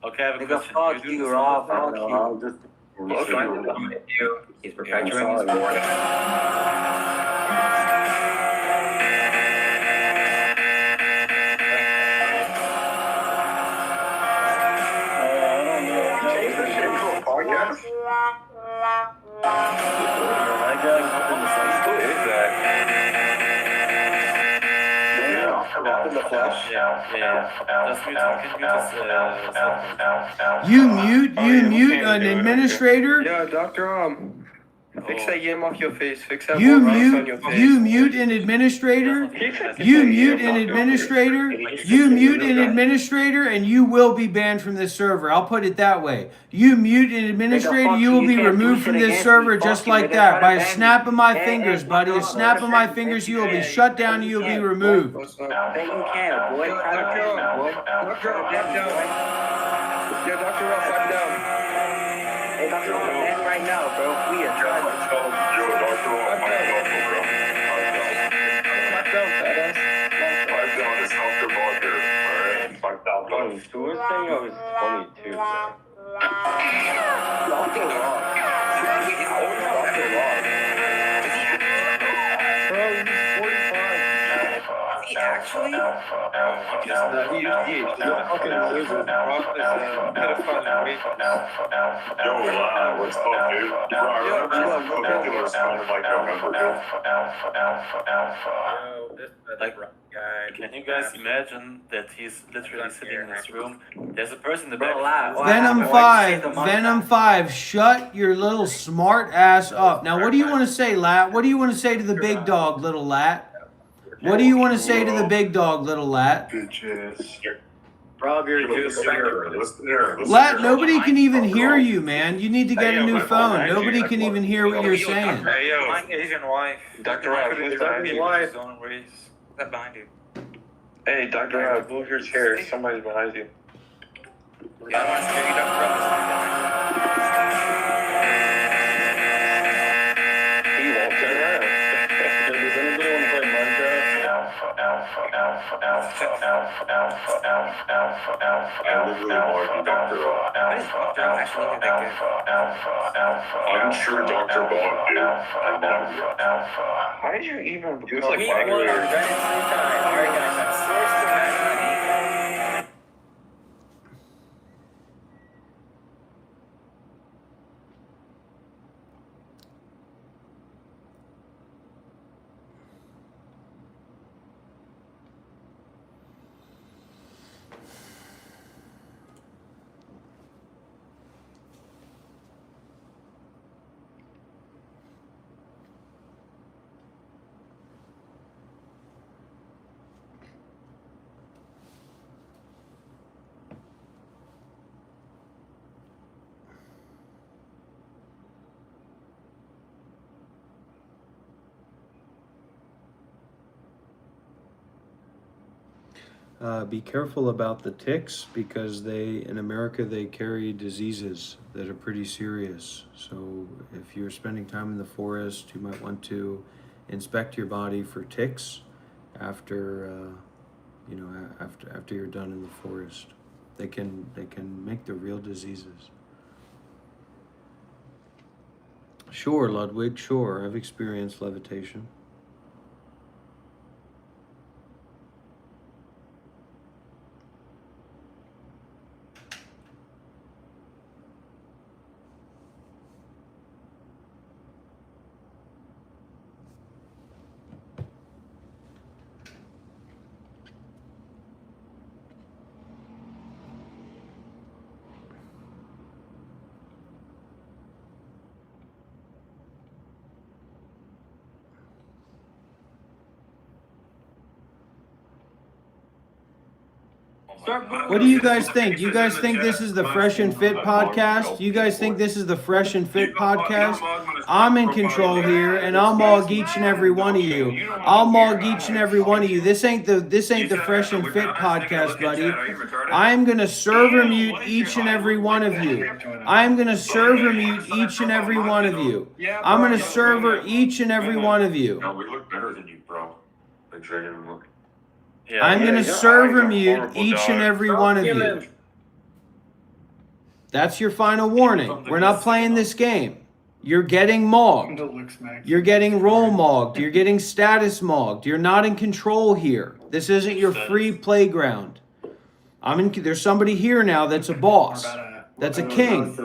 Speaker 15: Okay, I have a
Speaker 17: Nigga,
Speaker 15: question.
Speaker 17: fuck you, Rob. Fuck you.
Speaker 11: He's trying to dominate you. He's perpetuating his board.
Speaker 12: Change the shit to a podcast? Who is that?
Speaker 18: Rob in the flesh.
Speaker 15: Yeah. Just mute him.
Speaker 2: You mute an administrator.
Speaker 18: Yeah, Dr. Fix that yam off your face. Fix that
Speaker 2: You
Speaker 18: more rice on your face.
Speaker 2: mute an administrator. You mute an administrator. You mute an administrator, and you will be banned from this server. I'll put it that way. You mute an administrator, you will be removed from this server just like that by a snap of my fingers, buddy. A snap of my fingers, you will be shut down. You will be removed.
Speaker 17: Bet you can, boy.
Speaker 18: Yeah, Dr. Rob, back down.
Speaker 17: Hey, Dr. Rob, man, right now, bro. We are trying to.
Speaker 18: Stuart thing, I was 22, bro. Dr. Rob. Dr. Rob. Bro, he's 45. Is he actually? He used DH. He's a fucking loser. Rob is a pedophile and rapist.
Speaker 12: What's up,
Speaker 15: Like, can you guys imagine that he's literally sitting in this room? There's a person in the back.
Speaker 2: Venom 5, shut your little smart ass up. Now, what do you want to say, Lat? What do you want to say to the big dog, little Lat? What do you want to say to the big dog, little Lat?
Speaker 18: Rob, you're
Speaker 2: Lat, nobody can even hear you, man. You need to get a new phone. Nobody can even hear what you're saying.
Speaker 18: Hey, yo. My Asian wife.
Speaker 12: Dr. Rob, who's behind you?
Speaker 18: Wife. Is that behind you?
Speaker 12: Hey, Dr. Rob, move your chair. Somebody's behind you.
Speaker 18: Yeah, I want to hear you, Dr. Rob.
Speaker 12: He won't turn around. Does anybody want to play Minecraft?
Speaker 18: I'm sure Dr. Bob did.
Speaker 12: How did you even
Speaker 18: He was like 5 years old. Alright, guys, I'm forced to match.
Speaker 2: Be careful about the ticks because in America, they carry diseases that are pretty serious. So if you're spending time in the forest, you might want to inspect your body for ticks after you're done in the forest. They can make the real diseases. Sure, Ludwig, sure. I've experienced levitation. What do you guys think? You guys think this is the Fresh and Fit podcast? You guys think this is the Fresh and Fit podcast? I'm in control here, and I'll mog each and every one of you. I'll mog each and every one of you. This ain't the Fresh and Fit podcast, buddy. I'm gonna server mute each and every one of you. I'm gonna server mute each and every one of you. I'm gonna server each and every one of you.
Speaker 12: No, we look better than you, bro. Like, I didn't look.
Speaker 2: I'm going to server mute each and every one of you. That's your final warning. We're not playing this game. You're getting mogged. You're getting role mogged. You're getting status mogged. You're not in control here. This isn't your free playground. There's somebody here now that's a boss. That's a king.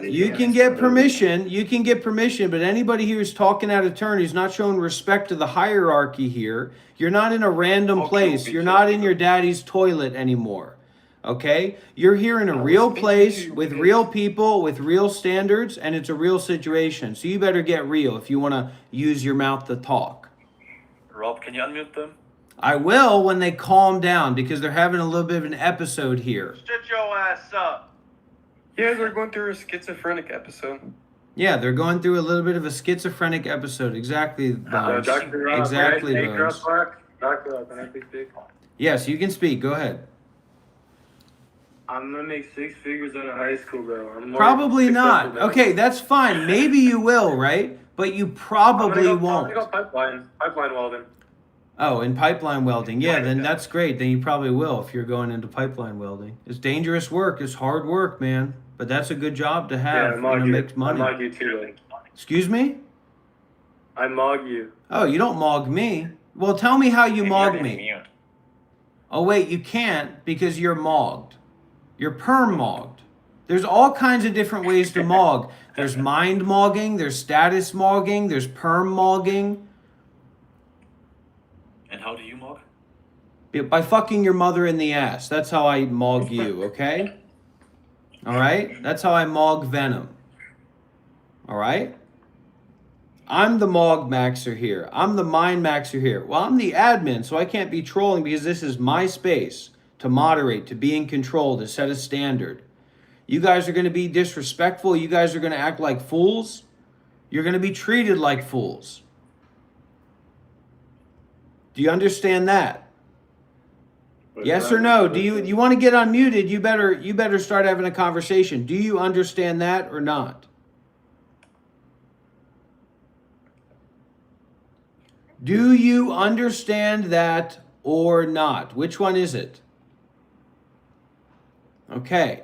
Speaker 2: You can get permission. You can get permission, but anybody here who's talking out of turn, who's not showing respect to the hierarchy here, you're not in a random place. You're not in your daddy's toilet anymore. Okay? You're here in a real place with real people, with real standards, and it's a real situation. So you better get real if you want to use your mouth to talk.
Speaker 15: Rob, can you unmute them?
Speaker 2: I will when they calm down because they're having a little bit of an episode here.
Speaker 18: Shut your ass up. Yeah, they're going through a schizophrenic episode.
Speaker 2: Yeah, they're going through a little bit of a schizophrenic episode. Exactly, Bones. Exactly, Bones.
Speaker 18: Dr. can I speak?
Speaker 2: Yes, you can speak. Go ahead.
Speaker 18: I'm gonna make 6 figures out of high school, bro.
Speaker 2: Probably not. Okay, that's fine. Maybe you will, right? But you probably won't.
Speaker 18: I'm gonna go pipeline welding.
Speaker 2: Oh, in pipeline welding. Yeah, then that's great. Then you probably will if you're going into pipeline welding. It's dangerous work. It's hard work, man. But that's a good job to have.
Speaker 18: Yeah,
Speaker 2: it makes money.
Speaker 18: I mog you too.
Speaker 2: Excuse me?
Speaker 18: I mog you.
Speaker 2: Oh, you don't mog me. Well, tell me how you mog me. Oh, wait, you can't because you're mogged. You're perm mogged. There's all kinds of different ways to mog. There's mind mogging, there's status mogging, there's perm mogging.
Speaker 15: And how do you mog?
Speaker 2: By fucking your mother in the ass. That's how I mog you, okay? All right? That's how I mog Venom. All right? I'm the Mog Maxer here. I'm the Mind Maxer here. Well, I'm the admin, so I can't be trolling because this is my space to moderate, to be in control, to set a standard. You guys are going to be disrespectful. You guys are going to act like fools. You're going to be treated like fools. Do you understand that? Yes or no? Do you want to get unmuted? You better start having a conversation. Do you understand that or not? Do you understand that or not? Which one is it? Okay.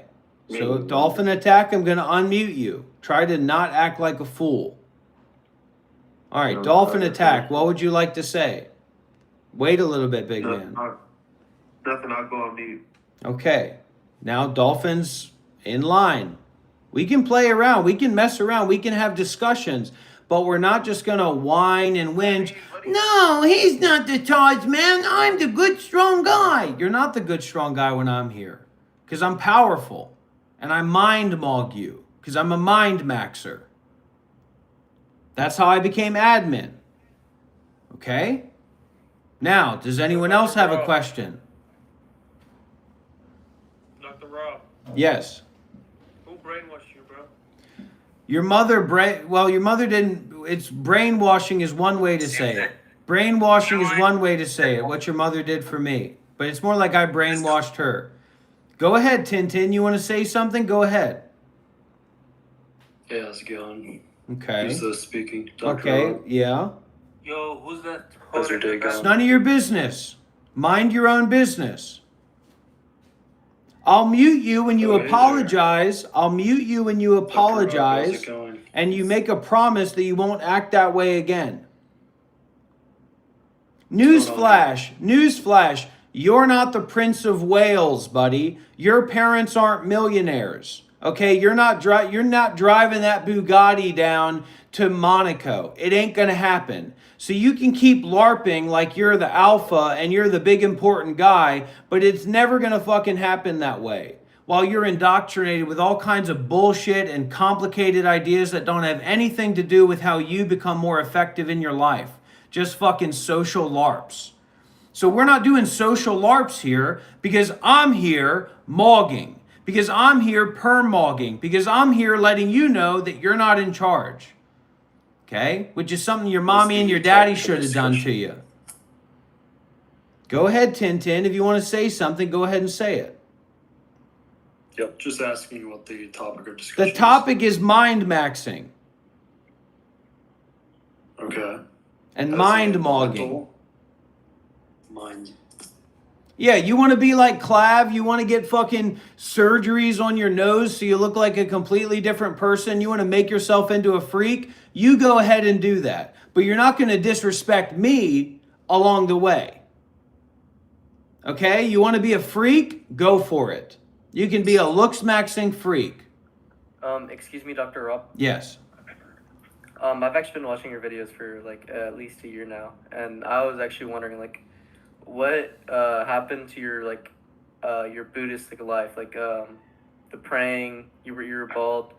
Speaker 2: So Dolphin Attack, I'm going to unmute you. Try to not act like a fool. All right, Dolphin Attack, what would you like to say? Wait a little bit, big man.
Speaker 20: Nothing, I'll go on mute.
Speaker 2: Okay. Now Dolphin's in line. We can play around. We can mess around. We can have discussions. But we're not just going to whine and whinge. No, he's not the charged man. I'm the good, strong guy. You're not the good, strong guy when I'm here. Because I'm powerful. And I mind mog you. Because I'm a mind maxer. That's how I became admin. Okay? Now, does anyone else have a question?
Speaker 12: Dr. Rob,
Speaker 2: Yes.
Speaker 12: who brainwashed you, bro?
Speaker 2: Your mother your mother didn't. It's brainwashing is one way to say it. Brainwashing is one way to say it. What your mother did for me, but it's more like I brainwashed her. Go ahead, Tintin. You want to say something? Go ahead.
Speaker 21: Yeah, how's it going?
Speaker 2: Okay.
Speaker 21: Who's speaking? Dr.
Speaker 2: Okay.
Speaker 21: Rob?
Speaker 2: Yeah.
Speaker 12: Yo, who's that?
Speaker 21: How's your day
Speaker 2: It's
Speaker 21: going?
Speaker 2: none of your business. Mind your own business. I'll mute you when you apologize. I'll mute you when you apologize. And you make a promise that you won't act that way again. Newsflash. You're not the Prince of Wales, buddy. Your parents aren't millionaires. Okay, you're not driving that Bugatti down to Monaco. It ain't gonna happen. So you can keep LARPing like you're the alpha and you're the big important guy, but it's never gonna fucking happen that way. While you're indoctrinated with all kinds of bullshit and complicated ideas that don't have anything to do with how you become more effective in your life. Just fucking social LARPs. So we're not doing social LARPs here because I'm here mogging. Because I'm here permogging. Because I'm here letting you know that you're not in charge. Okay? Which is something your mommy and your daddy should have done to you. Go ahead, Tintin. If you want to say something, go ahead and say it.
Speaker 21: Yep, just asking you what the topic of discussion
Speaker 2: The topic is mind maxing.
Speaker 21: Okay.
Speaker 2: And
Speaker 21: As
Speaker 2: mind
Speaker 21: in
Speaker 2: mogging.
Speaker 21: mental? Mind.
Speaker 2: Yeah, you want to be like Clav? You want to get fucking surgeries on your nose so you look like a completely different person? You want to make yourself into a freak? You go ahead and do that. But you're not going to disrespect me along the way. Okay? You want to be a freak? Go for it. You can be a looks-maxing freak.
Speaker 22: Excuse me, Dr. Rob.
Speaker 2: Yes.
Speaker 22: I've actually been watching your videos for like at least a year now, and I was actually wondering like, what happened to your Buddhist life, the praying. You were bald.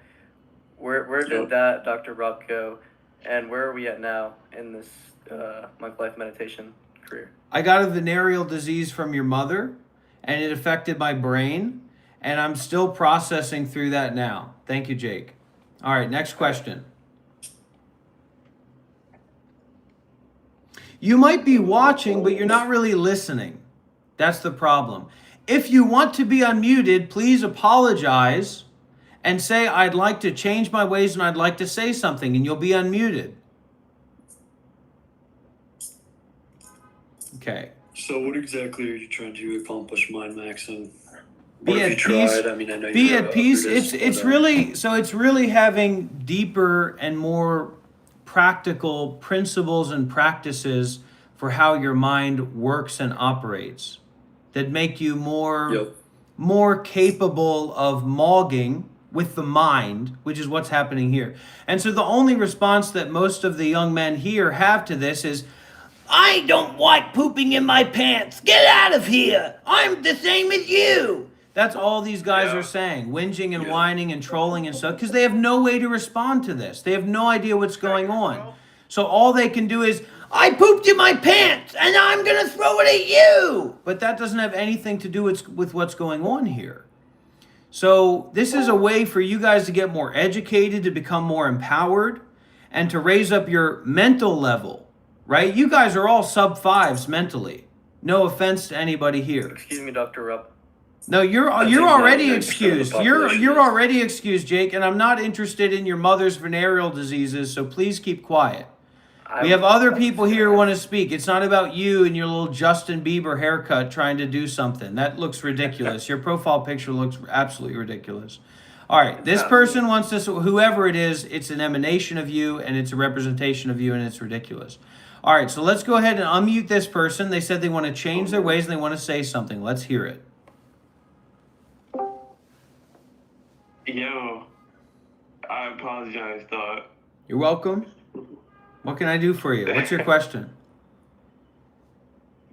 Speaker 22: Where did that Dr. Rob go, and where are we at now in this monk life meditation career?
Speaker 2: I got a venereal disease from your mother, and it affected my brain, and I'm still processing through that now. Thank you, Jake. All right, next question. You might be watching, but you're not really listening. That's the problem. If you want to be unmuted, please apologize and say, I'd like to change my ways and I'd like to say something, and you'll be unmuted. Okay.
Speaker 21: So what exactly are you trying to accomplish mind maxing?
Speaker 2: Be
Speaker 21: What have
Speaker 2: at
Speaker 21: you
Speaker 2: peace.
Speaker 21: tried? I mean, I know
Speaker 2: Be
Speaker 21: you're
Speaker 2: at
Speaker 21: a
Speaker 2: peace.
Speaker 21: Buddhist,
Speaker 2: It's
Speaker 21: but,
Speaker 2: really having deeper and more practical principles and practices for how your mind works and operates that make you more capable of mogging with the mind, which is what's happening here. And so the only response that most of the young men here have to this is, I don't like pooping in my pants. Get out of here. I'm the same as you. That's all these guys are saying, whinging and whining and trolling and stuff, because they have no way to respond to this. They have no idea what's going on. So all they can do is, I pooped in my pants and I'm going to throw it at you. But that doesn't have anything to do with what's going on here. So this is a way for you guys to get more educated, to become more empowered, and to raise up your mental level, right? You guys are all sub fives mentally. No offense to anybody here.
Speaker 22: Excuse me, Dr. Rupp.
Speaker 2: No, you're already excused. You're already excused, Jake, and I'm not interested in your mother's venereal diseases, so please keep quiet. We have other people here who want to speak. It's not about you and your little Justin Bieber haircut trying to do something. That looks ridiculous. Your profile picture looks absolutely ridiculous. All right, this person wants to, whoever it is, it's an emanation of you and it's a representation of you and it's ridiculous. All right, so let's go ahead and unmute this person. They said they want to change their ways and they want to say something. Let's hear it.
Speaker 12: Yo, I apologize, dog.
Speaker 2: You're welcome. What can I do for you? What's your question?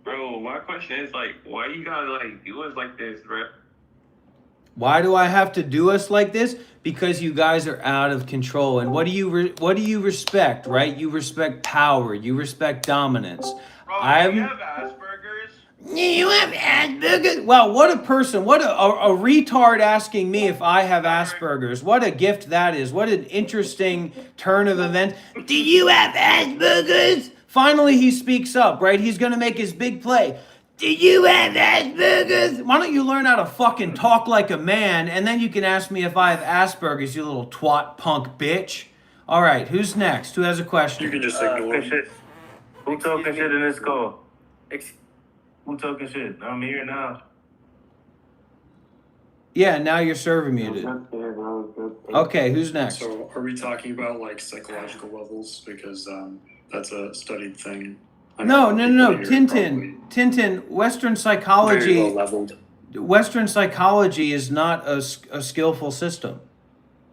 Speaker 12: Bro, my question is like, why you gotta like do us like this, bro?
Speaker 2: Why do I have to do us like this? Because you guys are out of control. And what do you respect, right? You respect power. You respect dominance.
Speaker 12: Bro, you have Asperger's?
Speaker 2: You have Asperger's? Wow, what a person. What a retard asking me if I have Asperger's. What a gift that is. What an interesting turn of events. Do you have Asperger's? Finally, he speaks up, right? He's going to make his big play. Do you have Asperger's? Why don't you learn how to fucking talk like a man, and then you can ask me if I have Asperger's, you little twat punk bitch. All right, who's next? Who has a question?
Speaker 21: You can just ignore him.
Speaker 18: Who talking shit in this call? Who talking shit? I'm here now.
Speaker 2: Yeah, now you're serving muted. Okay, who's next?
Speaker 21: So are we talking about like psychological levels? Because that's a studied thing.
Speaker 2: No. Tintin, Western psychology.
Speaker 21: Very well leveled.
Speaker 2: Western psychology is not a skillful system.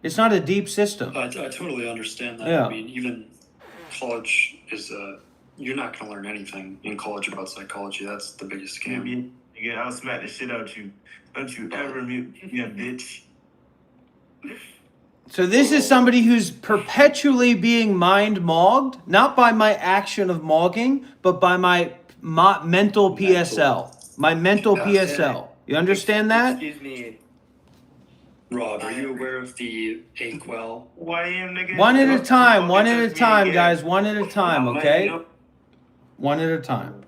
Speaker 2: It's not a deep system.
Speaker 21: I totally understand that.
Speaker 2: Yeah.
Speaker 21: I mean, even college is you're not going to learn anything in college about psychology. That's the biggest scam.
Speaker 18: Nigga, I'll smack the shit out you. Don't you ever mute me, bitch.
Speaker 2: So this is somebody who's perpetually being mind-mogged, not by my action of mogging, but by my mental PSL. My mental PSL. You understand that?
Speaker 22: Excuse me.
Speaker 21: Rob, are you aware of the Aquel?
Speaker 2: One at a time, guys. One at a time, okay? One at a time.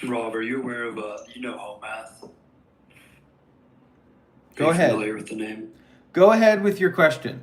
Speaker 21: Rob, are you aware of home math?
Speaker 2: Go ahead.
Speaker 21: Familiar with the name?
Speaker 2: Go ahead with your question.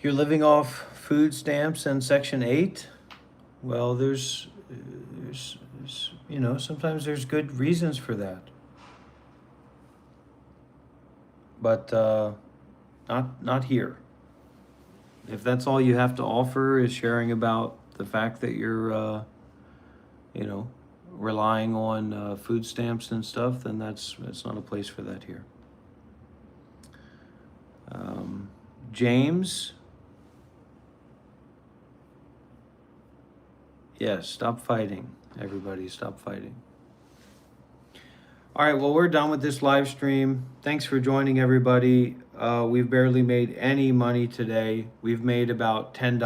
Speaker 2: You're living off food stamps and Section 8? Well, there's you know, sometimes there's good reasons for that. But not here. If that's all you have to offer is sharing about the fact that you're, you know, relying on food stamps and stuff, then that's not a place for that here. James? Yes, stop fighting. Everybody, stop fighting. All right, well, we're done with this live stream. Thanks for joining, everybody. We've barely made any money today. We've made about $10.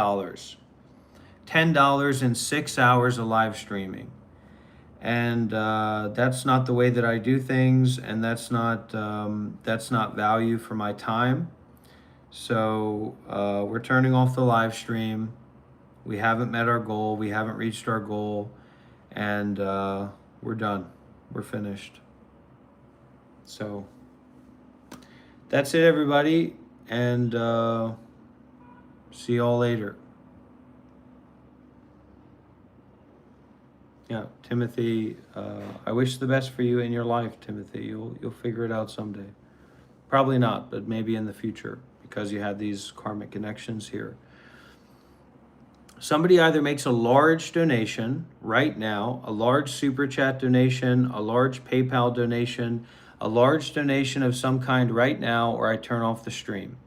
Speaker 2: $10 in 6 hours of live streaming. And that's not the way that I do things, and that's not value for my time. So we're turning off the live stream. We haven't met our goal. We haven't reached our goal. And we're done. We're finished. So that's it, everybody. And see y'all later. Yeah, Timothy, I wish the best for you in your life, Timothy. You'll figure it out someday. Probably not, but maybe in the future, because you had these karmic connections here. Somebody either makes a large donation right now, a large super chat donation, a large PayPal donation, a large donation of some kind right now, or I turn off the stream.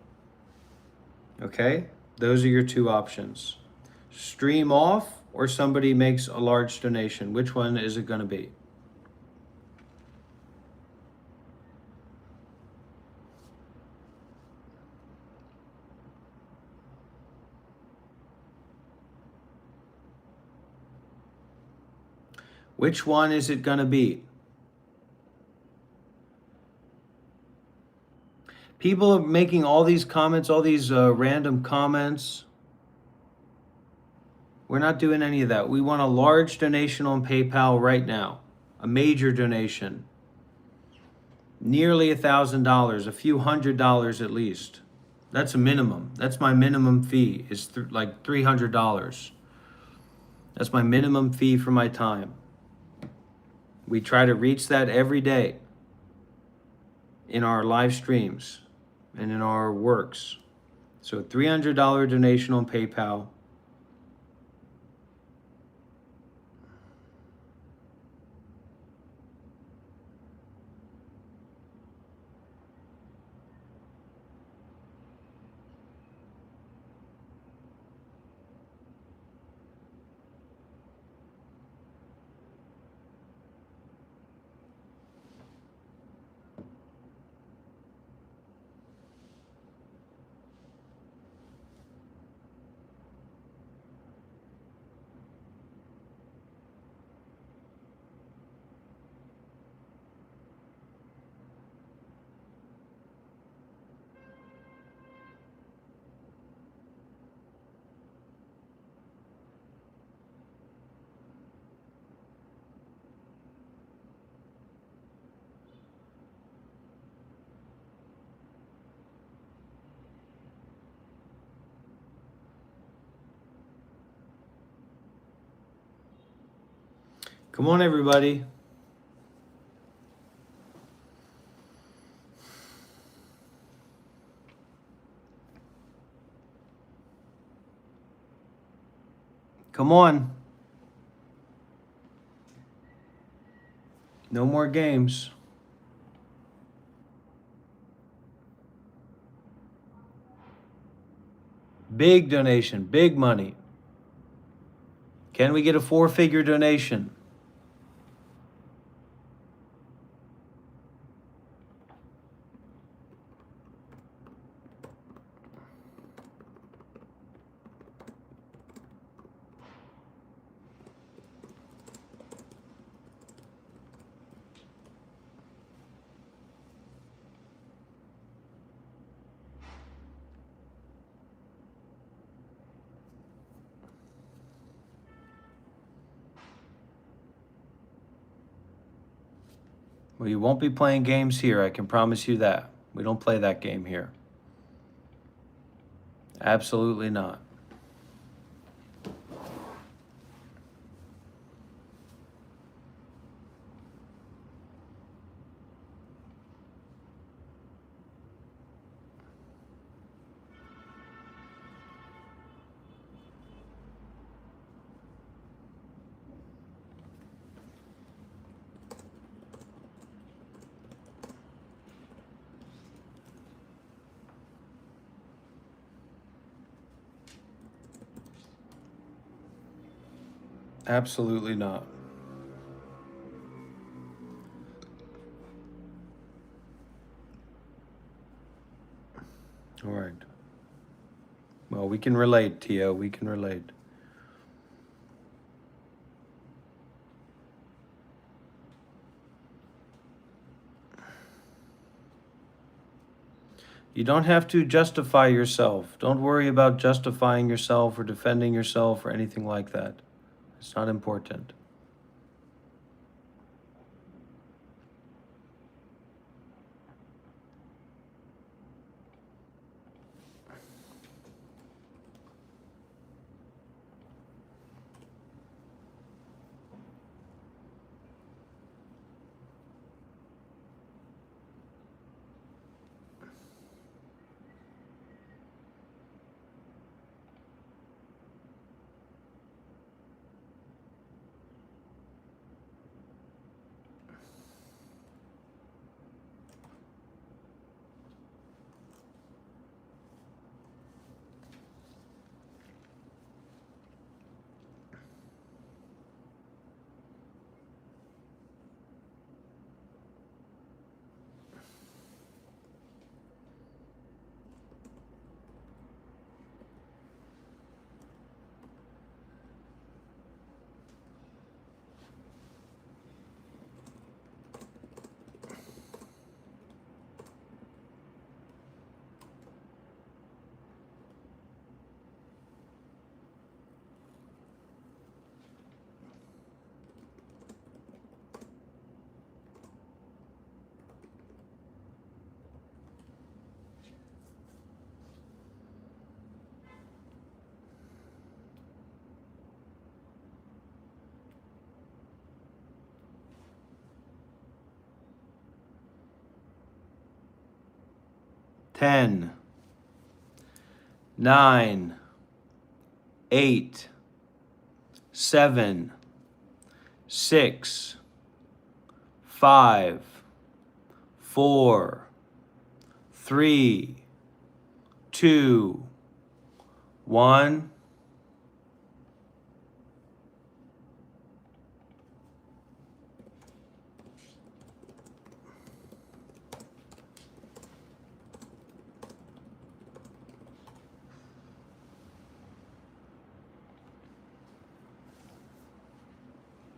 Speaker 2: Okay? Those are your two options. Stream off, or somebody makes a large donation. Which one is it going to be? Which one is it going to be? People are making all these comments, all these random comments. We're not doing any of that. We want a large donation on PayPal right now. A major donation. Nearly $1,000, a few $100 at least. That's a minimum. That's my minimum fee, is like $300. That's my minimum fee for my time. We try to reach that every day in our live streams and in our works. So $300 donation on PayPal. Come on, everybody. Come on. No more games. Big donation, big money. Can we get a 4-figure donation? Well, you won't be playing games here, I can promise you that. We don't play that game here. Absolutely not. Absolutely not. All right. Well, we can relate, Tio. We can relate. You don't have to justify yourself. Don't worry about justifying yourself or defending yourself or anything like that. It's not important. Ten, 9, 8, 7, 6, 5, 4, 3, 2, 1.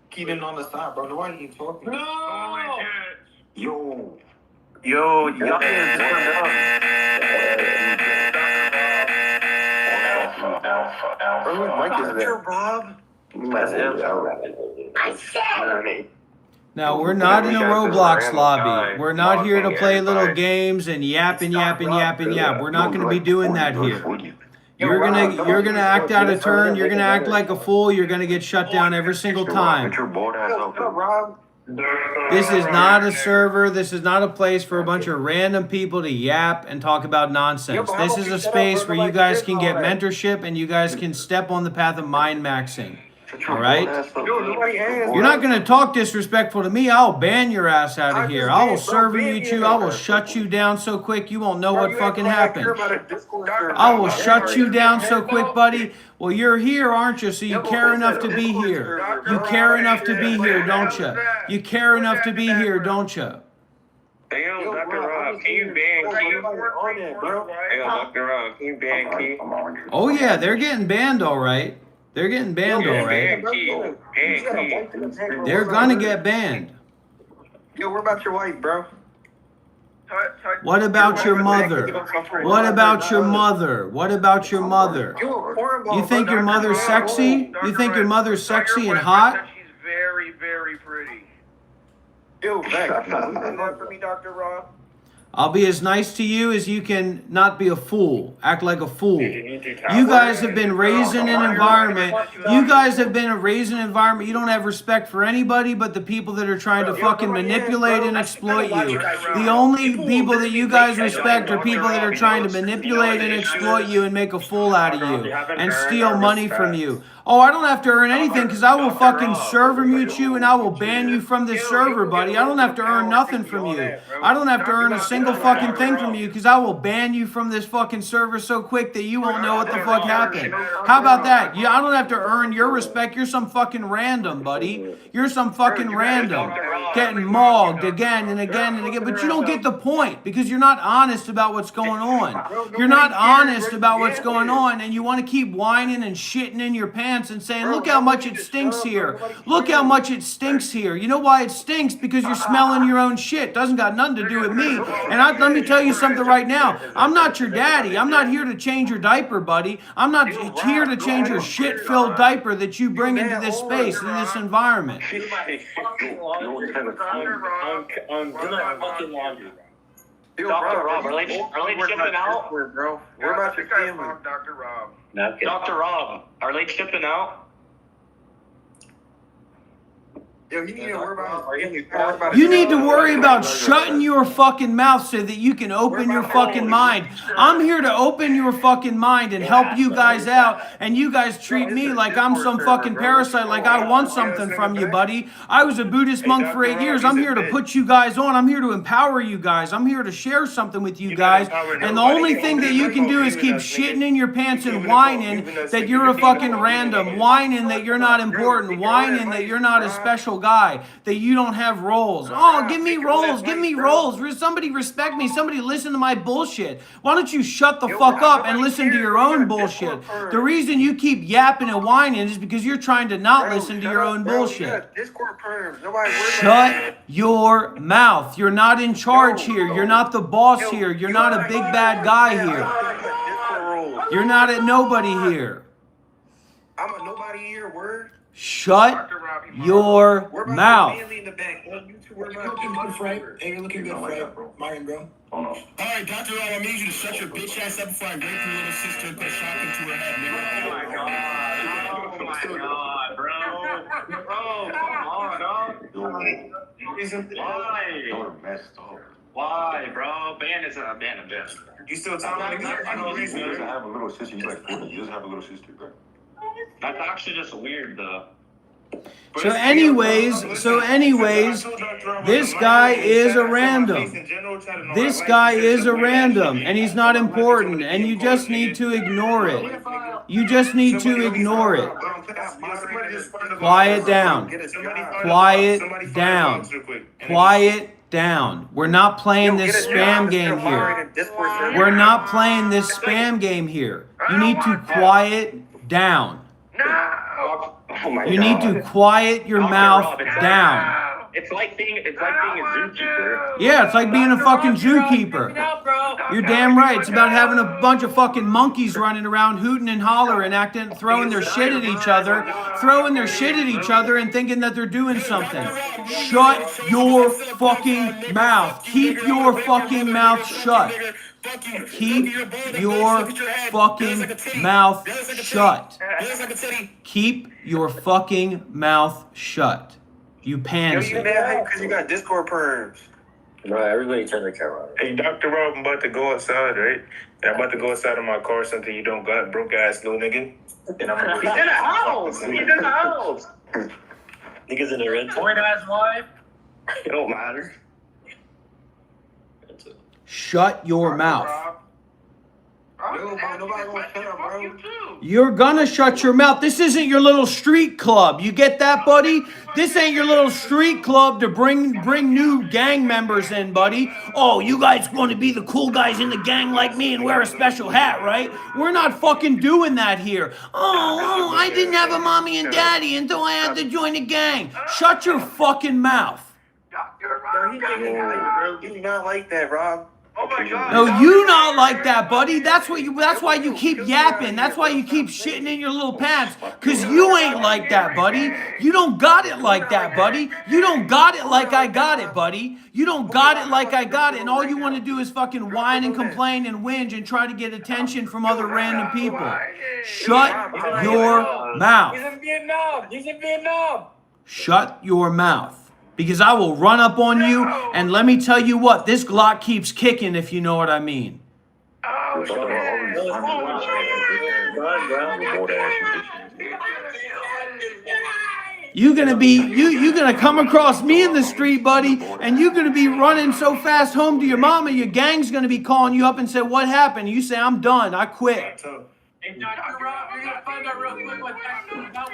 Speaker 18: Keaton on the side, bro. Why are you talking?
Speaker 19: No!
Speaker 18: Yo, y'all need to turn down. Bro, whose mic is that? Rob.
Speaker 2: Now, we're not in a Roblox lobby. We're not here to play little games and yap and yap and yap and yap. We're not going to be doing that here. You're gonna act out of turn. You're gonna act like a fool. You're gonna get shut down every single time. This is not a server. This is not a place for a bunch of random people to yap and talk about nonsense. This is a space where you guys can get mentorship and you guys can step on the path of mind maxing. All right? You're not going to talk disrespectful to me. I'll ban your ass out of here. I will server you. I will shut you down so quick you won't know what fucking happened. I will shut you down so quick, buddy. Well, you're here, aren't you? So you care enough to be here. You care enough to be here, don't you? You care enough to be here, don't you?
Speaker 12: Hey, yo, Dr. Rob, can you ban Key? Hey, yo, Dr. Rob, can you ban Key?
Speaker 2: Oh, yeah, they're getting banned, all right. They're getting banned, all right. They're gonna get banned.
Speaker 18: Yo, what about your wife, bro?
Speaker 2: What about your mother? What about your mother? What about your mother? You think your mother's sexy? You think your mother's sexy and hot?
Speaker 18: She's very, very pretty. Yo, back. For me, Dr. Rob.
Speaker 2: I'll be as nice to you as you can not be a fool. Act like a fool. You guys have been raised in an environment. You guys have been raised in an environment. You don't have respect for anybody but the people that are trying to fucking manipulate and exploit you. The only people that you guys respect are people that are trying to manipulate and exploit you and make a fool out of you and steal money from you. Oh, I don't have to earn anything because I will fucking server mute you and I will ban you from this server, buddy. I don't have to earn nothing from you. I don't have to earn a single fucking thing from you because I will ban you from this fucking server so quick that you won't know what the fuck happened. How about that? I don't have to earn your respect. You're some fucking random, buddy. You're some fucking random. Getting mogged again and again and again. But you don't get the point because you're not honest about what's going on. You're not honest about what's going on and you want to keep whining and shitting in your pants and saying, look how much it stinks here. Look how much it stinks here. You know why it stinks? Because you're smelling your own shit. Doesn't got nothing to do with me. And let me tell you something right now. I'm not your daddy. I'm not here to change your diaper, buddy. I'm not here to change your shit-filled diaper that you bring into this space, in this environment.
Speaker 18: Dr. Rob, are they shipping out?
Speaker 20: Bro, we're about to family. Dr. Rob.
Speaker 18: Dr. Rob, are they shipping out?
Speaker 20: Yo, you need to worry about.
Speaker 2: You need to worry about shutting your fucking mouth so that you can open your fucking mind. I'm here to open your fucking mind and help you guys out, and you guys treat me like I'm some fucking parasite, like I want something from you, buddy. I was a Buddhist monk for 8 years. I'm here to put you guys on. I'm here to empower you guys. I'm here to share something with you guys, and the only thing that you can do is keep shitting in your pants and whining that you're a fucking random, whining that you're not important, whining that you're not a special guy, that you don't have roles. Oh, give me roles, give me roles. Somebody respect me, somebody listen to my bullshit. Why don't you shut the fuck up and listen to your own bullshit? The reason you keep yapping and whining is because you're trying to not listen to your own bullshit. Shut your mouth. You're not in charge here. You're not the boss here. You're not a big bad guy here. You're not a nobody here.
Speaker 20: I'm a nobody here, word.
Speaker 2: Shut your mouth.
Speaker 20: You're looking good, Frank. Hey, you're looking good, Frank. Martin, bro. All right, Dr. Rob, I need you to shut your bitch ass up before I break your little sister and put shock into her head, nigga.
Speaker 18: Oh my god, bro. Bro, come on, dog. Why, bro? Ban is a ban.
Speaker 20: You still talking about it? I know
Speaker 1: He doesn't have a little sister. He's like 40. He doesn't have a little sister, bro.
Speaker 18: That's actually just weird, though.
Speaker 2: So anyways, this guy is a random. This guy is a random, and he's not important, and you just need to ignore it. You just need to ignore it. Quiet down. Quiet down. Quiet down. We're not playing this spam game here. We're not playing this spam game here. You need to quiet down. You need to quiet your mouth down.
Speaker 18: It's like being a zookeeper.
Speaker 2: Yeah, it's like being a fucking zookeeper. You're damn right. It's about having a bunch of fucking monkeys running around hooting and hollering, acting, throwing their shit at each other, and thinking that they're doing something. Shut your fucking mouth. Keep your fucking mouth shut. Keep your fucking mouth shut. Keep your fucking mouth shut. You pansy.
Speaker 20: You mad because you got Discord perms.
Speaker 18: Bro, everybody turn the camera on.
Speaker 12: Hey, Dr. Rob, I'm about to go outside, right? And I'm about to go outside of my car, something you don't got, broke ass little nigga. And I'm gonna
Speaker 18: He's in the house. He's in the house.
Speaker 15: Niggas in the red.
Speaker 19: Point ass wife.
Speaker 18: It don't matter.
Speaker 2: Shut your mouth.
Speaker 20: Nobody gonna shut up, bro.
Speaker 2: You're gonna shut your mouth. This isn't your little street club. You get that, buddy? This ain't your little street club to bring new gang members in, buddy. Oh, you guys want to be the cool guys in the gang like me and wear a special hat, right? We're not fucking doing that here. Oh, I didn't have a mommy and daddy until I had to join a gang. Shut your fucking mouth.
Speaker 20: He's not like that, Rob.
Speaker 18: Oh my God.
Speaker 2: No, you not like that, buddy. That's why you keep yapping. That's why you keep shitting in your little pants. Cause you ain't like that, buddy. You don't got it like that, buddy. You don't got it like I got it, buddy. You don't got it like I got it, and all you want to do is fucking whine and complain and whinge and try to get attention from other random people. Shut your mouth.
Speaker 19: He's in Vietnam. He's in Vietnam.
Speaker 2: Shut your mouth. Because I will run up on you, and let me tell you what, this Glock keeps kicking, if you know what I mean. You're gonna come across me in the street, buddy, and you're gonna be running so fast home to your mama, your gang's gonna be calling you up and say, what happened? You say, I'm done, I quit.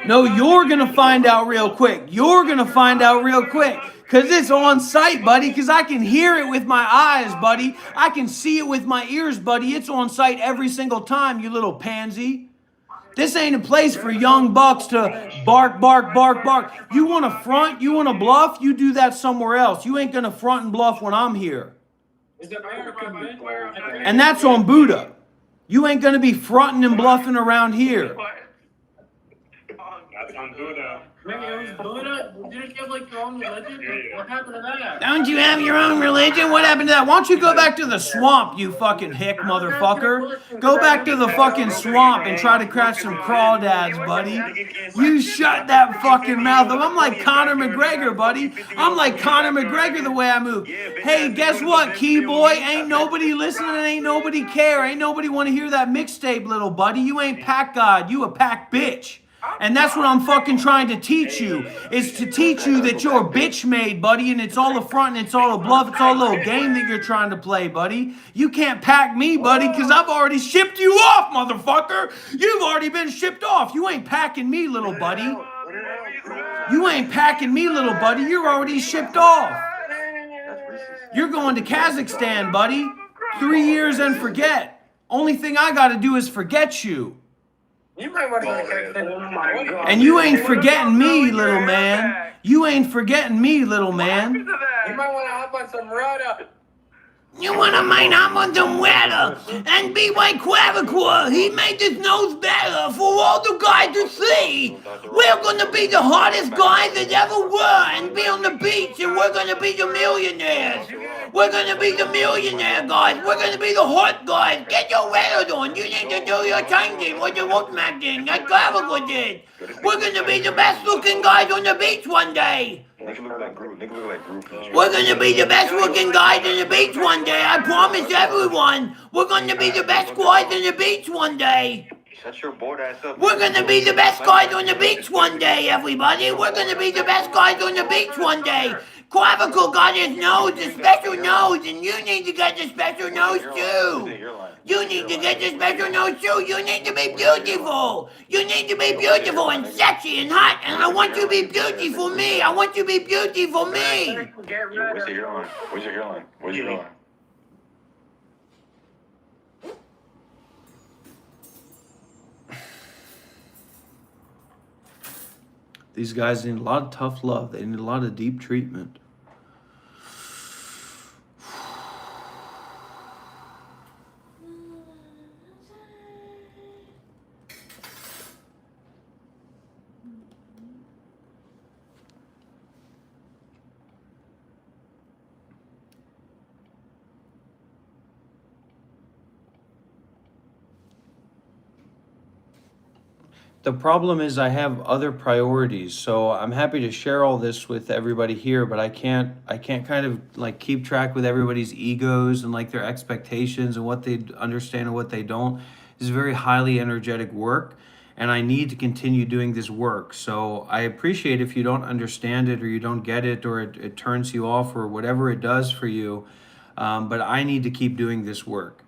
Speaker 2: No, you're gonna find out real quick. You're gonna find out real quick. Cause it's on site, buddy. Cause I can hear it with my eyes, buddy. I can see it with my ears, buddy. It's on site every single time, you little pansy. This ain't a place for young bucks to bark, bark, bark, bark. You wanna front, you wanna bluff, you do that somewhere else. You ain't gonna front and bluff when I'm here. And that's on Buddha. You ain't gonna be fronting and bluffing around here.
Speaker 19: That's on Buddha. Maybe it was Buddha? Didn't you have like your own religion? What happened to that?
Speaker 2: Don't you have your own religion? What happened to that? Why don't you go back to the swamp, you fucking hick motherfucker? Go back to the fucking swamp and try to crash some crawdads, buddy. You shut that fucking mouth up. I'm like Conor McGregor, buddy. I'm like Conor McGregor the way I move. Hey, guess what, Key Boy? Ain't nobody listening, ain't nobody care. Ain't nobody want to hear that mixtape, little buddy. You ain't pack god, you a pack bitch. And that's what I'm fucking trying to teach you, is to teach you that you're bitch made, buddy, and it's all a front and it's all a bluff, it's all a little game that you're trying to play, buddy. You can't pack me, buddy, because I've already shipped you off, motherfucker. You've already been shipped off. You ain't packing me, little buddy. You ain't packing me, little buddy. You're already shipped off. You're going to Kazakhstan, buddy. 3 years and forget. Only thing I got to do is forget you.
Speaker 19: You might want to
Speaker 2: And you ain't forgetting me, little man. You ain't forgetting me, little man.
Speaker 19: You might want to hop on some Rada.
Speaker 2: You wanna mine up on some weather and be like Quavicore. He made his nose better for all the guys to see. We're gonna be the hottest guys that ever were and be on the beach, and we're gonna be the millionaires. We're gonna be the millionaire guys. We're gonna be the hot guys. Get your weather on. You need to do your changing with the Wolfman did. That Quavicore did. We're gonna be the best looking guys on the beach one day.
Speaker 1: Nigga look like Groot. Nigga look like Groot.
Speaker 2: We're gonna be the best looking guys on the beach one day. I promise everyone. We're gonna be the best guys on the beach one day.
Speaker 1: Shut your bored ass up.
Speaker 2: We're gonna be the best guys on the beach one day, everybody. We're gonna be the best guys on the beach one day. Quavicle got his nose, the special nose, and you need to get the special nose too. You need to get the special nose too. You need to be beautiful. You need to be beautiful and sexy and hot. And I want you to be beautiful me. I want you to be beautiful me.
Speaker 1: Where's your hairline? Where's your hairline? Where's your hairline?
Speaker 2: These guys need a lot of tough love. They need a lot of deep treatment. The problem is I have other priorities, so I'm happy to share all this with everybody here, but I can't kind of like keep track with everybody's egos and like their expectations and what they understand and what they don't. This is very highly energetic work, and I need to continue doing this work. So I appreciate if you don't understand it or you don't get it or it turns you off or whatever it does for you, but I need to keep doing this work.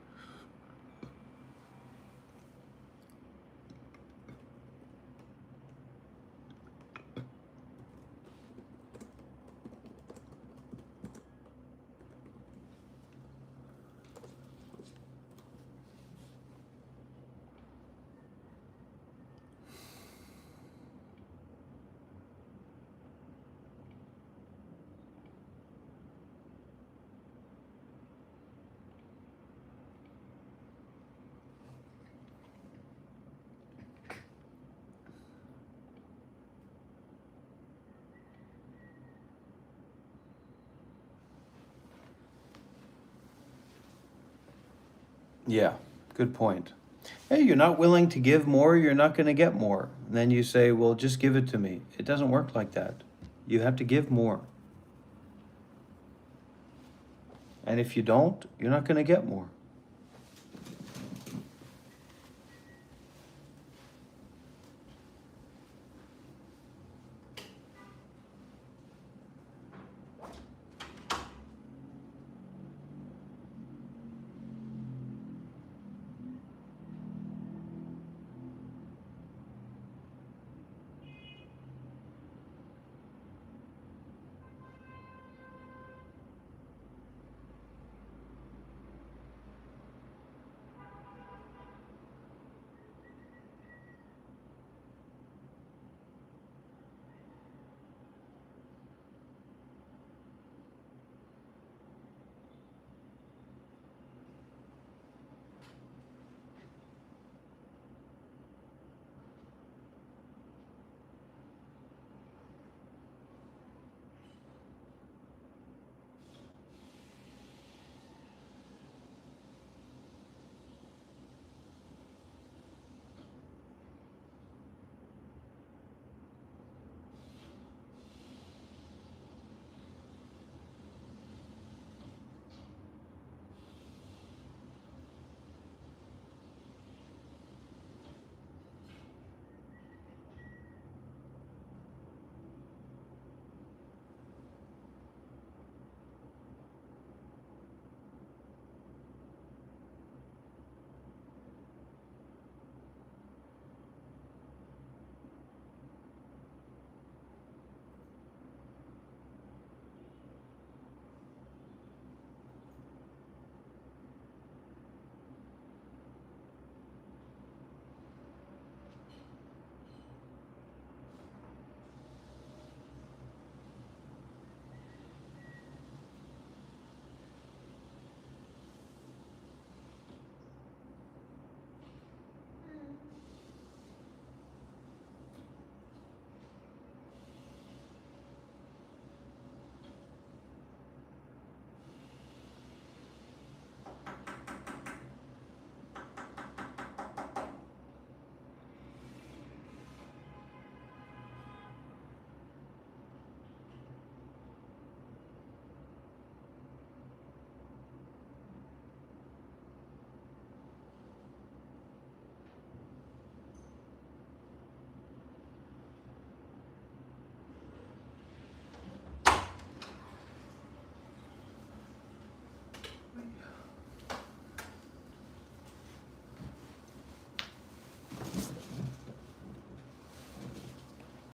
Speaker 2: Yeah, good point. Hey, you're not willing to give more, you're not going to get more. And then you say, well, just give it to me. It doesn't work like that. You have to give more. And if you don't, you're not going to get more.